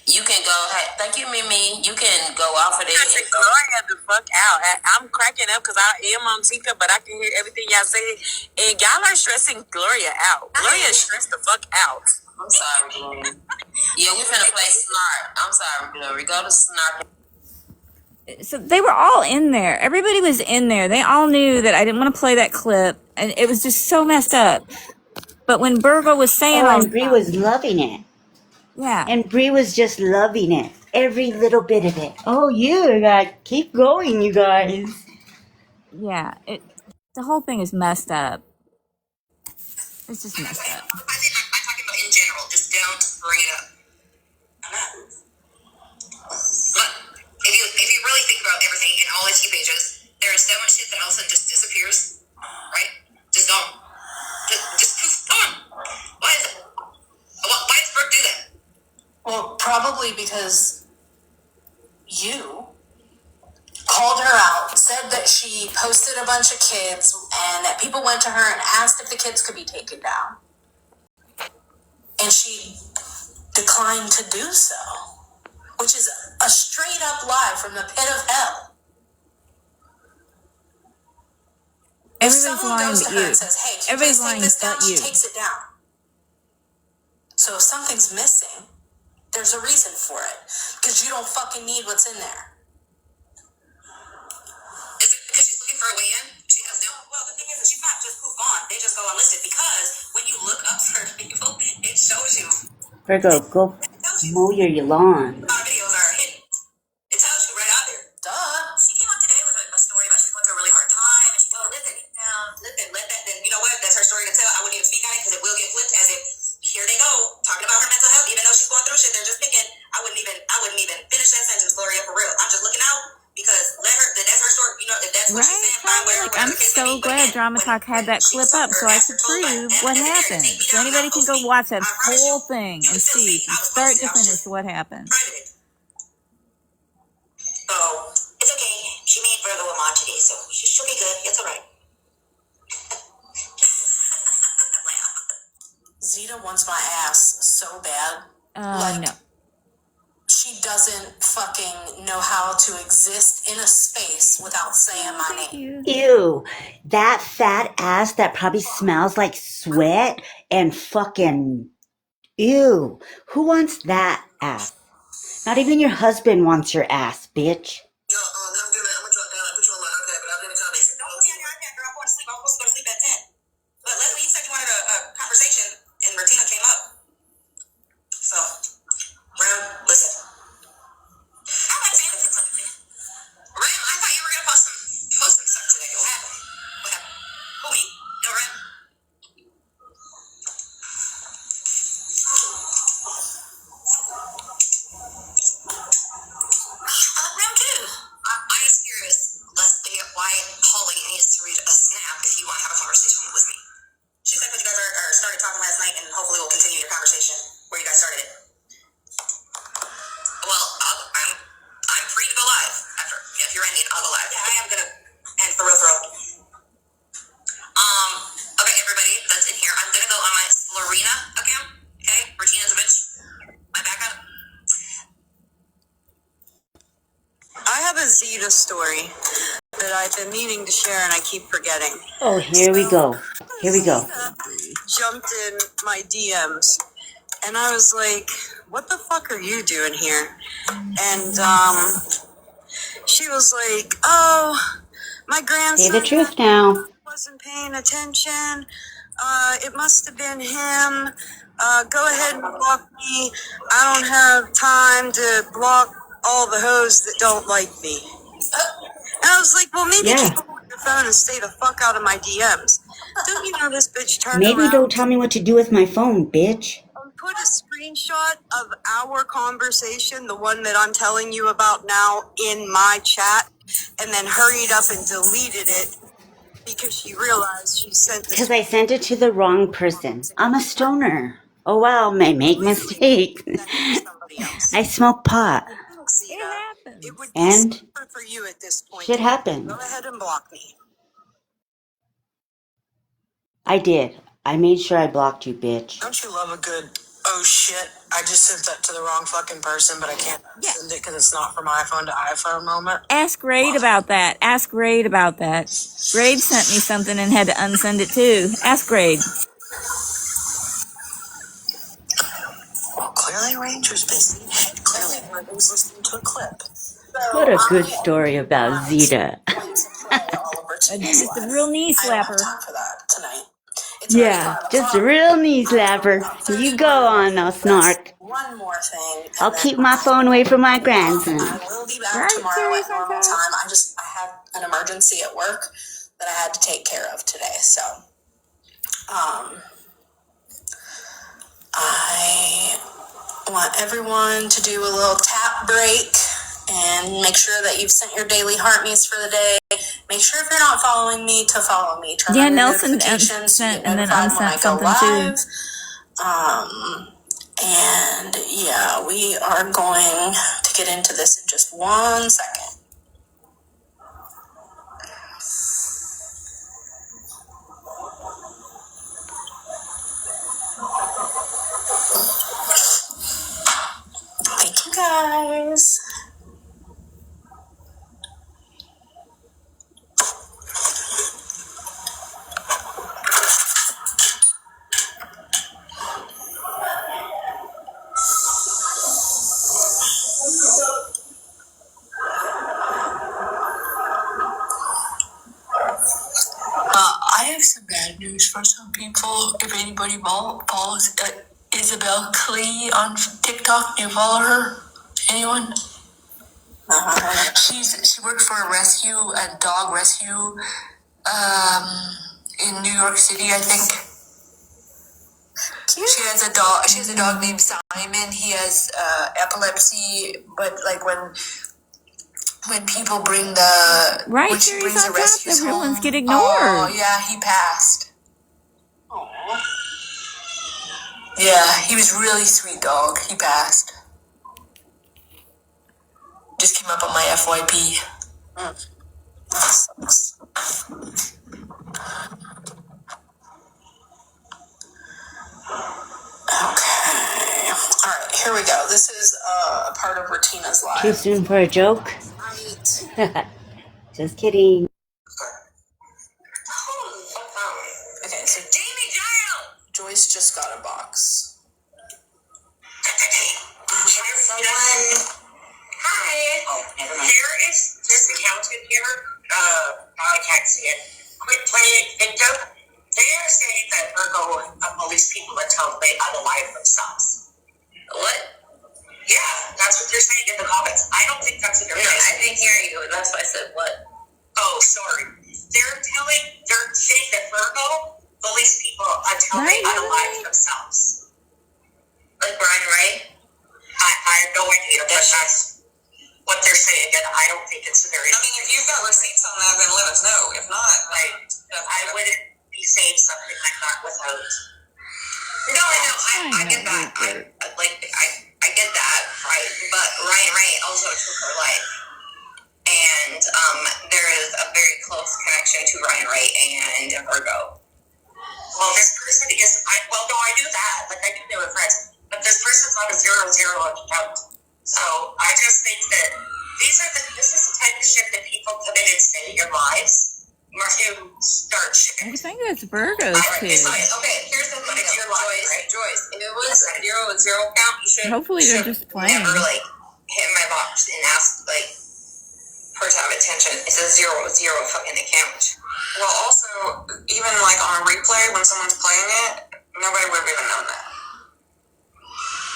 You can go ahead. Thank you, Mimi. You can go off of this. Gloria the fuck out. I'm cracking up because I am on Tika, but I can hear everything y'all say. And y'all are stressing Gloria out. Gloria is stressed the fuck out. I'm sorry, Gloria. Yeah, we finna play Snark. I'm sorry, Gloria. Go to Snark. So they were all in there. Everybody was in there. They all knew that I didn't want to play that clip, and it was just so messed up. But when Virgo was saying Oh, all and Bree was loving it. yeah, And Bree was just loving it. Every little bit of it. Oh, you guys, keep going, you guys. yeah, the whole thing is messed up. It's just messed up. I'm talking about in general. Just don't bring it up. I'm not. Look, if you really think about everything in all its 2 pages, there is so much shit that all of a sudden just disappears. Right? Just gone. Just poof, gone. Why is it? Why does Brooke do that? Well, probably because you called her out, said that she posted a bunch of kids, and that people went to her and asked if the kids could be taken down. And she declined to do so, which is a straight up lie from the pit of hell. If someone goes to her and says, hey, can you please take this down? She takes it down. So if something's missing, there's a reason for it. Because you don't fucking need what's in there. Is it because she's looking for a way in? She has no. Well, the thing is that she's not just poof on. They just go unlisted because when you look up certain people, it shows you. Virgo, go mow your lawn. Our videos are hidden. It tells you right out there. Duh. She came on today with a story about she's going through a really hard time. And she well, listen, let that. Then you know what? That's her story to tell. I wouldn't even speak on it because it will get flipped as if here they go talking about her mental health, even though she's going through shit. They're just picking. I wouldn't even finish that sentence, Gloria, for real. I'm just looking out because that's her story. You know, if that's what she's saying, fine, whatever. I'm so glad Drama Talk had that clip up so I could prove what happened. So anybody can go watch that whole thing and see from start to finish what happened. So it's okay. She made Virgo a mod today, so she'll be good. It's all right. Zeta wants my ass so bad. No. She doesn't fucking know how to exist in a space without saying my name. Ew. That fat ass that probably smells like sweat and fucking... Ew. Who wants that ass? Not even your husband wants your ass, bitch. Yo, I'm gonna drop down and put you on my iPad, but I'm gonna tell you. Don't put me on your iPad, girl. I'm going to sleep. I'm supposed to go to sleep at 10. But Leslie, you said you wanted a conversation, and Martina came up. So, Ram, listen. I like saying this. Ram, I thought you were gonna post some stuff today. What happened? Who, me? No, Ram. Ram too. I'm just curious, Leslie, why Holly needs to read a snap if you want to have a conversation with me. She said that you guys are started talking last night, and hopefully we'll continue your conversation where you guys started it. Well, I'm free to go live after. If you're ending, I'll go live. Yeah, I am gonna end for real. Okay, everybody that's in here, I'm gonna go on my Lorena account. Okay, Regina's a bitch. My backup. I have a Zeta story that I've been meaning to share and I keep forgetting. Oh, here we go. Here we go. Zeta jumped in my DMs and I was like, what the fuck are you doing here? And she was like, oh, my grandson Say the truth now. wasn't paying attention. It must have been him. Go ahead and block me. I don't have time to block all the hoes that don't like me. And I was like, well, maybe just hold your phone and stay the fuck out of my DMs. Don't you know this bitch turned Maybe around? don't tell me what to do with my phone, bitch. Put a screenshot of our conversation, the one that I'm telling you about now, in my chat, and then hurried up and deleted it because she realized she sent this. Because I sent it to the wrong person. I'm a stoner. Oh, wow, may make mistakes. I smoke pot. It happens. It would be And safer for you at this point. shit happens. Go ahead and block me. I did. I made sure I blocked you, bitch. Don't you love a good, oh shit, I just sent that to the wrong fucking person, but I can't send it because it's not from iPhone to iPhone moment? Ask Raid about that. Ask Raid about that. Raid sent me something and had to unsend it too. Ask Raid. Well, clearly Ranger's busy. Clearly Ranger's listening to a clip. What a good story about Zeta. Just a real knee slapper. For that tonight. It's Yeah, just a real knee slapper. You go on now, Snark. one more thing. I'll keep my phone away from my grandson. I will be back Right, tomorrow Carrie at normal Sunset? time. I had an emergency at work that I had to take care of today. So, I want everyone to do a little tap break and make sure that you've sent your daily heart meets for the day. Make sure if you're not following me to follow me. Turn on your Nelson notifications so you sent get and then notified when I unsent go something live. too. And yeah, we are going to get into this in just 1 second. Thank you guys. I have some bad news for some people. If anybody follows Isabel Klee on TikTok, do you follow her? Anyone? She works for a dog rescue, in New York City, I think. She has a dog. She has a dog named Simon. He has epilepsy, but like when people bring when she brings the rescues home, everyone's get ignored. Oh yeah, he passed. Yeah, he was really sweet dog. He passed. Just came up on my FYP. Okay. All right, here we go. This is a part of Retina's live. Too soon for a joke? Just kidding. Okay, so Jamie Giles! Joyce just got a box. Hi. Oh, never mind. Here is this accountant here. I can't see it. Quit playing victim. They are saying that Virgo all these people until they unalive themselves. What? Yeah, that's what they're saying in the comments. I don't think that's what they're saying. I didn't hear you. That's why I said what. Oh, sorry. They're saying that Virgo bullies people until they unalive themselves. Like Brian Ray? I have no idea, but that's what they're saying, and I don't think it's very... I mean, if you've got receipts on that, then let us know. If not, I wouldn't be saying something like that without... No, I know. I get that. I get that, right? But Ryan Ray also took her life. And there is a very close connection to Ryan Ray and Virgo. Well, this person is... no, I knew that. Like, I knew they were friends. But this person's on a 0-0 account. So I just think that this is the type of shit that people committed say in your lives to start shit. I think it's Virgo's kid. Okay, here's the thing. It's your life, right? Joyce, if it was a 0-0 count, you should... Hopefully they're just playing. Never, hit my box and ask, her to have attention. It's a 0-0 fucking account. Well, also, even, on a replay, when someone's playing it, nobody would have even known that.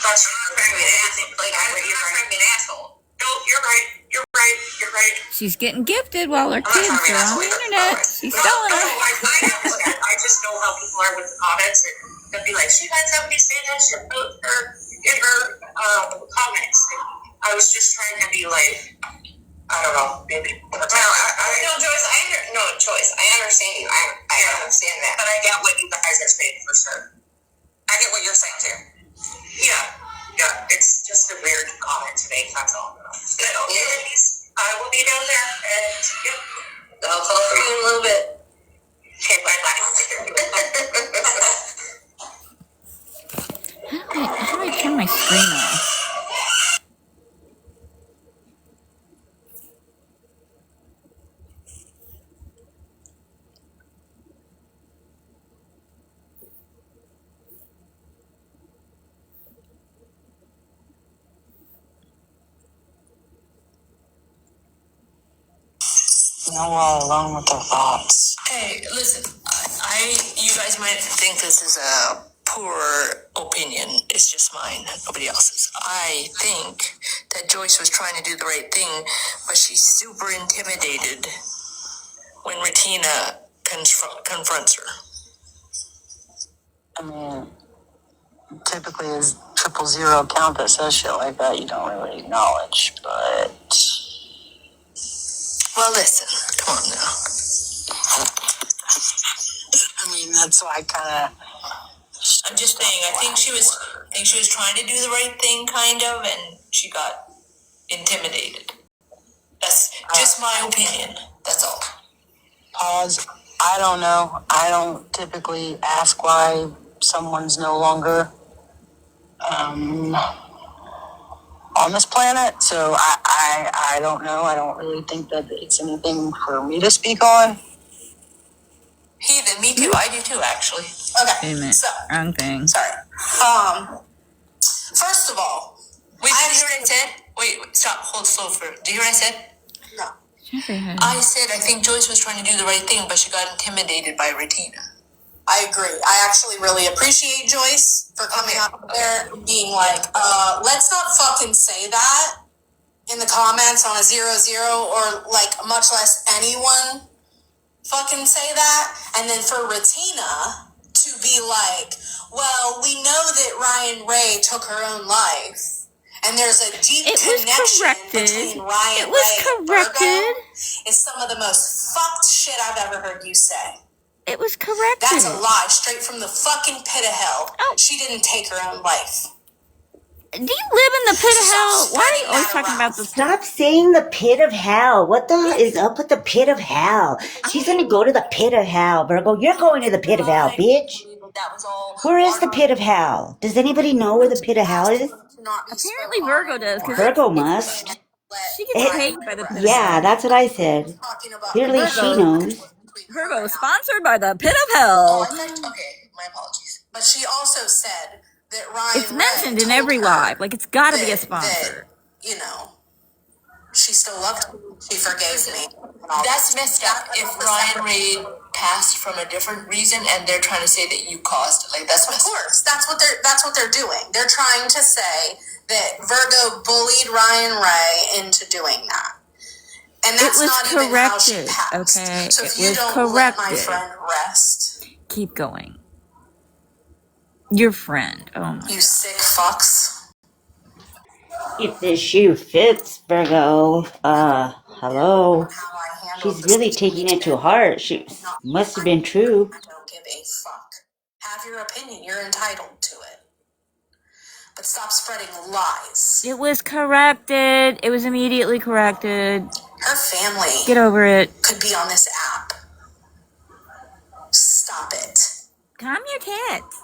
That's not trying to be an asshole. I'm not trying to be an asshole. No, you're right. You're right. You're right. She's getting gifted while her kids are on the internet. She's selling them. I just know how people are with the comments. And they'll be like, she had somebody say that shit in her comments. And I was just trying to be I don't know, maybe. Joyce, I understand you. I understand that. But I get what you guys are saying for sure. I get what you're saying too. Yeah, it's just a weird comment to make, that's all. I will be down there, and I'll call for you in a little bit. Okay, bye-bye. How do I turn my screen off? Now we're all alone with our thoughts. Hey, listen, you guys might think this is a poor opinion. It's just mine, nobody else's. I think that Joyce was trying to do the right thing, but she's super intimidated when Retina confronts her. I mean, typically as 000 account that says shit like that, you don't really acknowledge, but... Well, listen, come on now. I mean, that's why I kind of... I'm just saying, I think she was trying to do the right thing, kind of, and she got intimidated. That's just my opinion. That's all. Pause. I don't know. I don't typically ask why someone's no longer on this planet, so I don't know. I don't really think that it's anything for me to speak on. Heathen, me too. I do too, actually. Okay, so Wrong thing. sorry. First of all, wait, did you hear what I said? Wait, stop, hold slow for. Do you hear what I said? No. I said I think Joyce was trying to do the right thing, but she got intimidated by Retina. I agree. I actually really appreciate Joyce for coming out there and being like, let's not fucking say that in the comments on a 0-0 or like much less anyone fucking say that. And then for Retina to be like, well, we know that Ryan Ray took her own life. And there's a deep connection between Ryan Ray and Virgo. It's some of the most fucked shit I've ever heard you say. It was corrected. That's a lie, straight from the fucking pit of hell. Oh. She didn't take her own life. Do you live in the pit of hell? Why are you always talking about the pit? Stop saying the pit of hell. What the hell is up with the pit of hell? She's gonna go to the pit of hell, Virgo. You're going to the pit of hell, bitch. Where is the pit of hell? Does anybody know where the pit of hell is? Apparently Virgo does. Virgo must. She gets paid by the pit of hell. Yeah, that's what I said. Clearly she knows. Virgo is sponsored by the pit of hell. Okay, my apologies. But she also said that Ryan It's mentioned in every live. Like, it's got to be a sponsor. That, you know, she still loved me. She forgave me. That's messed up. If Ryan Ray passed from a different reason and they're trying to say that you caused it, like that's messed up. Of course, that's what they're doing. They're trying to say that Virgo bullied Ryan Ray into doing that. And that's not even how she passed. Okay, so if you don't let my friend rest. Keep going. Your friend. Oh my. You sick fucks. If this shoe fits, Virgo, hello. She's really taking it to heart. She must have been true. I don't give a fuck. Have your opinion. You're entitled to it. But stop spreading lies. It was corrected. It was immediately corrected. Her family. Get over it. Could be on this app. Stop it. Calm your tits.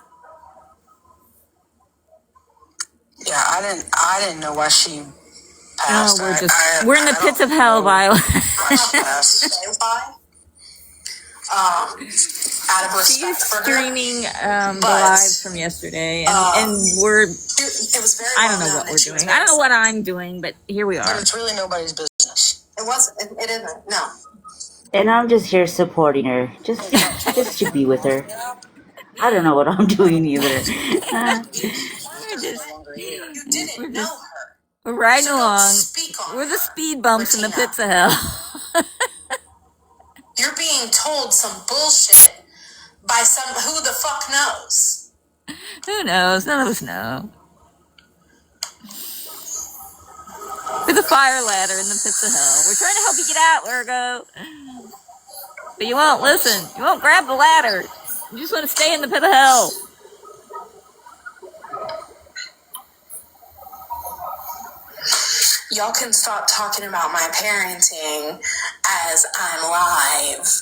Yeah, I didn't know why she passed. We're in the pits of hell, Violet. Out of respect for her. Streaming the lives from yesterday, and we're. It was very. I don't know what we're doing. I don't know what I'm doing, but here we are. But it's really nobody's business. It wasn't. It isn't. No. And I'm just here supporting her, just to be with her. I don't know what I'm doing either. You didn't know her. We're riding along. We're the speed bumps in the pits of hell. You're being told some bullshit by some who the fuck knows. Who knows? None of us know. We're the fire ladder in the pits of hell. We're trying to help you get out, Virgo. But you won't listen. You won't grab the ladder. You just want to stay in the pit of hell. Y'all can stop talking about my parenting as I'm live.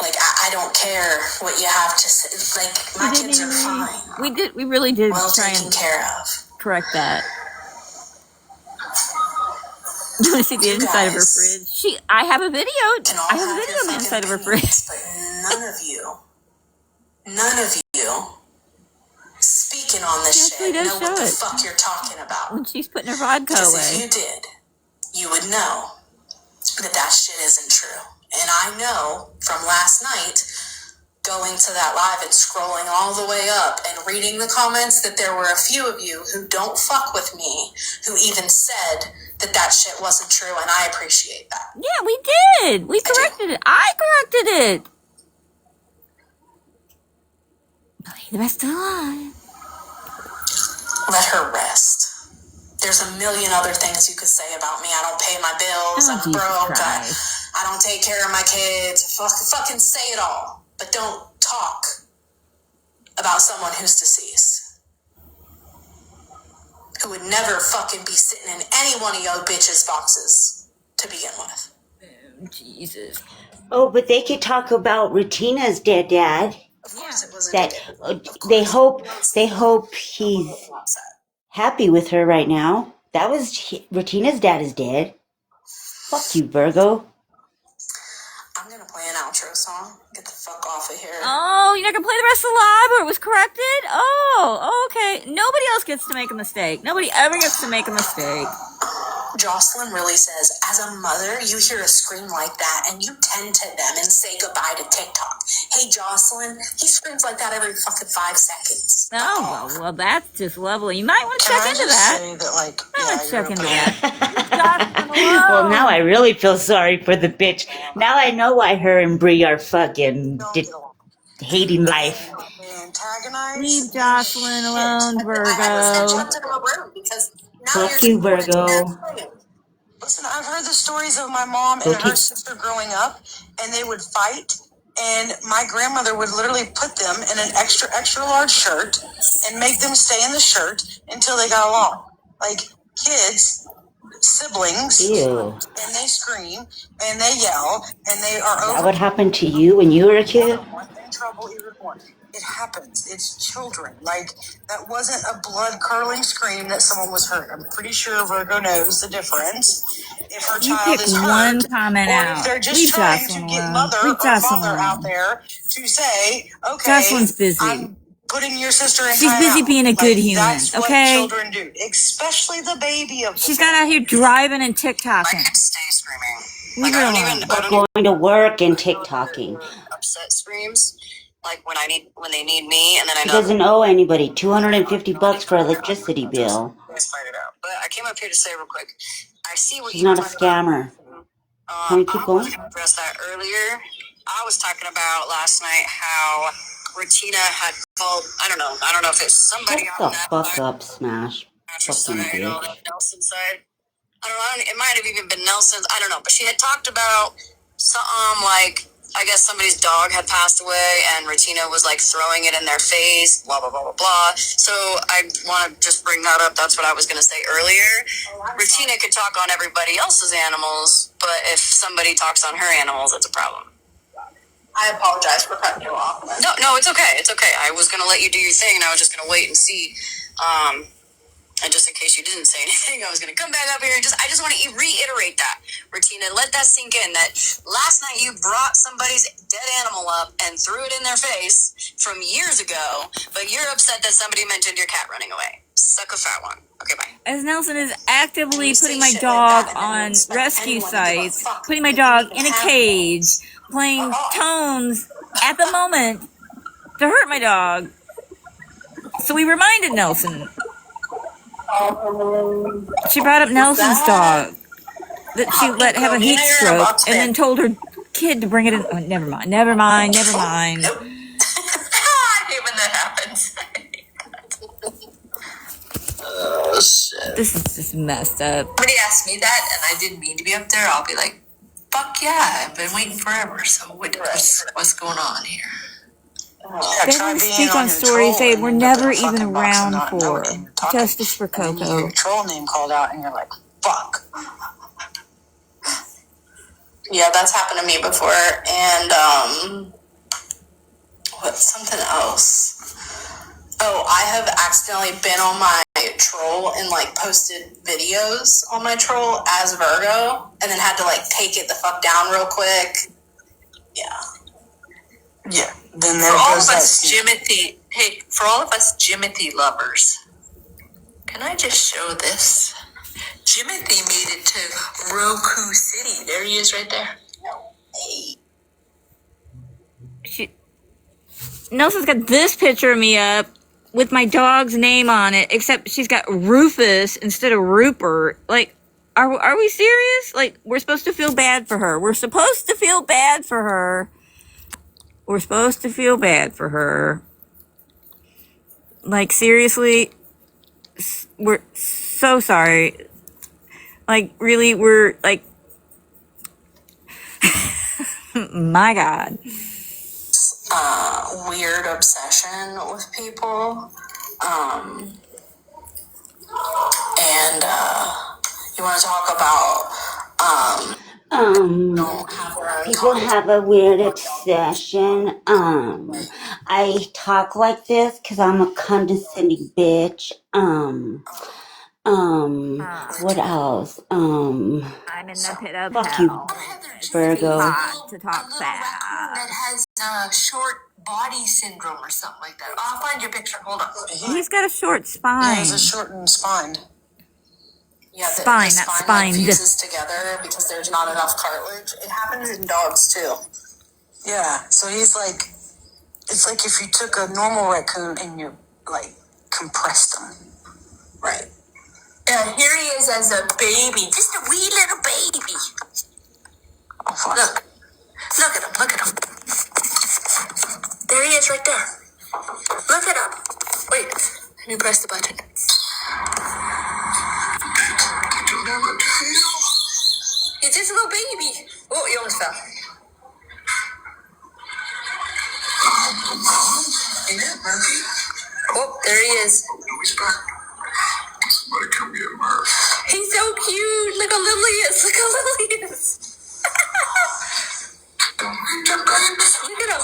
Like, I don't care what you have to say. Like, my kids are fine. We really did well try taken and care of. correct that. You want to see the inside of her fridge? I have a video. I have a video of the inside of her fridge. But none of you speaking on this shit know what the fuck you're talking about. When she's putting her vodka away. If you did, you would know. that shit isn't true. And I know from last night, going to that live and scrolling all the way up and reading the comments, that there were a few of you who don't fuck with me who even said that shit wasn't true, and I appreciate that. Yeah, we did. We corrected it. I corrected it. Play the rest of the live. Let her rest. There's a million other things you could say about me. I don't pay my bills. I'm broke. I don't take care of my kids. Fucking say it all. But don't talk about someone who's deceased. Who would never fucking be sitting in any one of your bitches' boxes to begin with. Oh, Jesus. Oh, but they could talk about Retina's dead dad. Of course it was That they hope he's happy with her right now. That was Retina's dad is dead. Fuck you, Virgo. I'm gonna play an outro song. Get the fuck off of here. Oh, you're not gonna play the rest of the live where it was corrected? Oh, okay. Nobody else gets to make a mistake. Nobody ever gets to make a mistake. Jocelyn really says, as a mother, you hear a scream like that and you tend to them and say goodbye to TikTok. Hey, Jocelyn, he screams like that every fucking 5 seconds. Oh, well, that's just lovely. You might want to check into that. Say that, like, I want to check into that. Well, now I really feel sorry for the bitch. Now I know why her and Bree are fucking hating life. Leave Jocelyn alone, Virgo. Fuck you, Virgo. Listen, I've heard the stories of my mom and her sister growing up, and they would fight, and my grandmother would literally put them in an extra, extra large shirt and make them stay in the shirt until they got along. Like, kids, siblings, Ew. and they scream, and they yell, and they are Is that what happened to you when you were a kid? in trouble even more. It happens. It's children. Like, that wasn't a blood-curdling scream that someone was hurt. I'm pretty sure Virgo knows the difference. If her child is hurt, one comment or out. if they're just Leave trying Jocelyn to get alone. mother Leave or Jocelyn father alone. out there to say, okay, Jocelyn's busy. I'm putting your sister in She's busy timeout. being a good human, That's what okay? children do, especially the baby of the She's not out here driving and TikToking. Stay screaming. Leave her alone. Or going to work and TikToking. Upset screams, like when they need me, and then I She know doesn't owe anybody $250 for electricity bill. let's fight it out. But I came up here to say real quick, I see what She's you were not a talking about. scammer. Can we keep I going? was going to address that earlier. I was talking about last night how Regina had called, I don't know if it's somebody Shut on the that fuck side, up, Smash. Fucking side, or bitch. Nelson side. I don't know, it might have even been Nelson's, I don't know, but she had talked about something like, I guess somebody's dog had passed away and Regina was like throwing it in their face, blah, blah, blah, blah, blah. So I want to just bring that up. That's what I was going to say earlier. Regina could talk on everybody else's animals, but if somebody talks on her animals, it's a problem. I apologize for cutting you off. No, it's okay. It's okay. I was going to let you do your thing and I was just going to wait and see. And just in case you didn't say anything, I was going to come back up here and I just want to reiterate that, Regina, let that sink in, that last night you brought somebody's dead animal up and threw it in their face from years ago, but you're upset that somebody mentioned your cat running away. Suck a fat one. Okay, bye. As Nelson is actively putting my dog on rescue sites, putting my dog in a cage, playing tones at the moment to hurt my dog. So we reminded Nelson. She brought up Nelson's dog that she let have a heat stroke and then told her kid to bring it in. Oh, never mind. I hate when that happens. Oh, shit. This is just messed up. Somebody asked me that and I didn't mean to be up there, I'll be like, fuck yeah, I've been waiting forever, so what's going on here? They want to speak on stories they were never even around for. Justice for Coco. And then you get your troll name called out and you're like, fuck. Yeah, that's happened to me before. And, what's something else? Oh, I have accidentally been on my troll and, like, posted videos on my troll as Virgo, and then had to, like, take it the fuck down real quick. Yeah. Yeah. Then For all of us Jimothy lovers, can I just show this Jimothy made it to Roku City. There he is right there. Nelson's got this picture of me up with my dog's name on it, except she's got Rufus instead of Rupert. Like, are we serious? Like, we're supposed to feel bad for her. We're supposed to feel bad for her. We're supposed to feel bad for her. Like, seriously, we're so sorry. Like, really, we're like, my God. Weird obsession with people. And you want to talk about don't have their own People content. have a weird obsession. I talk like this because I'm a condescending bitch. What else? I'm in the pit of Fuck you, hell. Too Virgo. hot to talk Raccoon that fast. has short body syndrome or something like that. I'll find your picture. Hold on. He's got a short spine. He has a shortened spine. Yeah, the Spine, not spine like spined. fuses together because there's not enough cartilage. It happens in dogs too. Yeah, so he's like, it's like if you took a normal raccoon and you like compressed him. Right. And here he is as a baby, just a wee little baby. Oh fuck. Look at him, look at him. There he is right there. Look at him. Wait, let me press the button. He's just a little baby. Oh, he almost fell. Oh, there he is. Somebody come get Murph. He's so cute. Look how little he is. Look how little he is. Look at him.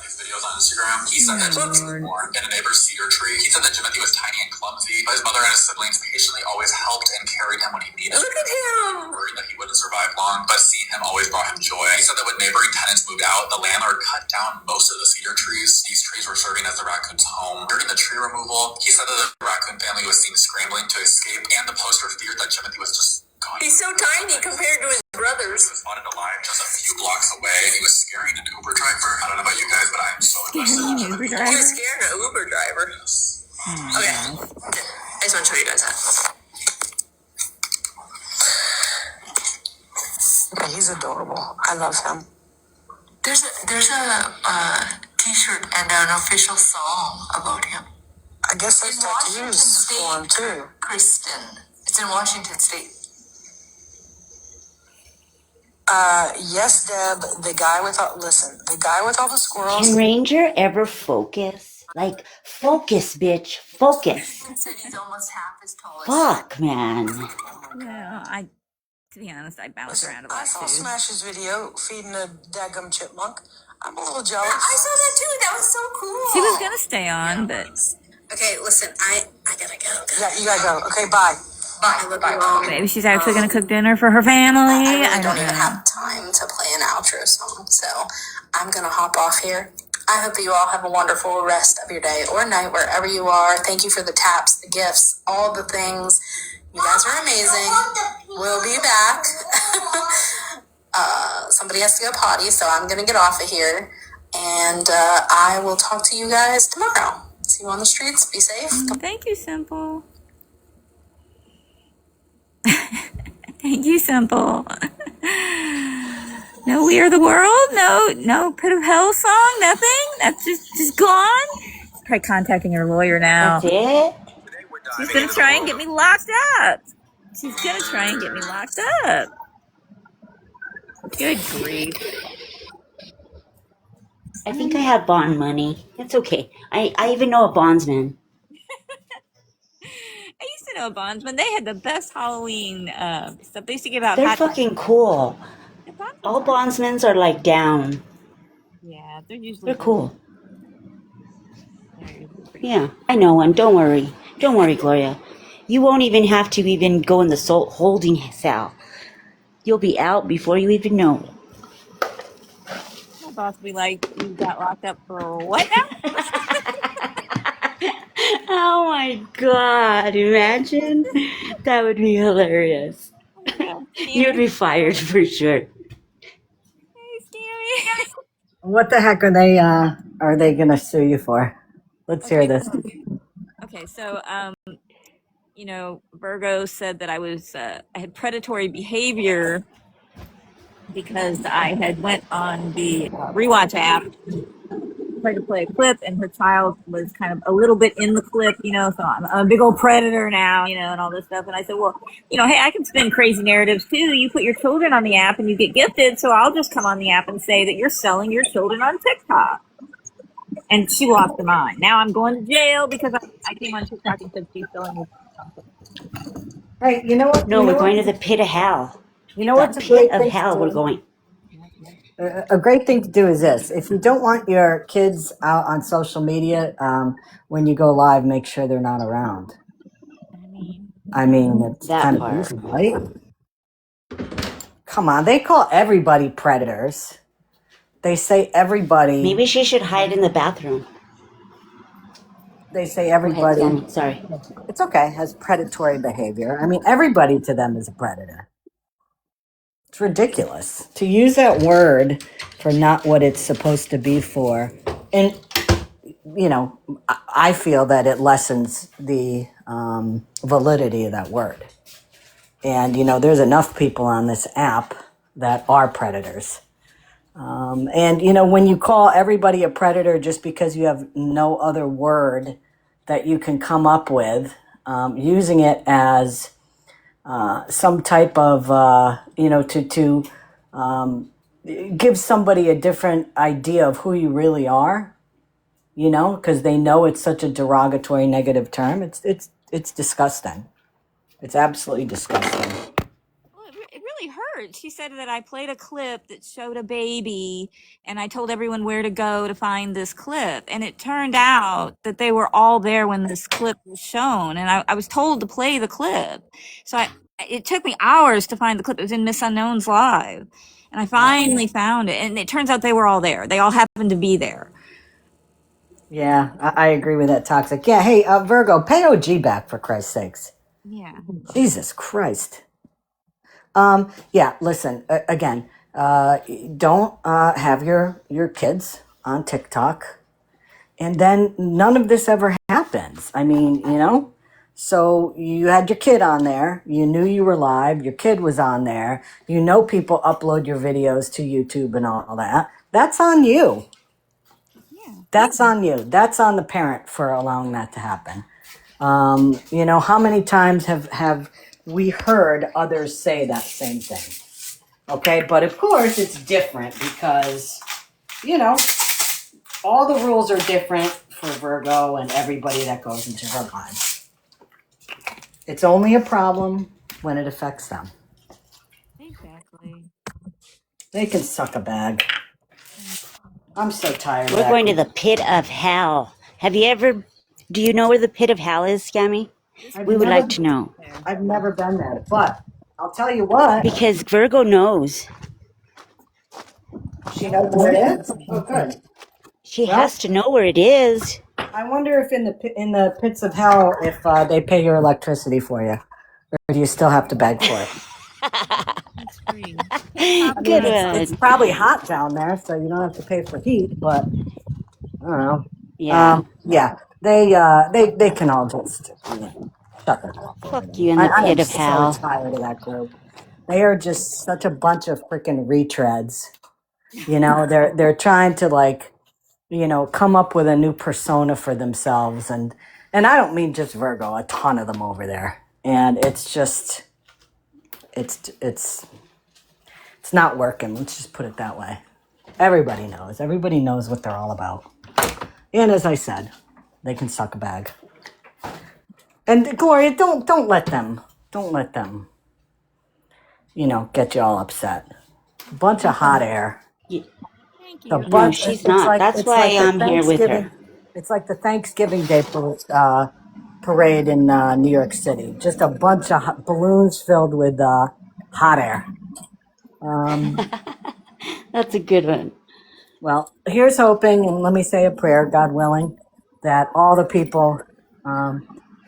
These videos on Instagram. He said that Jimothy was born in a neighbor's cedar tree. He said that Jimothy was tiny and clumsy, but his mother and his siblings patiently always helped and carried him when he needed. Look at him. Worried that he wouldn't survive long, but seeing him always brought him joy. He said that when neighboring tenants moved out, the landlord cut down most of the cedar trees. These trees were serving as the raccoon's home. During the tree removal, he said that the raccoon family was seen scrambling to escape, and the poster feared that Jimothy was just gone. He's so tiny compared to his brothers. He was spotted alive just a few blocks away, and he was scaring an Uber driver. I don't know about you guys, but I am so invested in Jimothy. He was scaring an Uber driver. Okay. I just want to show you guys that. Yeah, he's adorable. I love him. There's a t-shirt and an official song about him. I guess there's In Washington tattoos for him State, too. Kristen. It's in Washington State. Yes, Deb, the guy with all the squirrels. Can Ranger ever focus? Like, focus, bitch. Focus. Said he's almost half as tall as Fuck, man. Yeah, to be honest, I bounce around a I lot saw too. Smash's video feeding a daggum chipmunk. I'm a little jealous. I saw that too. That was so cool. She was gonna stay on, but Okay, listen, I gotta go. Yeah, you gotta go. Okay, bye. Bye. maybe she's actually gonna cook dinner for her family. I really I don't don't even know. have time to play an outro song, so I'm gonna hop off here. I hope that you all have a wonderful rest of your day or night wherever you are. Thank you for the taps, the gifts, all the things. You guys are amazing. We'll be back. Somebody has to go potty, so I'm gonna get off of here. And I will talk to you guys tomorrow. See you on the streets. Be safe. Thank you, Simple. Thank you, Simple. No We Are the World? No Pit of Hell song? Nothing? That's just gone? Try contacting her lawyer now. That's it? She's gonna try and get me locked up. Good grief. I think I have bond money. It's okay. I even know a bondsman. I used to know a bondsman. They had the best Halloween stuff. They used to give out They're hot fucking cool. All bondsmen are like down. Yeah, they're usually They're cool. Yeah, I know one. Don't worry. Don't worry, Gloria. You won't even have to even go in the holding cell. You'll be out before you even know it. My boss will be like, you got locked up for what now? Oh my god, imagine. That would be hilarious. You'd be fired for sure. What the heck are they gonna sue you for? Let's hear this. Okay, so you know, Virgo said that I had predatory behavior because I had went on the rewatch app, tried to play a clip, and her child was kind of a little bit in the clip, you know. So I'm a big old predator now, you know, and all this stuff. And I said, well, you know, hey, I can spin crazy narratives too. You put your children on the app and you get gifted, so I'll just come on the app and say that you're selling your children on TikTok. And she lost her mind. Now I'm going to jail because I came on TikTok and said she's selling your children. Hey, you know what? No, we're going to the pit of hell. You know The what's a pit great of thing to hell we're do? going. A great thing to do is this: if you don't want your kids out on social media, when you go live, make sure they're not around. I mean, it's That kind of part. easy, right? Come on, they call everybody predators. They say everybody. Maybe she should hide in the bathroom. They say Go ahead, everybody. Sammy. Sorry. It's okay. Has predatory behavior. I mean, everybody to them is a predator. It's ridiculous to use that word for not what it's supposed to be for, and you know, I feel that it lessens the validity of that word. And, you know, there's enough people on this app that are predators. And, you know, when you call everybody a predator just because you have no other word that you can come up with, using it as some type of, you know, to give somebody a different idea of who you really are, you know, because they know it's such a derogatory negative term. It's disgusting. It's absolutely disgusting. Well, it really hurt. She said that I played a clip that showed a baby, and I told everyone where to go to find this clip. And it turned out that they were all there when this clip was shown, and I was told to play the clip. So it took me hours to find the clip. It was in Miss Unknown's live, and I finally found it. And it turns out they were all there. They all happened to be there. Yeah, I agree with that, Toxic. Yeah, hey, Virgo, pay OG back for Christ's sakes. Yeah. Jesus Christ. Yeah, listen, again, don't have your kids on TikTok, and then none of this ever happens. I mean, you know, so you had your kid on there, you knew you were live, your kid was on there, you know people upload your videos to YouTube and all that. That's on you. That's on you. That's on the parent for allowing that to happen. You know, how many times have we heard others say that same thing? Okay, but of course it's different because, you know, all the rules are different for Virgo and everybody that goes into her lives. It's only a problem when it affects them. Exactly. They can suck a bag. I'm so tired of We're that. going to the pit of hell. Do you know where the pit of hell is, Scammy? We would like to know. I've never been there, but I'll tell you what. Because Virgo knows. She knows where it is? Oh, good. She Well, has to know where it is. I wonder if in the pits of hell, if they pay your electricity for you, or do you still have to beg for it? That's free. I mean, it's probably hot down there, so you don't have to pay for heat. But I don't know. Yeah. Yeah. They can all just shut their mouth. Fuck you in the I am pit of so hell. tired of that group. They are just such a bunch of freaking retreads. You know, they're trying to, like, you know, come up with a new persona for themselves, and I don't mean just Virgo, a ton of them over there, and it's just it's not working. Let's just put it that way. Everybody knows what they're all about, and as I said, they can suck a bag. And Gloria, don't let them, you know, get you all upset. A bunch of hot air. No, she's not. That's why I'm here with her. It's like the Thanksgiving Day parade in New York City. Just a bunch of balloons filled with hot air. That's a good one. Well, here's hoping, and let me say a prayer, God willing, that all the people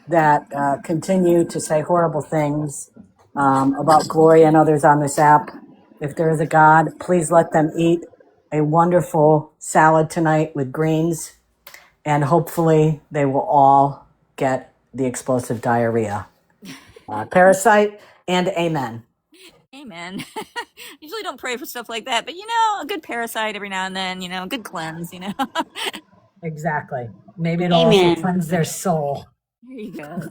that continue to say horrible things about Gloria and others on this app. If there is a God, please let them eat a wonderful salad tonight with greens, and hopefully they will all get the explosive diarrhea. Parasite and amen. Amen. Usually don't pray for stuff like that, but a good parasite every now and then, a good cleanse, Exactly. Maybe it'll also Amen. cleanse their soul. There you go.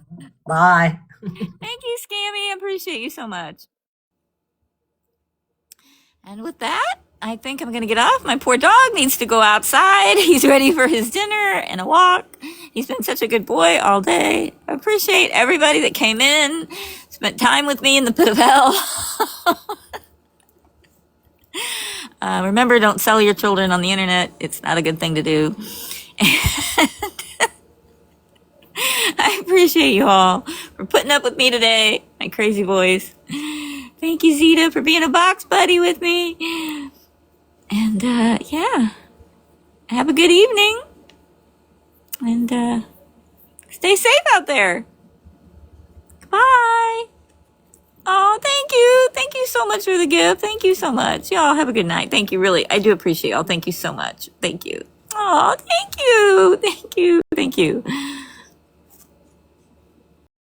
Bye. Thank you, Scammy. I appreciate you so much. And with that, I think I'm going to get off. My poor dog needs to go outside. He's ready for his dinner and a walk. He's been such a good boy all day. I appreciate everybody that came in, spent time with me in the pit of hell. Remember, don't sell your children on the internet. It's not a good thing to do. I appreciate you all for putting up with me today, my crazy voice. Thank you, Zeta, for being a box buddy with me. And, yeah. Have a good evening. And, stay safe out there. Goodbye. Oh, thank you. Thank you so much for the gift. Thank you so much. Y'all have a good night. Thank you, really. I do appreciate y'all. Thank you so much. Thank you. Oh, thank you. Thank you. Thank you.